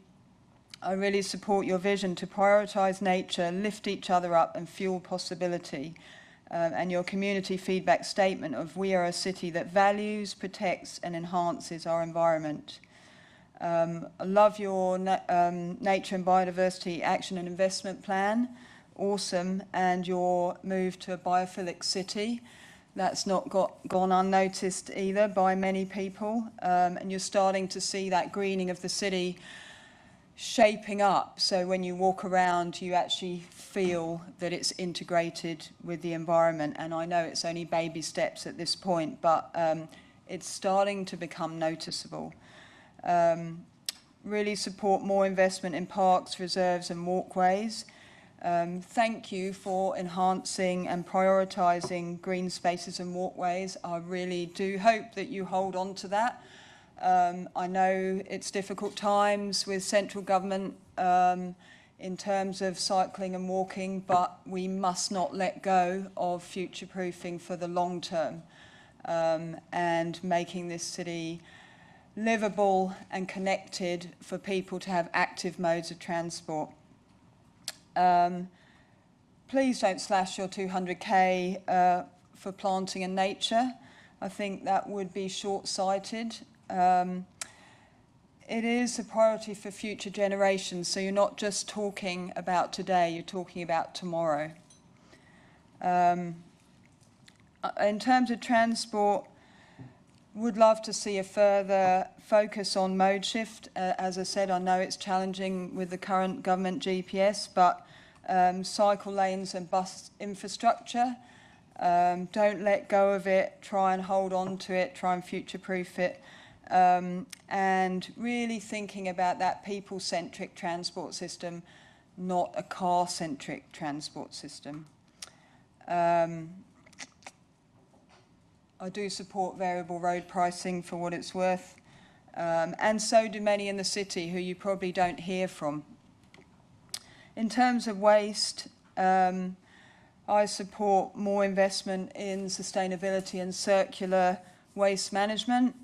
I really support your vision to prioritise nature, lift each other up and fuel possibility. And your community feedback statement of we are a city that values, protects and enhances our environment. I love your nature and biodiversity action and investment plan, awesome, and your move to a biophilic city. That's not gone unnoticed either by many people, and you're starting to see that greening of the city shaping up, so when you walk around you actually feel that it's integrated with the environment. And I know it's only baby steps at this point, but it's starting to become noticeable. Really support more investment in parks, reserves and walkways. Thank you for enhancing and prioritising green spaces and walkways. I really do hope that you hold on to that. I know it's difficult times with central government in terms of cycling and walking, but we must not let go of future-proofing for the long term and making this city livable and connected for people to have active modes of transport. Please don't slash your 200k for planting and nature. I think that would be short-sighted. It is a priority for future generations, so you're not just talking about today, you're talking about tomorrow. In terms of transport, would love to see a further focus on mode shift. As I said, I know it's challenging with the current government GPS, but cycle lanes and bus infrastructure, don't let go of it, try and hold on to it, try and future-proof it. And really thinking about that people-centric transport system, not a car-centric transport system. I do support variable road pricing for what it's worth, and so do many in the city who you probably don't hear from. In terms of waste, I support more investment in sustainability and circular waste management.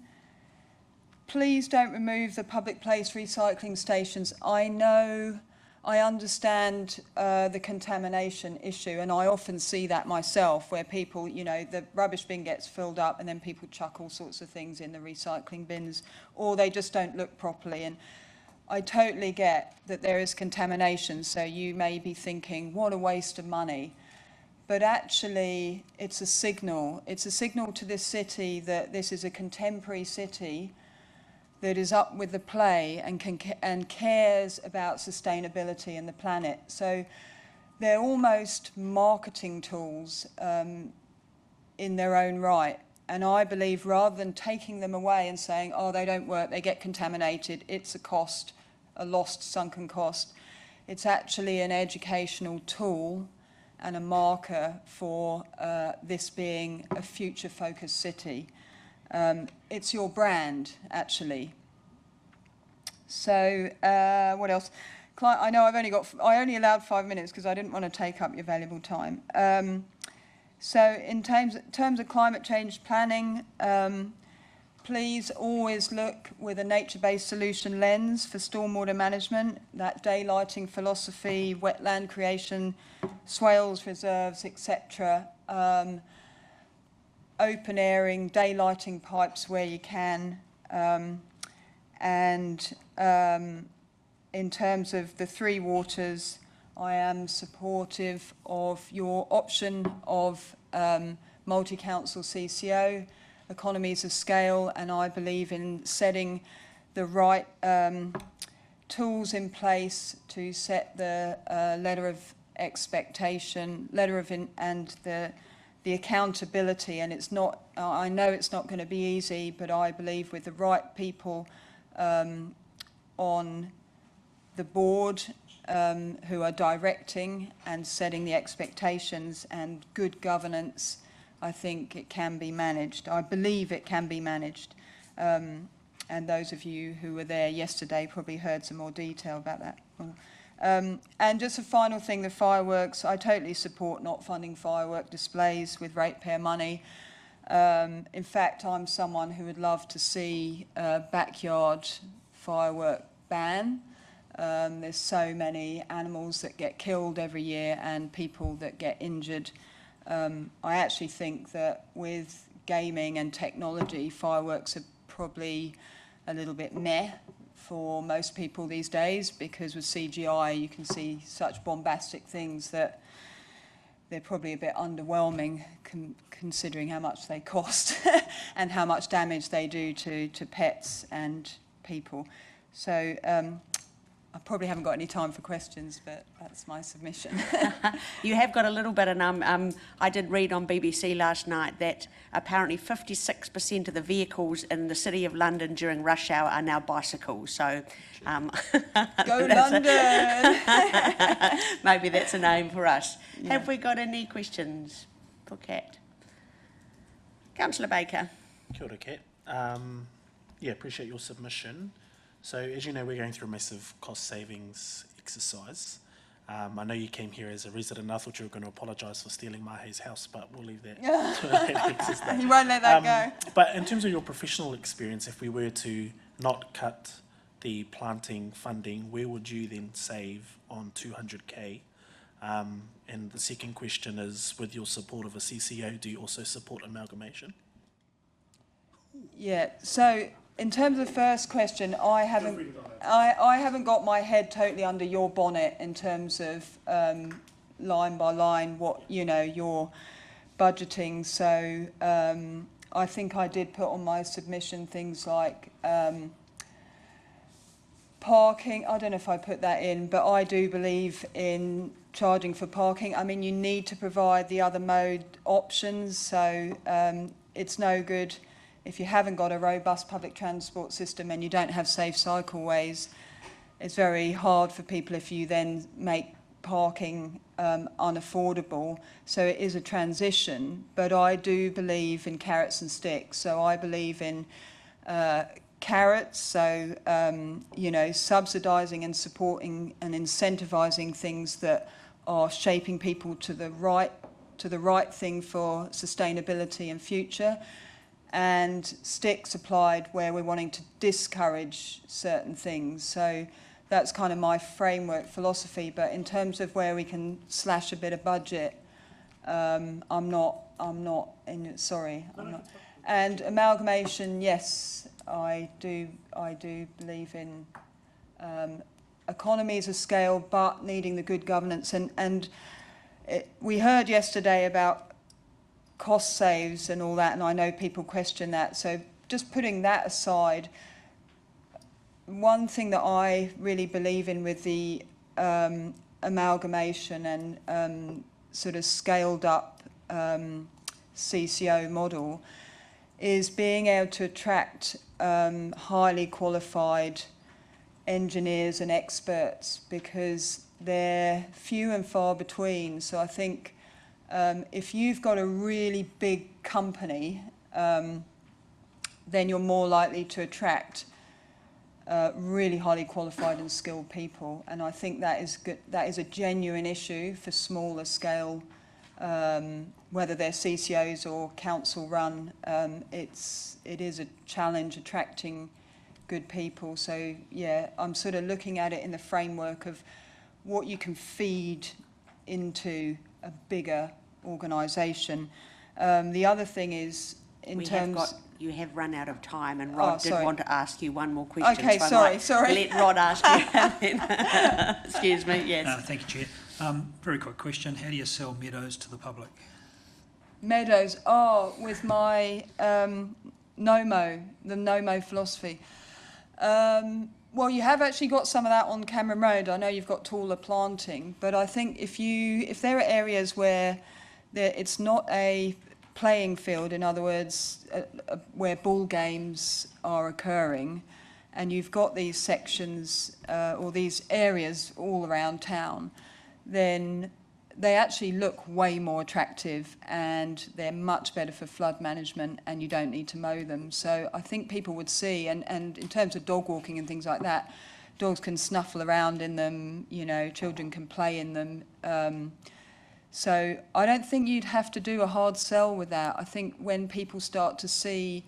Please don't remove the public place recycling stations. I understand the contamination issue, and I often see that myself, where people, you know, the rubbish bin gets filled up and then people chuck all sorts of things in the recycling bins, or they just don't look properly. And I totally get that there is contamination, so you may be thinking, what a waste of money. But actually, it's a signal. It's a signal to this city that this is a contemporary city that is up with the play and cares about sustainability and the planet. So they're almost marketing tools in their own right. And I believe rather than taking them away and saying, oh, they don't work, they get contaminated, it's a cost, a lost, sunken cost, it's actually an educational tool and a marker for this being a future-focused city. It's your brand, actually. So what else? I know I only allowed 5 minutes because I didn't want to take up your valuable time. So in terms of climate change planning, please always look with a nature-based solution lens for stormwater management, that daylighting philosophy, wetland creation, swales reserves, etc. Open airing, daylighting pipes where you can, in terms of the three waters, I am supportive of your option of multi-council CCO, economies of scale, and I believe in setting the right tools in place to set the letter of expectation, and the accountability. And it's not, I know it's not going to be easy, but I believe with the right people on the board who are directing and setting the expectations and good governance, I think it can be managed. I believe it can be managed. And those of you who were there yesterday probably heard some more detail about that. And just a final thing, the fireworks. I totally support not funding firework displays with ratepayer money. In fact, I'm someone who would love to see a backyard firework ban. There's so many animals that get killed every year and people that get injured. I actually think that with gaming and technology, fireworks are probably a little bit meh for most people these days, because with CGI you can see such bombastic things that they're probably a bit underwhelming considering how much they cost and how much damage they do to pets and people. So I probably haven't got any time for questions, but that's my submission. You have got a little bit, and I did read on BBC last night that apparently 56% of the vehicles in the City of London during rush hour are now bicycles. So, go London! Maybe that's a name for us. Yeah. Have we got any questions for Kat? Councillor Baker. Kia ora, Kat. Yeah, appreciate your submission. So, as you know, we're going through a massive cost savings exercise. I know you came here as a resident. I thought you were going to apologise for stealing Mahe's house, but we'll leave that to Alexis. You won't let that go. But in terms of your professional experience, if we were to not cut the planting funding, where would you then save on 200K? And the second question is, with your support of a CCO, do you also support amalgamation? Yeah, so in terms of the first question, I haven't got my head totally under your bonnet in terms of line by line what, you know, you're budgeting. So I think I did put on my submission things like parking. I don't know if I put that in, but I do believe in charging for parking. I mean, you need to provide the other mode options. So it's no good if you haven't got a robust public transport system and you don't have safe cycleways. It's very hard for people if you then make parking unaffordable. So it is a transition, but I do believe in carrots and sticks. So I believe in carrots, so you know, subsidising and supporting and incentivising things that are shaping people to the right thing for sustainability and future, and sticks applied where we're wanting to discourage certain things. So that's kind of my framework philosophy. But in terms of where we can slash a bit of budget, I'm not. And amalgamation, yes, I do believe in economies of scale, but needing the good governance. And we heard yesterday about cost saves and all that, and I know people question that. So just putting that aside, one thing that I really believe in with the amalgamation and sort of scaled up CCO model is being able to attract highly qualified engineers and experts, because they're few and far between. So I think if you've got a really big company, then you're more likely to attract really highly qualified and skilled people, and I think that is good. That is a genuine issue for smaller scale, whether they're CCOs or council run. It is a challenge attracting good people. So yeah, I'm sort of looking at it in the framework of what you can feed into a bigger organisation. The other thing is you have run out of time, and Rod did want to ask you one more question. Okay, so I sorry. might let Rod ask you. Excuse me, yes. Thank you, Chair. Very quick question. How do you sell meadows to the public? Meadows, with my the NOMO philosophy. Well, you have actually got some of that on Cameron Road. I know you've got taller planting, but I think if there are areas where it's not a playing field, in other words, where ball games are occurring, and you've got these sections or these areas all around town, then they actually look way more attractive and they're much better for flood management, and you don't need to mow them. So I think people would see, and in terms of dog walking and things like that, dogs can snuffle around in them, children can play in them. So I don't think you'd have to do a hard sell with that. I think when people start to see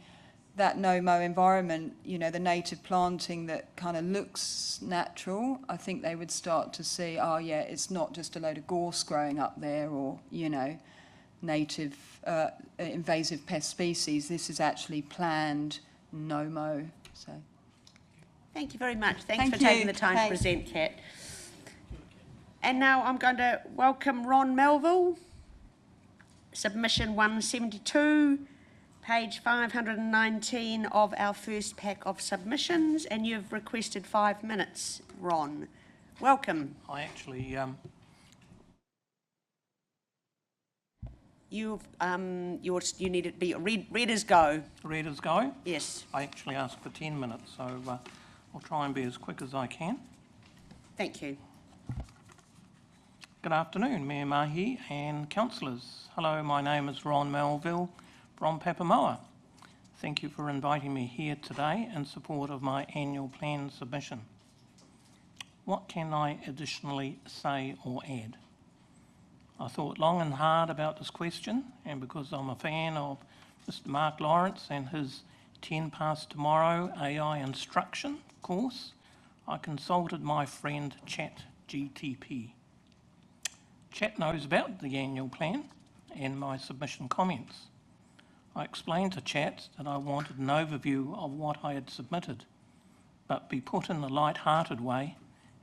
that no-mow environment, the native planting that kind of looks natural, I think they would start to see, oh yeah, it's not just a load of gorse growing up there or, native invasive pest species. This is actually planned no-mow. So. Thank you very much. Thanks for taking the time to present, Kat. And now I'm going to welcome Ron Melville, submission 172, page 519 of our first pack of submissions, and you've requested 5 minutes, Ron. Welcome. I actually... you need it to be read as go. Read as go? Yes. I actually asked for 10 minutes, so I'll try and be as quick as I can. Thank you. Good afternoon, Mayor Mahi and councillors. Hello, my name is Ron Melville from Papamoa. Thank you for inviting me here today in support of my annual plan submission. What can I additionally say or add? I thought long and hard about this question, and because I'm a fan of Mr. Mark Lawrence and his 10 past tomorrow AI instruction course, I consulted my friend ChatGTP. Chat knows about the annual plan and my submission comments. I explained to Chat that I wanted an overview of what I had submitted, but be put in a light-hearted way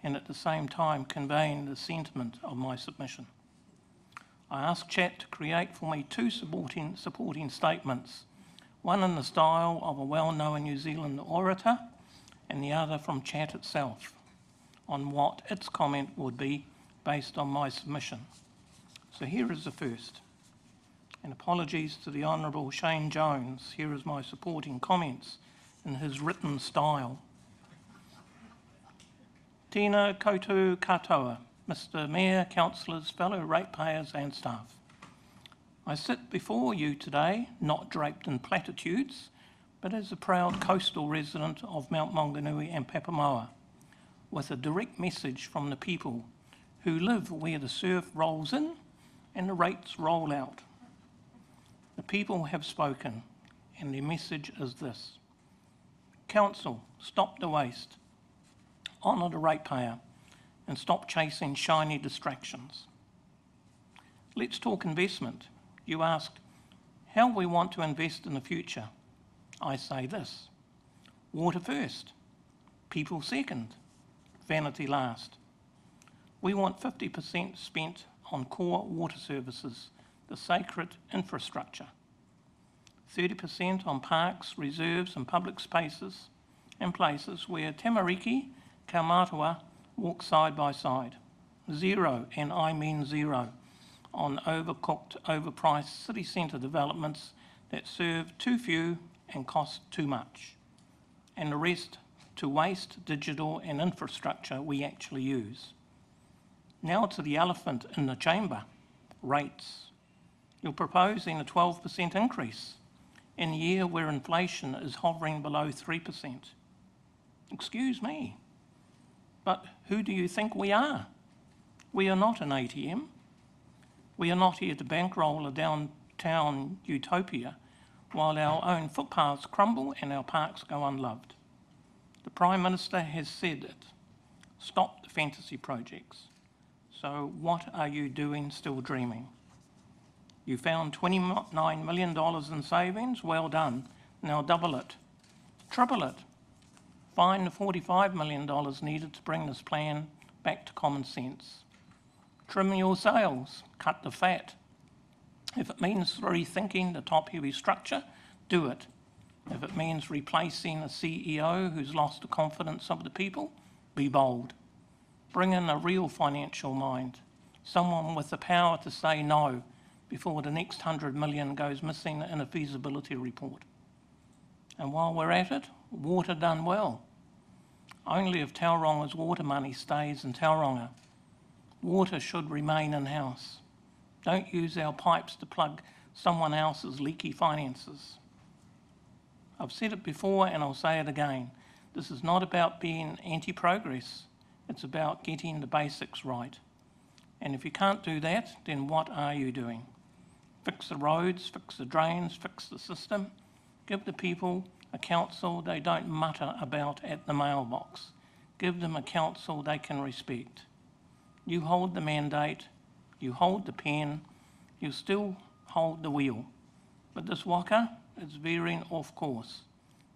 and at the same time conveying the sentiment of my submission. I asked Chat to create for me 2 supporting statements, one in the style of a well-known New Zealand orator and the other from Chat itself, on what its comment would be based on my submission. So here is the first. And apologies to the Honourable Shane Jones. Here is my supporting comments in his written style. Tēnā koutou katoa, Mr Mayor, councillors, fellow ratepayers and staff. I sit before you today, not draped in platitudes, but as a proud coastal resident of Mount Maunganui and Papamoa, with a direct message from the people who live where the surf rolls in and the rates roll out. The people have spoken, and their message is this. Council, stop the waste, honour the ratepayer, and stop chasing shiny distractions. Let's talk investment. You asked, how we want to invest in the future. I say this, water first, people second, vanity last. We want 50% spent on core water services, the sacred infrastructure, 30% on parks, reserves and public spaces and places where tamariki, kaumātua walk side by side. 0, and I mean 0, on overcooked, overpriced city centre developments that serve too few and cost too much, and the rest to waste digital and infrastructure we actually use. Now to the elephant in the chamber, rates. You're proposing a 12% increase in a year where inflation is hovering below 3%. Excuse me. But who do you think we are? We are not an ATM. We are not here to bankroll a downtown utopia while our own footpaths crumble and our parks go unloved. The Prime Minister has said it. Stop the fantasy projects. So what are you doing still dreaming? You found $29 million in savings? Well done. Now double it. Triple it. Find the $45 million needed to bring this plan back to common sense. Trim your sails. Cut the fat. If it means rethinking the top-heavy structure, do it. If it means replacing a CEO who's lost the confidence of the people, be bold. Bring in a real financial mind, someone with the power to say no before the next $100 million goes missing in a feasibility report. And while we're at it, water done well. Only if Tauranga's water money stays in Tauranga. Water should remain in-house. Don't use our pipes to plug someone else's leaky finances. I've said it before and I'll say it again. This is not about being anti-progress. It's about getting the basics right. And if you can't do that, then what are you doing? Fix the roads, fix the drains, fix the system. Give the people a council they don't mutter about at the mailbox. Give them a council they can respect. You hold the mandate, you hold the pen, you still hold the wheel. But this waka is veering off course.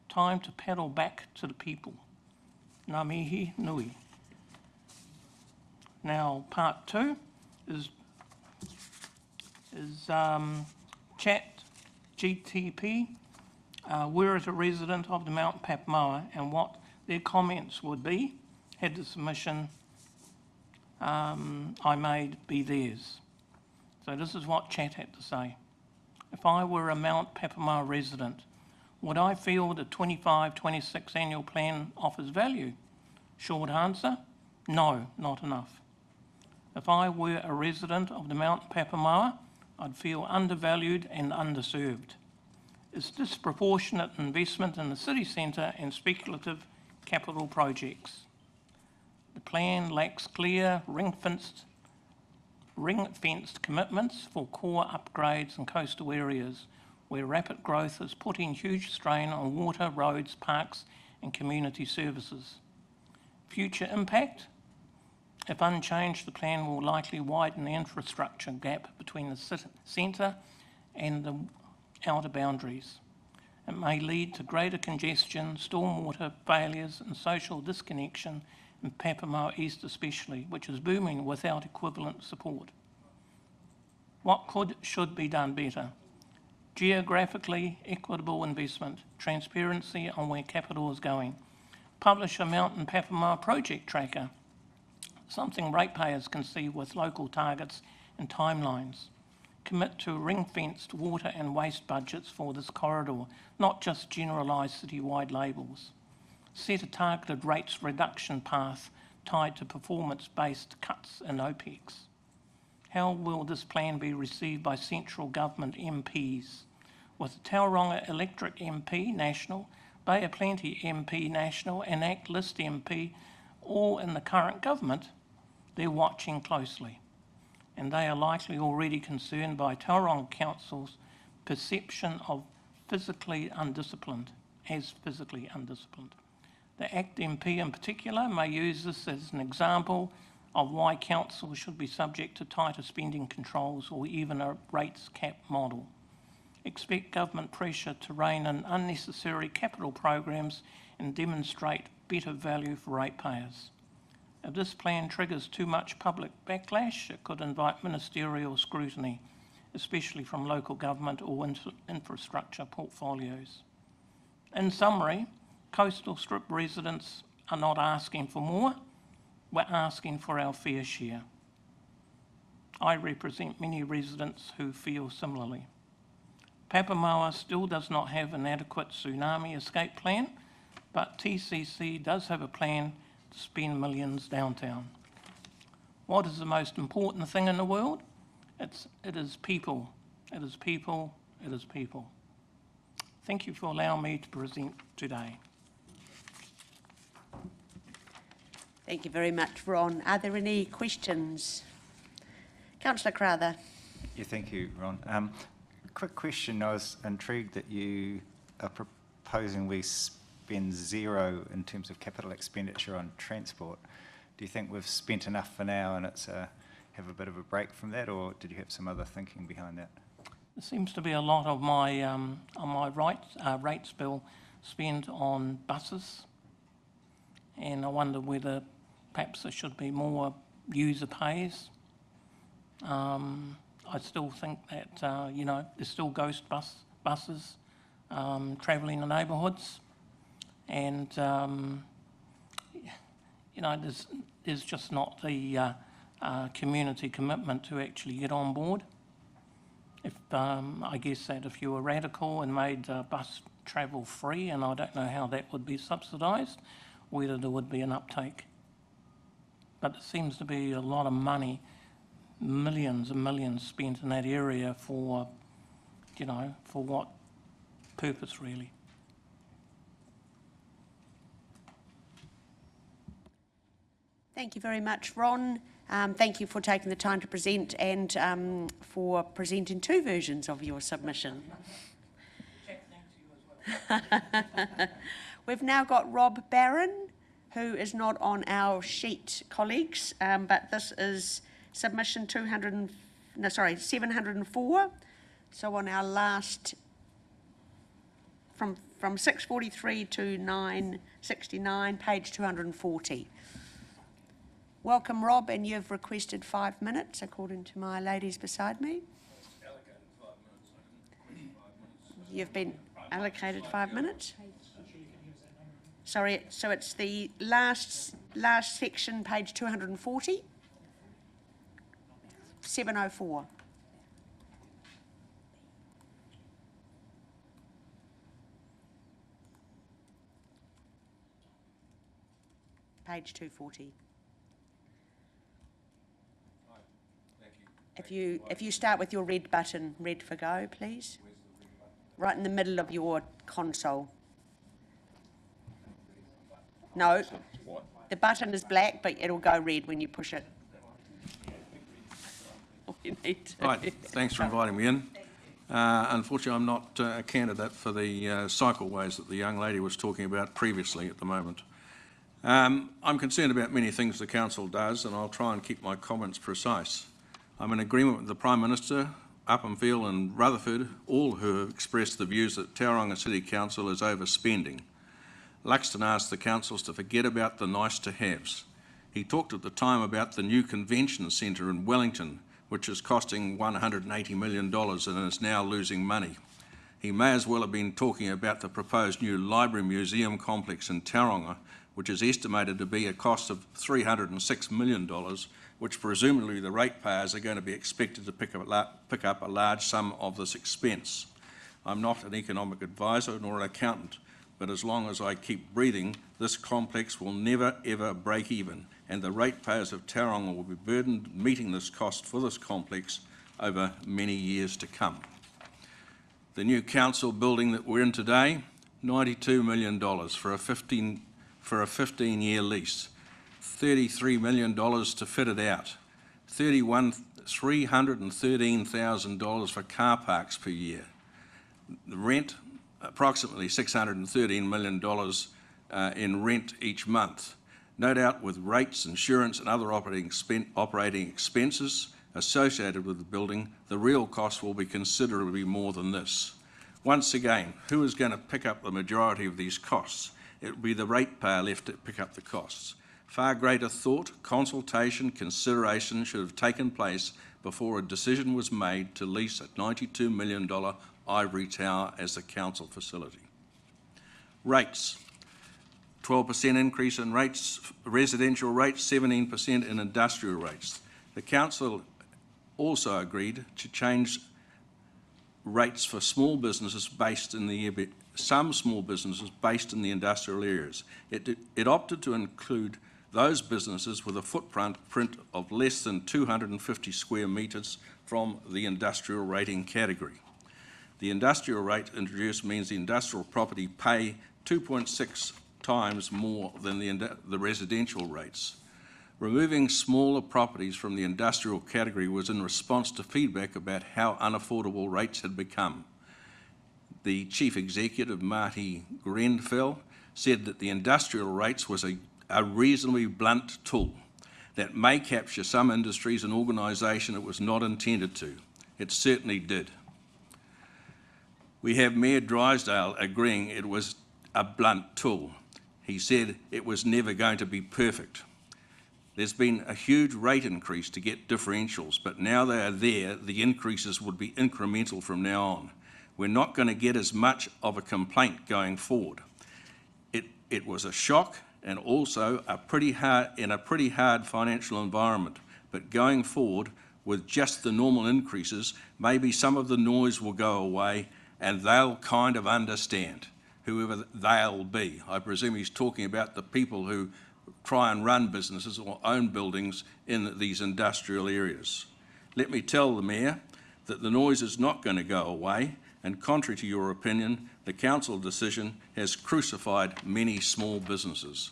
Time to paddle back to the people. Ngā mihi nui. Now, part 2 is chat GTP. We're a resident of the Mount Papamoa and what their comments would be had the submission I made be theirs. So this is what chat had to say. If I were a Mount Papamoa resident, would I feel the 25-26 annual plan offers value? Short answer, no, not enough. If I were a resident of the Mount Papamoa, I'd feel undervalued and underserved. It's disproportionate investment in the city centre and speculative capital projects. The plan lacks clear, ring-fenced commitments for core upgrades in coastal areas where rapid growth is putting huge strain on water, roads, parks and community services. Future impact? If unchanged, the plan will likely widen the infrastructure gap between the centre and the outer boundaries. It may lead to greater congestion, stormwater failures and social disconnection in Papamoa East especially, which is booming without equivalent support. What should be done better? Geographically equitable investment, transparency on where capital is going. Publish a Mountain Papamoa project tracker, something ratepayers can see with local targets and timelines. Commit to ring-fenced water and waste budgets for this corridor, not just generalised citywide labels. Set a targeted rates reduction path tied to performance-based cuts in OPEX. How will this plan be received by central government MPs? With the Tauranga Electric MP National, Bay of Plenty MP National and Act List MP all in the current government, they're watching closely. And they are likely already concerned by Tauranga Council's perception of physically undisciplined. The ACT MP in particular may use this as an example of why council should be subject to tighter spending controls or even a rates cap model. Expect government pressure to rein in unnecessary capital programs and demonstrate better value for ratepayers. If this plan triggers too much public backlash, it could invite ministerial scrutiny, especially from local government or infrastructure portfolios. In summary, coastal strip residents are not asking for more, we're asking for our fair share. I represent many residents who feel similarly. Papamoa still does not have an adequate tsunami escape plan, but TCC does have a plan to spend millions downtown. What is the most important thing in the world? It is people. It is people. It is people. Thank you for allowing me to present today. Thank you very much, Ron. Are there any questions? Councillor Crowther. Yeah, thank you, Ron. Quick question. I was intrigued that you are proposing we spend zero in terms of capital expenditure on transport. Do you think we've spent enough for now and it's have a bit of a break from that, or did you have some other thinking behind that? There seems to be a lot of my rates bill spent on buses, and I wonder whether perhaps there should be more user pays. I still think that there's still ghost buses travelling in neighbourhoods, and there's just not the community commitment to actually get on board. I guess that if you were radical and made bus travel free, and I don't know how that would be subsidised, whether there would be an uptake. But there seems to be a lot of money, millions and millions spent in that area for what purpose really? Thank you very much, Ron. Thank you for taking the time to present and for presenting two versions of your submission. We've now got Rob Barron, who is not on our sheet, colleagues, but this is submission 704. So on our last, from 643 to 969, page 240. Welcome, Rob, and you've requested 5 minutes, according to my ladies beside me. You've been allocated 5 minutes? Sorry, so it's the last section, page 240, 704. Page 240. If you start with your red button, red for go, please. Right in the middle of your console. No, the button is black, but it'll go red when you push it. Right, thanks for inviting me in. Unfortunately, I'm not a candidate for the cycleways that the young lady was talking about previously at the moment. I'm concerned about many things the council does, and I'll try and keep my comments precise. I'm in agreement with the Prime Minister, Uphamfield and Rutherford, all who have expressed the views that Tauranga City Council is overspending. Luxton asked the councils to forget about the nice-to-haves. He talked at the time about the new convention centre in Wellington, which is costing $180 million and is now losing money. He may as well have been talking about the proposed new library museum complex in Tauranga, which is estimated to be a cost of $306 million, which presumably the ratepayers are going to be expected to pick up a large sum of this expense. I'm not an economic advisor nor an accountant, but as long as I keep breathing, this complex will never ever break even, and the ratepayers of Tauranga will be burdened meeting this cost for this complex over many years to come. The new council building that we're in today, $92 million for a 15-year lease. $33 million to fit it out, $313,000 for car parks per year. The rent, approximately $613 million in rent each month. No doubt with rates, insurance and other operating expenses associated with the building, the real cost will be considerably more than this. Once again, who is going to pick up the majority of these costs? It will be the ratepayer left to pick up the costs. Far greater thought, consultation, consideration should have taken place before a decision was made to lease a $92 million ivory tower as the council facility. Rates. 12% increase in rates, residential rates, 17% in industrial rates. The council also agreed to change rates for small businesses based in the some small businesses based in the industrial areas. It opted to include those businesses with a footprint of less than 250 square metres from the industrial rating category. The industrial rate introduced means the industrial property pay 2.6 times more than the residential rates. Removing smaller properties from the industrial category was in response to feedback about how unaffordable rates had become. The chief executive, Marty Grenfell, said that the industrial rates was a reasonably blunt tool that may capture some industries and organisation it was not intended to. It certainly did. We have Mayor Drysdale agreeing it was a blunt tool. He said it was never going to be perfect. There's been a huge rate increase to get differentials, but now they are there, the increases would be incremental from now on. We're not going to get as much of a complaint going forward. It was a shock and also in a pretty hard financial environment, but going forward with just the normal increases, maybe some of the noise will go away and they'll kind of understand, whoever they'll be. I presume he's talking about the people who try and run businesses or own buildings in these industrial areas. Let me tell the Mayor that the noise is not going to go away, and contrary to your opinion, the council decision has crucified many small businesses.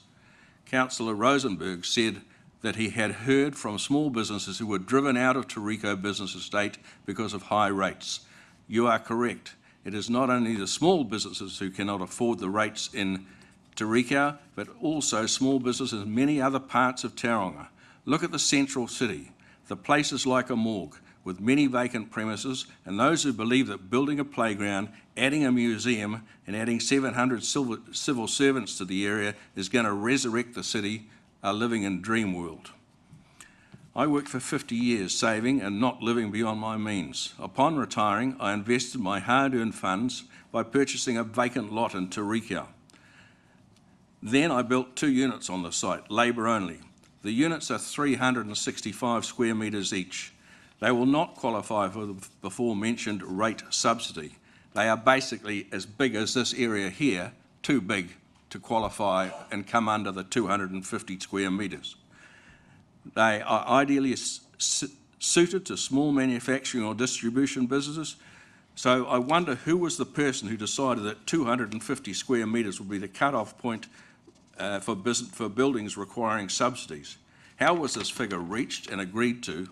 Councillor Rosenberg said that he had heard from small businesses who were driven out of Tauranga Business Estate because of high rates. You are correct. It is not only the small businesses who cannot afford the rates in Tauranga, but also small businesses in many other parts of Tauranga. Look at the central city, the places like a morgue, with many vacant premises, and those who believe that building a playground, adding a museum, and adding 700 civil servants to the area is going to resurrect the city are living in dream world. I worked for 50 years saving and not living beyond my means. Upon retiring, I invested my hard-earned funds by purchasing a vacant lot in Tauranga. Then I built 2 units on the site, labour only. The units are 365 square metres each. They will not qualify for the before-mentioned rate subsidy. They are basically as big as this area here, too big to qualify and come under the 250 square metres. They are ideally suited to small manufacturing or distribution businesses, so I wonder who was the person who decided that 250 square metres would be the cut-off point for buildings requiring subsidies. How was this figure reached and agreed to?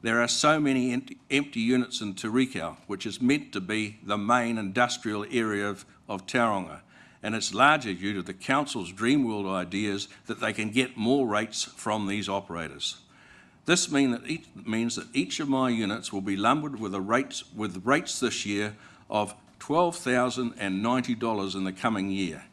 There are so many empty units in Tauranga, which is meant to be the main industrial area of Tauranga, and it's largely due to the council's dream world ideas that they can get more rates from these operators. This means that each of my units will be lumbered with rates this year of $12,090 in the coming year.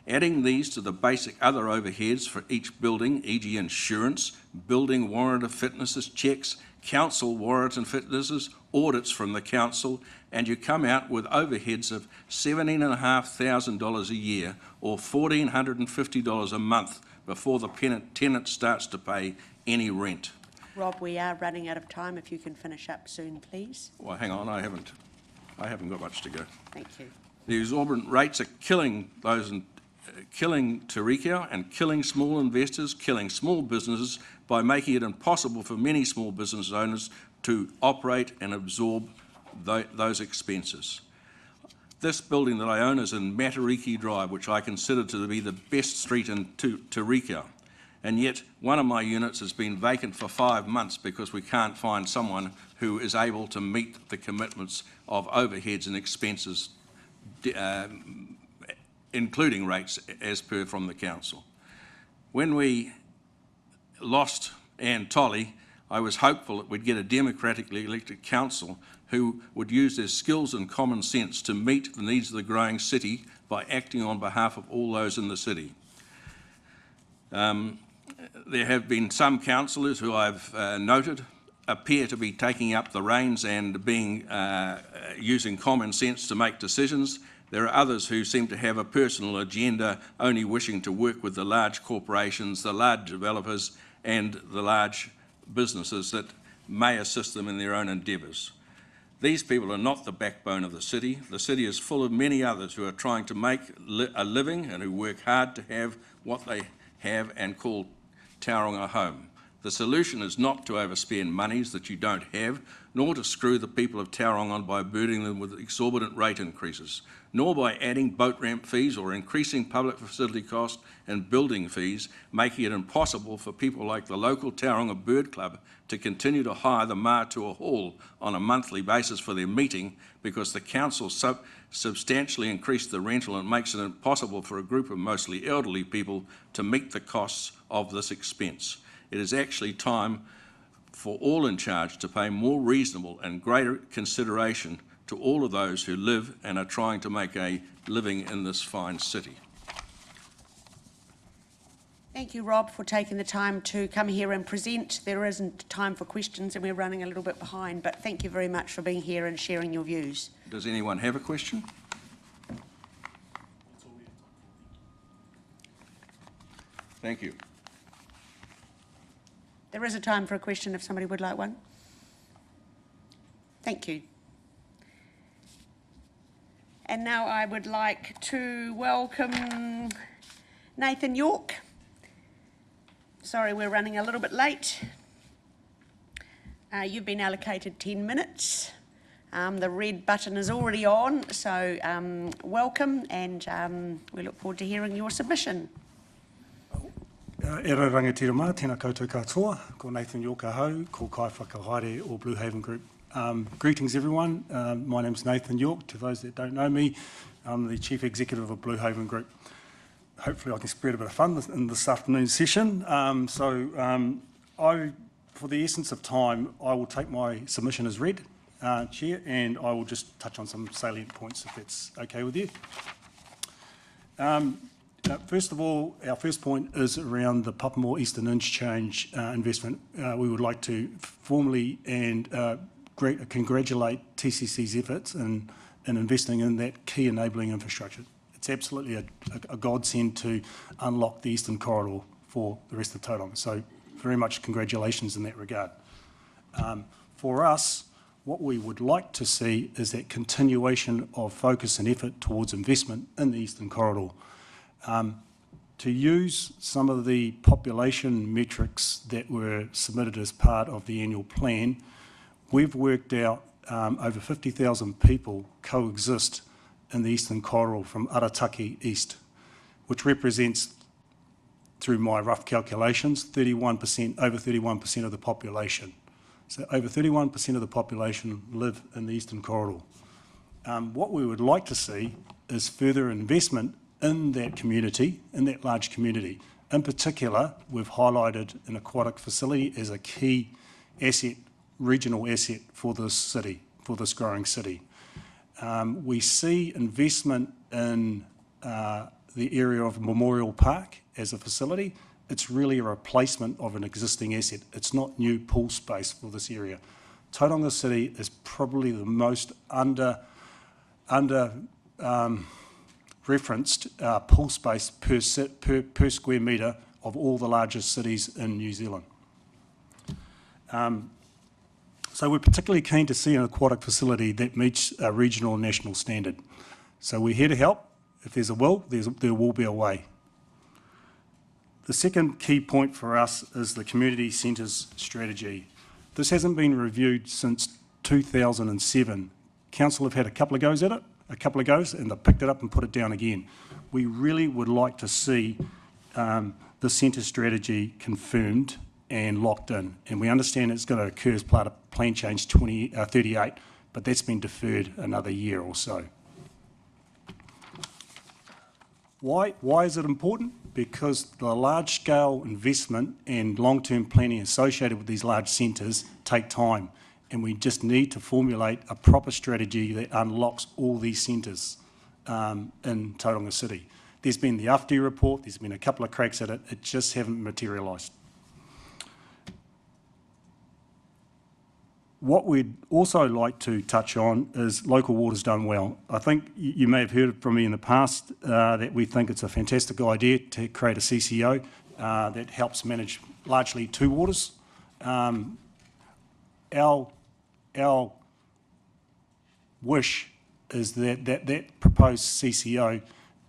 Adding these to the basic other overheads for each building, e.g. insurance, building warrant of fitnesses checks, council warrant and fitnesses, audits from the council, and you come out with overheads of $17,500 a year or $1,450 a month before the tenant starts to pay any rent. Rob, we are running out of time. If you can finish up soon, please. Well, hang on, I haven't got much to go. Thank you. The exorbitant rates are killing Tauranga and killing small investors, killing small businesses by making it impossible for many small business owners to operate and absorb those expenses. This building that I own is in Matariki Drive, which I consider to be the best street in Tauranga. And yet one of my units has been vacant for 5 months because we can't find someone who is able to meet the commitments of overheads and expenses, including rates as per from the council. When we lost Ann Tolley, I was hopeful that we'd get a democratically elected council who would use their skills and common sense to meet the needs of the growing city by acting on behalf of all those in the city. There have been some councillors who I've noted appear to be taking up the reins and using common sense to make decisions. There are others who seem to have a personal agenda, only wishing to work with the large corporations, the large developers and the large businesses that may assist them in their own endeavours. These people are not the backbone of the city. The city is full of many others who are trying to make a living and who work hard to have what they have and call Tauranga home. The solution is not to overspend monies that you don't have, nor to screw the people of Tauranga by burdening them with exorbitant rate increases, nor by adding boat ramp fees or increasing public facility costs and building fees, making it impossible for people like the local Tauranga Bird Club to continue to hire the Mātua Hall on a monthly basis for their meeting because the council substantially increased the rental and makes it impossible for a group of mostly elderly people to meet the costs of this expense. It is actually time for all in charge to pay more reasonable and greater consideration to all of those who live and are trying to make a living in this fine city. Thank you, Rob, for taking the time to come here and present. There isn't time for questions and we're running a little bit behind, but thank you very much for being here and sharing your views. Does anyone have a question? Thank you. There is a time for a question if somebody would like one. Thank you. And now I would like to welcome Nathan York. Sorry, we're running a little bit late. You've been allocated 10 minutes. The red button is already on, so welcome, and we look forward to hearing your submission. E rau rangatira mā, tēnā koutou katoa, ko Nathan York ahau, ko kai whakahaere o Blue Haven Group. Greetings everyone, my name's Nathan York. To those that don't know me, I'm the Chief Executive of Blue Haven Group. Hopefully I can spread a bit of fun in this afternoon's session. For the essence of time, I will take my submission as read, Chair, and I will just touch on some salient points if that's okay with you. First of all, our first point is around the Papamoa Eastern Interchange investment. We would like to formally and congratulate TCC's efforts in investing in that key enabling infrastructure. It's absolutely a godsend to unlock the Eastern Corridor for the rest of Tauranga. So very much congratulations in that regard. For us, what we would like to see is that continuation of focus and effort towards investment in the Eastern Corridor. To use some of the population metrics that were submitted as part of the annual plan, we've worked out over 50,000 people coexist in the Eastern Corridor from Arataki east, which represents, through my rough calculations, over 31% of the population. So over 31% of the population live in the Eastern Corridor. What we would like to see is further investment in that community, in that large community. In particular, we've highlighted an aquatic facility as a key asset, regional asset for this city, for this growing city. We see investment in the area of Memorial Park as a facility. It's really a replacement of an existing asset. It's not new pool space for this area. Tauranga City is probably the most referenced pool space per square metre of all the largest cities in New Zealand. So we're particularly keen to see an aquatic facility that meets a regional and national standard. So we're here to help. If there's a will, there will be a way. The second key point for us is the community centres strategy. This hasn't been reviewed since 2007. Council have had a couple of goes at it, and they picked it up and put it down again. We really would like to see the centre strategy confirmed and locked in. And we understand it's going to occur as part of Plan Change 38, but that's been deferred another year or so. Why is it important? Because the large-scale investment and long-term planning associated with these large centres take time, and we just need to formulate a proper strategy that unlocks all these centres in Tauranga City. There's been the UFD report, there's been a couple of cracks at it, it just haven't materialised. What we'd also like to touch on is local water's done well. I think you may have heard from me in the past that we think it's a fantastic idea to create a CCO that helps manage largely two waters. Our wish is that proposed CCO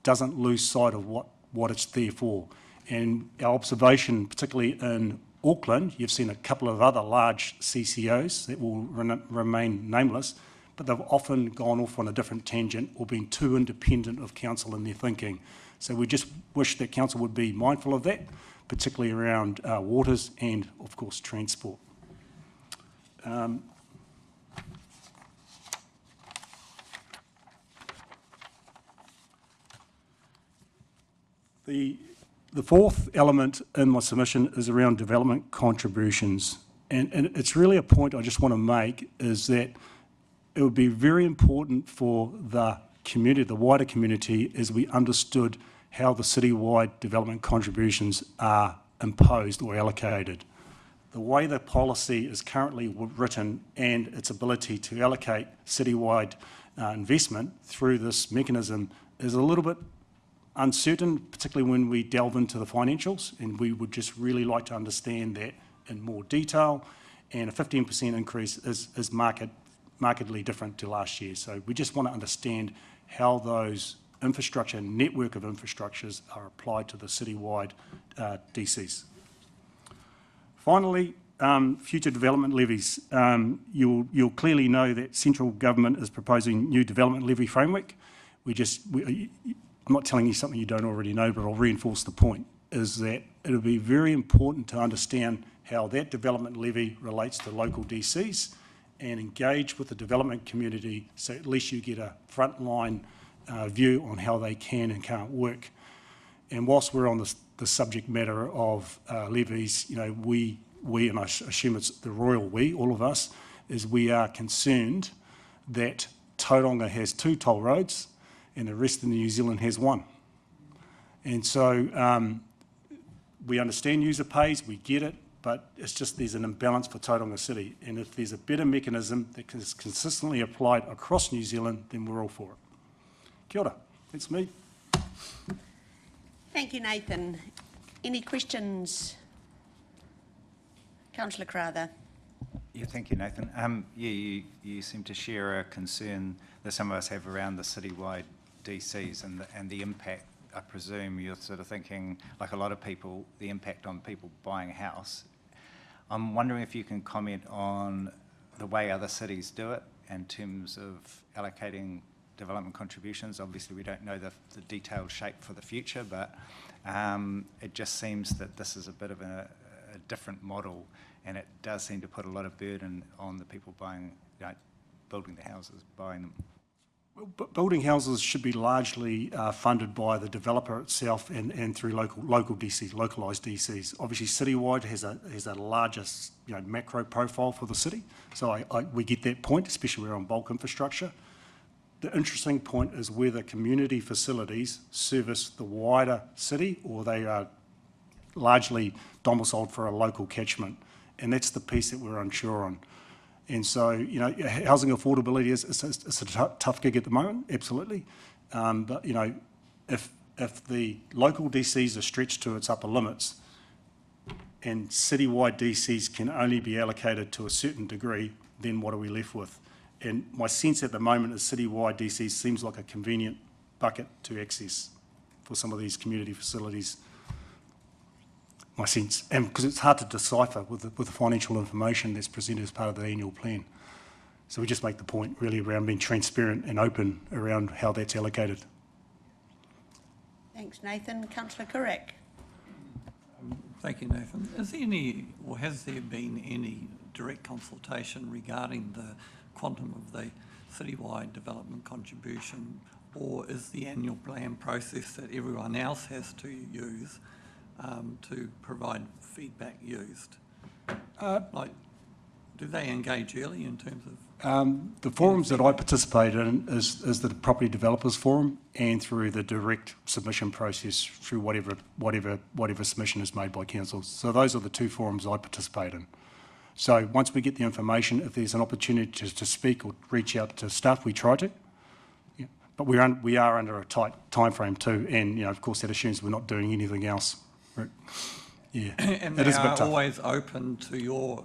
doesn't lose sight of what it's there for. And our observation, particularly in Auckland, you've seen a couple of other large CCOs that will remain nameless, but they've often gone off on a different tangent or been too independent of council in their thinking. So we just wish that council would be mindful of that, particularly around waters and, of course, transport. The fourth element in my submission is around development contributions. And it's really a point I just want to make, is that it would be very important for the community, the wider community, as we understood how the citywide development contributions are imposed or allocated. The way the policy is currently written and its ability to allocate citywide investment through this mechanism is a little bit uncertain, particularly when we delve into the financials, and we would just really like to understand that in more detail. And a 15% increase is markedly different to last year. So we just want to understand how those infrastructure, network of infrastructures are applied to the citywide DCs. Finally, future development levies. You'll clearly know that central government is proposing new development levy framework. I'm not telling you something you don't already know, but I'll reinforce the point, is that it'll be very important to understand how that development levy relates to local DCs and engage with the development community, so at least you get a frontline view on how they can and can't work. And whilst we're on the subject matter of levies, we, and I assume it's the royal we, all of us, is we are concerned that Tauranga has 2 toll roads and the rest of New Zealand has 1. And so we understand user pays, we get it, but it's just there's an imbalance for Tauranga City. And if there's a better mechanism that is consistently applied across New Zealand, then we're all for it. Kia ora, that's me. Thank you, Nathan. Any questions? Councillor Crowther. Yeah, thank you, Nathan. You seem to share a concern that some of us have around the citywide DCs and the impact. I presume you're sort of thinking, like a lot of people, the impact on people buying a house. I'm wondering if you can comment on the way other cities do it in terms of allocating development contributions. Obviously, we don't know the detailed shape for the future, but it just seems that this is a bit of a different model, and it does seem to put a lot of burden on the people buying, building the houses, buying them. Well, building houses should be largely funded by the developer itself and through local DCs, localised DCs. Obviously, citywide has a larger macro profile for the city, so we get that point, especially around bulk infrastructure. The interesting point is whether community facilities service the wider city or they are largely domiciled for a local catchment, and that's the piece that we're unsure on. And so, housing affordability is a tough gig at the moment, absolutely. But, if the local DCs are stretched to its upper limits and citywide DCs can only be allocated to a certain degree, then what are we left with? And my sense at the moment is citywide DCs seems like a convenient bucket to access for some of these community facilities. My sense, and because it's hard to decipher with the financial information that's presented as part of the annual plan. So we just make the point really around being transparent and open around how that's allocated. Thanks, Nathan. Councillor Carrick. Thank you, Nathan. Is there any, or has there been any direct consultation regarding the quantum of the citywide development contribution, or is the annual plan process that everyone else has to use to provide feedback used? Do they engage early in terms of? The forums that I participate in is the Property Developers Forum, and through the direct submission process through whatever submission is made by council. So those are the 2 forums I participate in. So once we get the information, if there's an opportunity to speak or reach out to staff, we try to. Yeah. But we are under a tight time frame too, and of course that assumes we're not doing anything else. Yeah, and they are always open to your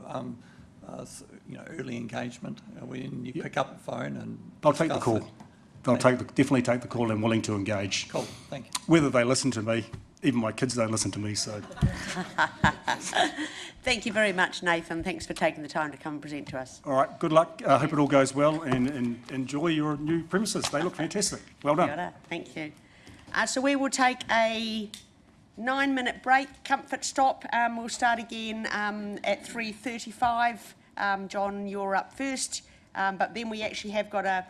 early engagement when you pick up the phone and they'll take the call. They'll definitely take the call and willing to engage. Cool, thank you. Whether they listen to me even my kids don't listen to me, so. Thank you very much, Nathan. Thanks for taking the time to come and present to us. All right, good luck. I hope it all goes well, and enjoy your new premises. They look fantastic. Well done. Kia ora. Thank you. So we will take a 9-minute break, comfort stop. We'll start again at 3:35. John, you're up first, but then we actually have got a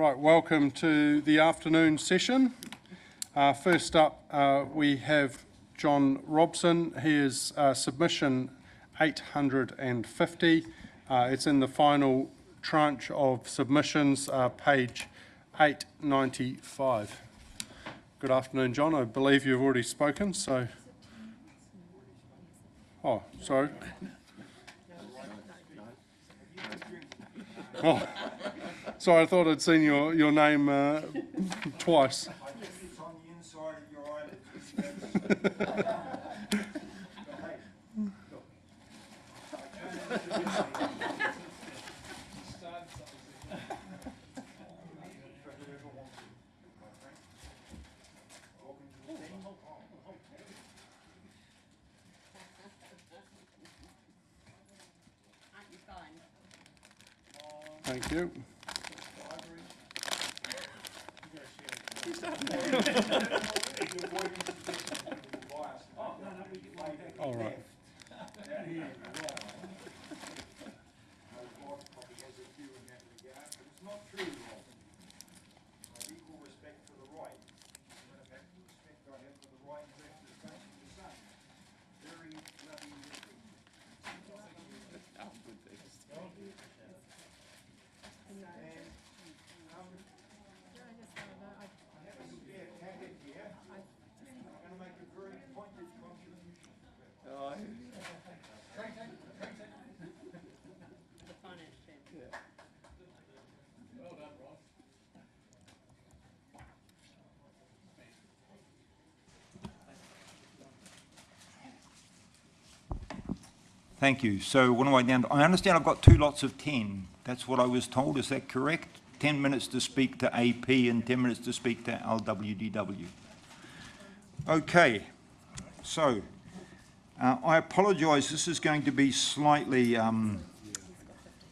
Right, welcome to the afternoon session. First up, we have John Robson. He is submission 850. It's in the final tranche of submissions, page 895. Good afternoon, John. I believe you've already spoken, so... Oh, sorry. Oh, sorry, I thought I'd seen your name twice. It's on the inside of your eyelids. Thank you. All right. Thank you. So what am I down to? I understand I've got 2 lots of 10. That's what I was told. Is that correct? 10 minutes to speak to AP and 10 minutes to speak to LWDW. Okay. So I apologise. This is going to be slightly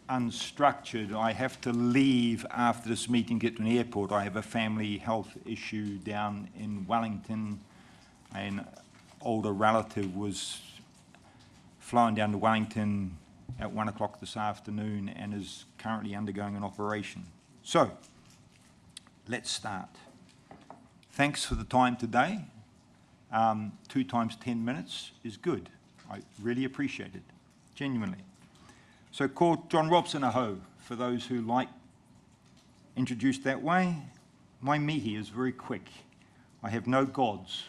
unstructured. I have to leave after this meeting, get to an airport. I have a family health issue down in Wellington. An older relative was flown down to Wellington at 1 o'clock this afternoon and is currently undergoing an operation. So, let's start. Thanks for the time today. 2 times 10 minutes is good. I really appreciate it, genuinely. So, called John Robson aho, for those who like introduced that way. My mihi is very quick. I have no gods,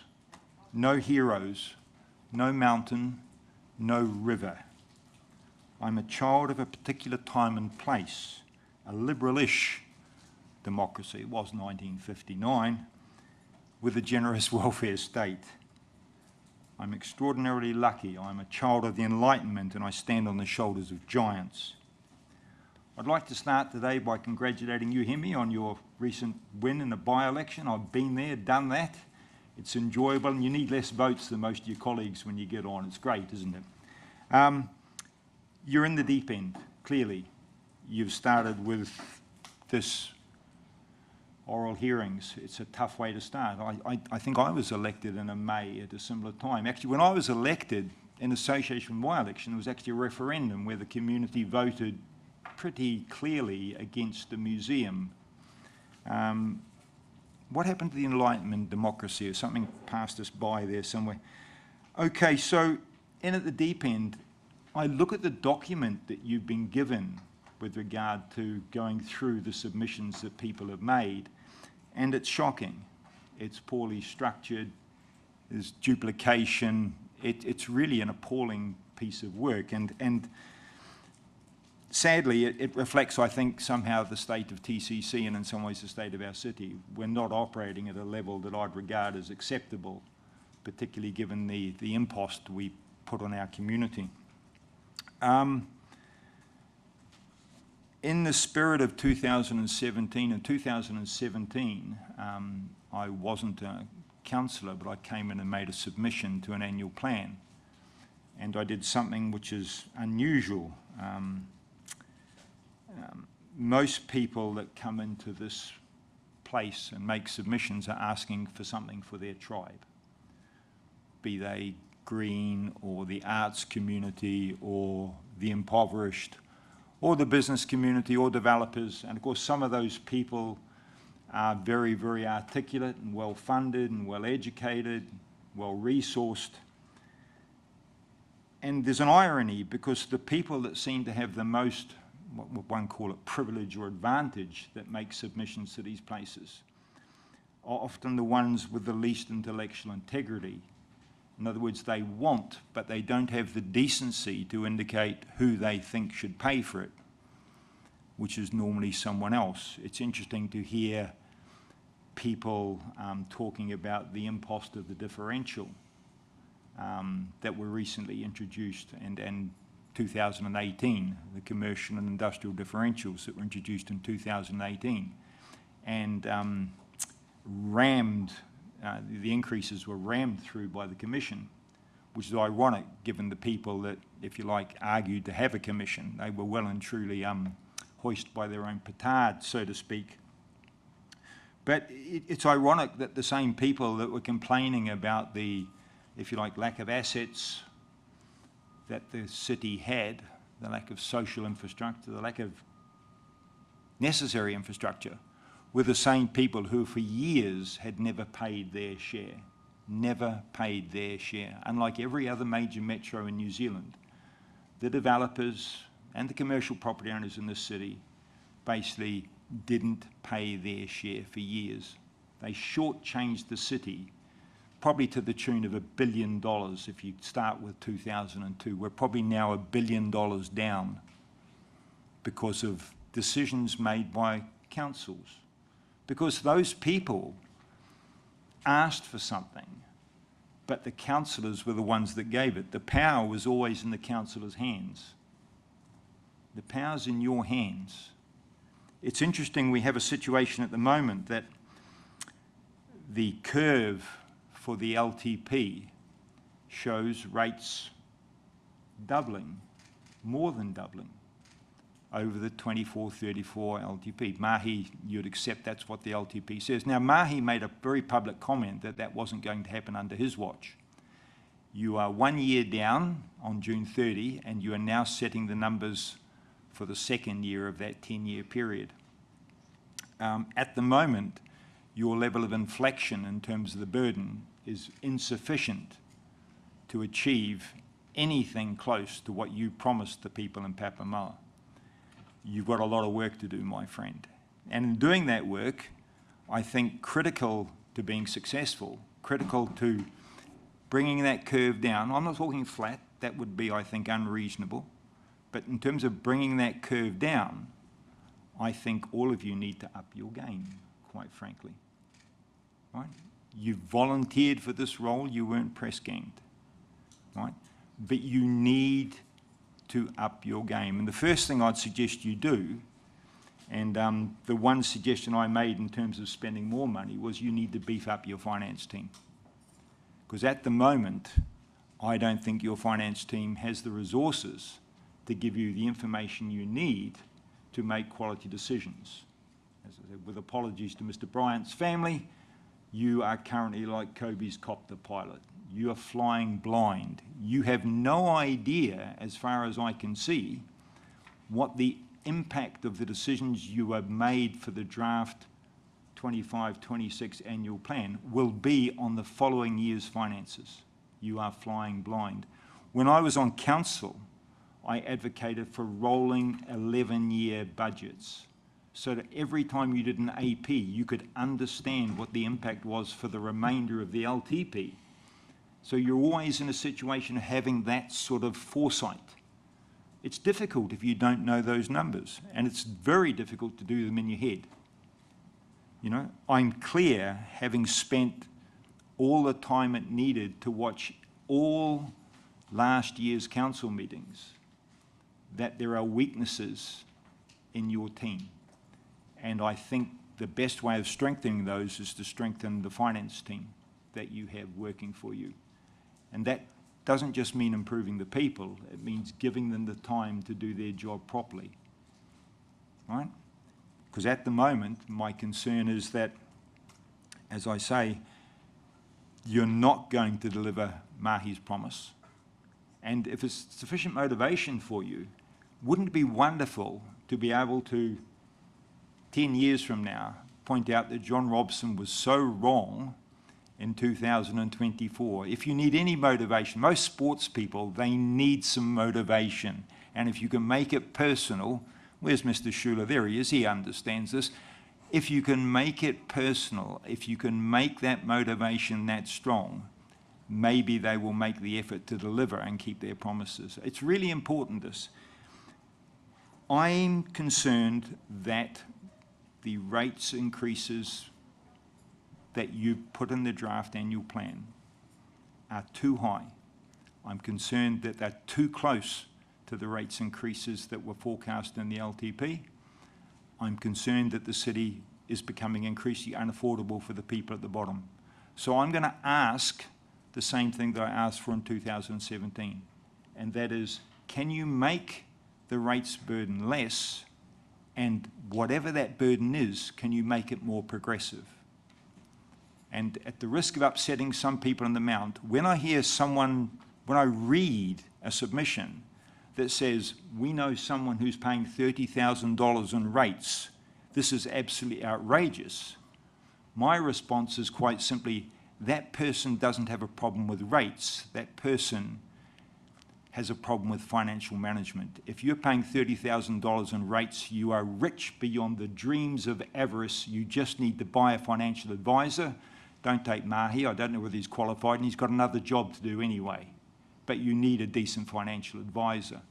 no heroes, no mountain, no river. I'm a child of a particular time and place, a liberal-ish democracy, it was 1959, with a generous welfare state. I'm extraordinarily lucky. I'm a child of the Enlightenment and I stand on the shoulders of giants. I'd like to start today by congratulating you, Hemi, on your recent win in the by-election. I've been there, done that. It's enjoyable, and you need less votes than most of your colleagues when you get on. It's great, isn't it? You're in the deep end, clearly. You've started with this oral hearings. It's a tough way to start. I think I was elected in a May at a similar time. Actually, when I was elected in association with my election, there was actually a referendum where the community voted pretty clearly against the museum. What happened to the Enlightenment democracy? Or something passed us by there somewhere. Okay, so in at the deep end, I look at the document that you've been given with regard to going through the submissions that people have made, and it's shocking. It's poorly structured, there's duplication, it's really an appalling piece of work, and sadly, it reflects, I think, somehow the state of TCC and in some ways the state of our city. We're not operating at a level that I'd regard as acceptable, particularly given the impost we put on our community. In the spirit of 2017, I wasn't a councillor, but I came in and made a submission to an annual plan. And I did something which is unusual. Most people that come into this place and make submissions are asking for something for their tribe, be they green or the arts community or the impoverished or the business community or developers. And of course, some of those people are very, very articulate and well-funded and well-educated, well-resourced. And there's an irony, because the people that seem to have the most, what would one call it, privilege or advantage that make submissions to these places are often the ones with the least intellectual integrity. In other words, they want, but they don't have the decency to indicate who they think should pay for it, which is normally someone else. It's interesting to hear people talking about the impost of the differential that were recently introduced, and 2018, the commercial and industrial differentials that were introduced in 2018, and rammed, the increases were rammed through by the Commission, which is ironic given the people that, if you like, argued to have a commission. They were well and truly hoisted by their own petard, so to speak. But it's ironic that the same people that were complaining about the, if you like, lack of assets that the city had, the lack of social infrastructure, the lack of necessary infrastructure, were the same people who for years had never paid their share. Never paid their share. Unlike every other major metro in New Zealand, the developers and the commercial property owners in this city basically didn't pay their share for years. They shortchanged the city, probably to the tune of $1 billion if you start with 2002. We're probably now $1 billion down because of decisions made by councils. Because those people asked for something, but the councillors were the ones that gave it. The power was always in the councillors' hands. The power's in your hands. It's interesting, we have a situation at the moment that the curve for the LTP shows rates doubling, more than doubling, over the 24-34 LTP. Mahi, you'd accept that's what the LTP says. Now, Mahi made a very public comment that that wasn't going to happen under his watch. You are 1 year down on June 30, and you are now setting the numbers for the second year of that 10-year period. At the moment, your level of inflection in terms of the burden is insufficient to achieve anything close to what you promised the people in Papamoa. You've got a lot of work to do, my friend. And in doing that work, I think critical to being successful, critical to bringing that curve down. I'm not talking flat, that would be, I think, unreasonable. But in terms of bringing that curve down, I think all of you need to up your game, quite frankly. Right? You volunteered for this role, you weren't press ganged. Right? But you need to up your game. And the first thing I'd suggest you do, and the one suggestion I made in terms of spending more money, was you need to beef up your finance team. Because at the moment, I don't think your finance team has the resources to give you the information you need to make quality decisions. As I said, with apologies to Mr. Bryant's family, you are currently like Kobe's copter pilot. You are flying blind. You have no idea, as far as I can see, what the impact of the decisions you have made for the draft 25-26 annual plan will be on the following year's finances. You are flying blind. When I was on council, I advocated for rolling 11-year budgets so that every time you did an AP, you could understand what the impact was for the remainder of the LTP. So you're always in a situation of having that sort of foresight. It's difficult if you don't know those numbers, and it's very difficult to do them in your head. You know, I'm clear, having spent all the time it needed to watch all last year's council meetings, that there are weaknesses in your team. And I think the best way of strengthening those is to strengthen the finance team that you have working for you. And that doesn't just mean improving the people, it means giving them the time to do their job properly, right? Because at the moment, my concern is that, as I say, you're not going to deliver Mahi's promise. And if it's sufficient motivation for you, wouldn't it be wonderful to be able to, 10 years from now, point out that John Robson was so wrong in 2024. If you need any motivation, most sports people, they need some motivation. And if you can make it personal, where's Mr. Schuler? There he is, he understands this. If you can make it personal, if you can make that motivation that strong, maybe they will make the effort to deliver and keep their promises. It's really important, this. I'm concerned that the rates increases that you put in the draft annual plan are too high. I'm concerned that they're too close to the rates increases that were forecast in the LTP. I'm concerned that the city is becoming increasingly unaffordable for the people at the bottom. So I'm going to ask the same thing that I asked for in 2017, and that is, can you make the rates burden less, and whatever that burden is, can you make it more progressive? And at the risk of upsetting some people in the Mount, when I hear someone, when I read a submission that says, we know someone who's paying $30,000 in rates, this is absolutely outrageous, my response is quite simply, that person doesn't have a problem with rates, that person has a problem with financial management. If you're paying $30,000 in rates, you are rich beyond the dreams of avarice. You just need to buy a financial advisor. Don't take Mahi, I don't know whether he's qualified, and he's got another job to do anyway. But you need a decent financial advisor.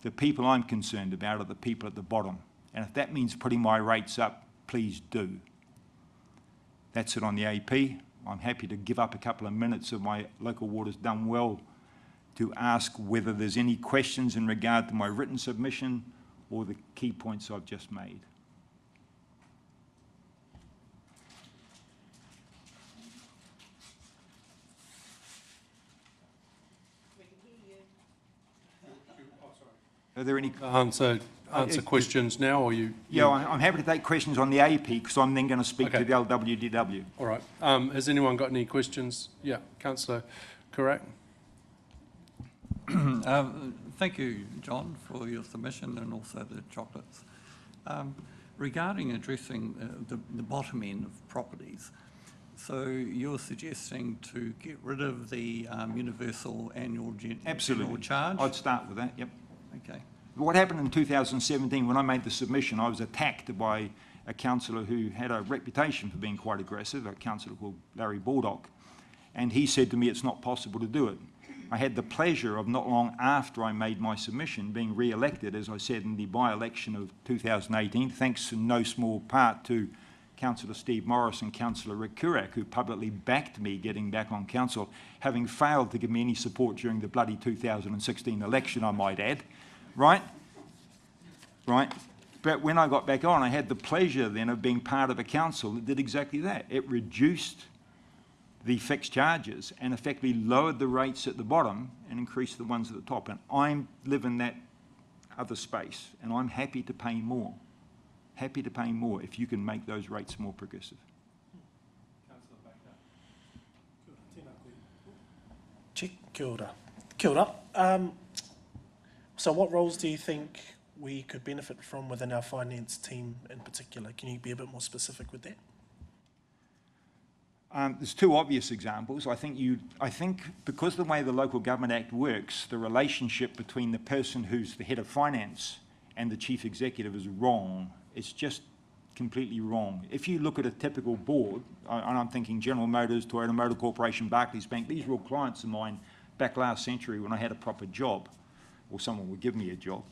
The people I'm concerned about are the people at the bottom. And if that means putting my rates up, please do. That's it on the AP. I'm happy to give up a couple of minutes of my local water's done well to ask whether there's any questions in regard to my written submission or the key points I've just made. Are there any answer questions now, or you? Yeah, I'm happy to take questions on the AP because I'm then going to speak to the LWDW. All right. Has anyone got any questions? Yeah, Councillor Kurak. Thank you, John, for your submission and also the chocolates. Regarding addressing the bottom end of properties, so you're suggesting to get rid of the universal annual general charge? I'd start with that, yep. Okay. What happened in 2017, when I made the submission, I was attacked by a councillor who had a reputation for being quite aggressive, a councillor called Larry Baldock, and he said to me it's not possible to do it. I had the pleasure of not long after I made my submission being re-elected, as I said, in the by-election of 2018, thanks in no small part to Councillor Steve Morris and Councillor Rick Kurak, who publicly backed me getting back on council, having failed to give me any support during the bloody 2016 election, I might add. Right? Right? But when I got back on, I had the pleasure then of being part of a council that did exactly that. It reduced the fixed charges and effectively lowered the rates at the bottom and increased the ones at the top. And I live in that other space, and I'm happy to pay more. Happy to pay more if you can make those rates more progressive. Kia ora. Kia ora. So what roles do you think we could benefit from within our finance team in particular? Can you be a bit more specific with that? There's two obvious examples. I think because the way the Local Government Act works, the relationship between the person who's the head of finance and the chief executive is wrong. It's just completely wrong. If you look at a typical board, and I'm thinking General Motors, Toyota Motor Corporation, Barclays Bank, these were all clients of mine back last century when I had a proper job, or someone would give me a job.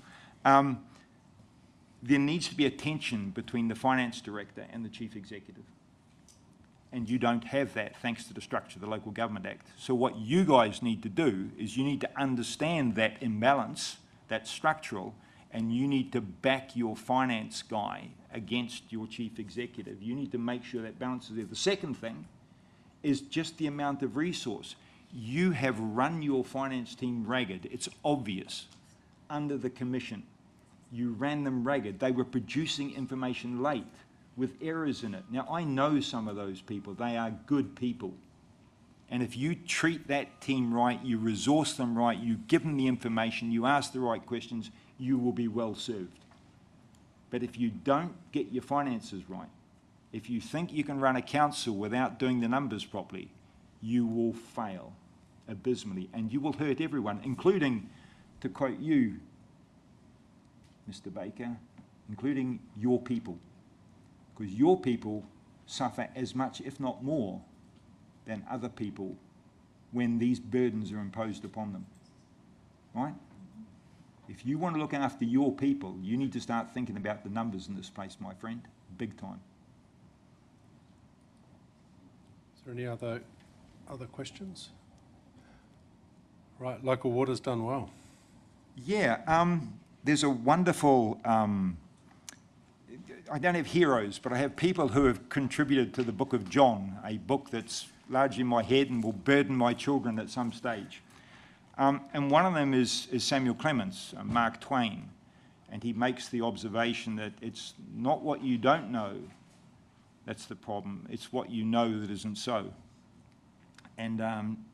There needs to be a tension between the finance director and the chief executive. And you don't have that thanks to the structure of the Local Government Act. So what you guys need to do is you need to understand that imbalance, that's structural, and you need to back your finance guy against your chief executive. You need to make sure that balance is there. The second thing is just the amount of resource. You have run your finance team ragged. It's obvious. Under the commission, you ran them ragged. They were producing information late with errors in it. Now, I know some of those people. They are good people. And if you treat that team right, you resource them right, you give them the information, you ask the right questions, you will be well served. But if you don't get your finances right, If you think you can run a council without doing the numbers properly, you will fail abysmally, and you will hurt everyone, including, to quote you, Mr. Baker, including your people, because your people suffer as much, if not more, than other people when these burdens are imposed upon them, right? If you want to look after your people, you need to start thinking about the numbers in this place, my friend, big time. Is there any other questions? Right, local water's done well. Yeah, there's a wonderful, I don't have heroes, but I have people who have contributed to the book of John, a book that's largely in my head and will burden my children at some stage. And one of them is Samuel Clements, Mark Twain, and he makes the observation that it's not what you don't know that's the problem, it's what you know that isn't so. And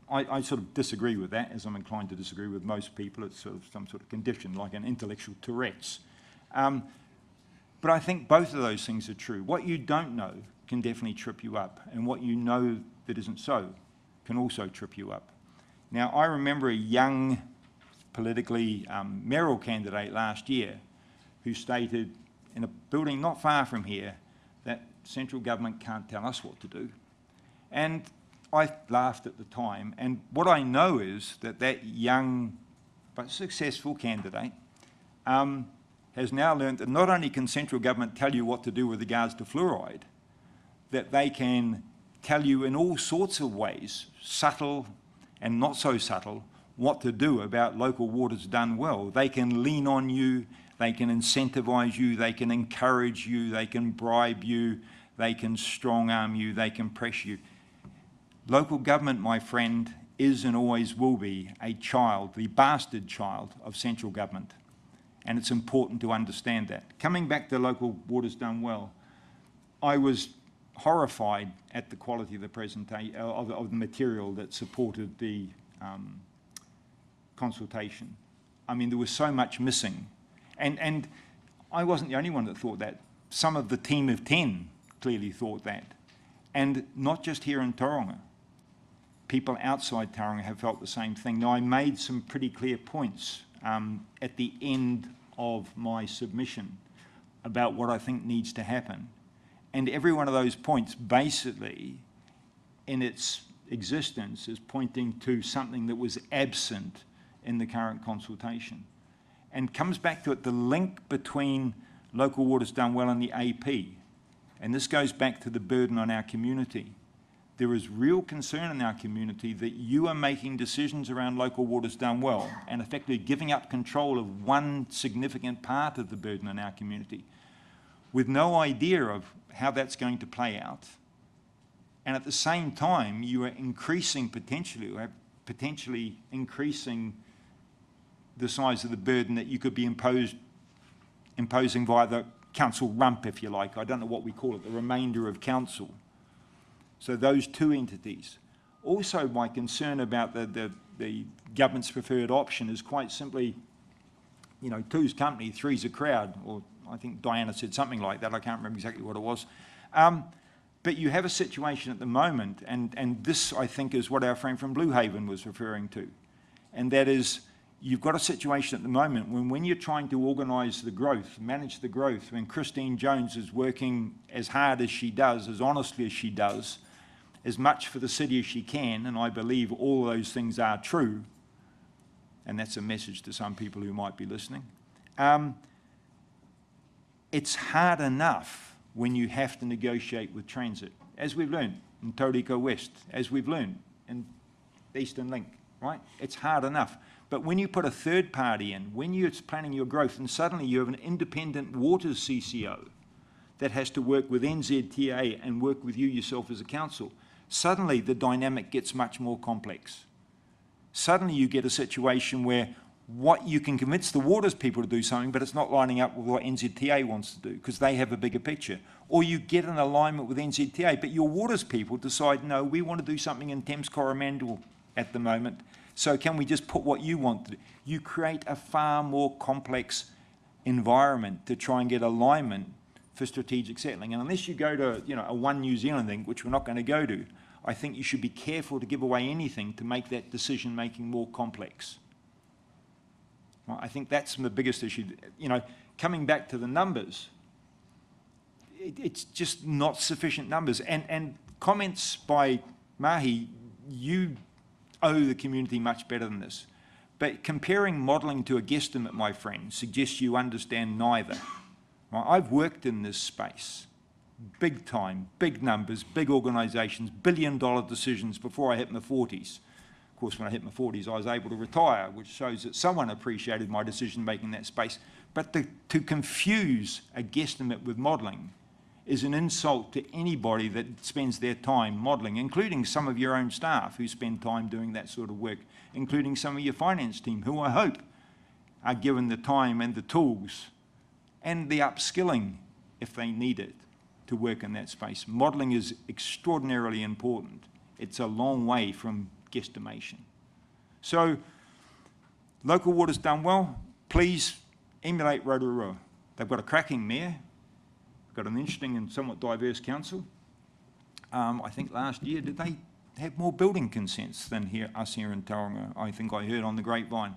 I sort of disagree with that, as I'm inclined to disagree with most people. It's sort of some sort of condition, like an intellectual Tourette's. But I think both of those things are true. What you don't know can definitely trip you up, and what you know that isn't so can also trip you up. Now, I remember a young, politically mayoral candidate last year who stated in a building not far from here that central government can't tell us what to do. And I laughed at the time, and what I know is that that young but successful candidate has now learned that not only can central government tell you what to do with regards to fluoride, that they can tell you in all sorts of ways, subtle and not so subtle, what to do about local waters done well. They can lean on you, they can incentivise you, they can encourage you, they can bribe you, they can strong-arm you, they can press you. Local government, my friend, is and always will be a child, the bastard child of central government. And it's important to understand that. Coming back to local waters done well, I was horrified at the quality of the presentation, of the material that supported the consultation. I mean, there was so much missing. And I wasn't the only one that thought that. Some of the team of 10 clearly thought that. And not just here in Tauranga. People outside Tauranga have felt the same thing. Now, I made some pretty clear points at the end of my submission about what I think needs to happen. And every one of those points, basically, in its existence, is pointing to something that was absent in the current consultation. And comes back to it, the link between local waters done well and the AP. And this goes back to the burden on our community. There is real concern in our community that you are making decisions around local waters done well and effectively giving up control of one significant part of the burden in our community with no idea of how that's going to play out. And at the same time, you are increasing potentially increasing the size of the burden that you could be imposing via the council rump, if you like. I don't know what we call it, the remainder of council. So those two entities. Also, my concern about the government's preferred option is quite simply, you know, two's company, three's a crowd, or I think Diana said something like that. I can't remember exactly what it was. But you have a situation at the moment, and this, I think, is what our friend from Blue Haven was referring to, and that is you've got a situation at the moment when you're trying to organise the growth, manage the growth, when Christine Jones is working as hard as she does, as honestly as she does, as much for the city as she can, and I believe all those things are true, and that's a message to some people who might be listening. It's hard enough when you have to negotiate with transit, as we've learned in Tauranga West, as we've learned in Eastern Link, right? It's hard enough. But when you put a third party in, when you're planning your growth, and suddenly you have an independent waters CCO that has to work with NZTA and work with you yourself as a council, suddenly the dynamic gets much more complex. Suddenly you get a situation where what you can convince the waters people to do something, but it's not lining up with what NZTA wants to do because they have a bigger picture. Or you get an alignment with NZTA, but your waters people decide, no, we want to do something in Thames Coromandel at the moment, so can we just put what you want to do? You create a far more complex environment to try and get alignment for strategic settling. And unless you go to, a One New Zealand thing, which we're not going to go to, I think you should be careful to give away anything to make that decision-making more complex. Well, I think that's the biggest issue. Coming back to the numbers, it's just not sufficient numbers. And comments by Mahi, you owe the community much better than this. But comparing modelling to a guesstimate, my friend, suggests you understand neither. Well, I've worked in this space, big time, big numbers, big organisations, billion-dollar decisions before I hit my 40s. Of course, when I hit my 40s, I was able to retire, which shows that someone appreciated my decision-making in that space. But to confuse a guesstimate with modelling is an insult to anybody that spends their time modelling, including some of your own staff who spend time doing that sort of work, including some of your finance team, who I hope are given the time and the tools and the upskilling, if they need it, to work in that space. Modelling is extraordinarily important. It's a long way from guesstimation. So, local water's done well. Please emulate Rotorua. They've got a cracking mayor, got an interesting and somewhat diverse council. I think last year, did they have more building consents than us here in Tauranga? I think I heard on the grapevine.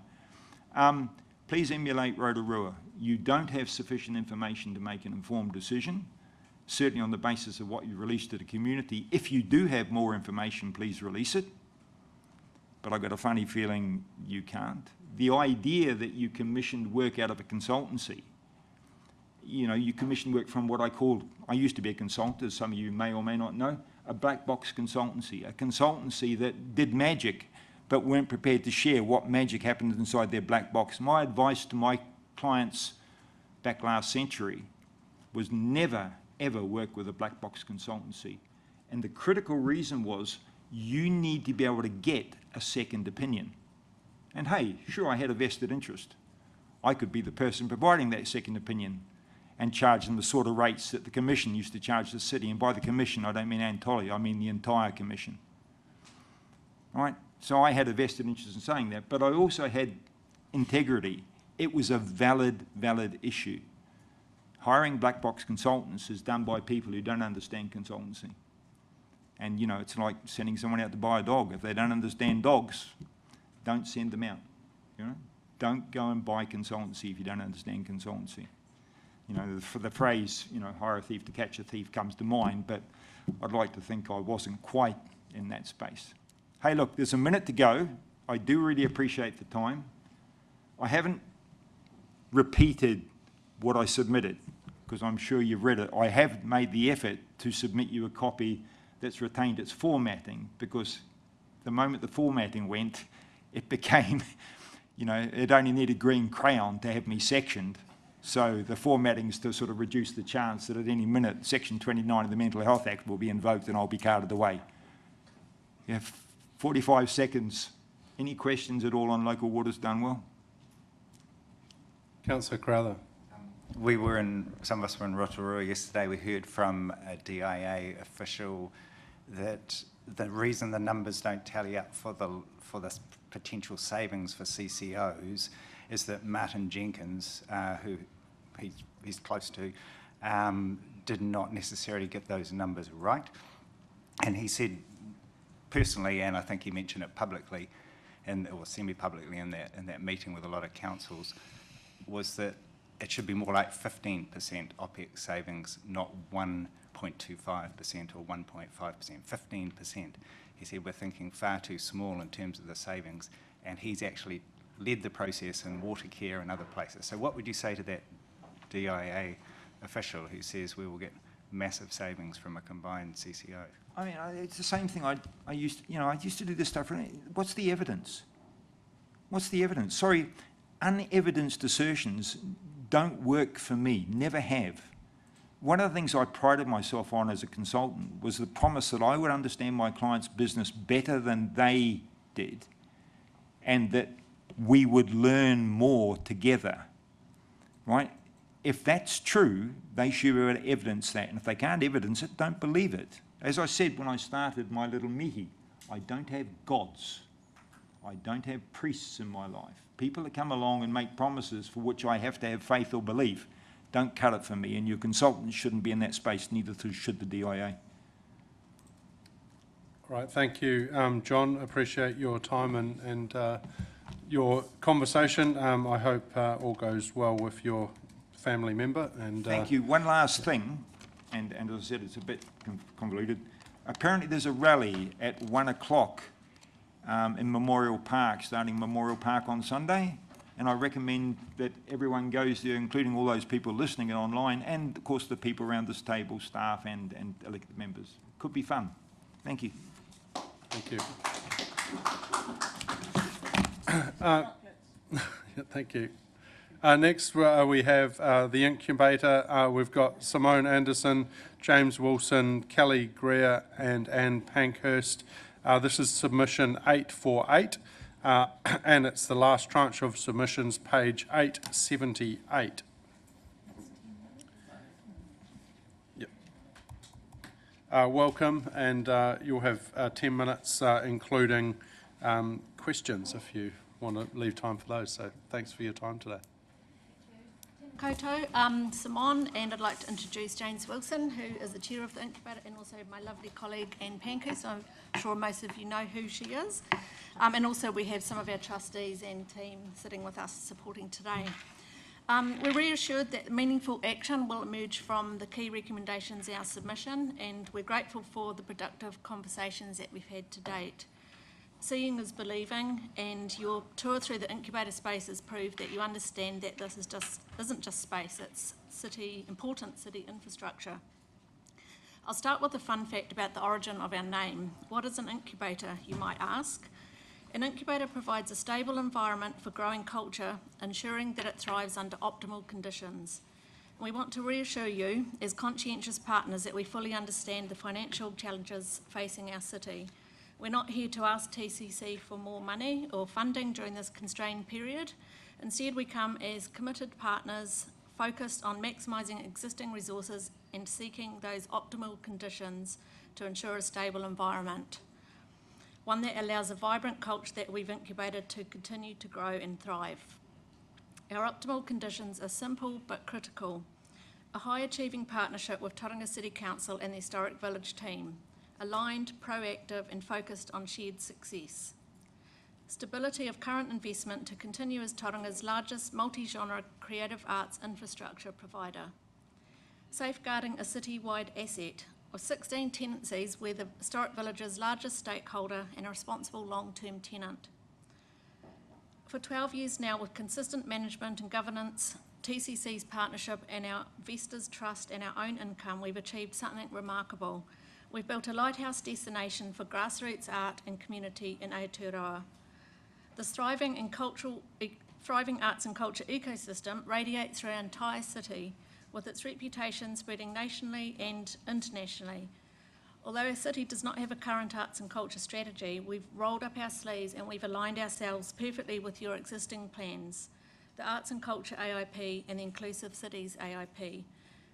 Please emulate Rotorua. You don't have sufficient information to make an informed decision, certainly on the basis of what you released to the community. If you do have more information, please release it. But I've got a funny feeling you can't. The idea that you commissioned work out of a consultancy, you commissioned work from what I used to be a consultant, as some of you may or may not know, a black box consultancy, a consultancy that did magic but weren't prepared to share what magic happened inside their black box. My advice to my clients back last century was never, ever work with a black box consultancy. And the critical reason was you need to be able to get a second opinion. And hey, sure, I had a vested interest. I could be the person providing that second opinion and charge them the sort of rates that the Commission used to charge the city. And by the Commission, I don't mean Antolli, I mean the entire Commission. All right? So I had a vested interest in saying that, but I also had integrity. It was a valid issue. Hiring black box consultants is done by people who don't understand consultancy. And, it's like sending someone out to buy a dog. If they don't understand dogs, don't send them out. Don't go and buy consultancy if you don't understand consultancy. The phrase, hire a thief to catch a thief comes to mind, but I'd like to think I wasn't quite in that space. Hey, look, there's a minute to go. I do really appreciate the time. I haven't repeated what I submitted, because I'm sure you've read it. I have made the effort to submit you a copy that's retained its formatting, because the moment the formatting went, it became, it only needed green crayon to have me sectioned. So the formatting's to sort of reduce the chance that at any minute, Section 29 of the Mental Health Act will be invoked and I'll be carted away. You have 45 seconds. Any questions at all on local waters done well? Councillor Crowther. Some of us were in Rotorua yesterday. We heard from a DIA official that the reason the numbers don't tally up for the potential savings for CCOs is that Martin Jenkins, who he's close to, did not necessarily get those numbers right. And he said personally, and I think he mentioned it publicly, or semi-publicly in that meeting with a lot of councils, was that it should be more like 15% OPEX savings, not 1.25% or 1.5%, 15%. He said we're thinking far too small in terms of the savings, and he's actually led the process in water care and other places. So what would you say to that DIA official who says we will get massive savings from a combined CCO? I mean, it's the same thing. I used to do this stuff. What's the evidence? What's the evidence? Sorry, unevidenced assertions don't work for me, never have. One of the things I prided myself on as a consultant was the promise that I would understand my client's business better than they did, and that we would learn more together, right? If that's true, they should be able to evidence that. And if they can't evidence it, don't believe it. As I said when I started my little mihi, I don't have gods. I don't have priests in my life. People that come along and make promises for which I have to have faith or belief don't cut it for me, and your consultants shouldn't be in that space, neither should the DIA. All right, thank you, John. Appreciate your time and your conversation. I hope all goes well with your family member. And thank you. One last thing, and as I said, it's a bit convoluted. Apparently there's a rally at 1 o'clock in Memorial Park, starting Memorial Park on Sunday, and I recommend that everyone goes there, including all those people listening and online, and of course the people around this table, staff and elected members. Could be fun. Thank you. Thank you. Thank you. Next, we have the incubator. We've got Simone Anderson, James Wilson, Kelly Greer, and Anne Pankhurst. This is submission 848, and it's the last tranche of submissions, page 878. Yep. Welcome, and you'll have 10 minutes, including questions, if you want to leave time for those. So thanks for your time today. Koutou, Simone, and I'd like to introduce James Wilson, who is the chair of the incubator, and also my lovely colleague Anne Pankhurst. I'm sure most of you know who she is. And also we have some of our trustees and team sitting with us supporting today. We're reassured that meaningful action will emerge from the key recommendations in our submission, and we're grateful for the productive conversations that we've had to date. Seeing is believing, and your tour through the incubator space has proved that you understand that this isn't just space, it's important city infrastructure. I'll start with a fun fact about the origin of our name. What is an incubator, you might ask? An incubator provides a stable environment for growing culture, ensuring that it thrives under optimal conditions. We want to reassure you, as conscientious partners, that we fully understand the financial challenges facing our city. We're not here to ask TCC for more money or funding during this constrained period. Instead, we come as committed partners focused on maximising existing resources and seeking those optimal conditions to ensure a stable environment, one that allows a vibrant culture that we've incubated to continue to grow and thrive. Our optimal conditions are simple but critical. A high-achieving partnership with Tauranga City Council and the Historic Village team, aligned, proactive and focused on shared success. Stability of current investment to continue as Tauranga's largest multi-genre creative arts infrastructure provider. Safeguarding a city-wide asset with 16 tenancies, we're the Historic Village's largest stakeholder and a responsible long-term tenant. For 12 years now, with consistent management and governance, TCC's partnership and our investors' trust and our own income, we've achieved something remarkable. We've built a lighthouse destination for grassroots art and community in Aotearoa. This thriving arts and culture ecosystem radiates through our entire city, with its reputation spreading nationally and internationally. Although our city does not have a current arts and culture strategy, we've rolled up our sleeves and we've aligned ourselves perfectly with your existing plans, the Arts and Culture AIP and the Inclusive Cities AIP,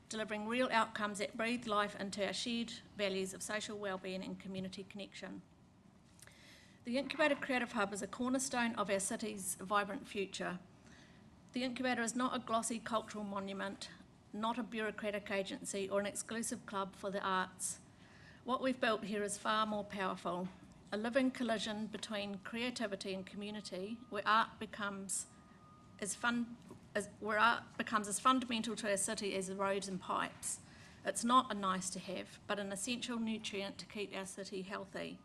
delivering real outcomes that breathe life into our shared values of social wellbeing and community connection. The Incubator Creative Hub is a cornerstone of our city's vibrant future. The Incubator is not a glossy cultural monument, not a bureaucratic agency or an exclusive club for the arts. What we've built here is far more powerful, a living collision between creativity and community, where art becomes as fundamental to our city as the roads and pipes. It's not a nice to have, but an essential nutrient to keep our city healthy.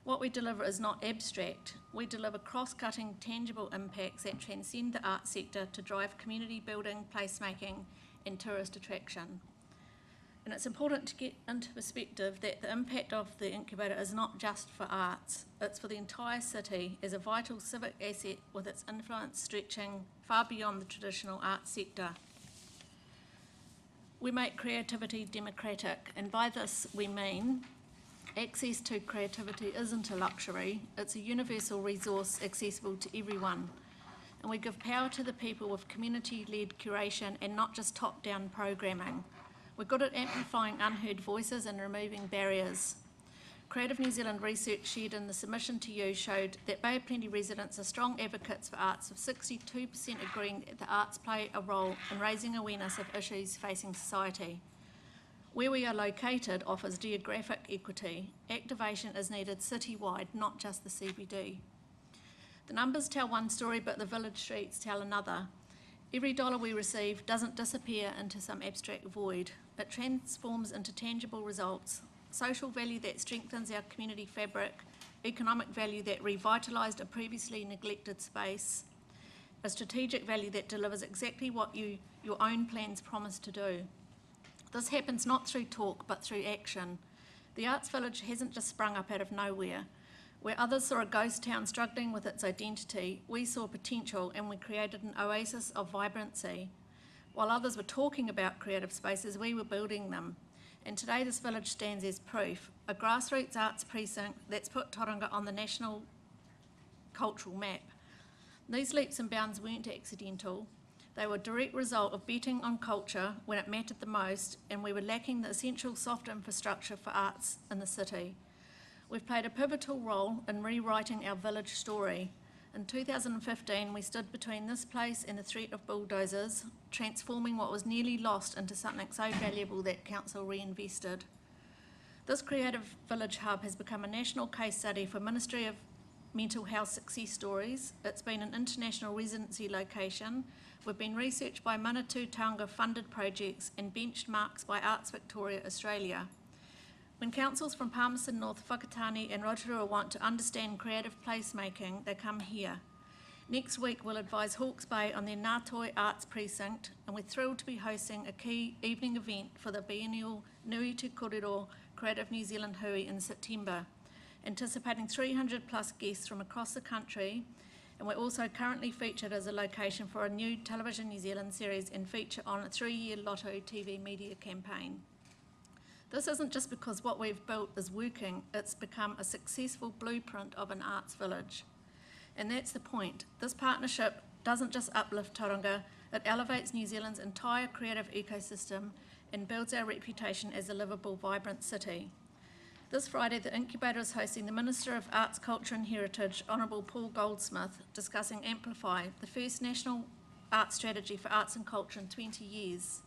What we deliver is not abstract. We deliver cross-cutting, tangible impacts that transcend the arts sector to drive community building, placemaking, and tourist attraction. And it's important to get into perspective that the impact of the incubator is not just for arts, it's for the entire city as a vital civic asset with its influence stretching far beyond the traditional arts sector. We make creativity democratic, and by this we mean access to creativity isn't a luxury, it's a universal resource accessible to everyone. And we give power to the people with community-led curation and not just top-down programming. We're good at amplifying unheard voices and removing barriers. Creative New Zealand research shared in the submission to you showed that Bay of Plenty residents are strong advocates for arts, with 62% agreeing that the arts play a role in raising awareness of issues facing society. Where we are located offers geographic equity. Activation is needed citywide, not just the CBD. The numbers tell one story, but the village streets tell another. Every dollar we receive doesn't disappear into some abstract void. It transforms into tangible results. Social value that strengthens our community fabric, economic value that revitalised a previously neglected space, a strategic value that delivers exactly what your own plans promise to do. This happens not through talk, but through action. The Arts Village hasn't just sprung up out of nowhere. Where others saw a ghost town struggling with its identity, we saw potential and we created an oasis of vibrancy. While others were talking about creative spaces, we were building them. And today this village stands as proof, a grassroots arts precinct that's put Tauranga on the national cultural map. These leaps and bounds weren't accidental. They were a direct result of betting on culture when it mattered the most, and we were lacking the essential soft infrastructure for arts in the city. We've played a pivotal role in rewriting our village story. In 2015, we stood between this place and the threat of bulldozers, transforming what was nearly lost into something so valuable that council reinvested. This creative village hub has become a national case study for Ministry of Mental Health success stories. It's been an international residency location. We've been researched by Manatū Tauranga funded projects and benchmarks by Arts Victoria Australia. When councils from Palmerston North, Whakatane and Rotorua want to understand creative placemaking, they come here. Next week we'll advise Hawke's Bay on their Ngātoi Arts Precinct, and we're thrilled to be hosting a key evening event for the biennial Nui Te Korero Creative New Zealand Hui in September, anticipating 300 plus guests from across the country, and we're also currently featured as a location for a new Television New Zealand series and feature on a 3-year Lotto TV media campaign. This isn't just because what we've built is working, it's become a successful blueprint of an arts village. And that's the point. This partnership doesn't just uplift Tauranga, it elevates New Zealand's entire creative ecosystem and builds our reputation as a livable, vibrant city. This Friday, the Incubator is hosting the Minister of Arts, Culture and Heritage, Honourable Paul Goldsmith, discussing Amplify, the first national arts strategy for arts and culture in 20 years.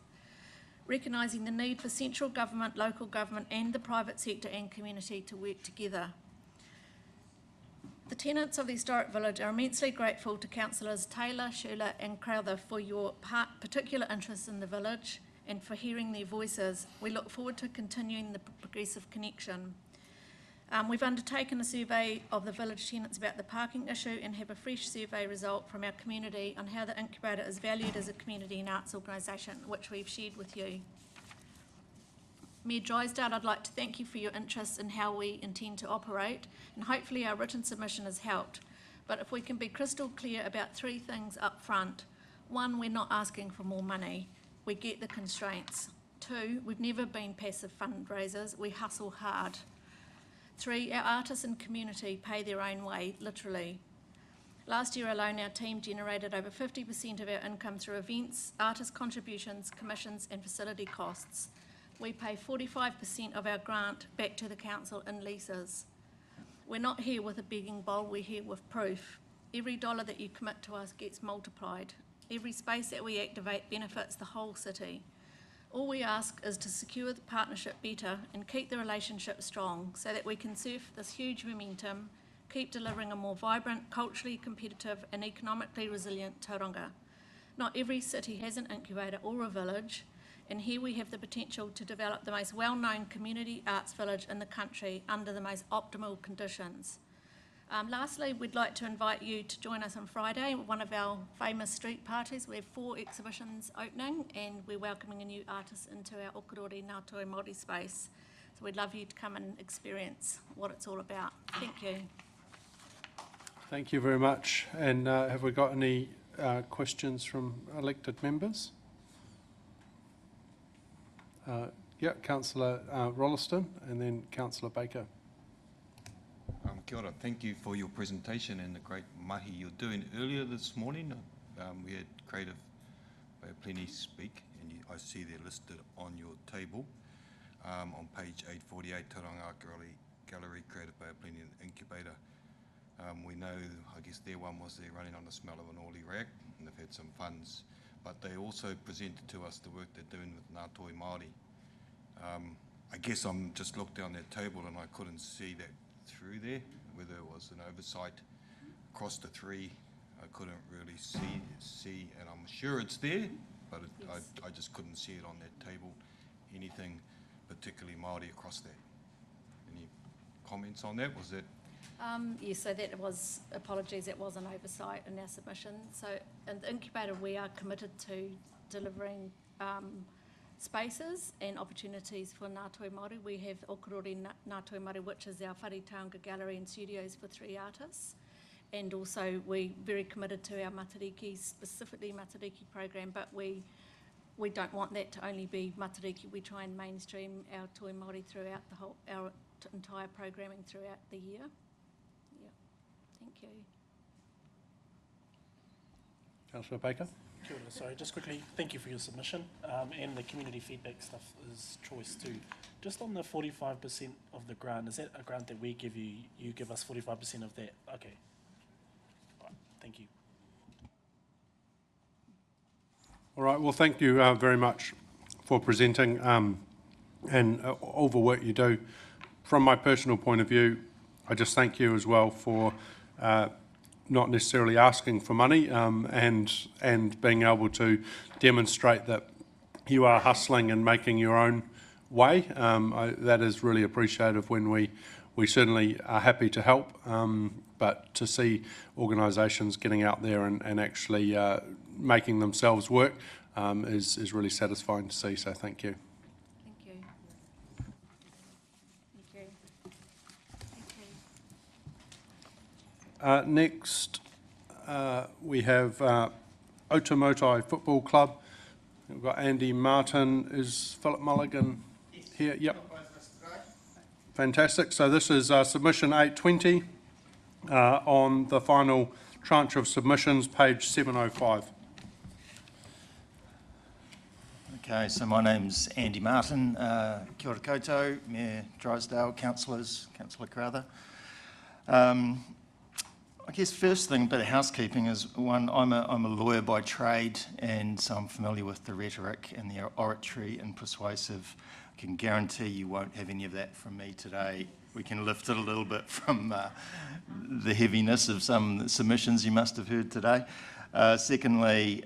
Recognising the need for central government, local government and the private sector and community to work together. The tenants of the historic village are immensely grateful to Councillors Taylor, Schuler and Crowther for your particular interest in the village and for hearing their voices. We look forward to continuing the progressive connection. We've undertaken a survey of the village tenants about the parking issue and have a fresh survey result from our community on how the Incubator is valued as a community and arts organisation, which we've shared with you. Mayor Drysdale, I'd like to thank you for your interest in how we intend to operate, and hopefully our written submission has helped. But if we can be crystal clear about 3 things up front. 1, we're not asking for more money. We get the constraints. 2, we've never been passive fundraisers. We hustle hard. 3, our artists and community pay their own way, literally. Last year alone, our team generated over 50% of our income through events, artist contributions, commissions and facility costs. We pay 45% of our grant back to the council in leases. We're not here with a begging bowl, we're here with proof. Every dollar that you commit to us gets multiplied. Every space that we activate benefits the whole city. All we ask is to secure the partnership better and keep the relationship strong so that we can surf this huge momentum, keep delivering a more vibrant, culturally competitive and economically resilient Tauranga. Not every city has an incubator or a village, and here we have the potential to develop the most well-known community arts village in the country under the most optimal conditions. Lastly, we'd like to invite you to join us on Friday, one of our famous street parties. We have 4 exhibitions opening and we're welcoming a new artist into our Okorori Ngātoi Māori space. So we'd love you to come and experience what it's all about. Thank you. Thank you very much. And have we got any questions from elected members? Yeah, Councillor Rolleston and then Councillor Baker. Kia ora. Thank you for your presentation and the great mahi you're doing. Earlier this morning, we had Creative Bay of Plenty speak, and I see they're listed on your table on page 848, Tauranga Gallery created by Opinion Incubator. We know, I guess their one was they're running on the smell of an oily rag, and they've had some funds, but they also presented to us the work they're doing with Ngātoi Māori. I guess I'm just looked down that table and I couldn't see that through there, whether it was an oversight across the three. I couldn't really see, and I'm sure it's there, but I just couldn't see it on that table, anything particularly Māori across that. Any comments on that? Was that? Yes, so that was, apologies, that was an oversight in our submission. So in the incubator, we are committed to delivering spaces and opportunities for Ngātoi Māori. We have Okorori Ngātoi Māori, which is our Whare Tauranga gallery and studios for 3 artists. And also we're very committed to our Matariki, specifically Matariki program, but we don't want that to only be Matariki. We try and mainstream our Toi Māori throughout our entire programming throughout the year. Yeah, thank you. Councillor Baker. Kia ora, sorry, just quickly, thank you for your submission, and the community feedback stuff is choice too. Just on the 45% of the grant, is that a grant that we give you, you give us 45% of that? Okay. All right, thank you. All right, well, thank you very much for presenting and all the work you do. From my personal point of view, I just thank you as well for not necessarily asking for money and being able to demonstrate that you are hustling and making your own way. That is really appreciative when we certainly are happy to help, but to see organisations getting out there and actually making themselves work is really satisfying to see, so thank you. Thank you. Thank you. Next, we have Otamotai Football Club. We've got Andy Martin. Is Philip Mulligan here? Yep. Fantastic. So this is submission 820 on the final tranche of submissions, page 705. Okay, so my name's Andy Martin. Kia ora koutou, Mayor Drysdale, councillors, Councillor Crowther. I guess first thing, a bit of housekeeping is, one, I'm a lawyer by trade, and so I'm familiar with the rhetoric and the oratory and persuasive. I can guarantee you won't have any of that from me today. We can lift it a little bit from the heaviness of some submissions you must have heard today. Secondly,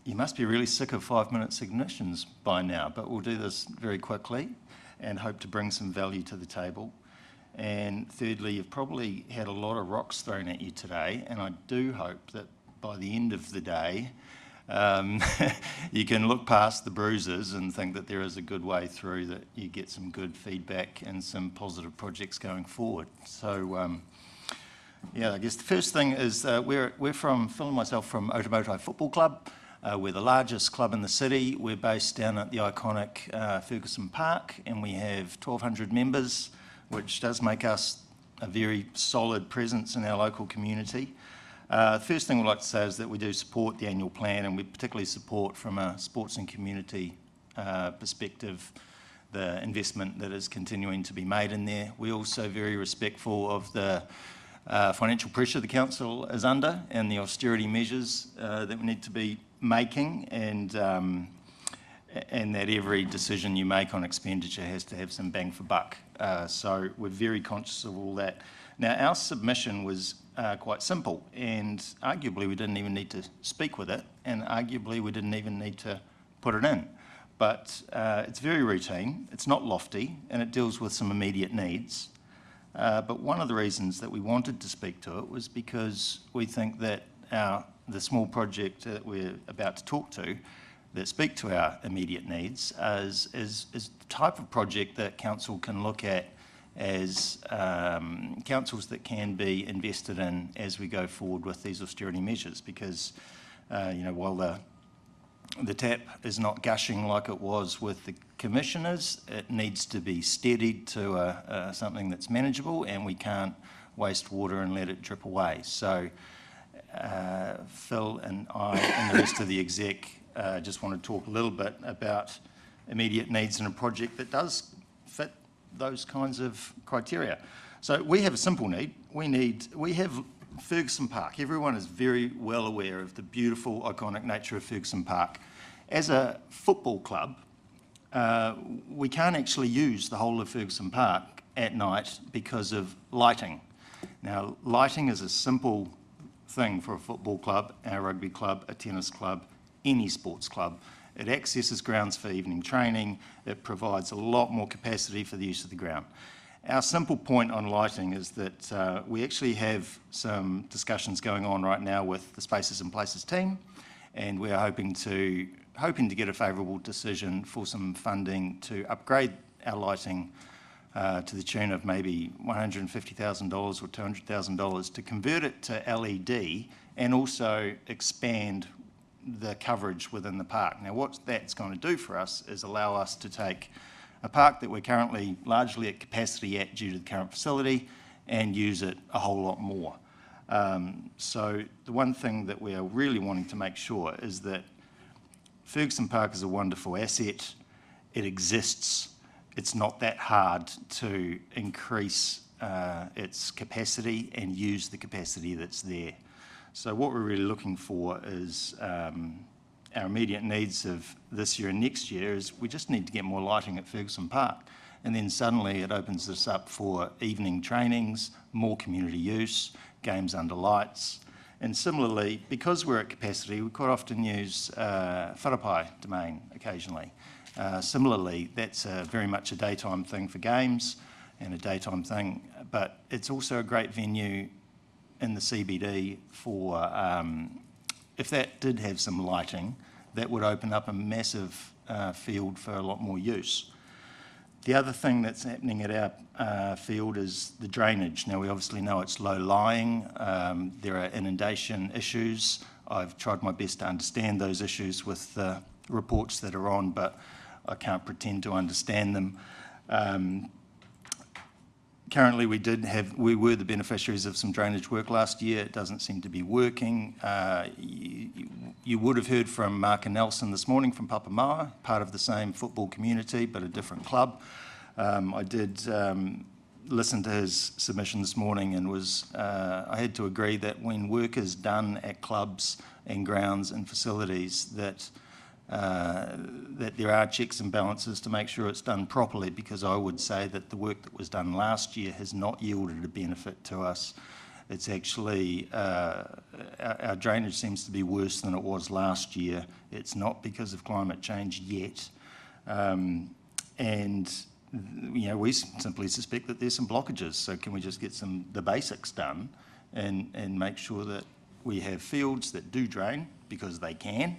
you must be really sick of 5-minute submissions by now, but we'll do this very quickly and hope to bring some value to the table. And thirdly, you've probably had a lot of rocks thrown at you today, and I do hope that by the end of the day, you can look past the bruises and think that there is a good way through, that you get some good feedback and some positive projects going forward. So, yeah, I guess the first thing is we're from, Phil and myself, from Otamotai Football Club. We're the largest club in the city. We're based down at the iconic Ferguson Park, and we have 1,200 members, which does make us a very solid presence in our local community. The first thing we'd like to say is that we do support the annual plan, and we particularly support, from a sports and community perspective, the investment that is continuing to be made in there. We're also very respectful of the financial pressure the council is under and the austerity measures that we need to be making, and that every decision you make on expenditure has to have some bang for buck. So we're very conscious of all that. Now, our submission was quite simple, and arguably we didn't even need to speak with it, and arguably we didn't even need to put it in. But it's very routine, it's not lofty, and it deals with some immediate needs. But one of the reasons that we wanted to speak to it was because we think that the small project that we're about to talk to, that speak to our immediate needs, is the type of project that council can look at as councils that can be invested in as we go forward with these austerity measures. Because while the tap is not gushing like it was with the commissioners, it needs to be steadied to something that's manageable, and we can't waste water and let it drip away. So Phil and I and the rest of the exec just want to talk a little bit about immediate needs in a project that does fit those kinds of criteria. So we have a simple need. We have Ferguson Park. Everyone is very well aware of the beautiful, iconic nature of Ferguson Park. As a football club, we can't actually use the whole of Ferguson Park at night because of lighting. Now, lighting is a simple thing for a football club, a rugby club, a tennis club, any sports club. It accesses grounds for evening training. It provides a lot more capacity for the use of the ground. Our simple point on lighting is that we actually have some discussions going on right now with the Spaces and Places team, and we're hoping to get a favourable decision for some funding to upgrade our lighting to the tune of maybe $150,000 or $200,000 to convert it to LED and also expand the coverage within the park. Now, what that's going to do for us is allow us to take a park that we're currently largely at capacity at due to the current facility and use it a whole lot more. So the one thing that we are really wanting to make sure is that Ferguson Park is a wonderful asset. It exists. It's not that hard to increase its capacity and use the capacity that's there. So what we're really looking for is our immediate needs of this year and next year is we just need to get more lighting at Ferguson Park. And then suddenly it opens us up for evening trainings, more community use, games under lights. And similarly, because we're at capacity, we quite often use wharapai domain occasionally. Similarly, that's very much a daytime thing for games and a daytime thing, but it's also a great venue in the CBD for, if that did have some lighting, that would open up a massive field for a lot more use. The other thing that's happening at our field is the drainage. Now, we obviously know it's low-lying. There are inundation issues. I've tried my best to understand those issues with the reports that are on, but I can't pretend to understand them. Currently, we were the beneficiaries of some drainage work last year. It doesn't seem to be working. You would have heard from Mark and Nelson this morning from Papamoa, part of the same football community, but a different club. I did listen to his submission this morning and I had to agree that when work is done at clubs and grounds and facilities, that there are checks and balances to make sure it's done properly, because I would say that the work that was done last year has not yielded a benefit to us. It's actually, our drainage seems to be worse than it was last year. It's not because of climate change yet. And you know, we simply suspect that there's some blockages. So can we just get the basics done and make sure that we have fields that do drain, because they can,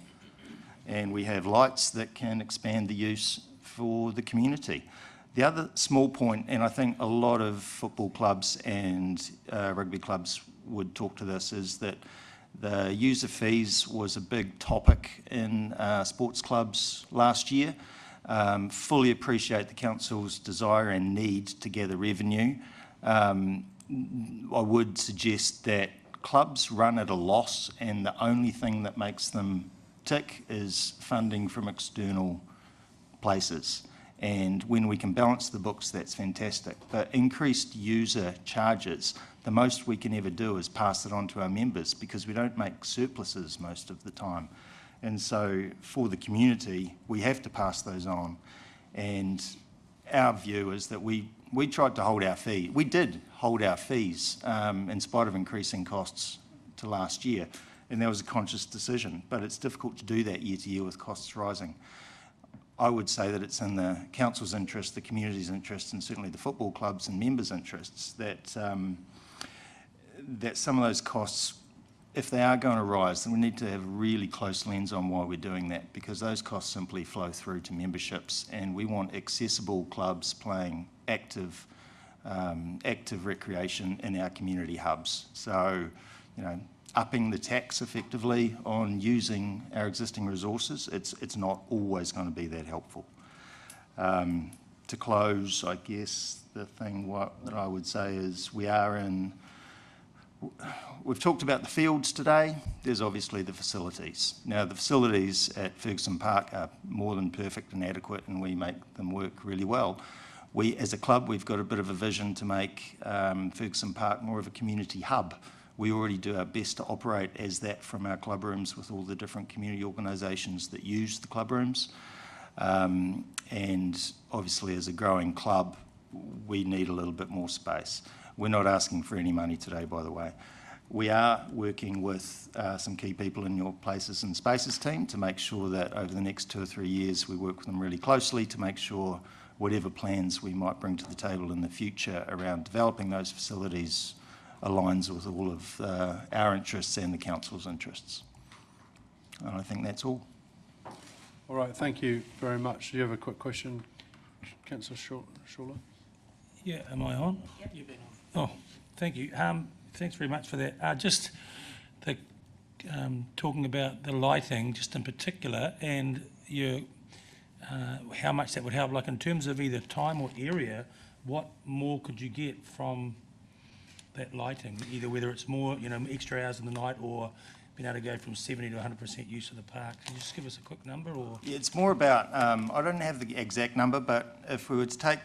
and we have lights that can expand the use for the community. The other small point, and I think a lot of football clubs and rugby clubs would talk to this, is that the user fees was a big topic in sports clubs last year. Fully appreciate the council's desire and need to gather revenue. I would suggest that clubs run at a loss, and the only thing that makes them tick is funding from external places. And when we can balance the books, that's fantastic. But increased user charges, the most we can ever do is pass it on to our members, because we don't make surpluses most of the time. And so for the community, we have to pass those on. And our view is that we tried to hold our fee. We did hold our fees in spite of increasing costs to last year. And that was a conscious decision, but it's difficult to do that year to year with costs rising. I would say that it's in the council's interest, the community's interest, and certainly the football clubs and members' interests that that some of those costs, if they are going to rise, then we need to have a really close lens on why we're doing that, because those costs simply flow through to memberships, and we want accessible clubs playing active recreation in our community hubs. So, you know, upping the tax effectively on using our existing resources, it's not always going to be that helpful. To close, I guess the thing that I would say is we've talked about the fields today. There's obviously the facilities. Now, the facilities at Ferguson Park are more than perfect and adequate, and we make them work really well. We, as a club, we've got a bit of a vision to make Ferguson Park more of a community hub. We already do our best to operate as that from our club rooms with all the different community organisations that use the club rooms. And obviously as a growing club, we need a little bit more space. We're not asking for any money today, by the way. We are working with some key people in your Places and Spaces team to make sure that over the next 2 or 3 years we work with them really closely to make sure whatever plans we might bring to the table in the future around developing those facilities aligns with all of our interests and the council's interests. And I think that's all. All right, thank you very much. Do you have a quick question, Councillor Shawler? Yeah, am I on? Yep. You've been on. Oh, thank you. Thanks very much for that. Just the talking about the lighting, just in particular, and your how much that would help. Like in terms of either time or area, what more could you get from that lighting? Either whether it's more, extra hours in the night, or being able to go from 70 to 100% use of the park. Can you just give us a quick number, or? Yeah, it's more about. I don't have the exact number, but if we were to take,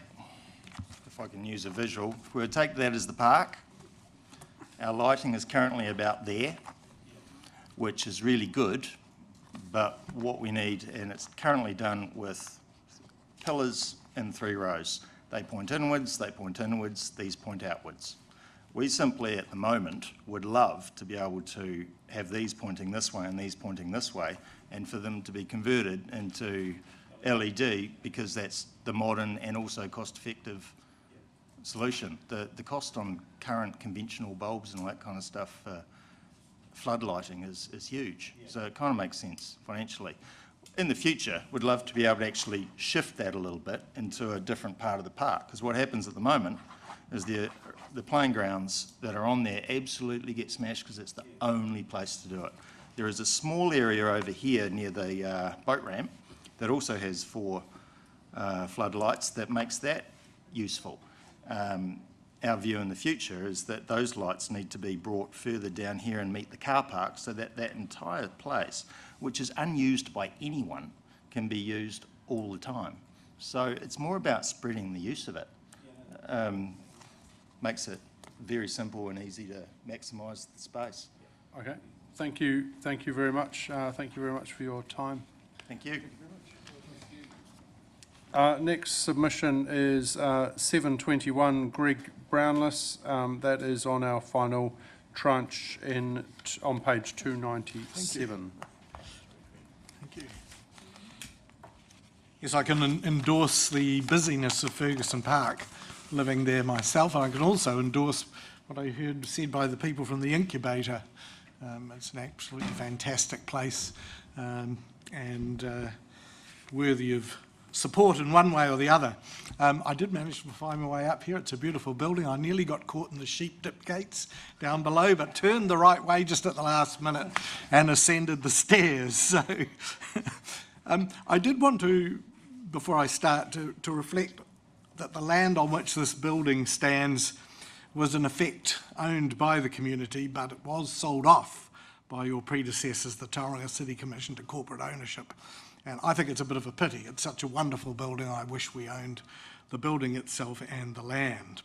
if I can use a visual, if we were to take that as the park. Our lighting is currently about there, which is really good, but what we need, and it's currently done with pillars in 3 rows. They point inwards, these point outwards. We simply, at the moment, would love to be able to have these pointing this way and these pointing this way, and for them to be converted into LED, because that's the modern and also cost-effective solution. The cost on current conventional bulbs and all that kind of stuff, flood lighting is huge. So it kind of makes sense financially. In the future, we'd love to be able to actually shift that a little bit into a different part of the park, because what happens at the moment is the playing grounds that are on there absolutely get smashed because it's the only place to do it. There is a small area over here near the boat ramp that also has 4 floodlights that makes that useful. Our view in the future is that those lights need to be brought further down here and meet the car park so that that entire place, which is unused by anyone, can be used all the time. So it's more about spreading the use of it. Makes it very simple and easy to maximise the space. Okay, thank you very much. Thank you very much for your time. Thank you. Next submission is 721 Greg Brownless. That is on our final tranche on page 297. Thank you. Yes, I can endorse the busyness of Ferguson Park, living there myself, and I can also endorse what I heard said by the people from the incubator. It's an absolutely fantastic place and worthy of support in one way or the other. I did manage to find my way up here. It's a beautiful building. I nearly got caught in the sheep dip gates down below, but turned the right way just at the last minute and ascended the stairs. So I did want to, before I start, to reflect that the land on which this building stands was in effect owned by the community, but it was sold off by your predecessors, the Tauranga City Commission, to corporate ownership. And I think it's a bit of a pity. It's such a wonderful building. I wish we owned the building itself and the land.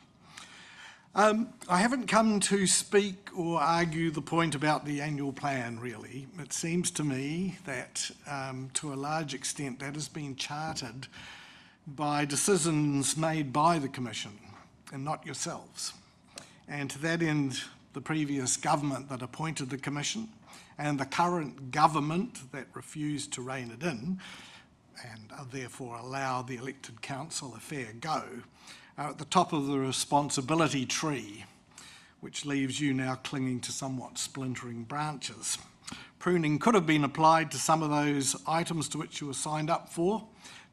I haven't come to speak or argue the point about the annual plan, really. It seems to me that to a large extent that has been chartered by decisions made by the Commission and not yourselves. And to that end, the previous government that appointed the Commission and the current government that refused to rein it in and therefore allow the elected council a fair go are at the top of the responsibility tree, which leaves you now clinging to somewhat splintering branches. Pruning could have been applied to some of those items to which you were signed up for,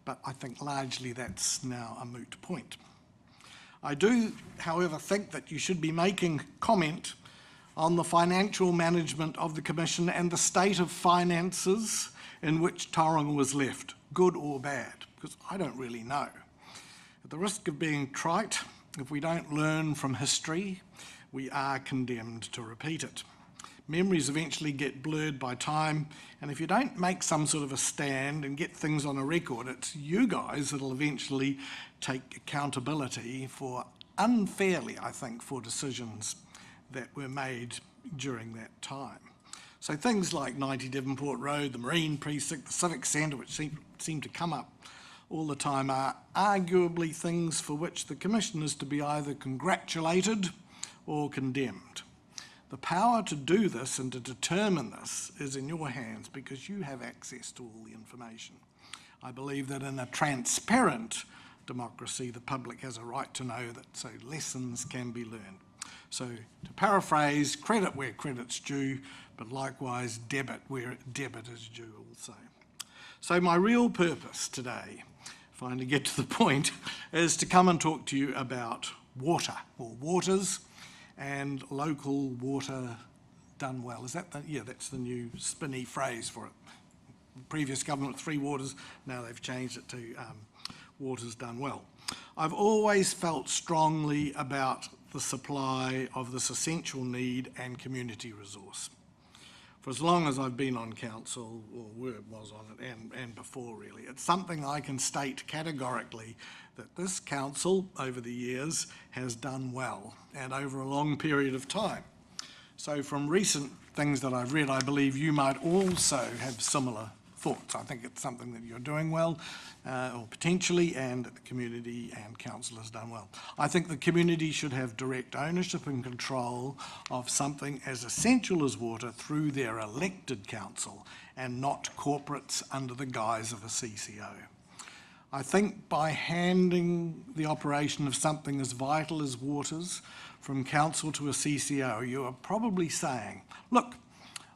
but I think largely that's now a moot point. I do, however, think that you should be making comment on the financial management of the Commission and the state of finances in which Tauranga was left, good or bad, because I don't really know. At the risk of being trite, if we don't learn from history, we are condemned to repeat it. Memories eventually get blurred by time, and if you don't make some sort of a stand and get things on a record, it's you guys that'll eventually take accountability for, unfairly, I think, for decisions that were made during that time. So things like 90 Devonport Road, the Marine Precinct, the Civic Centre, which seem to come up all the time, are arguably things for which the Commission is to be either congratulated or condemned. The power to do this and to determine this is in your hands because you have access to all the information. I believe that in a transparent democracy, the public has a right to know that so lessons can be learned. So to paraphrase, credit where credit's due, but likewise debit where debit is due also. So my real purpose today, finally to get to the point, is to come and talk to you about water, or waters, and local water done well. Is that yeah, that's the new spinny phrase for it. The previous government, 3 waters, now they've changed it to waters done well. I've always felt strongly about the supply of this essential need and community resource. For as long as I've been on council, or was on it, and before really, it's something I can state categorically that this council over the years has done well and over a long period of time. So from recent things that I've read, I believe you might also have similar thoughts. I think it's something that you're doing well, or potentially, and that the community and council has done well. I think the community should have direct ownership and control of something as essential as water through their elected council and not corporates under the guise of a CCO. I think by handing the operation of something as vital as waters from council to a CCO, you are probably saying, look,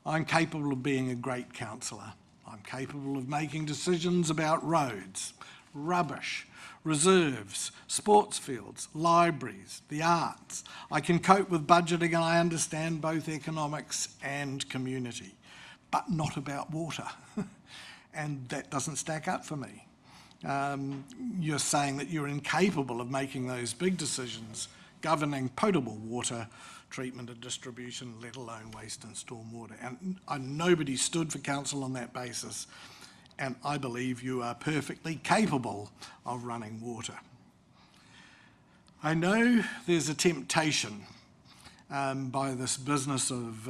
I'm capable of being a great councillor. I'm capable of making decisions about roads, rubbish, reserves, sports fields, libraries, the arts. I can cope with budgeting and I understand both economics and community, but not about water. And that doesn't stack up for me. You're saying that you're incapable of making those big decisions governing potable water treatment and distribution, let alone waste and stormwater. And nobody stood for council on that basis, and I believe you are perfectly capable of running water. I know there's a temptation by this business of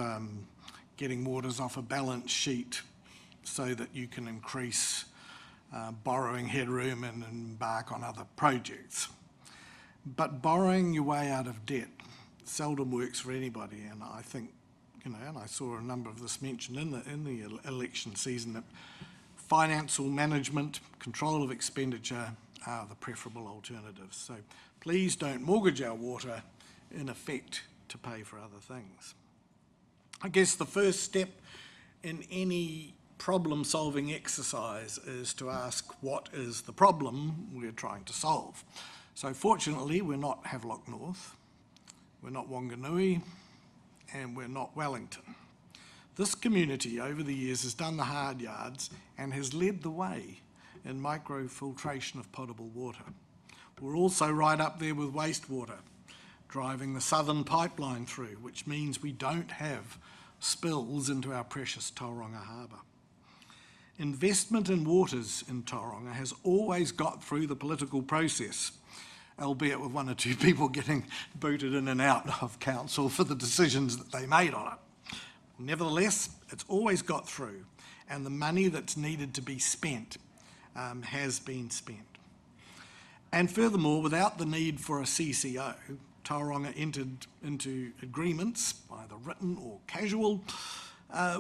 getting waters off a balance sheet so that you can increase borrowing headroom and embark on other projects. But borrowing your way out of debt seldom works for anybody, and I think, you know, and I saw a number of this mentioned in the election season, that financial management, control of expenditure are the preferable alternatives. So please don't mortgage our water, in effect, to pay for other things. I guess the first step in any problem-solving exercise is to ask, what is the problem we're trying to solve? So fortunately, we're not Havelock North, we're not Wanganui, and we're not Wellington. This community over the years has done the hard yards and has led the way in microfiltration of potable water. We're also right up there with wastewater, driving the southern pipeline through, which means we don't have spills into our precious Tauranga harbour. Investment in waters in Tauranga has always got through the political process, albeit with 1 or 2 people getting booted in and out of council for the decisions that they made on it. Nevertheless, it's always got through, and the money that's needed to be spent has been spent. And furthermore, without the need for a CCO, Tauranga entered into agreements, either written or casual,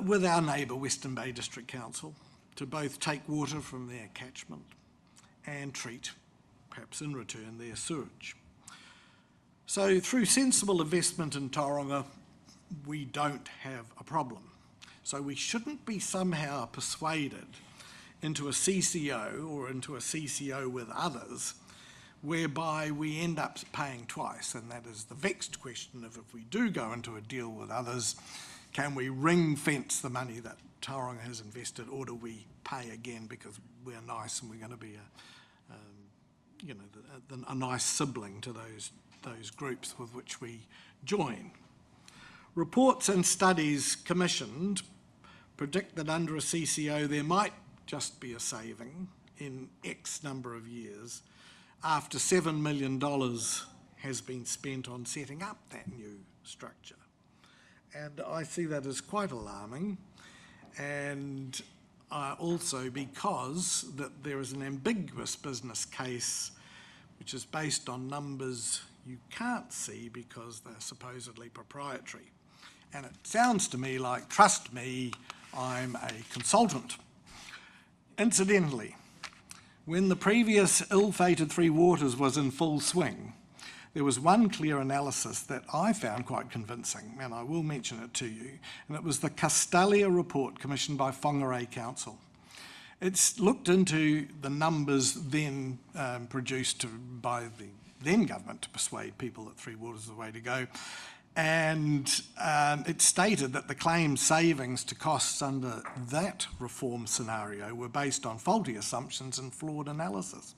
with our neighbour Western Bay District Council to both take water from their catchment and treat, perhaps in return, their sewage. So through sensible investment in Tauranga, we don't have a problem. So we shouldn't be somehow persuaded into a CCO or into a CCO with others, whereby we end up paying twice, and that is the vexed question of, if we do go into a deal with others, can we ring-fence the money that Tauranga has invested, or do we pay again because we're nice and we're going to be a nice sibling to those groups with which we join? Reports and studies commissioned predict that under a CCO there might just be a saving in X number of years after $7 million has been spent on setting up that new structure. And I see that as quite alarming, and also because that there is an ambiguous business case which is based on numbers you can't see because they're supposedly proprietary. And it sounds to me like, trust me, I'm a consultant. Incidentally, when the previous ill-fated Three Waters was in full swing, there was one clear analysis that I found quite convincing, and I will mention it to you, and it was the Castalia report commissioned by Whangarei Council. It's looked into the numbers then produced by the then government to persuade people that Three Waters is the way to go, and it stated that the claimed savings to costs under that reform scenario were based on faulty assumptions and flawed analysis.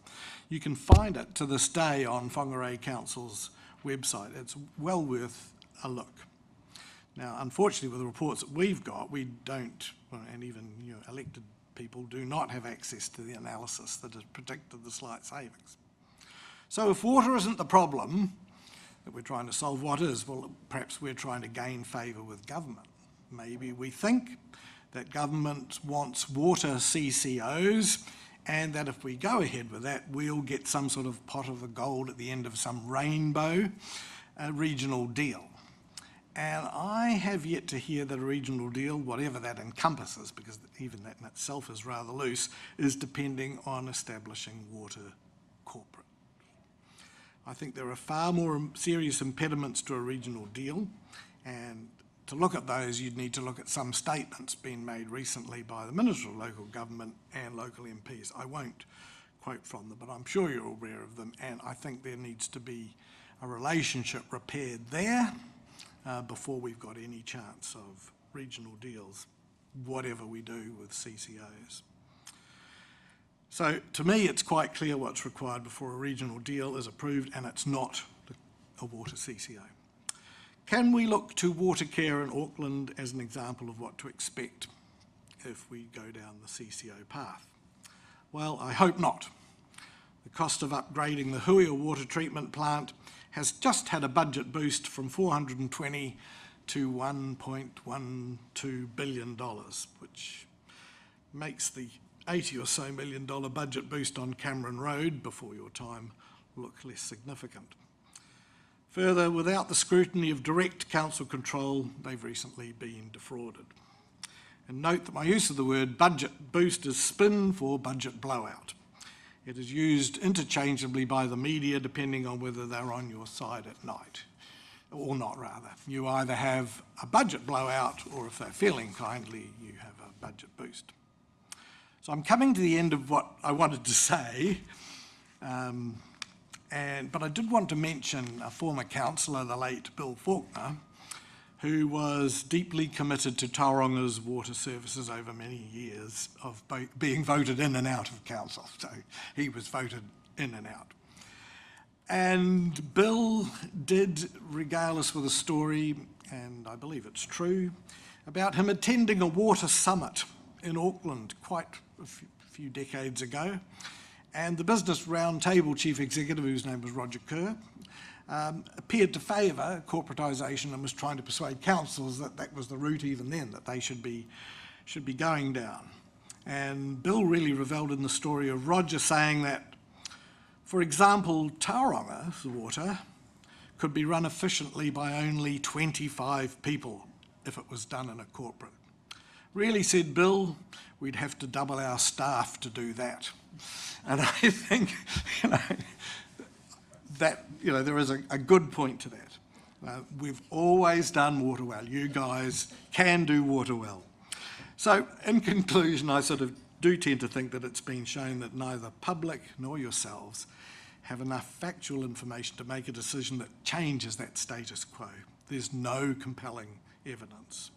You can find it to this day on Whangarei Council's website. It's well worth a look. Now, unfortunately, with the reports that we've got, we don't, and even elected people do not have access to the analysis that has predicted the slight savings. So if water isn't the problem that we're trying to solve, what is? Well, perhaps we're trying to gain favour with government. Maybe we think that government wants water CCOs, and that if we go ahead with that, we'll get some sort of pot of the gold at the end of some rainbow regional deal. And I have yet to hear that a regional deal, whatever that encompasses, because even that in itself is rather loose, is depending on establishing water corporate. I think there are far more serious impediments to a regional deal, and to look at those, you'd need to look at some statements being made recently by the Minister of Local Government and local MPs. I won't quote from them, but I'm sure you're aware of them, and I think there needs to be a relationship repaired there before we've got any chance of regional deals, whatever we do with CCOs. So to me, it's quite clear what's required before a regional deal is approved, and it's not a water CCO. Can we look to water care in Auckland as an example of what to expect if we go down the CCO path? Well, I hope not. The cost of upgrading the Huia water treatment plant has just had a budget boost from 420 to $1.12 billion, which makes the $80 or so million budget boost on Cameron Road before your time look less significant. Further, without the scrutiny of direct council control, they've recently been defrauded. And note that my use of the word budget boost is spin for budget blowout. It is used interchangeably by the media depending on whether they're on your side at night, or not rather. You either have a budget blowout, or if they're feeling kindly, you have a budget boost. So I'm coming to the end of what I wanted to say, but I did want to mention a former councillor, the late Bill Faulkner, who was deeply committed to Tauranga's water services over many years of being voted in and out of council. So he was voted in and out. And Bill did regale us with a story, and I believe it's true, about him attending a water summit in Auckland quite a few decades ago. And the Business Roundtable chief executive, whose name was Roger Kerr, appeared to favour corporatisation and was trying to persuade councils that that was the route even then, that they should be going down. And Bill really revelled in the story of Roger saying that, for example, Tauranga's water could be run efficiently by only 25 people if it was done in a corporate. Really, said Bill, we'd have to double our staff to do that. And I think, that there is a good point to that. We've always done water well. You guys can do water well. So in conclusion, I sort of do tend to think that it's been shown that neither public nor yourselves have enough factual information to make a decision that changes that status quo. There's no compelling evidence.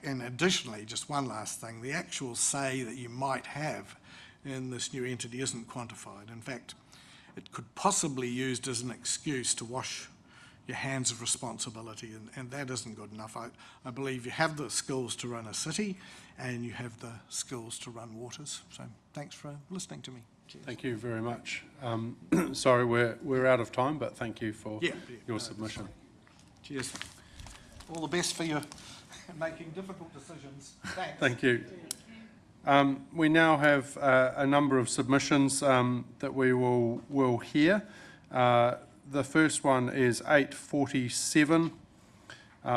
And additionally, just one last thing, the actual say that you might have in this new entity isn't quantified. In fact, it could possibly be used as an excuse to wash your hands of responsibility, and that isn't good enough. I believe you have the skills to run a city, and you have the skills to run waters. So thanks for listening to me. Cheers. Thank you very much. Sorry, we're out of time, but thank you for your submission. Cheers. All the best for you making difficult decisions. Thanks. Thank you. We now have a number of submissions that we will hear. The first one is 847.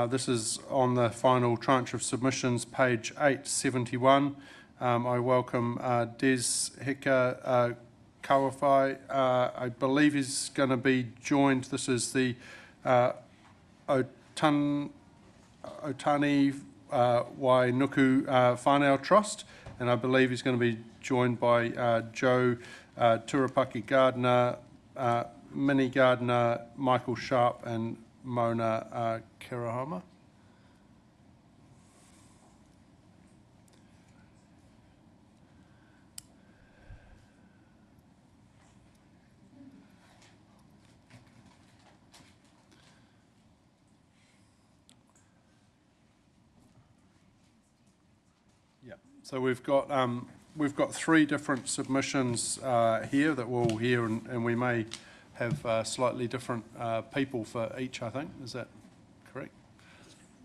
This is on the final tranche of submissions, page 871. I welcome Des Heka Kawawhai. I believe he's going to be joined. This is the Otani Wainuku Whānau Trust, and I believe he's going to be joined by Joe Turapaki Gardner, Minnie Gardner, Michael Sharp, and Mona Kirahama. So we've got three different submissions here that we'll hear, and we may have slightly different people for each, I think. Is that correct?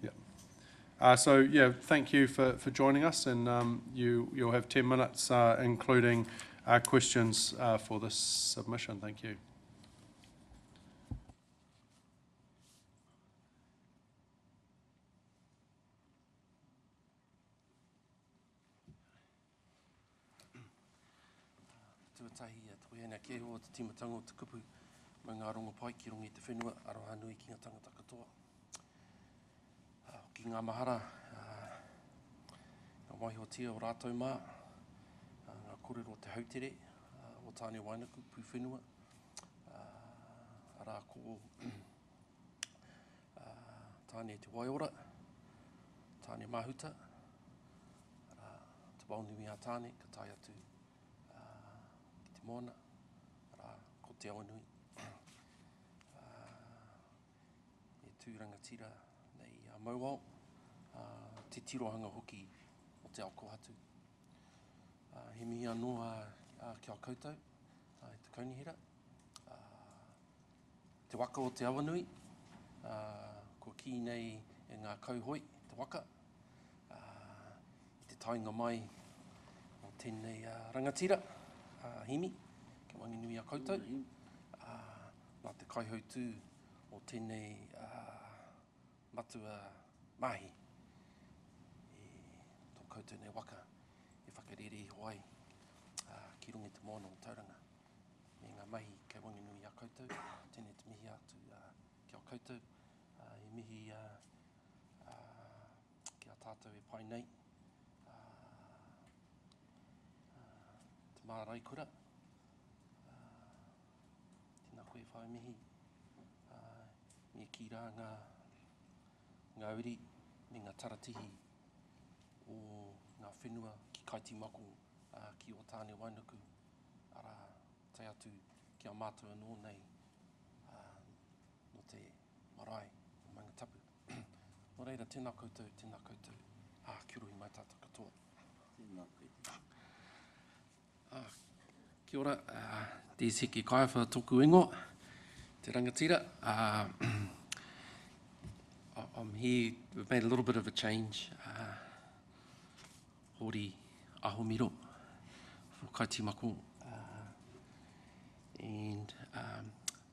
Yeah. So yeah, thank you for joining us, and you'll have 10 minutes, including questions for this submission. Thank you. Tuatahi tui ana ke o te timatanga o te kupu mai ngā rongo pai ki rongi te whenua aroha nui ki ngā tangata katoa. Ki ngā mahara, ngā waihotia o rātou mā, ngā kōrero o te hautere, o tāne wainaku pu whenua, arā ko tāne te waiora, tāne mahuta, te waunui a tāne, ka tai atu Mona, ko te awanui. E tūrangatira nei mauao, te tirohanga hoki o te ao kohatu. He mihi anō kia koutou, e te kaunihira. Te waka o te awanui, ko ki nei e ngā kauhoi, te waka. I te tainga mai o tēnei rangatira. Himi, ke wangi nui a koutou. Nā te kaihautu o tēnei matua mahi. Tō koutou nei waka, e whakarere i hoai ki rungi te moana o Tauranga. Me ngā mahi ke wangi nui a koutou, tēnei te mihi atu ki a koutou. E mihi ki a tātou e pai nei. Mārai kura, tēnā koe whai mihi, me ki rā ngā uri, me ngā taratihi o ngā whenua ki Kaitimaku, ki o tāne Wainuku, ara tai atu ki a mātua nō nei, no te marae o Mangatapu. Nō reira, tēnā koutou, kia ora i mai tātou katoa. Tēnā koe. Kia ora, Des Heka Kaiwha tōku ingo, te rangatira. I'm here, we've made a little bit of a change. Hori ahomiro for Kaitimaku. And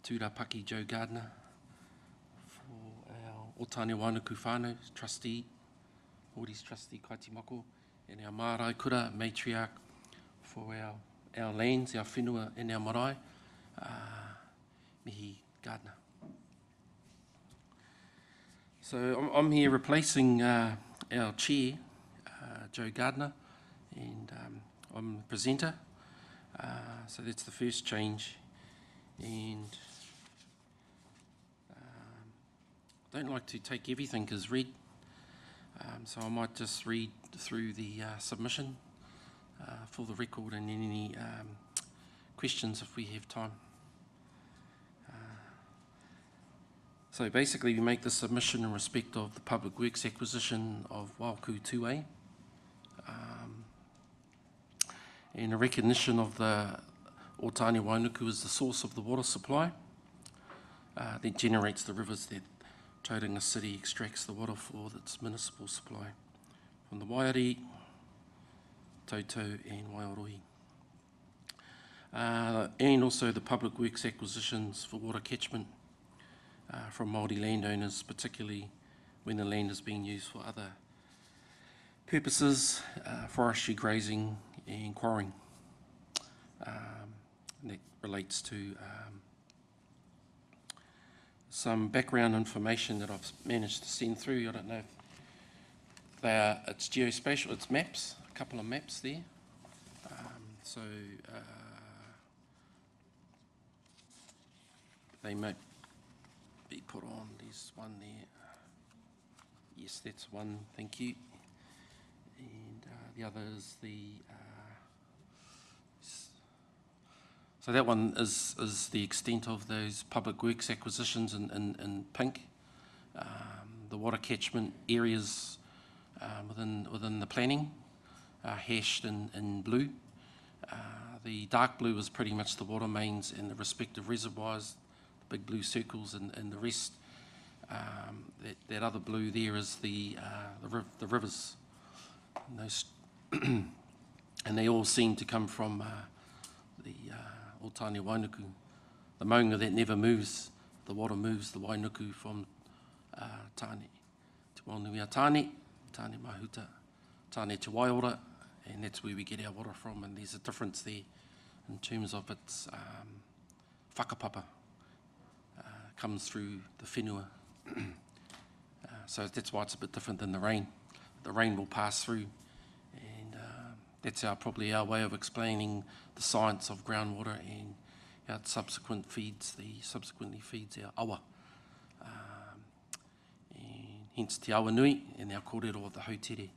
Tūrapaki Joe Gardner for our Otāne Wainuku Whānau trustee, Hori's trustee Kaitimaku, and our Mārai Kura matriarch for our lands, our whenua and our marae, Mihi Gardner. So I'm here replacing our chair, Joe Gardner, and I'm the presenter. So that's the first change. And I don't like to take everything as read, so I might just read through the submission for the record, and any questions if we have time. So basically, we make the submission in respect of the Public Works acquisition of Waiku 2A, in a recognition of the Otani Wainuku as the source of the water supply that generates the rivers that Tauranga City extracts the water for its municipal supply from the Waiari, Tautau and Waiorohi. And also the Public Works acquisitions for water catchment from Māori landowners, particularly when the land is being used for other purposes, forestry, grazing and quarrying. And that relates to some background information that I've managed to send through. I don't know if they are, it's geospatial, it's maps, a couple of maps there. They might be put on, there's one there. Yes, that's one, thank you. And the other is the, so that one is the extent of those public works acquisitions in pink. The water catchment areas within the planning are hashed in blue. The dark blue is pretty much the water mains and the respective reservoirs, the big blue circles, and the rest. That other blue there is the rivers. And, those and they all seem to come from the Otani Wainuku. The maunga that never moves, the water moves the Wainuku from Tane to Wānuia Tane, Tane Mahuta, Tane to Waiora, and that's where we get our water from. And there's a difference there in terms of its whakapapa. Comes through the whenua. So that's why it's a bit different than the rain. The rain will pass through, and that's probably our way of explaining the science of groundwater and how it subsequently feeds our awa. And hence te awa nui and our kōrero of the hautere,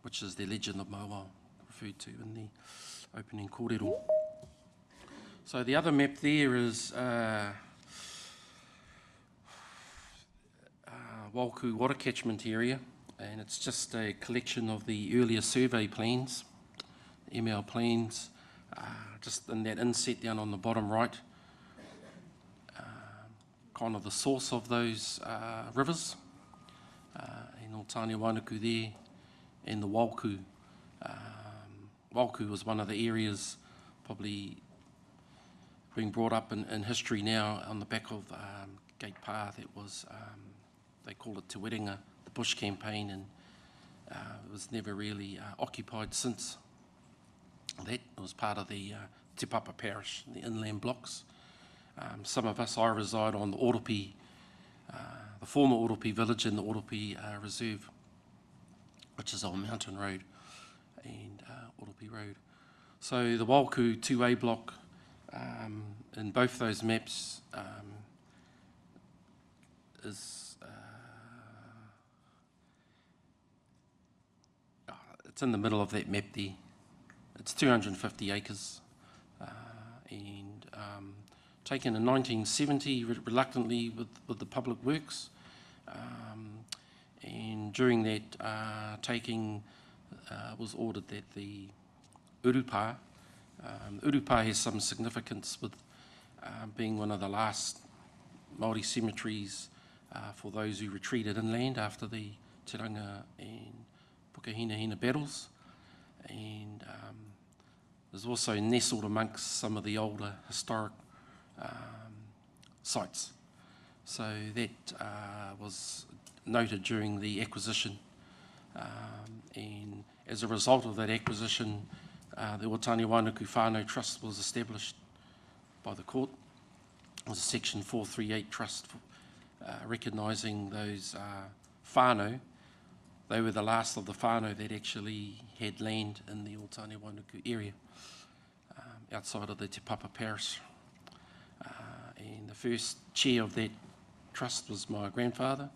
which is the legend of Mauao, referred to in the opening kōrero. So the other map there is Waiku water catchment area, and it's just a collection of the earlier survey plans, ML plans, just in that inset down on the bottom right, kind of the source of those rivers, and Otani Wainuku there, and the Waiku. Waiku was one of the areas probably being brought up in history now on the back of Gate Pa that was, they call it Te Werenga, the Bush campaign, and it was never really occupied since that. It was part of the Te Papa parish, the inland blocks. Some of us, I reside on the Oropi, the former Oropi village and the Oropi reserve, which is on Mountain Road and Oropi Road. So the Waiku 2A block, in both those maps, is it's in the middle of that map there. It's 250 acres and taken in 1970 reluctantly with the Public Works, and during that taking was ordered that the Urupa has some significance with being one of the last Māori cemeteries for those who retreated inland after the Tauranga and Pukahinahina battles, and there's also nestled amongst some of the older historic sites. So that was noted during the acquisition, and as a result of that acquisition, the Otani Wainuku Whānau Trust was established by the court. It was a Section 438 trust recognising those whānau. They were the last of the whānau that actually had land in the Otani Wainuku area, outside of the Te Papa parish. And the first chair of that trust was my grandfather,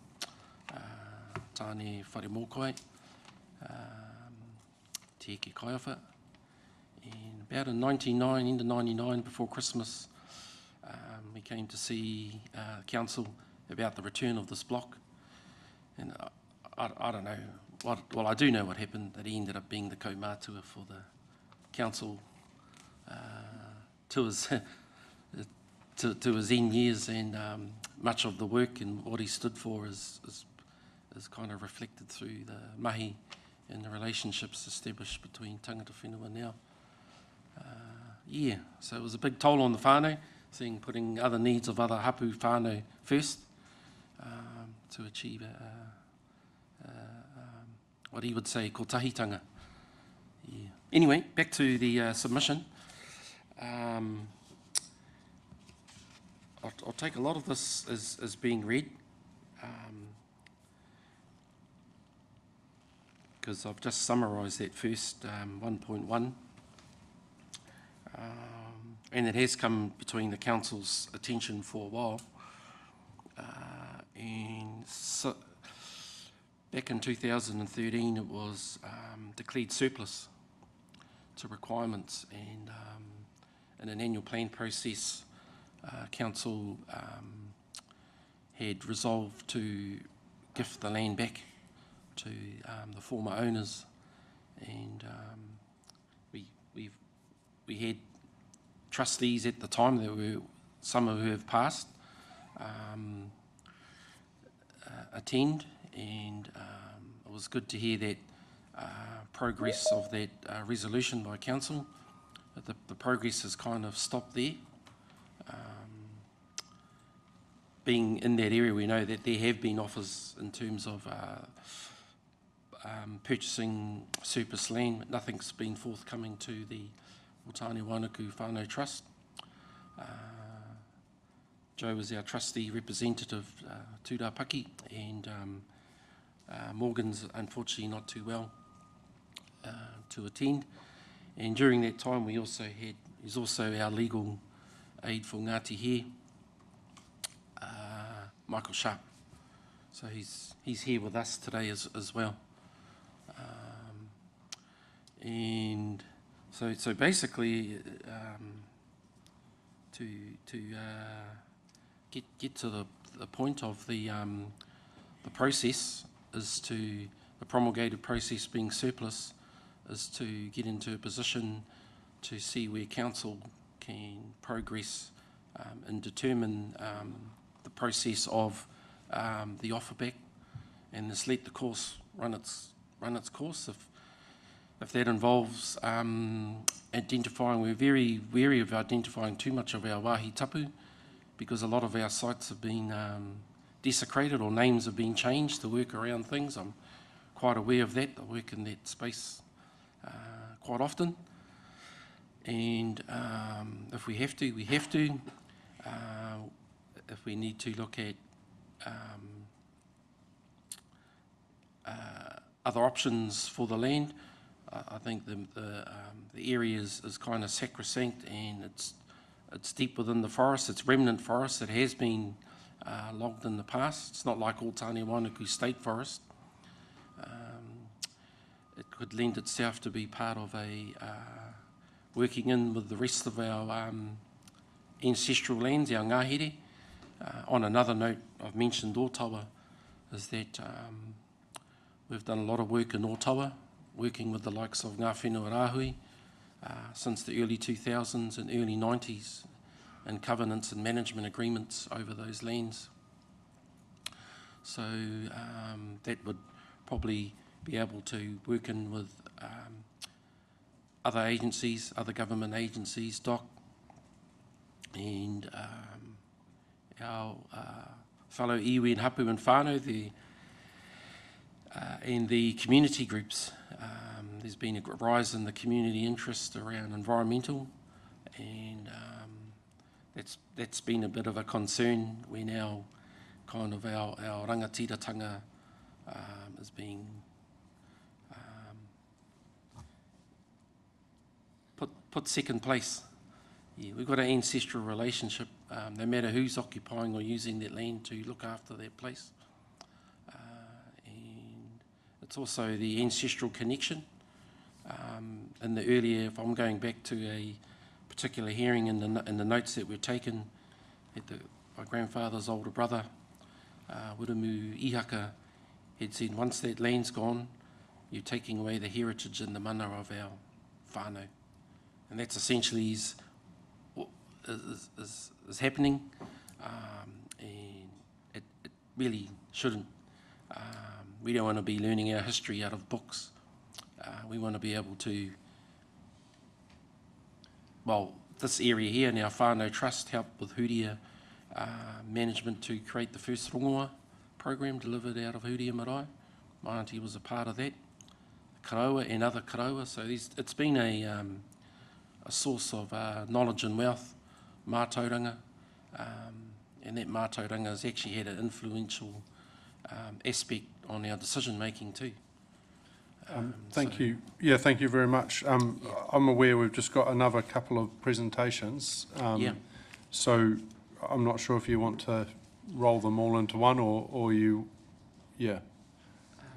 Tāne Whare Mōkai, Te Eke Kaiawha. And about in 99, before Christmas, we came to see council about the return of this block. And I don't know, well, I do know what happened, that he ended up being the kaumātua for the council to his end years, and much of the work and what he stood for is kind of reflected through the mahi and the relationships established between tangata whenua now. So it was a big toll on the whānau, putting other needs of other hapu whānau first to achieve what he would say kotahitanga. Anyway, back to the submission. I'll take a lot of this as being read, because I've just summarised that first 1.1, and it has come between the council's attention for a while. And so back in 2013, it was declared surplus to requirements, and in an annual plan process, council had resolved to gift the land back to the former owners, and we had trustees at the time. There were some who have passed attend, and it was good to hear that progress of that resolution by council. The progress has kind of stopped there. Being in that area, we know that there have been offers in terms of purchasing surplus land, but nothing's been forthcoming to the Otani Wainuku Whānau Trust. Joe is our trustee representative, Tūrapaki, and Morgan's unfortunately not too well to attend. And during that time, he's also our legal aid for Ngāti He, Michael Sharp. So he's here with us today as well. And so basically, to get to the point of the process is to, the promulgated process being surplus, is to get into a position to see where council can progress and determine the process of the offer back, and just let the course run its course. If that involves identifying, we're very wary of identifying too much of our wāhi tapu, because a lot of our sites have been desecrated, or names have been changed to work around things. I'm quite aware of that. I work in that space quite often. And if we have to, we have to. If we need to look at other options for the land, I think the area is kind of sacrosanct, and it's deep within the forest. It's remnant forest. It has been logged in the past. It's not like all Tāne Wainuku State Forest. It could lend itself to be part of a working in with the rest of our ancestral lands, our ngahere. On another note, I've mentioned Otawa, is that we've done a lot of work in Otawa, working with the likes of Ngā Whenua Rāhui since the early 2000s and early 90s, and covenants and management agreements over those lands. So that would probably be able to work in with other agencies, other government agencies, DOC, and our fellow iwi and hapu and whānau, and the community groups. There's been a rise in the community interest around environmental, and that's been a bit of a concern. We're now kind of our rangatiratanga is being put second place. Yeah, we've got an ancestral relationship, no matter who's occupying or using that land, to look after that place. And it's also the ancestral connection. In the earlier, if I'm going back to a particular hearing in the notes that were taken, at my grandfather's older brother Wiremu Ihaka had said, once that land's gone, you're taking away the heritage and the mana of our whānau. And that's essentially is happening, and it really shouldn't. We don't want to be learning our history out of books. We want to be able to, well, this area here in our whānau trust helped with Judea management to create the first rongoa program delivered out of Judea Marae. My auntie was a part of that. Karaua and other karaua, so it's been a source of knowledge and wealth, mātauranga, and that mātauranga has actually had an influential aspect on our decision making too. Thank you. Yeah, thank you very much. I'm aware we've just got another couple of presentations. So I'm not sure if you want to roll them all into one or you, yeah.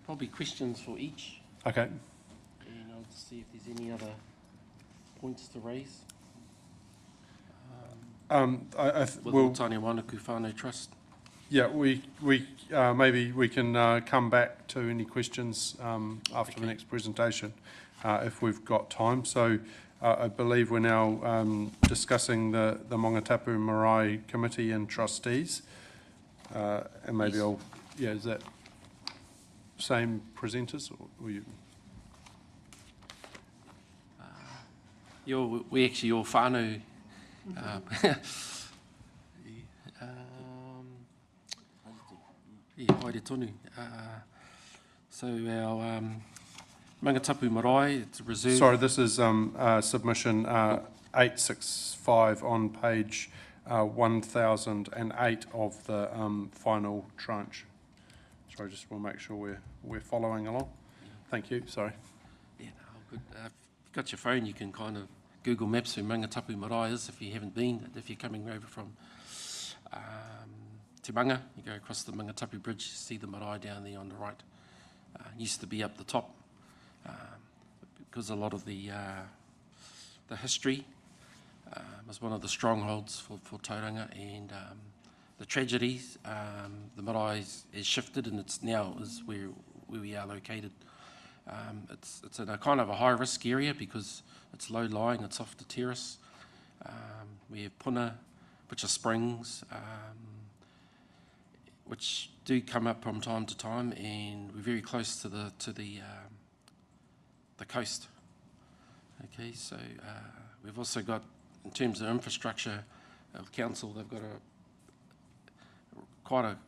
Probably questions for each. Okay. And I'll see if there's any other points to raise. With we'll, the Tāne Wānuku Whānau Trust. Yeah, we maybe we can come back to any questions after the next presentation if we've got time. So I believe we're now discussing the Mangatapu Marae Committee and Trustees. And maybe I'll, yeah, is that same presenters or you? We actually your whānau. Haere tonu. So our Mangatapu Marae, it's reserved. Sorry, this is submission 865 on page 1008 of the final tranche. Sorry, just want to make sure we're following along. Thank you. Sorry. Yeah, no, good. If you've got your phone, you can kind of Google Maps where Mangatapu Marae is if you haven't been. If you're coming over from Te Manga, you go across the Mangatapu Bridge, you see the marae down there on the right. Used to be up the top because a lot of the history was one of the strongholds for Tauranga, and the tragedies, the marae is shifted and it's now is where we are located. It's in a kind of a high risk area because it's low lying, it's off the terrace. We have puna, which are springs, which do come up from time to time, and we're very close to the coast. Okay, so we've also got, in terms of infrastructure, council, they've got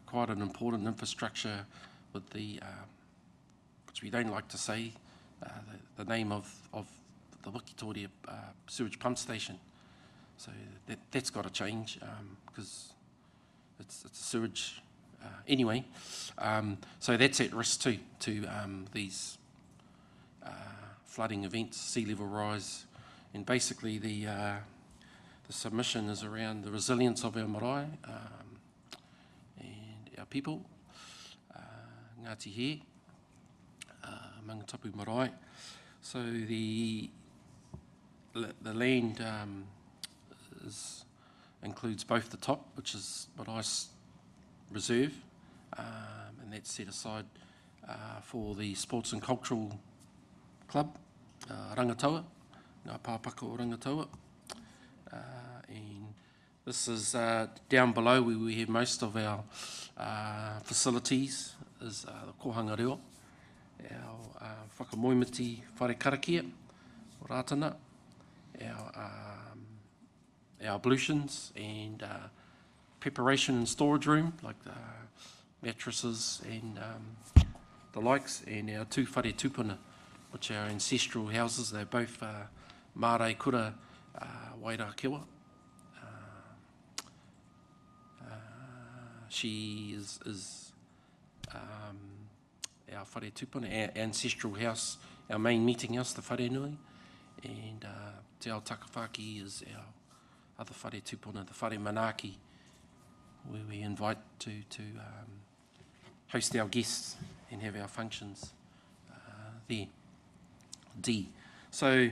quite an important infrastructure with the, which we don't like to say, the name of the Wikitoria sewage pump station. So that's got to change because it's a sewage. Anyway, so that's at risk too, to these flooding events, sea level rise, and basically the submission is around the resilience of our marae and our people, Ngāti He, Mangatapu Marae. So the land includes both the top, which is Marae Reserve, and that's set aside for the Sports and Cultural Club, Rangataua, Ngā Pāpaka o Rangataua. And this is down below where we have most of our facilities, is the Kohanga Reo, our whakamoimiti whare karakia, o Rātana, our ablutions and preparation and storage room, like the mattresses and the likes, and our two whare tupuna, which are ancestral houses. They're both Marae Kura Wairakiwa. She is our whare tupuna, our ancestral house, our main meeting house, the whare nui, and Te Ao Takawhaki is our other whare tupuna, the whare manaki, where we invite to host our guests and have our functions there. D. So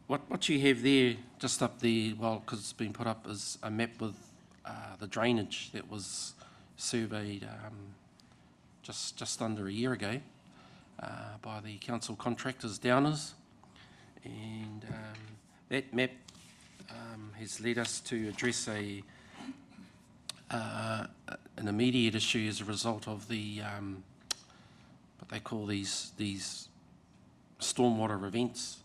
what you have there, just up there, well, because it's been put up, is a map with the drainage that was surveyed just under a year ago by the council contractors Downers, and that map has led us to address an immediate issue as a result of the what they call these stormwater events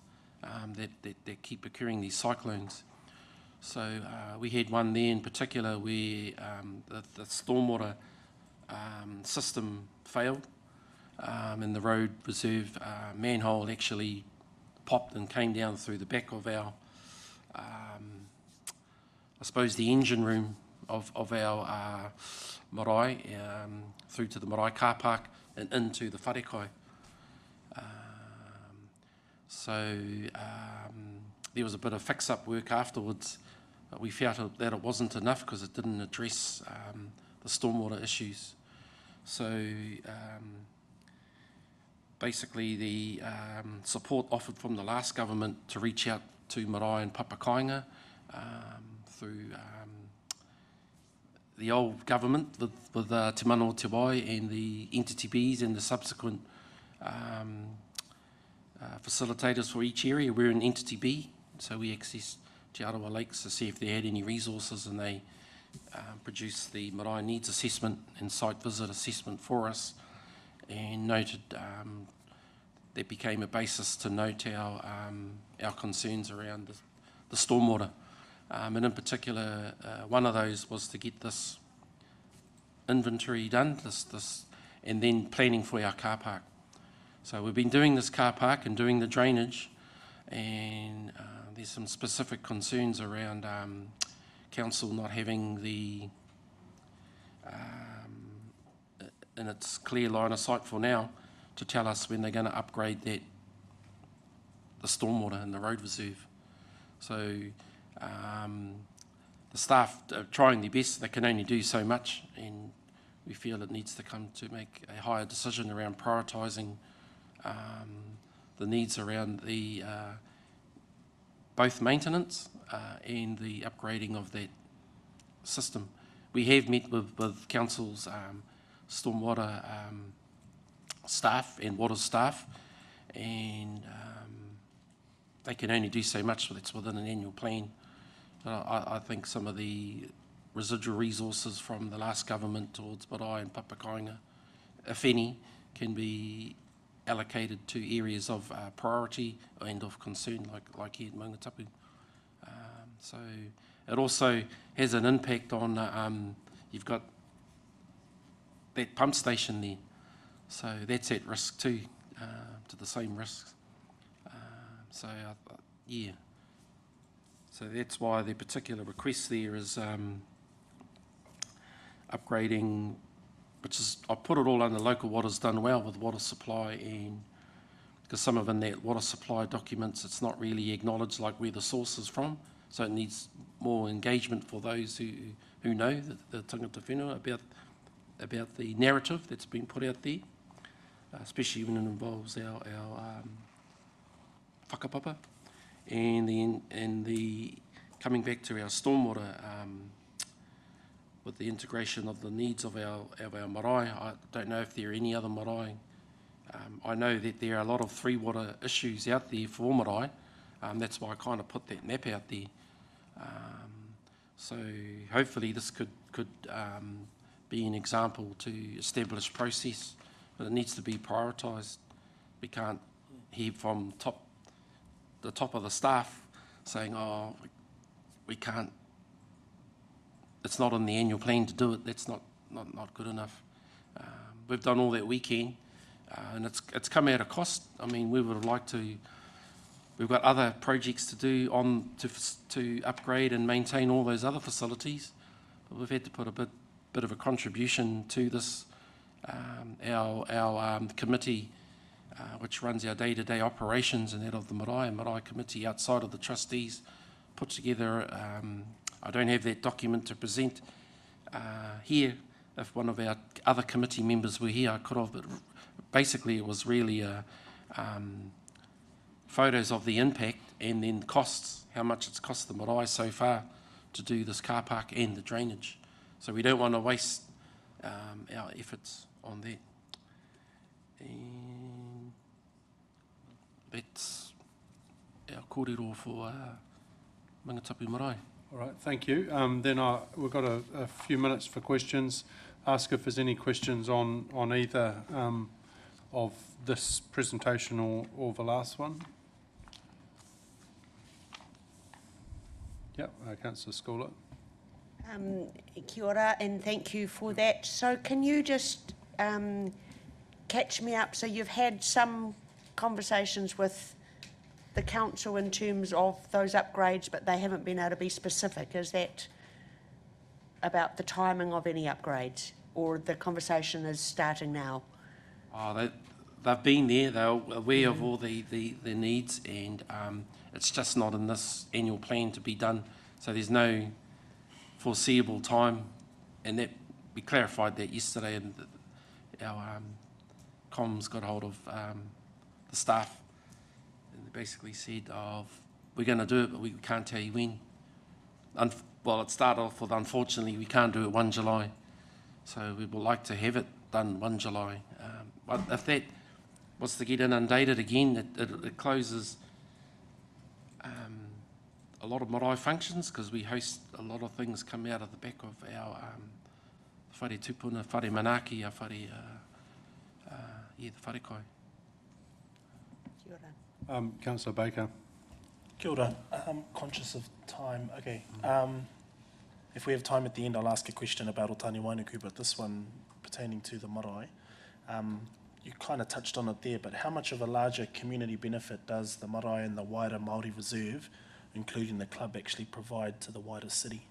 that keep occurring, these cyclones. So we had one there in particular where the stormwater system failed, and the road reserve manhole actually popped and came down through the back of our, I suppose, the engine room of our marae, through to the marae car park and into the wharekai. So there was a bit of fix-up work afterwards, but we felt that it wasn't enough because it didn't address the stormwater issues. So basically the support offered from the last government to reach out to marae and Papakainga through the old government with Te Manawa Te Wai and the entity Bs and the subsequent facilitators for each area. We're an entity B, so we accessed Te Arawa Lakes to see if they had any resources, and they produced the marae needs assessment and site visit assessment for us, and noted that became a basis to note our concerns around the stormwater. And in particular, one of those was to get this inventory done, and then planning for our car park. So we've been doing this car park and doing the drainage, and there's some specific concerns around council not having the in its clear line of sight for now to tell us when they're going to upgrade the stormwater in the road reserve. So the staff are trying their best. They can only do so much, and we feel it needs to come to make a higher decision around prioritising the needs around the both maintenance and the upgrading of that system. We have met with council's stormwater staff and water staff, and they can only do so much that's within an annual plan. I think some of the residual resources from the last government towards Marae and Papakainga, if any, can be allocated to areas of priority and of concern, like here at Mangatapu. So it also has an impact on, you've got that pump station there, so that's at risk too, to the same risks. Yeah. So that's why the particular request there is upgrading, which is, I put it all under local water's done well with water supply, and because some of in that water supply documents, it's not really acknowledged like where the source is from, so it needs more engagement for those who know the tangata whenua about the narrative that's been put out there, especially when it involves our whakapapa, and the coming back to our stormwater with the integration of the needs of our marae. I don't know if there are any other marae. I know that there are a lot of three water issues out there for marae. That's why I kind of put that map out there. So hopefully this could be an example to establish process, but it needs to be prioritised. We can't hear from the top of the staff saying, oh, we can't, it's not on the annual plan to do it. That's not good enough. We've done all that we can, and it's come at a cost. I mean, we would have liked to, we've got other projects to do to upgrade and maintain all those other facilities, but we've had to put a bit of a contribution to this. Our committee, which runs our day-to-day operations, and that of the Marae Committee outside of the trustees, put together, I don't have that document to present here. If one of our other committee members were here, I could have, but basically it was really photos of the impact and then costs, how much it's cost the marae so far to do this car park and the drainage. So we don't want to waste our efforts on that. And that's our kōrero for Mangatapu Marae. All right, thank you. Then we've got a few minutes for questions. Ask if there's any questions on either of this presentation or the last one. Yep, Councillor Schooler. Kia ora, and thank you for that. So can you just catch me up? So you've had some conversations with the council in terms of those upgrades, but they haven't been able to be specific. Is that about the timing of any upgrades, or the conversation is starting now? Oh, they've been there. They're aware of all the needs, and it's just not in this annual plan to be done. So there's no foreseeable time, and that we clarified that yesterday, and our comms got hold of the staff, and they basically said, we're going to do it, but we can't tell you when. Well, it started off with, unfortunately, we can't do it 1 July. So we would like to have it done 1 July. But if that was to get inundated again, it closes a lot of marae functions, because we host a lot of things come out of the back of our whare tupuna, whare manaki, our whare, the whare kai. Kia ora. Councillor Baker. Kia ora. Conscious of time. Okay. If we have time at the end, I'll ask a question about Otani Wainuku, but this one pertaining to the marae. You kind of touched on it there, but how much of a larger community benefit does the marae and the wider Māori Reserve, including the club, actually provide to the wider city?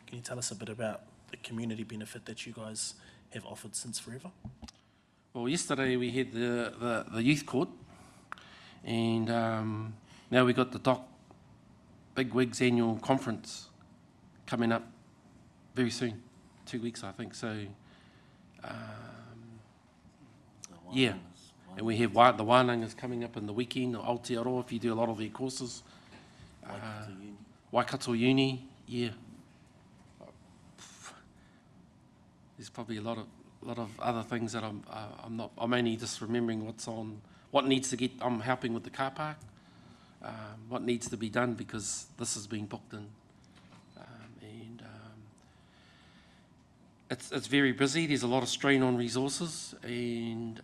Can you tell us a bit about the community benefit that you guys have offered since forever? Well, yesterday we had the youth court, and now we got the Big Wigs annual conference coming up very soon, 2 weeks I think. So yeah, and we have the Wānangas coming up in the weekend, or Aotearoa if you do a lot of their courses. Waikato Uni, yeah. There's probably a lot of other things that I'm only just remembering what's on, what needs to get. I'm helping with the car park, what needs to be done, because this has been booked in, and it's very busy. There's a lot of strain on resources, and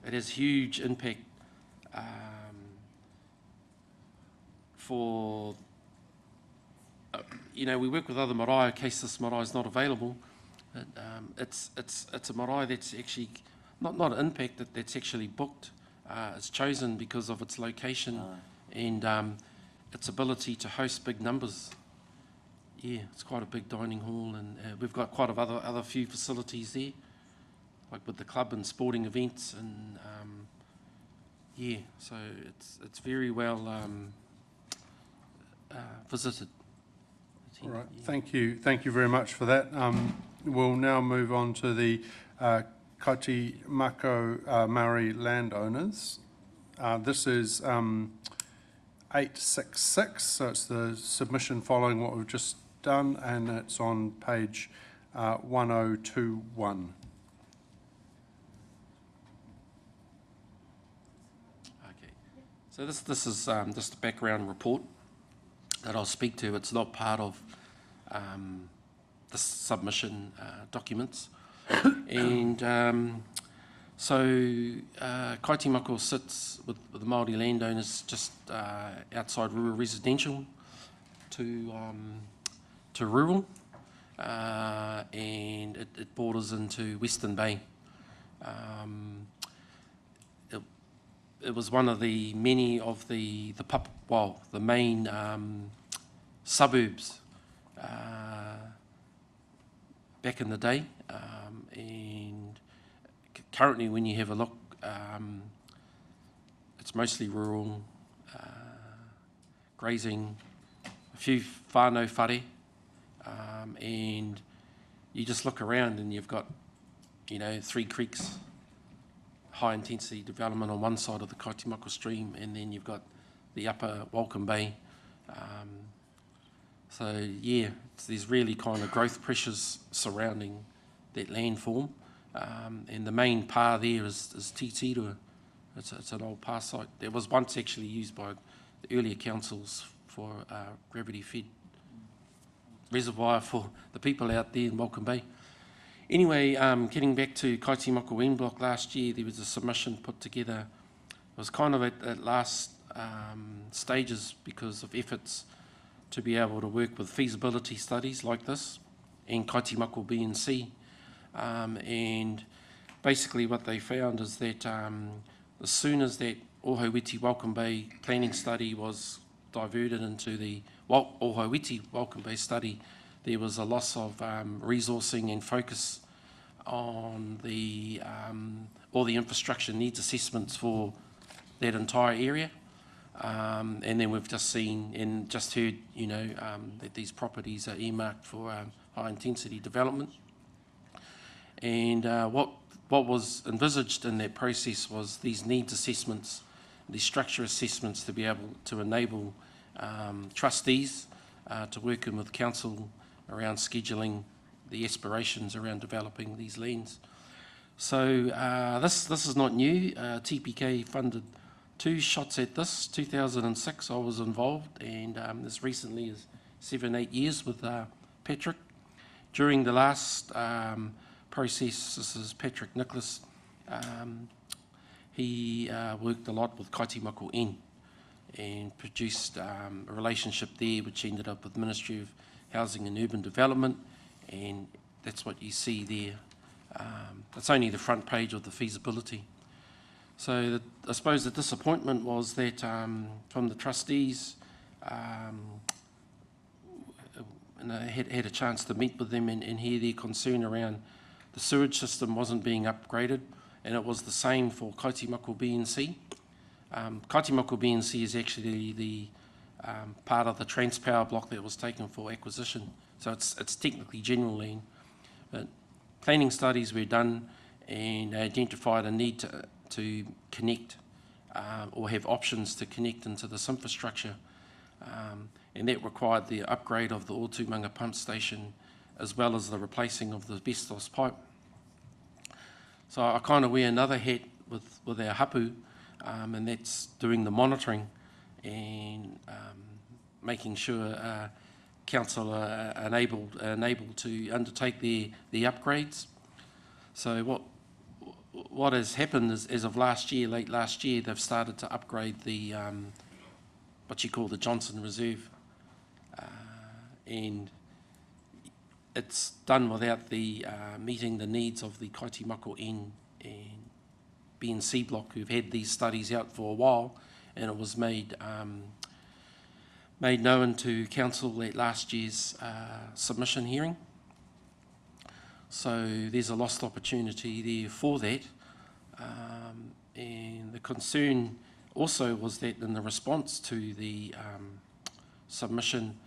it has huge impact for. We work with other marae in case this marae is not available. It's a marae that's actually not impacted, that's actually booked. It's chosen because of its location and its ability to host big numbers. Yeah, it's quite a big dining hall, and we've got quite a other few facilities there, like with the club and sporting events, and yeah, so it's very well visited. All right, thank you very much for that. We'll now move on to the Papamoa Marae landowners. This is 866, so it's the submission following what we've just done, and it's on page 1021. Okay, so this is just a background report that I'll speak to. It's not part of the submission documents. And so Kaitimako sits with the Māori landowners just outside rural residential to rural, and it borders into Western Bay. It was one of the many of the main suburbs back in the day, and currently when you have a look, it's mostly rural, grazing, a few whānau whare, and you just look around and you've got, 3 creeks, high intensity development on one side of the Kaitimako stream, and then you've got the upper Welcome Bay. So yeah, there's really kind of growth pressures surrounding that landform. And the main pa there is Titirua. It's an old pa site. It was once actually used by the earlier councils for gravity-fed reservoir for the people out there in Welcome Bay. Anyway, getting back to Kaitimaku en block last year, there was a submission put together. It was kind of at last stages because of efforts to be able to work with feasibility studies like this and Kaitimaku B and C. And basically what they found is that as soon as that Ohauiti Welcome Bay planning study was diverted into the Ohauiti Welcome Bay study, there was a loss of resourcing and focus on the all the infrastructure needs assessments for that entire area. And then we've just seen and just heard, you know, that these properties are earmarked for high intensity development. And what was envisaged in that process was these needs assessments, these structure assessments, to be able to enable trustees to work in with council around scheduling the aspirations around developing these lands. So this is not new. TPK funded 2 shots at this. 2006 I was involved, and as recently as 7-8 years with Patrick. During the last process, this is Patrick Nicholas, he worked a lot with Kaitimaku N and produced a relationship there which ended up with Ministry of Housing and Urban Development, and that's what you see there. It's only the front page of the feasibility. So I suppose the disappointment was that from the trustees, and I had a chance to meet with them and hear their concern around the sewage system wasn't being upgraded, and it was the same for Kaitimaku B and C. Kaitimaku B and C is actually the part of the Transpower block that was taken for acquisition, so it's technically general land. But planning studies were done and identified a need to connect or have options to connect into this infrastructure, and that required the upgrade of the Otumanga pump station as well as the replacing of the asbestos pipe. So I kind of wear another hat with our hapu, and that's doing the monitoring and making sure council are enabled to undertake the upgrades. So what has happened is, as of last year, late last year, they've started to upgrade the what you call the Johnson Reserve, and it's done without the meeting the needs of the Kaitimaku N and B and C block, who've had these studies out for a while, and it was made known to council at last year's submission hearing. So there's a lost opportunity there for that, and the concern also was that in the response to the submission,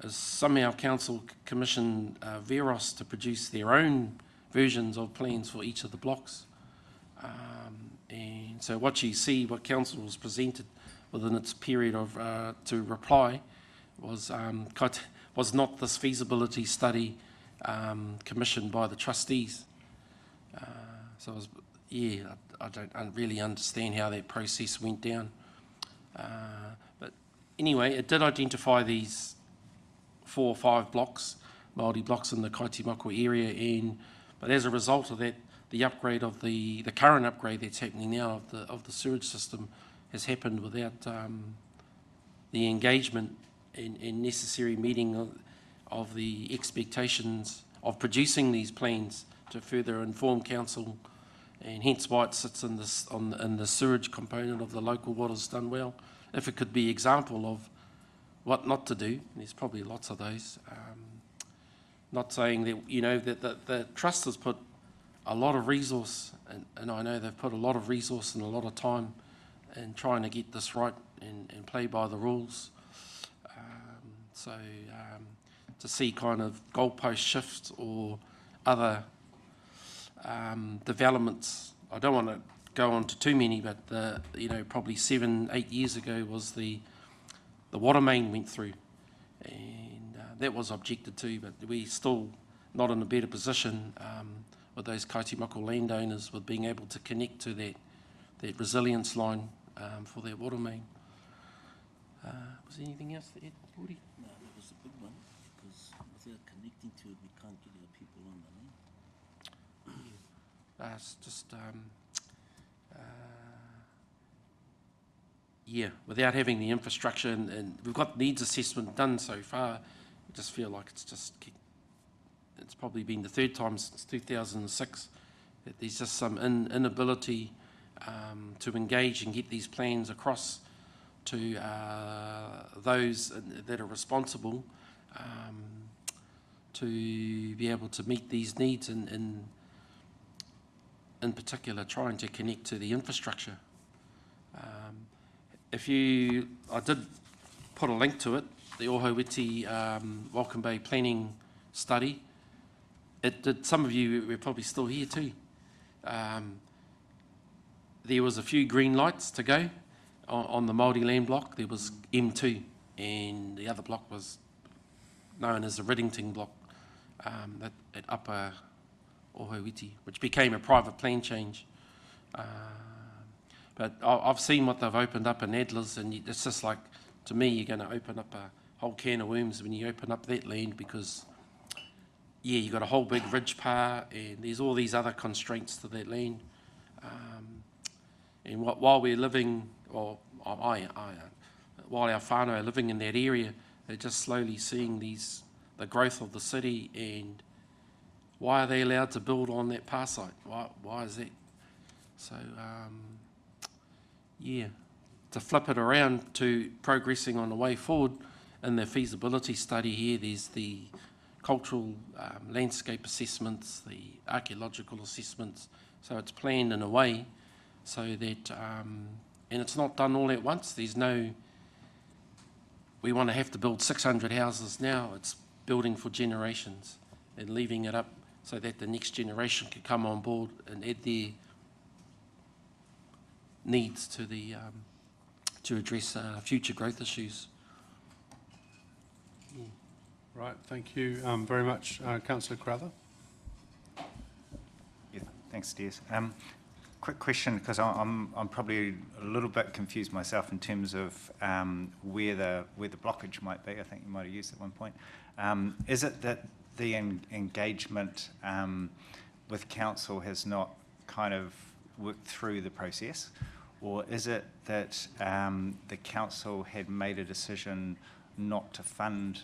is somehow council commissioned Veros to produce their own versions of plans for each of the blocks. And so what you see, what council was presented within its period of to reply was not this feasibility study commissioned by the trustees. So it was, yeah, I don't really understand how that process went down. But anyway, it did identify these 4 or 5 blocks, Māori blocks in the Kaitimaku area, but as a result of that, the upgrade of the current upgrade that's happening now of the sewage system has happened without the engagement and necessary meeting of the expectations of producing these plans to further inform council, and hence why it sits in this in the sewage component of the local waters done well. If it could be example of what not to do, there's probably lots of those. Not saying that, you know, that the trust has put a lot of resource, and I know they've put a lot of resource and a lot of time in trying to get this right and play by the rules. So to see kind of goalpost shifts or other developments, I don't want to go on to too many, but you know, probably 7-8 years ago was the water main went through, and That was objected to, but we're still not in a better position with those kaitimaku landowners with being able to connect to that resilience line for their water main. Was there anything else to add, Woody? No, that was a big one, because without connecting to it, we can't get our people on the land. It's just, yeah, without having the infrastructure, and we've got needs assessment done so far, I just feel like it's probably been the third time since 2006 that there's just some inability to engage and get these plans across to those that are responsible to be able to meet these needs, in particular trying to connect to the infrastructure. I did put a link to it, the Ohauiti Welcome Bay planning study. It did, some of you were probably still here too. There was a few green lights to go on the Māori land block. There was M2, and the other block was known as the Riddington block at Upper Ohauiti, which became a private plan change. But I've seen what they've opened up in Adler's, and it's just like, to me, you're going to open up a whole can of worms when you open up that land, because, yeah, you've got a whole big ridge par, and there's all these other constraints to that land. And while we're living, or while our whānau are living in that area, they're just slowly seeing the growth of the city, and why are they allowed to build on that par site? Why is that? So, yeah, to flip it around to progressing on the way forward, in the feasibility study here, there's the cultural landscape assessments, the archaeological assessments, so it's planned in a way so that, and it's not done all at once. There's no, we want to have to build 600 houses now. It's building for generations and leaving it up so that the next generation can come on board and add their needs to the to address future growth issues. Yeah. Right, thank you very much, Councillor Crowther. Yeah, thanks, Des. Quick question, because I'm probably a little bit confused myself in terms of where the blockage might be. I think you might have used at one point. Is it that the engagement with council has not kind of worked through the process, or is it that the council had made a decision not to fund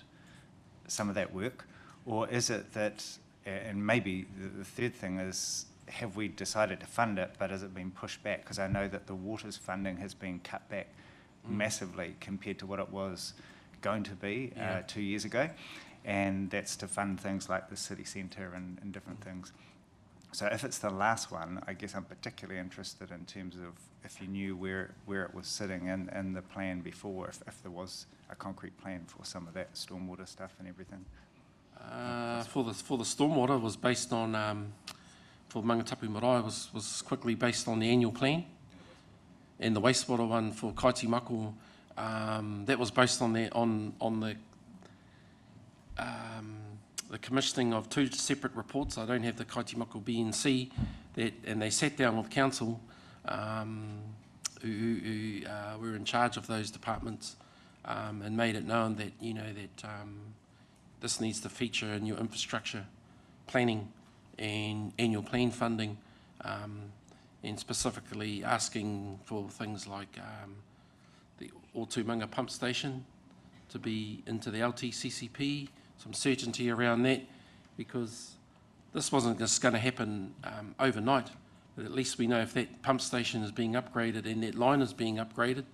some of that work, or is it that, and maybe the third thing is, have we decided to fund it, but has it been pushed back? Because I know that the water's funding has been cut back massively compared to what it was going to be 2 years ago, and that's to fund things like the city centre and different things. So if it's the last one, I guess I'm particularly interested in terms of if you knew where it was sitting in the plan before, if there was a concrete plan for some of that stormwater stuff and everything. For the stormwater was based on, for Mangatapu Marae was quickly based on the annual plan, and the wastewater one for Kaitimaku, that was based on the commissioning of two separate reports. I don't have the Kaitimaku B and C, and they sat down with council who were in charge of those departments and made it known that, you know, that this needs to feature in your infrastructure planning and annual plan funding, and specifically asking for things like the Otumanga pump station to be into the LTCCP, some certainty around that, because this wasn't just going to happen overnight, but at least we know if that pump station is being upgraded and that line is being upgraded,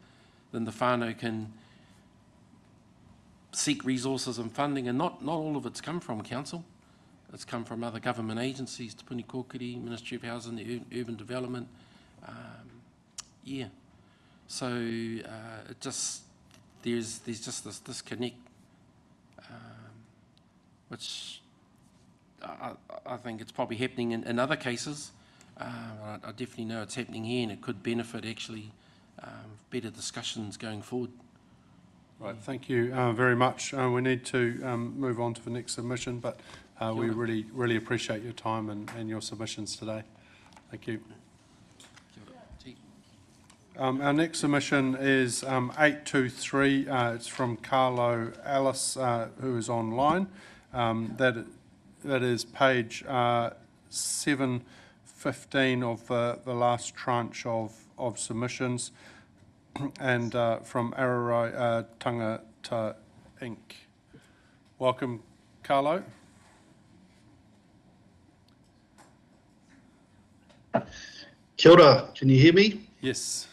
then the whānau can seek resources and funding, and not all of it's come from council. It's come from other government agencies, Te Puni Kōkiri, Ministry of Housing and Urban Development. Yeah, so it just there's just this disconnect, which I think it's probably happening in other cases. I definitely know it's happening here, and it could benefit actually better discussions going forward. Right, thank you very much. We need to move on to the next submission, but we really appreciate your time and your submissions today. Thank you. Our next submission is 823. It's from Carlo Ellis, who is online. That is page 715 of the last tranche of submissions, and from Ararai Tangata Inc. Welcome, Carlo. Kia ora, can you hear me? Yes.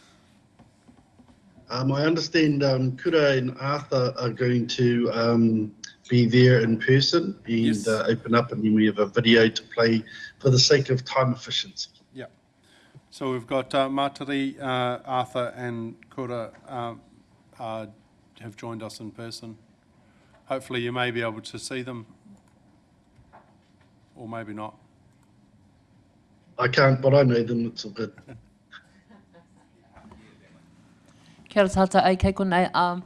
I understand Kura and Arthur are going to be there in person and open up, and then we have a video to play for the sake of time efficiency. Yeah. So we've got Matari, Arthur and Kura have joined us in person. Hopefully you may be able to see them, or maybe not. I can't, but I know them, it's all good. Kia ora tata, kei konei.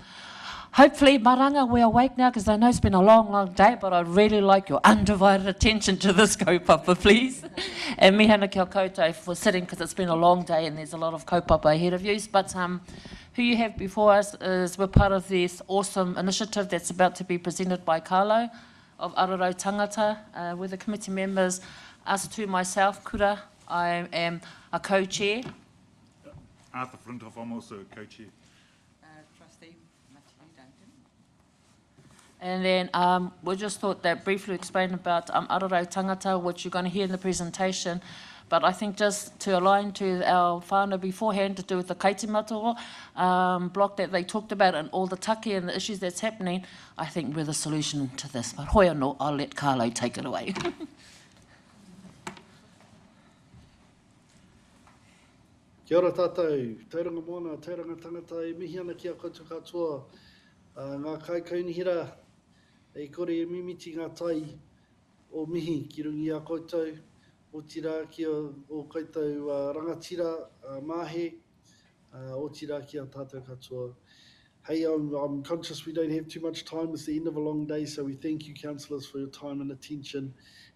Hopefully, Maranga, we're awake now because I know it's been a long, long day, but I'd really like your undivided attention to this kaupapa, please. And mihana kia koutou for sitting because it's been a long day and there's a lot of kaupapa ahead of you. But who you have before us is we're part of this awesome initiative that's about to be presented by Carlo of Ararau Tangata. With the committee members, us two, myself, Kura, I am a co-chair. Arthur Flintoff, I'm also a co-chair. Trustee Matthew Duncan. And then we just thought that briefly explain about Ararau Tangata, which you're going to hear in the presentation. But I think just to align to our whānau beforehand to do with the Kaitimatoa block that they talked about and all the take and the issues that's happening, I think we're the solution to this. But hoi anō, I'll let Carlo take it away. Kia ora tātou, tauranga moana, tauranga tangata, e mihi ana ki a koutou katoa. Ngā kaikaunihira, e kore e mimiti ngā tai o mihi ki rungi a koutou, o tira ki o koutou rangatira, mahe, o tira ki a tātou katoa. Hey, I'm conscious we don't have too much time. It's the end of a long day, so we thank you, councillors, for your time and attention,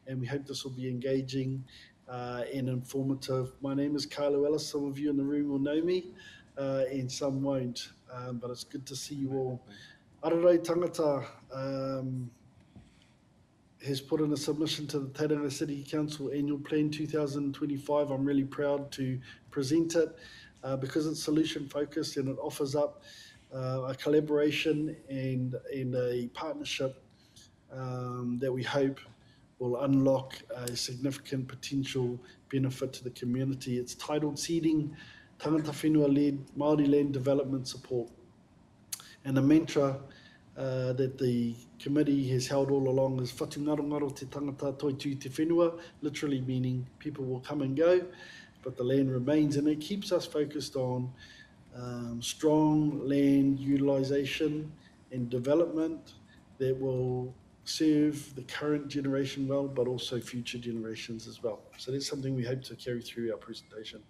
and we hope this will be engaging and informative. My name is Carlo Ellis. Some of you in the room will know me, and some won't, but it's good to see you all. Ararau Tangata has put in a submission to the Tauranga City Council Annual Plan 2025. I'm really proud to present it because it's solution focused and it offers up a collaboration and a partnership that we hope will unlock a significant potential benefit to the community. It's titled Seeding Tangata Whenua-led Māori Land Development Support. And the mantra that the committee has held all along is Whatu ngaro te tangata toitū te whenua, literally meaning people will come and go, but the land remains. And it keeps us focused on strong land utilisation and development that will serve the current generation well, but also future generations as well. So that's something we hope to carry through our presentation.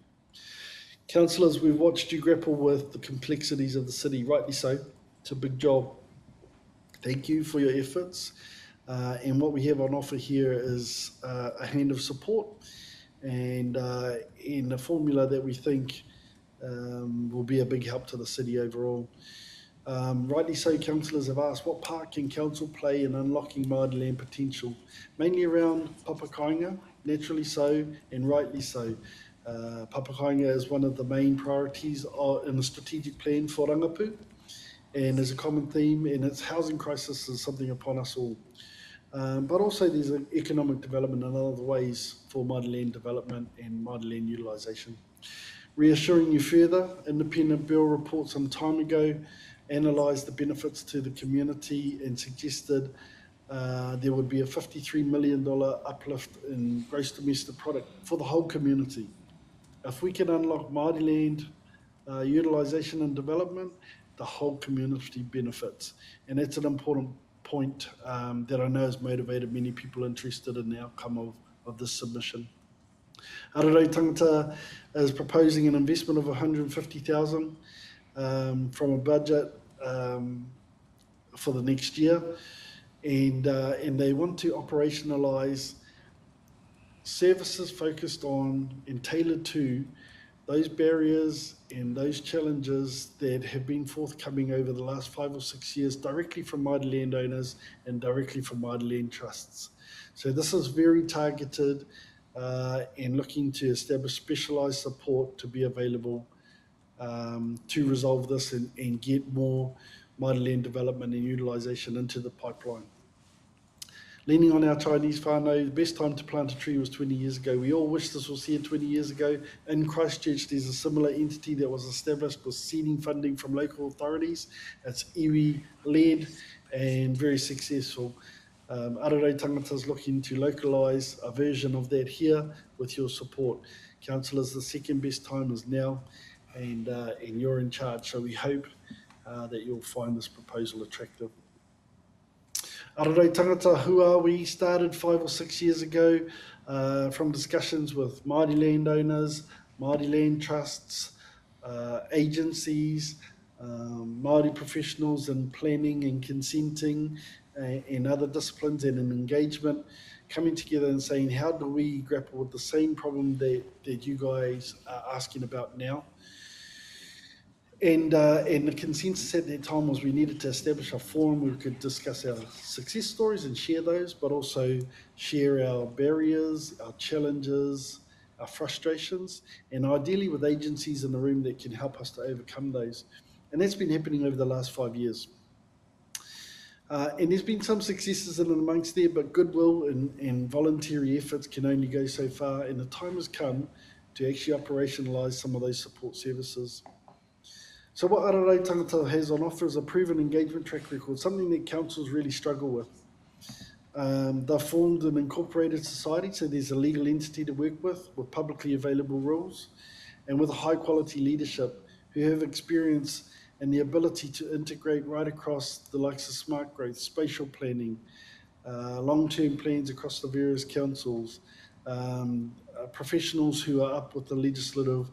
Councillors, we've watched you grapple with the complexities of the city, rightly so. It's a big job. Thank you for your efforts. And what we have on offer here is a hand of support and in a formula that we think will be a big help to the city overall. Rightly so, councillors have asked, what part can council play in unlocking Māori land potential? Mainly around Papakainga, naturally so, and rightly so. Papakainga is one of the main priorities in the strategic plan for Rangapu, and is a common theme, and its housing crisis is something upon us all. But also there's an economic development in other ways for Māori land development and Māori land utilisation. Reassuring you further, Independent Bill report some time ago analysed the benefits to the community and suggested there would be a $53 million uplift in gross domestic product for the whole community. If we can unlock Māori land utilisation and development, the whole community benefits. And that's an important point that I know has motivated many people interested in the outcome of this submission. Ararau Tangata is proposing an investment of $150,000 from a budget for the next year, and they want to operationalise services focused on and tailored to those barriers and those challenges that have been forthcoming over the last 5 or 6 years directly from Māori landowners and directly from Māori land trusts. So this is very targeted and looking to establish specialised support to be available to resolve this and get more Māori land development and utilisation into the pipeline. Leaning on our Chinese whānau, the best time to plant a tree was 20 years ago. We all wish this was here 20 years ago. In Christchurch, there's a similar entity that was established with seeding funding from local authorities. It's iwi-led and very successful. Ararau Tangata's looking to localise a version of that here with your support. Councillors, the second best time is now, and you're in charge. So we hope that you'll find this proposal attractive. Ararau Tangata, who are we? Started 5 or 6 years ago from discussions with Māori landowners, Māori land trusts, agencies, Māori professionals in planning and consenting and other disciplines, and in engagement, coming together and saying, how do we grapple with the same problem that you guys are asking about now? And the consensus at that time was we needed to establish a forum where we could discuss our success stories and share those, but also share our barriers, our challenges, our frustrations, and ideally with agencies in the room that can help us to overcome those. And that's been happening over the last 5 years. And there's been some successes in and amongst there, but goodwill and voluntary efforts can only go so far, and the time has come to actually operationalise some of those support services. So what Ararau Tangata has on offer is a proven engagement track record, something that councils really struggle with. They've formed an incorporated society, so there's a legal entity to work with publicly available rules, and with a high quality leadership who have experience and the ability to integrate right across the likes of smart growth, spatial planning, long-term plans across the various councils, professionals who are up with the legislative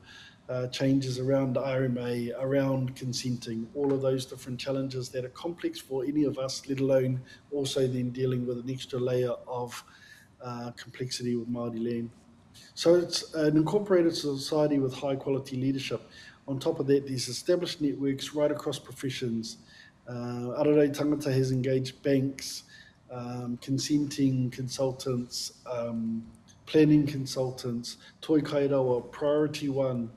changes around RMA, around consenting, all of those different challenges that are complex for any of us, let alone also then dealing with an extra layer of complexity with Māori land. So it's an incorporated society with high quality leadership. On top of that, there's established networks right across professions. Ararau Tangata has engaged banks, consenting consultants, planning consultants, Toi Kairawa, Priority One,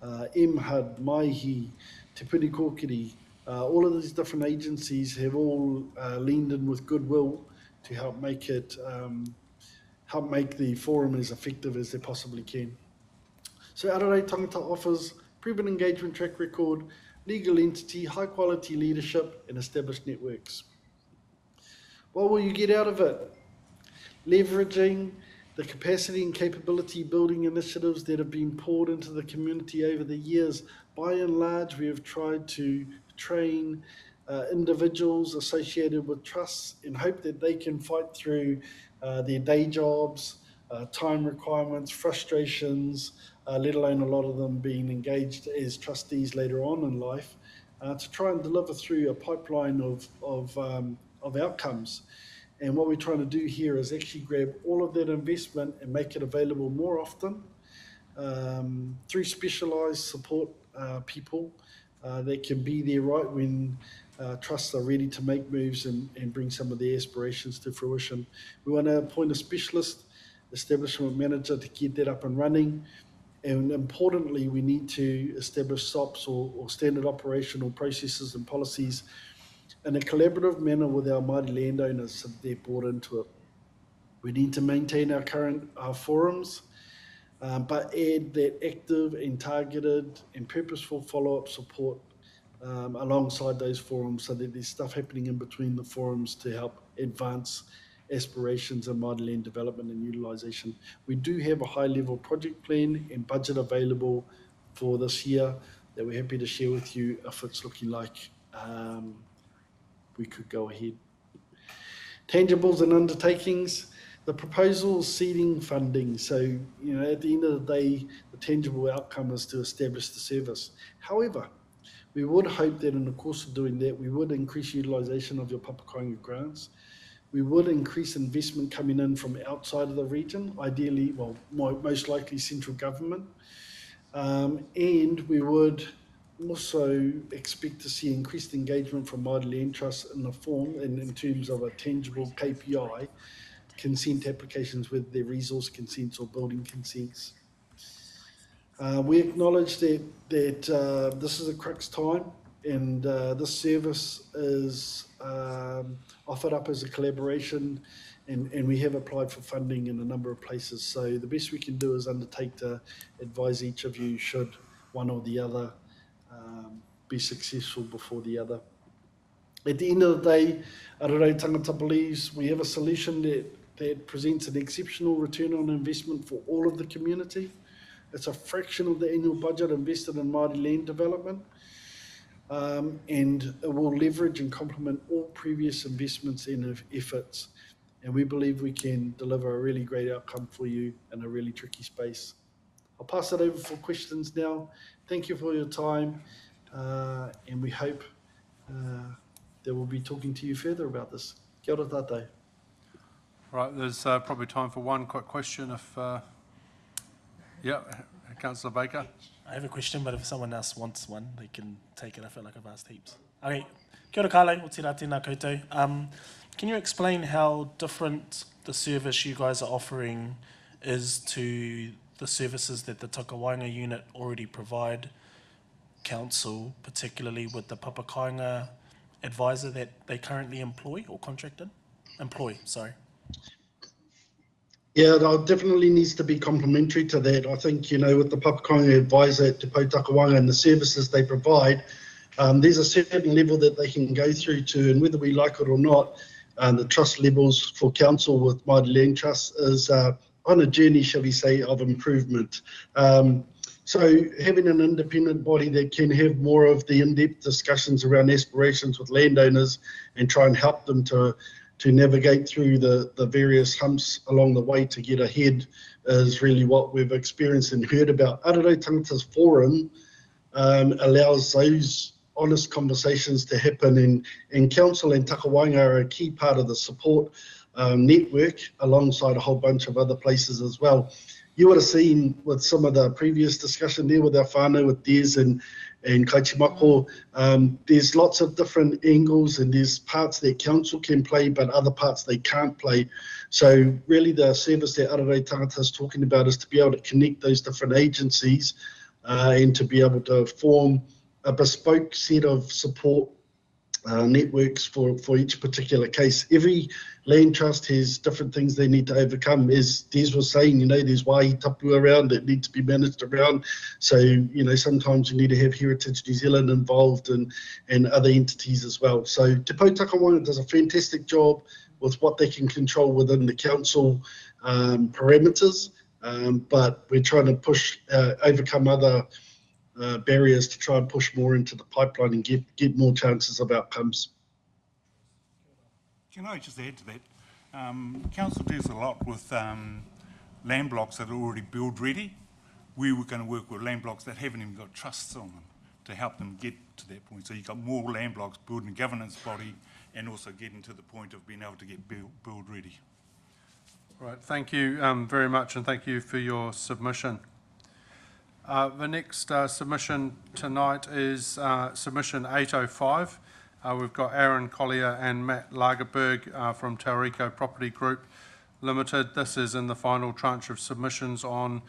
MHUD, Maihi, Te Puni Kōkiri. All of these different agencies have all leaned in with goodwill to help make it, help make the forum as effective as they possibly can. So Ararau Tangata offers proven engagement track record, legal entity, high quality leadership, and established networks. What will you get out of it? Leveraging the capacity and capability building initiatives that have been poured into the community over the years. By and large, we have tried to train individuals associated with trusts in hope that they can fight through their day jobs, time requirements, frustrations, let alone a lot of them being engaged as trustees later on in life, to try and deliver through a pipeline of outcomes. And what we're trying to do here is actually grab all of that investment and make it available more often through specialised support people that can be there right when trusts are ready to make moves and bring some of their aspirations to fruition. We want to appoint a specialist establishment manager to get that up and running. And importantly, we need to establish SOPs or standard operational processes and policies in a collaborative manner with our Māori landowners so they're brought into it. We need to maintain our current forums, but add that active and targeted and purposeful follow-up support alongside those forums so that there's stuff happening in between the forums to help advance aspirations in Māori land development and utilisation. We do have a high-level project plan and budget available for this year that we're happy to share with you if it's looking like we could go ahead. Tangibles and undertakings. The proposal is seeding funding. So, you know, at the end of the day, the tangible outcome is to establish the service. However, We would hope that in the course of doing that, we would increase utilisation of your Papamoa grants. We would increase investment coming in from outside of the region, ideally, well, most likely central government. And we would also expect to see increased engagement from Māori Land Trust in the form, in terms of a tangible KPI, consent applications, whether they're resource consents or building consents. We acknowledge that this is a crux time, and this service is offered up as a collaboration, and we have applied for funding in a number of places. So the best we can do is undertake to advise each of you should one or the other be successful before the other. At the end of the day, Ararau Tangata believes we have a solution that presents an exceptional return on investment for all of the community. It's a fraction of the annual budget invested in Māori land development, and it will leverage and complement all previous investments and efforts. And we believe we can deliver a really great outcome for you in a really tricky space. I'll pass it over for questions now. Thank you for your time, and we hope that we'll be talking to you further about this. Kia ora tātou. Right, there's probably time for one quick question if, yeah, Councillor Baker. I have a question, but if someone else wants one, they can take it. I feel like I've asked heaps. Okay, kia ora kāle, o te rā tēnā koutou. Can you explain how different the service you guys are offering is to the services that the Takawainga unit already provide council, particularly with the Papamoa advisor that they currently employ or contracted? Sorry. Yeah, it definitely needs to be complementary to that. I think, with the Papamoa advisor at Te Pou Takawainga and the services they provide, there's a certain level that they can go through to, and whether we like it or not, the trust levels for council with Māori Land Trust is on a journey, shall we say, of improvement. So having an independent body that can have more of the in-depth discussions around aspirations with landowners and try and help them to navigate through the various humps along the way to get ahead is really what we've experienced and heard about. Ararau Tangata's Forum allows those honest conversations to happen, and council and Takawainga are a key part of the support network alongside a whole bunch of other places as well. You would have seen with some of the previous discussion there with our whānau, with Des and Kaitimako, there's lots of different angles, and there's parts that council can play, but other parts they can't play. So really the service that Ararau Tangata is talking about is to be able to connect those different agencies and to be able to form a bespoke set of support networks for each particular case. Every land trust has different things they need to overcome. As Des was saying, there's waihi tapu around that need to be managed around. So, sometimes you need to have Heritage New Zealand involved and other entities as well. So Te Pou Takawainga does a fantastic job with what they can control within the council parameters, but we're trying to push, overcome other barriers to try and push more into the pipeline and get more chances of outcomes. Can I just add to that? Council deals a lot with land blocks that are already build ready. We were going to work with land blocks that haven't even got trusts on them to help them get to that point. So you've got more land blocks building a governance body and also getting to the point of being able to get build ready. Right, thank you very much, and thank you for your submission. The next submission tonight is submission 805. We've got Aaron Collier and Matt Lagerberg from Tauranga Property Group Limited. This is in the final tranche of submissions on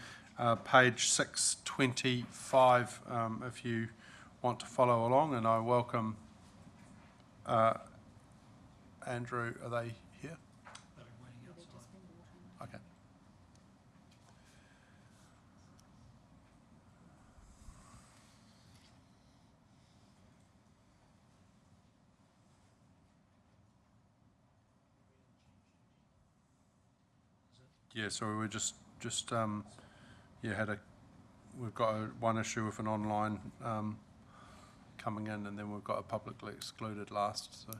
page 625, if you want to follow along, and I welcome Andrew. Are they here? Okay. Yeah, so we were just we've got one issue with an online coming in, and then we've got a publicly excluded last. So.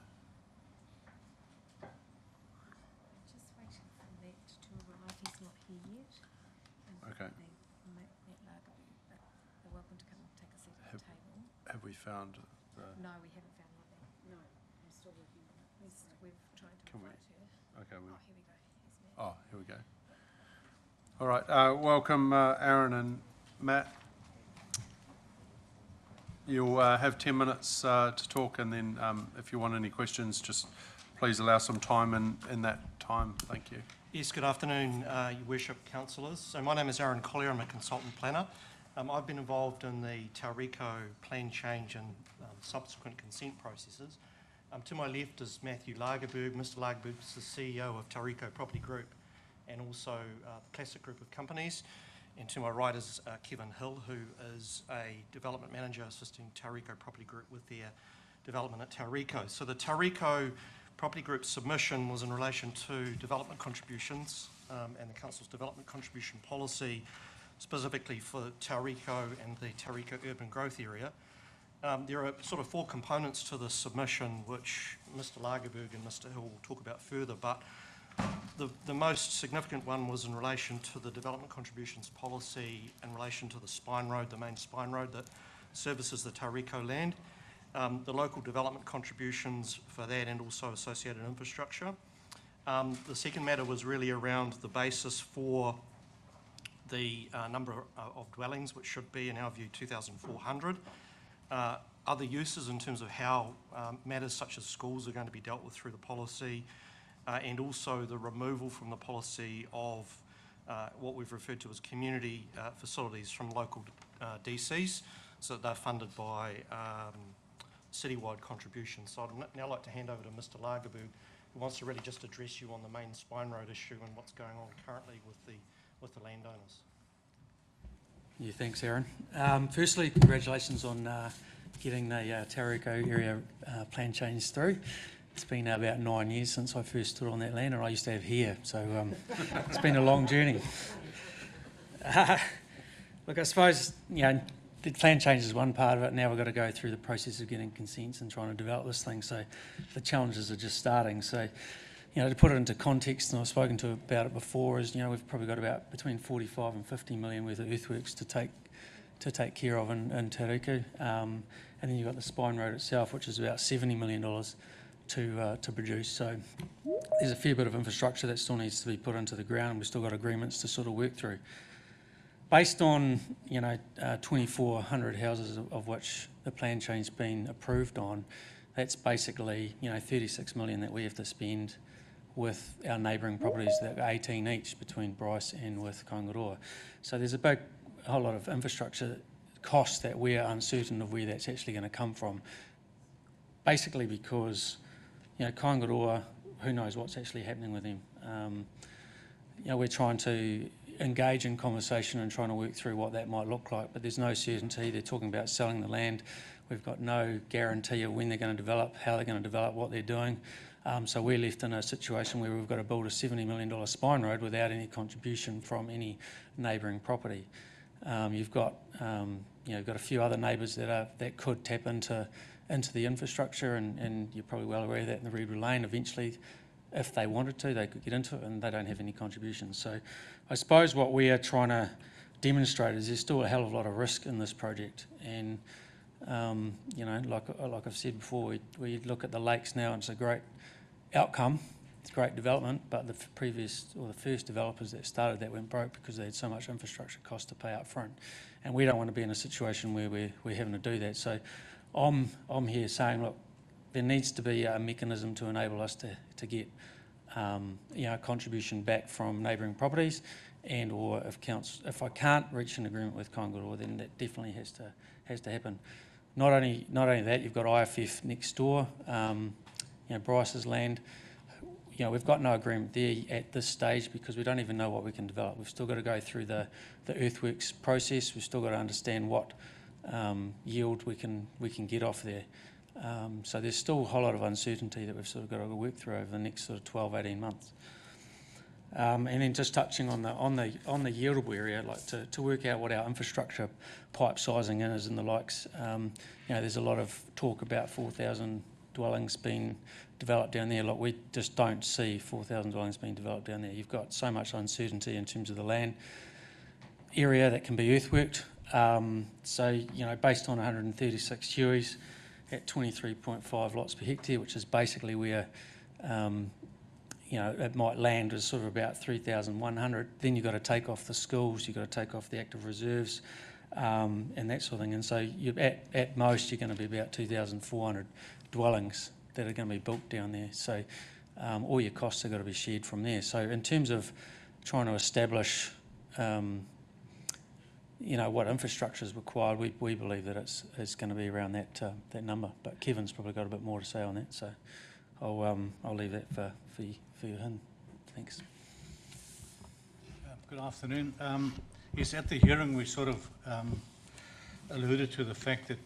Just waiting for that to arrive. He's not here yet. Okay. They're welcome to come and take a seat at the table. have we found? No, we haven't found nothing. No, I'm still working on it. We've tried to Can we- invite her. Okay. Oh, here we go. Here's Matt. Oh, here we go. All right, welcome Aaron and Matt. You'll have 10 minutes to talk, and then if you want any questions, just please allow some time in that time. Thank you. Yes, good afternoon, Your Worship, councillors. So my name is Aaron Collier, I'm a consultant planner. I've been involved in the Tauranga plan change and subsequent consent processes. To my left is Matthew Lagerberg. Mr. Lagerberg is the CEO of Tauranga Property Group and also the Classic Group of companies. And to my right is Kevin Hill, who is a development manager assisting Tauranga Property Group with their development at Tauranga. So the Tauranga Property Group submission was in relation to development contributions and the Council's development contribution policy, specifically for Tauranga and the Tauranga urban growth area. There are sort of 4 components to the submission, which Mr. Lagerberg and Mr. Hill will talk about further, but the most significant one was in relation to the development contributions policy in relation to the spine road, the main spine road that services the Tauranga land, the local development contributions for that and also associated infrastructure. The second matter was really around the basis for the number of dwellings, which should be, in our view, 2,400. Other uses in terms of how matters such as schools are going to be dealt with through the policy, and also the removal from the policy of what we've referred to as community facilities from local DCs, so that they're funded by citywide contributions. So I'd now like to hand over to Mr. Lagerberg, who wants to really just address you on the main spine road issue and what's going on currently with the landowners. Yeah, thanks, Aaron. Firstly, congratulations on getting the Tauranga area plan change through. It's been about 9 years since I first stood on that land, and I used to have hair, so it's been a long journey. Look, I suppose, the plan change is one part of it. Now we've got to go through the process of getting consents and trying to develop this thing, so the challenges are just starting. So, to put it into context, and I've spoken to about it before, is, we've probably got about between 45 and 50 million worth of earthworks to take care of in Tauranga. And then you've got the spine road itself, which is about $70 million to produce. So there's a fair bit of infrastructure that still needs to be put into the ground, and we've still got agreements to sort of work through. Based on 2,400 houses of which the plan change's been approved on, that's basically 36 million that we have to spend with our neighbouring properties that are 18 each between Bryce and with Kaingaroa. So there's a whole lot of infrastructure costs that we're uncertain of where that's actually going to come from. Basically because Kaingaroa, who knows what's actually happening with him. We're trying to engage in conversation and trying to work through what that might look like, but there's no certainty. They're talking about selling the land. We've got no guarantee of when they're going to develop, how they're going to develop, what they're doing. So we're left in a situation where we've got to build a $70 million spine road without any contribution from any neighbouring property. You've got a few other neighbours that could tap into the infrastructure, and you're probably well aware of that in the Redwood Lane. Eventually, if they wanted to, they could get into it, and they don't have any contributions. So I suppose what we are trying to demonstrate is there's still a hell of a lot of risk in this project. And, like I've said before, we look at the lakes now, and it's a great outcome. It's great development, but the first developers that started that went broke because they had so much infrastructure cost to pay up front. And we don't want to be in a situation where we're having to do that. So I'm here saying, look, there needs to be a mechanism to enable us to get contribution back from neighbouring properties, and or if I can't reach an agreement with Kaingaroa, then that definitely has to happen. Not only that, you've got IFF next door, Bryce's land. We've got no agreement there at this stage because we don't even know what we can develop. We've still got to go through the earthworks process. We've still got to understand what yield we can get off there. So there's still a whole lot of uncertainty that we've sort of got to work through over the next sort of 12, 18 months. And then just touching on the yieldable area, like to work out what our infrastructure pipe sizing is and the likes. There's a lot of talk about 4,000 dwellings being developed down there. Like, we just don't see 4,000 dwellings being developed down there. You've got so much uncertainty in terms of the land area that can be earthworked. So, you know, based on 136 hueys at 23.5 lots per hectare, which is basically where, you know, it might land as sort of about 3,100. Then you've got to take off the schools, you've got to take off the active reserves, and that sort of thing. And so at most you're going to be about 2,400 dwellings that are going to be built down there. So all your costs have got to be shared from there. So in terms of trying to establish, you know, what infrastructure is required, we believe that it's going to be around that number. But Kevin's probably got a bit more to say on that. So I'll leave that for him. Thanks. Good afternoon. Yes, at the hearing we sort of alluded to the fact that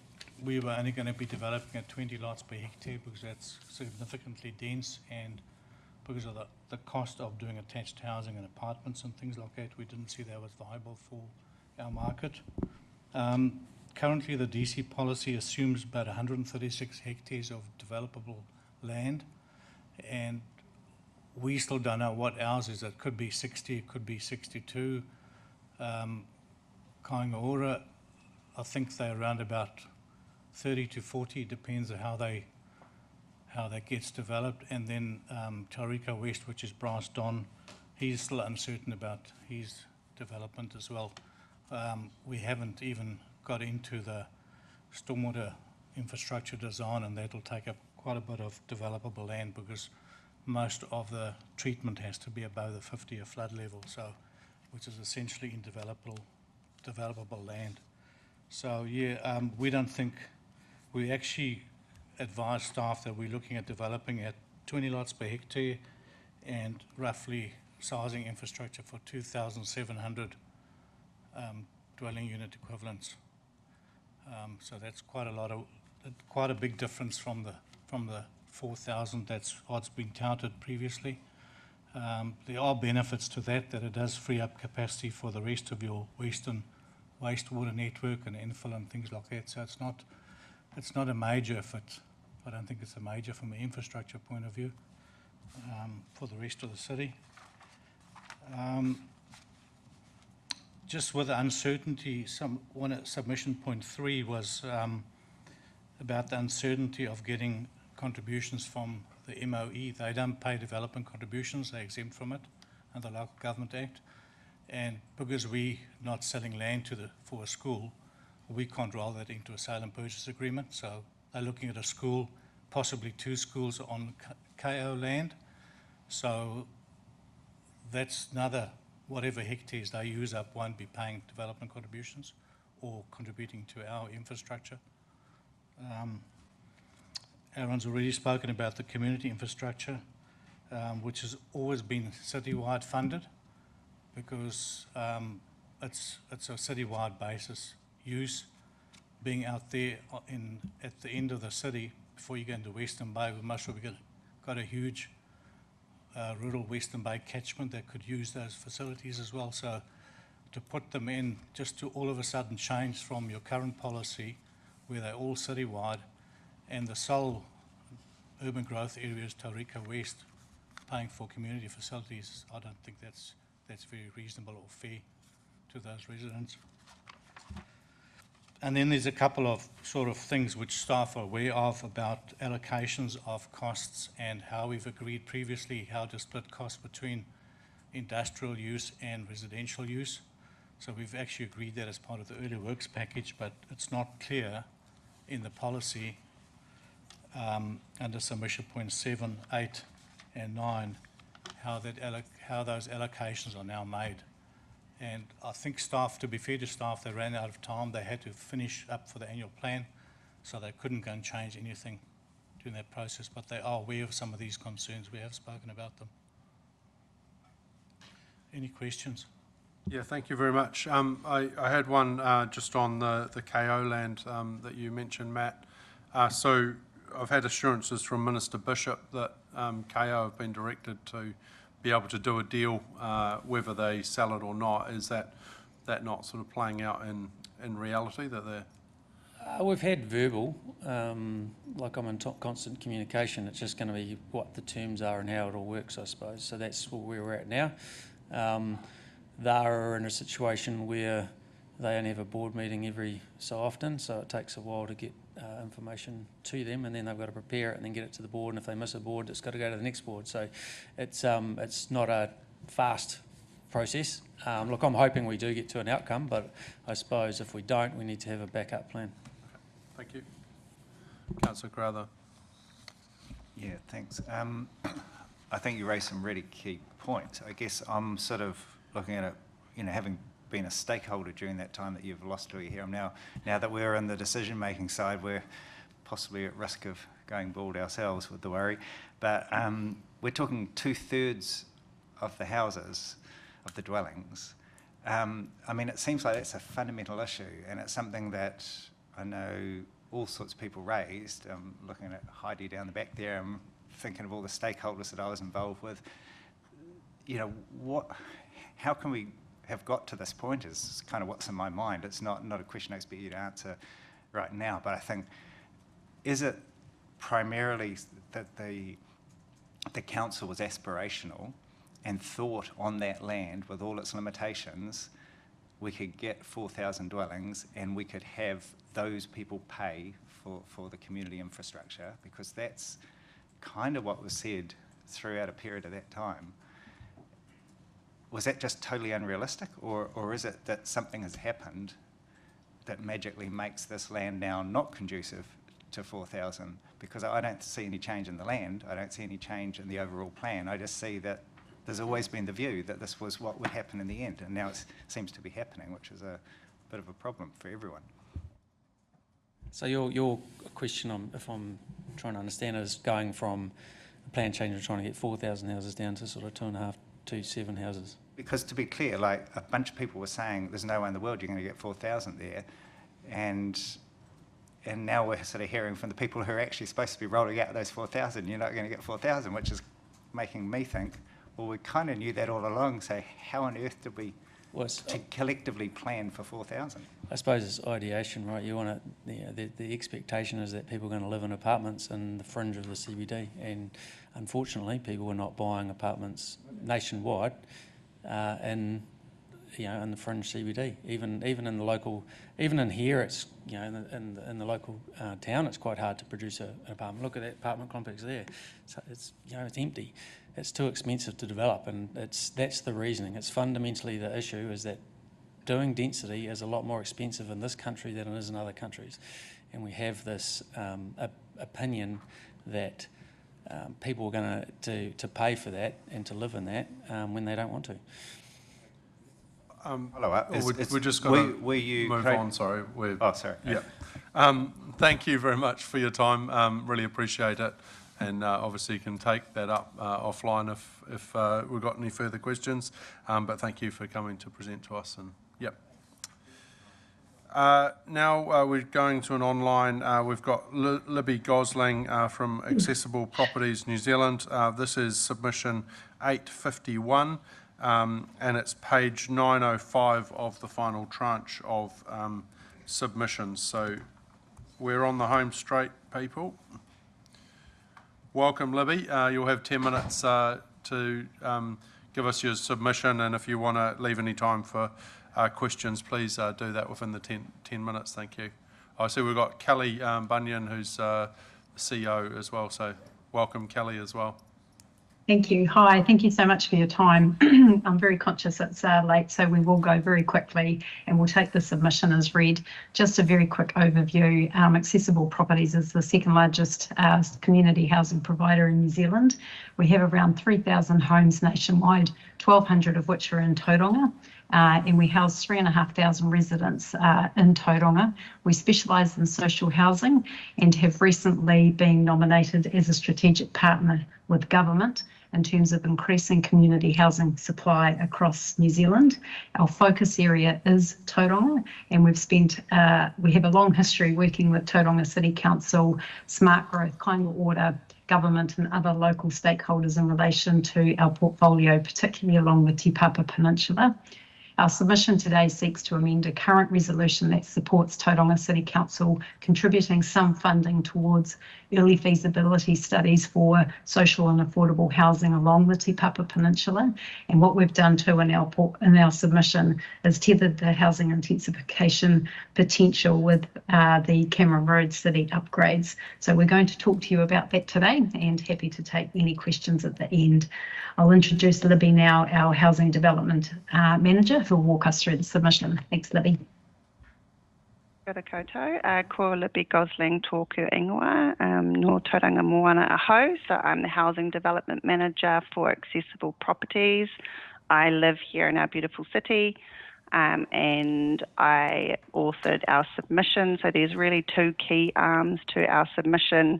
we were only going to be developing at 20 lots per hectare because that's significantly dense, and because of the cost of doing attached housing and apartments and things like that, we didn't see that was viable for our market. Currently the DC policy assumes about 136 hectares of developable land, and we still don't know what ours is. It could be 60, it could be 62. Kaingaora, I think they're around about 30 to 40, depends on how that gets developed. And then Tauranga West, which is Brass Don, he's still uncertain about his development as well. We haven't even got into the stormwater infrastructure design, and that'll take up quite a bit of developable land because most of the treatment has to be above the 50-year flood level, so which is essentially in developable land. So yeah, we don't think, we actually advise staff that we're looking at developing at 20 lots per hectare and roughly sizing infrastructure for 2,700 dwelling unit equivalents. So that's quite a big difference from the 4,000 that's what's been touted previously. There are benefits to that it does free up capacity for the rest of your western wastewater network and infill and things like that. So it's not a major if I don't think it's a major from an infrastructure point of view for the rest of the city. Just with the uncertainty, submission point 3 was about the uncertainty of getting contributions from the MOE. They don't pay development contributions, they're exempt from it under the Local Government Act. And because we're not selling land for a school, we can't roll that into a sale and purchase agreement. So they're looking at a school, possibly 2 schools on KO land. So that's another, whatever hectares they use up won't be paying development contributions or contributing to our infrastructure. Aaron's already spoken about the community infrastructure, which has always been citywide funded because it's a citywide basis use. Being out there at the end of the city, before you go into Western Bay, we've got a huge rural Western Bay catchment that could use those facilities as well. So to put them in, just to all of a sudden change from your current policy where they're all citywide and the sole urban growth areas, Tauranga West, paying for community facilities, I don't think that's very reasonable or fair to those residents. And then there's a couple of sort of things which staff are aware of about allocations of costs and how we've agreed previously how to split costs between industrial use and residential use. So we've actually agreed that as part of the early works package, but it's not clear in the policy under submission points 7, 8 and 9 how those allocations are now made. And I think staff, to be fair to staff, they ran out of time. They had to finish up for the annual plan, so they couldn't go and change anything during that process, but they are aware of some of these concerns. We have spoken about them. Any questions? Yeah, thank you very much. I had one just on the KO land that you mentioned, Matt. So I've had assurances from Minister Bishop that KO have been directed to be able to do a deal whether they sell it or not. Is that not sort of playing out in reality that they're... We've had verbal, like I'm in constant communication. It's just going to be what the terms are and how it all works, I suppose. So that's where we're at now. They're in a situation where they only have a board meeting every so often, so it takes a while to get information to them, and then they've got to prepare it and then get it to the board, and if they miss a board, it's got to go to the next board. So it's not a fast process. Look, I'm hoping we do get to an outcome, but I suppose if we don't, we need to have a backup plan. Thank you. Councillor Crowther. Yeah, thanks. I think you raised some really key points. I guess I'm sort of looking at it, you know, having been a stakeholder during that time that you've lost who you hear now. Now that we're in the decision-making side, we're possibly at risk of going bald ourselves with the worry. But we're talking 2/3 of the houses, of the dwellings. I mean, it seems like that's a fundamental issue, and it's something that I know all sorts of people raised. Looking at Heidi down the back there, I'm thinking of all the stakeholders that I was involved with. You know, how can we have got to this point is kind of what's in my mind. It's not a question I expect you to answer right now, but I think, is it primarily that the council was aspirational and thought on that land with all its limitations we could get 4,000 dwellings and we could have those people pay for the community infrastructure, because that's kind of what was said throughout a period of that time. Was that just totally unrealistic, or is it that something has happened that magically makes this land now not conducive to 4,000? Because I don't see any change in the land, I don't see any change in the overall plan, I just see that there's always been the view that this was what would happen in the end, and now it seems to be happening, which is a bit of a problem for everyone. So your question, if I'm trying to understand it, is going from a plan change of trying to get 4,000 houses down to sort of 2.5 to 7 houses. Because to be clear, like a bunch of people were saying there's no way in the world you're going to get 4,000 there, and now we're sort of hearing from the people who are actually supposed to be rolling out those 4,000, you're not going to get 4,000, which is making me think, well, we kind of knew that all along, so how on earth did we collectively plan for 4,000? I suppose it's ideation, right? You want to, the expectation is that people are going to live in apartments in the fringe of the CBD, and unfortunately, people are not buying apartments nationwide, in the fringe CBD. Even in the local, even in here, it's in the local town, it's quite hard to produce an apartment. Look at that apartment complex there. So it's empty. It's too expensive to develop, and that's the reasoning. It's fundamentally the issue is that doing density is a lot more expensive in this country than it is in other countries, and we have this opinion that people are going to pay for that and to live in that when they don't want to. We're just going to move on. Sorry. Sorry. Yeah. Thank you very much for your time. Really appreciate it. And obviously you can take that up offline if we've got any further questions. But thank you for coming to present to us. And yep. Now we're going to an online. We've got Libby Gosling from Accessible Properties New Zealand. This is submission 851, and it's page 905 of the final tranche of submissions. So we're on the home straight, people. Welcome, Libby. You'll have 10 minutes to give us your submission, and if you want to leave any time for questions, please do that within the 10 minutes. Thank you. I see we've got Kelly Bunyan, who's the CEO as well, so welcome, Kelly, as well. Thank you. Hi, thank you so much for your time. I'm very conscious it's late, so we will go very quickly and we'll take the submission as read. Just a very quick overview. Accessible Properties is the second largest community housing provider in New Zealand. We have around 3,000 homes nationwide, 1,200 of which are in Tauranga. And we house 3,500 residents in Tauranga. We specialise in social housing and have recently been nominated as a strategic partner with government in terms of increasing community housing supply across New Zealand. Our focus area is Tauranga, and we have a long history working with Tauranga City Council, Smart Growth, Kainga Order, government and other local stakeholders in relation to our portfolio, particularly along the Te Papa Peninsula. Our submission today seeks to amend a current resolution that supports Tauranga City Council contributing some funding towards early feasibility studies for social and affordable housing along the Te Papa Peninsula. And what we've done too in our submission is tethered the housing intensification potential with the Cameron Road City upgrades. So we're going to talk to you about that today, and happy to take any questions at the end. I'll introduce Libby now, our Housing Development Manager, who will walk us through the submission. Thanks, Libby. Kia ora koutou, ko Libby Gosling tōku ingoa, no Tauranga Moana Aho. So I'm the Housing Development Manager for Accessible Properties. I live here in our beautiful city, and I authored our submission. So there's really two key arms to our submission.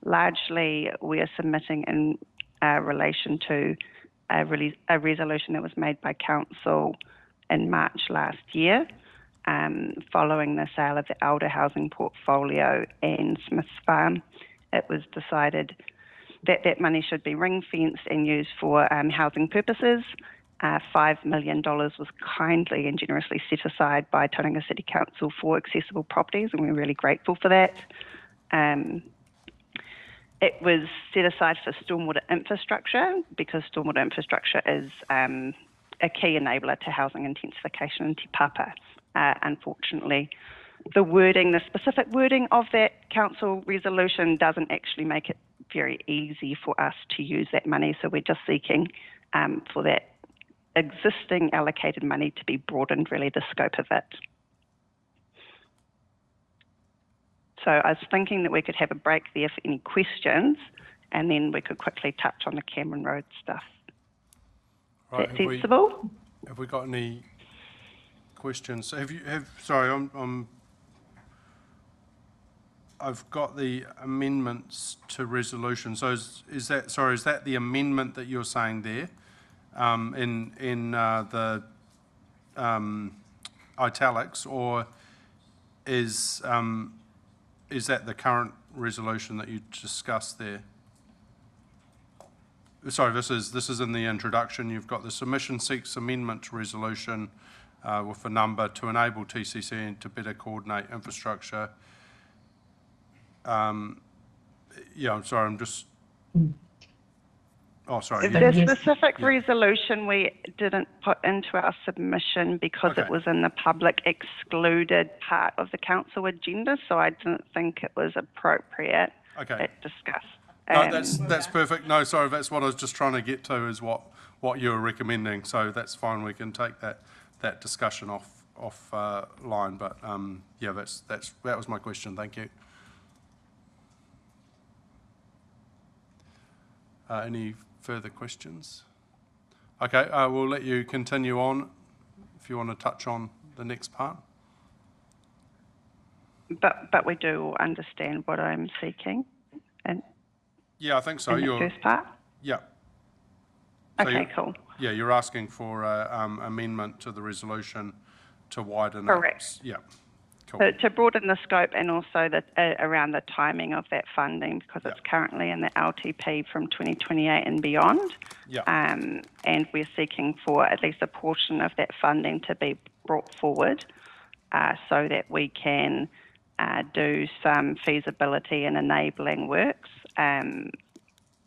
Largely, we are submitting in relation to a resolution that was made by Council in March last year, following the sale of the Elder Housing Portfolio and Smith's Farm. It was decided that that money should be ring-fenced and used for housing purposes. $5 million was kindly and generously set aside by Tauranga City Council for accessible properties, and we're really grateful for that. It was set aside for stormwater infrastructure because stormwater infrastructure is a key enabler to housing intensification in Te Papa. Unfortunately, the specific wording of that council resolution doesn't actually make it very easy for us to use that money, so we're just seeking for that existing allocated money to be broadened, really, the scope of it. So I was thinking that we could have a break there for any questions, and then we could quickly touch on the Cameron Road stuff. Right, Is that sensible? Have we got any questions? I've got the amendments to resolution. So is that the amendment that you're saying there in the italics, or is that the current resolution that you discussed there? Sorry, this is in the introduction. You've got the submission seeks amendment to resolution with a number to enable TCC to better coordinate infrastructure. Yeah, I'm sorry, I'm just... Oh, sorry. The specific resolution we didn't put into our submission because it was in the public excluded part of the council agenda, so I didn't think it was appropriate to discuss. No, that's perfect. No, sorry, that's what I was just trying to get to, is what you were recommending. So that's fine. We can take that discussion off line. But yeah, that was my question. Thank you. Any further questions? Okay, we'll let you continue on if you want to touch on the next part. But we do understand what I'm seeking. And yeah, I think so. the first part? Yeah. So okay, cool. Yeah, you're asking for amendment to the resolution to widen Correct. Yeah. Cool. So to broaden the scope and also around the timing of that funding, because it's currently in the LTP from 2028 and beyond. Yeah. And we're seeking for at least a portion of that funding to be brought forward so that we can do some feasibility and enabling works, and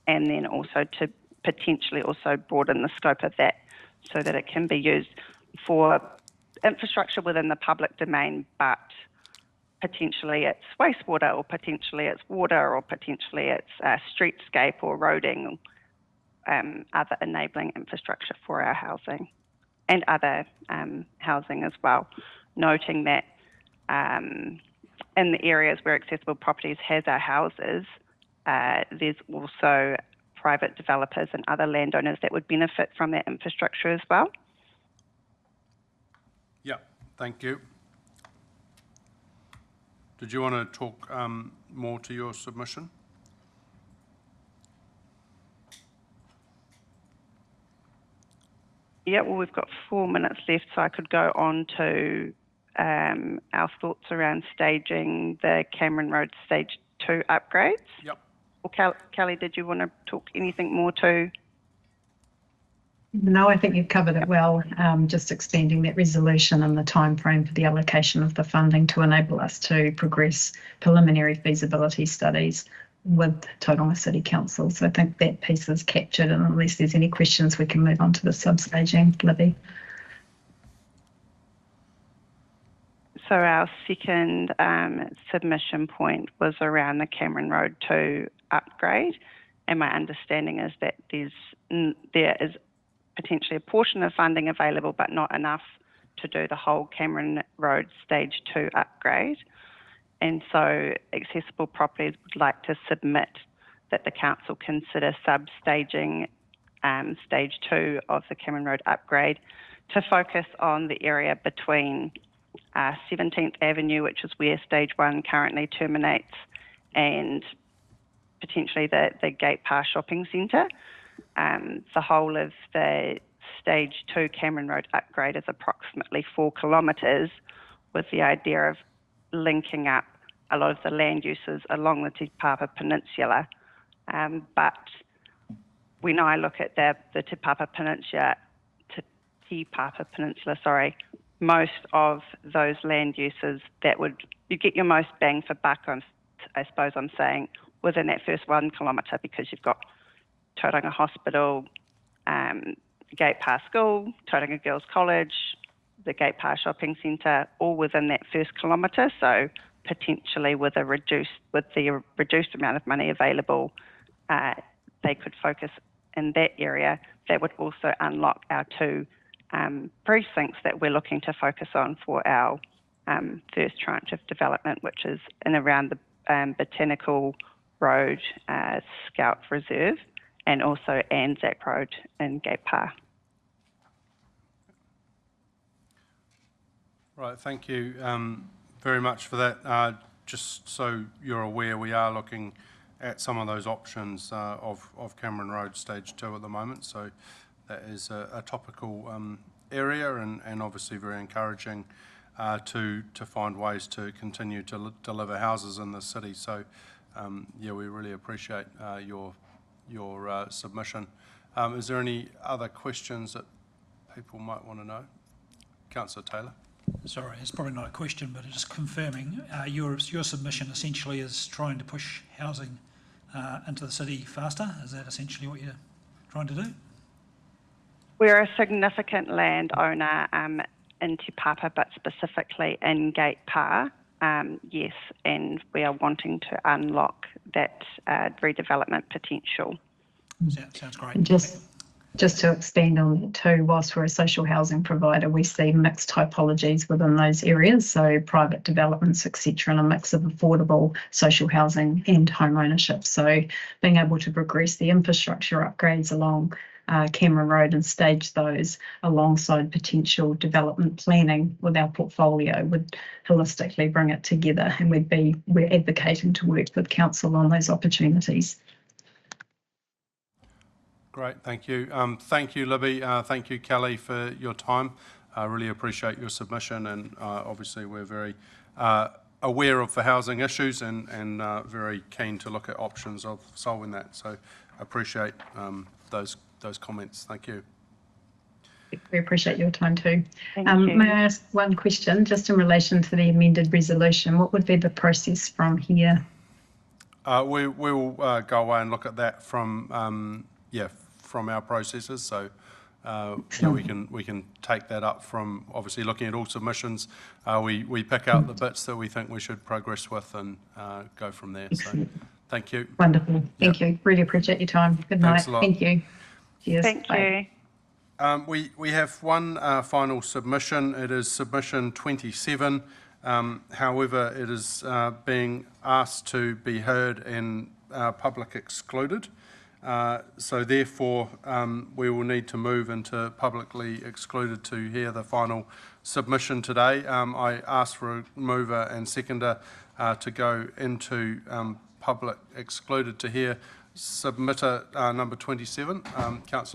then also to potentially also broaden the scope of that so that it can be used for infrastructure within the public domain, but potentially it's wastewater, or potentially it's water, or potentially it's streetscape or roading, other enabling infrastructure for our housing and other housing as well. Noting that in the areas where Accessible Properties has our houses, there's also private developers and other landowners that would benefit from that infrastructure as well. Yeah, thank you. Did you want to talk more to your submission? Yeah, well, we've got 4 minutes left, so I could go on to our thoughts around staging the Cameron Road Stage 2 upgrades. Yep. Or Kelly, did you want to talk anything more to? No, I think you've covered it well. Just extending that resolution and the timeframe for the allocation of the funding to enable us to progress preliminary feasibility studies with Tauranga City Council. So I think that piece is captured, and unless there's any questions, we can move on to the substaging. Libby. So our second submission point was around the Cameron Road 2 upgrade, and my understanding is that there is potentially a portion of funding available, but not enough to do the whole Cameron Road Stage 2 upgrade. And so Accessible Properties would like to submit that the council consider substaging Stage 2 of the Cameron Road upgrade to focus on the area between 17th Avenue, which is where Stage 1 currently terminates, and potentially the Gate Park Shopping Centre. The whole of the Stage 2 Cameron Road upgrade is approximately 4 kilometres, with the idea of linking up a lot of the land uses along the Te Papa Peninsula. But when I look at the Te Papa Peninsula, most of those land uses you get your most bang for buck, I suppose I'm saying, within that first 1 kilometre, because you've got Tauranga Hospital, Gate Park School, Tauranga Girls College, the Gate Park Shopping Centre, all within that first kilometre. So potentially with the reduced amount of money available, they could focus in that area. That would also unlock our 2 precincts that we're looking to focus on for our first tranche of development, which is in around the Botanical Road Scout Reserve, and also Anzac Road in Gate Park. Right, thank you very much for that. Just so you're aware, we are looking at some of those options of Cameron Road Stage 2 at the moment, so that is a topical area, and obviously very encouraging to find ways to continue to deliver houses in the city. So yeah, we really appreciate your submission. Is there any other questions that people might want to know? Councillor Taylor. Sorry, it's probably not a question, but just confirming, your submission essentially is trying to push housing into the city faster. Is that essentially what you're trying to do? We're a significant landowner in Te Papa, but specifically in Gate Park, yes, and we are wanting to unlock that redevelopment potential. Sounds great. Just to expand on that too, whilst we're a social housing provider, we see mixed typologies within those areas, so private developments, etc., and a mix of affordable social housing and home ownership. So being able to progress the infrastructure upgrades along Cameron Road and stage those alongside potential development planning with our portfolio would holistically bring it together, and we're advocating to work with council on those opportunities. Great, thank you. Thank you, Libby. Thank you, Kelly, for your time. I really appreciate your submission, and obviously we're very aware of the housing issues and very keen to look at options of solving that. So I appreciate those comments. Thank you. We appreciate your time too. Thank you. May I ask one question, just in relation to the amended resolution? What would be the process from here? We'll go away and look at that from from our processes. So we can take that up from obviously looking at all submissions. We pick out the bits that we think we should progress with and go from there. So thank you. Wonderful. Thank you. Really appreciate your time. Good night. Thanks a lot. Thank you. Cheers. Thank Bye. you. We have one final submission. It is submission 27. However, it is being asked to be heard in public excluded. So therefore, we will need to move into publicly excluded to hear the final submission today. I asked for a mover and seconder to go into public excluded to hear submitter number 27. Councillor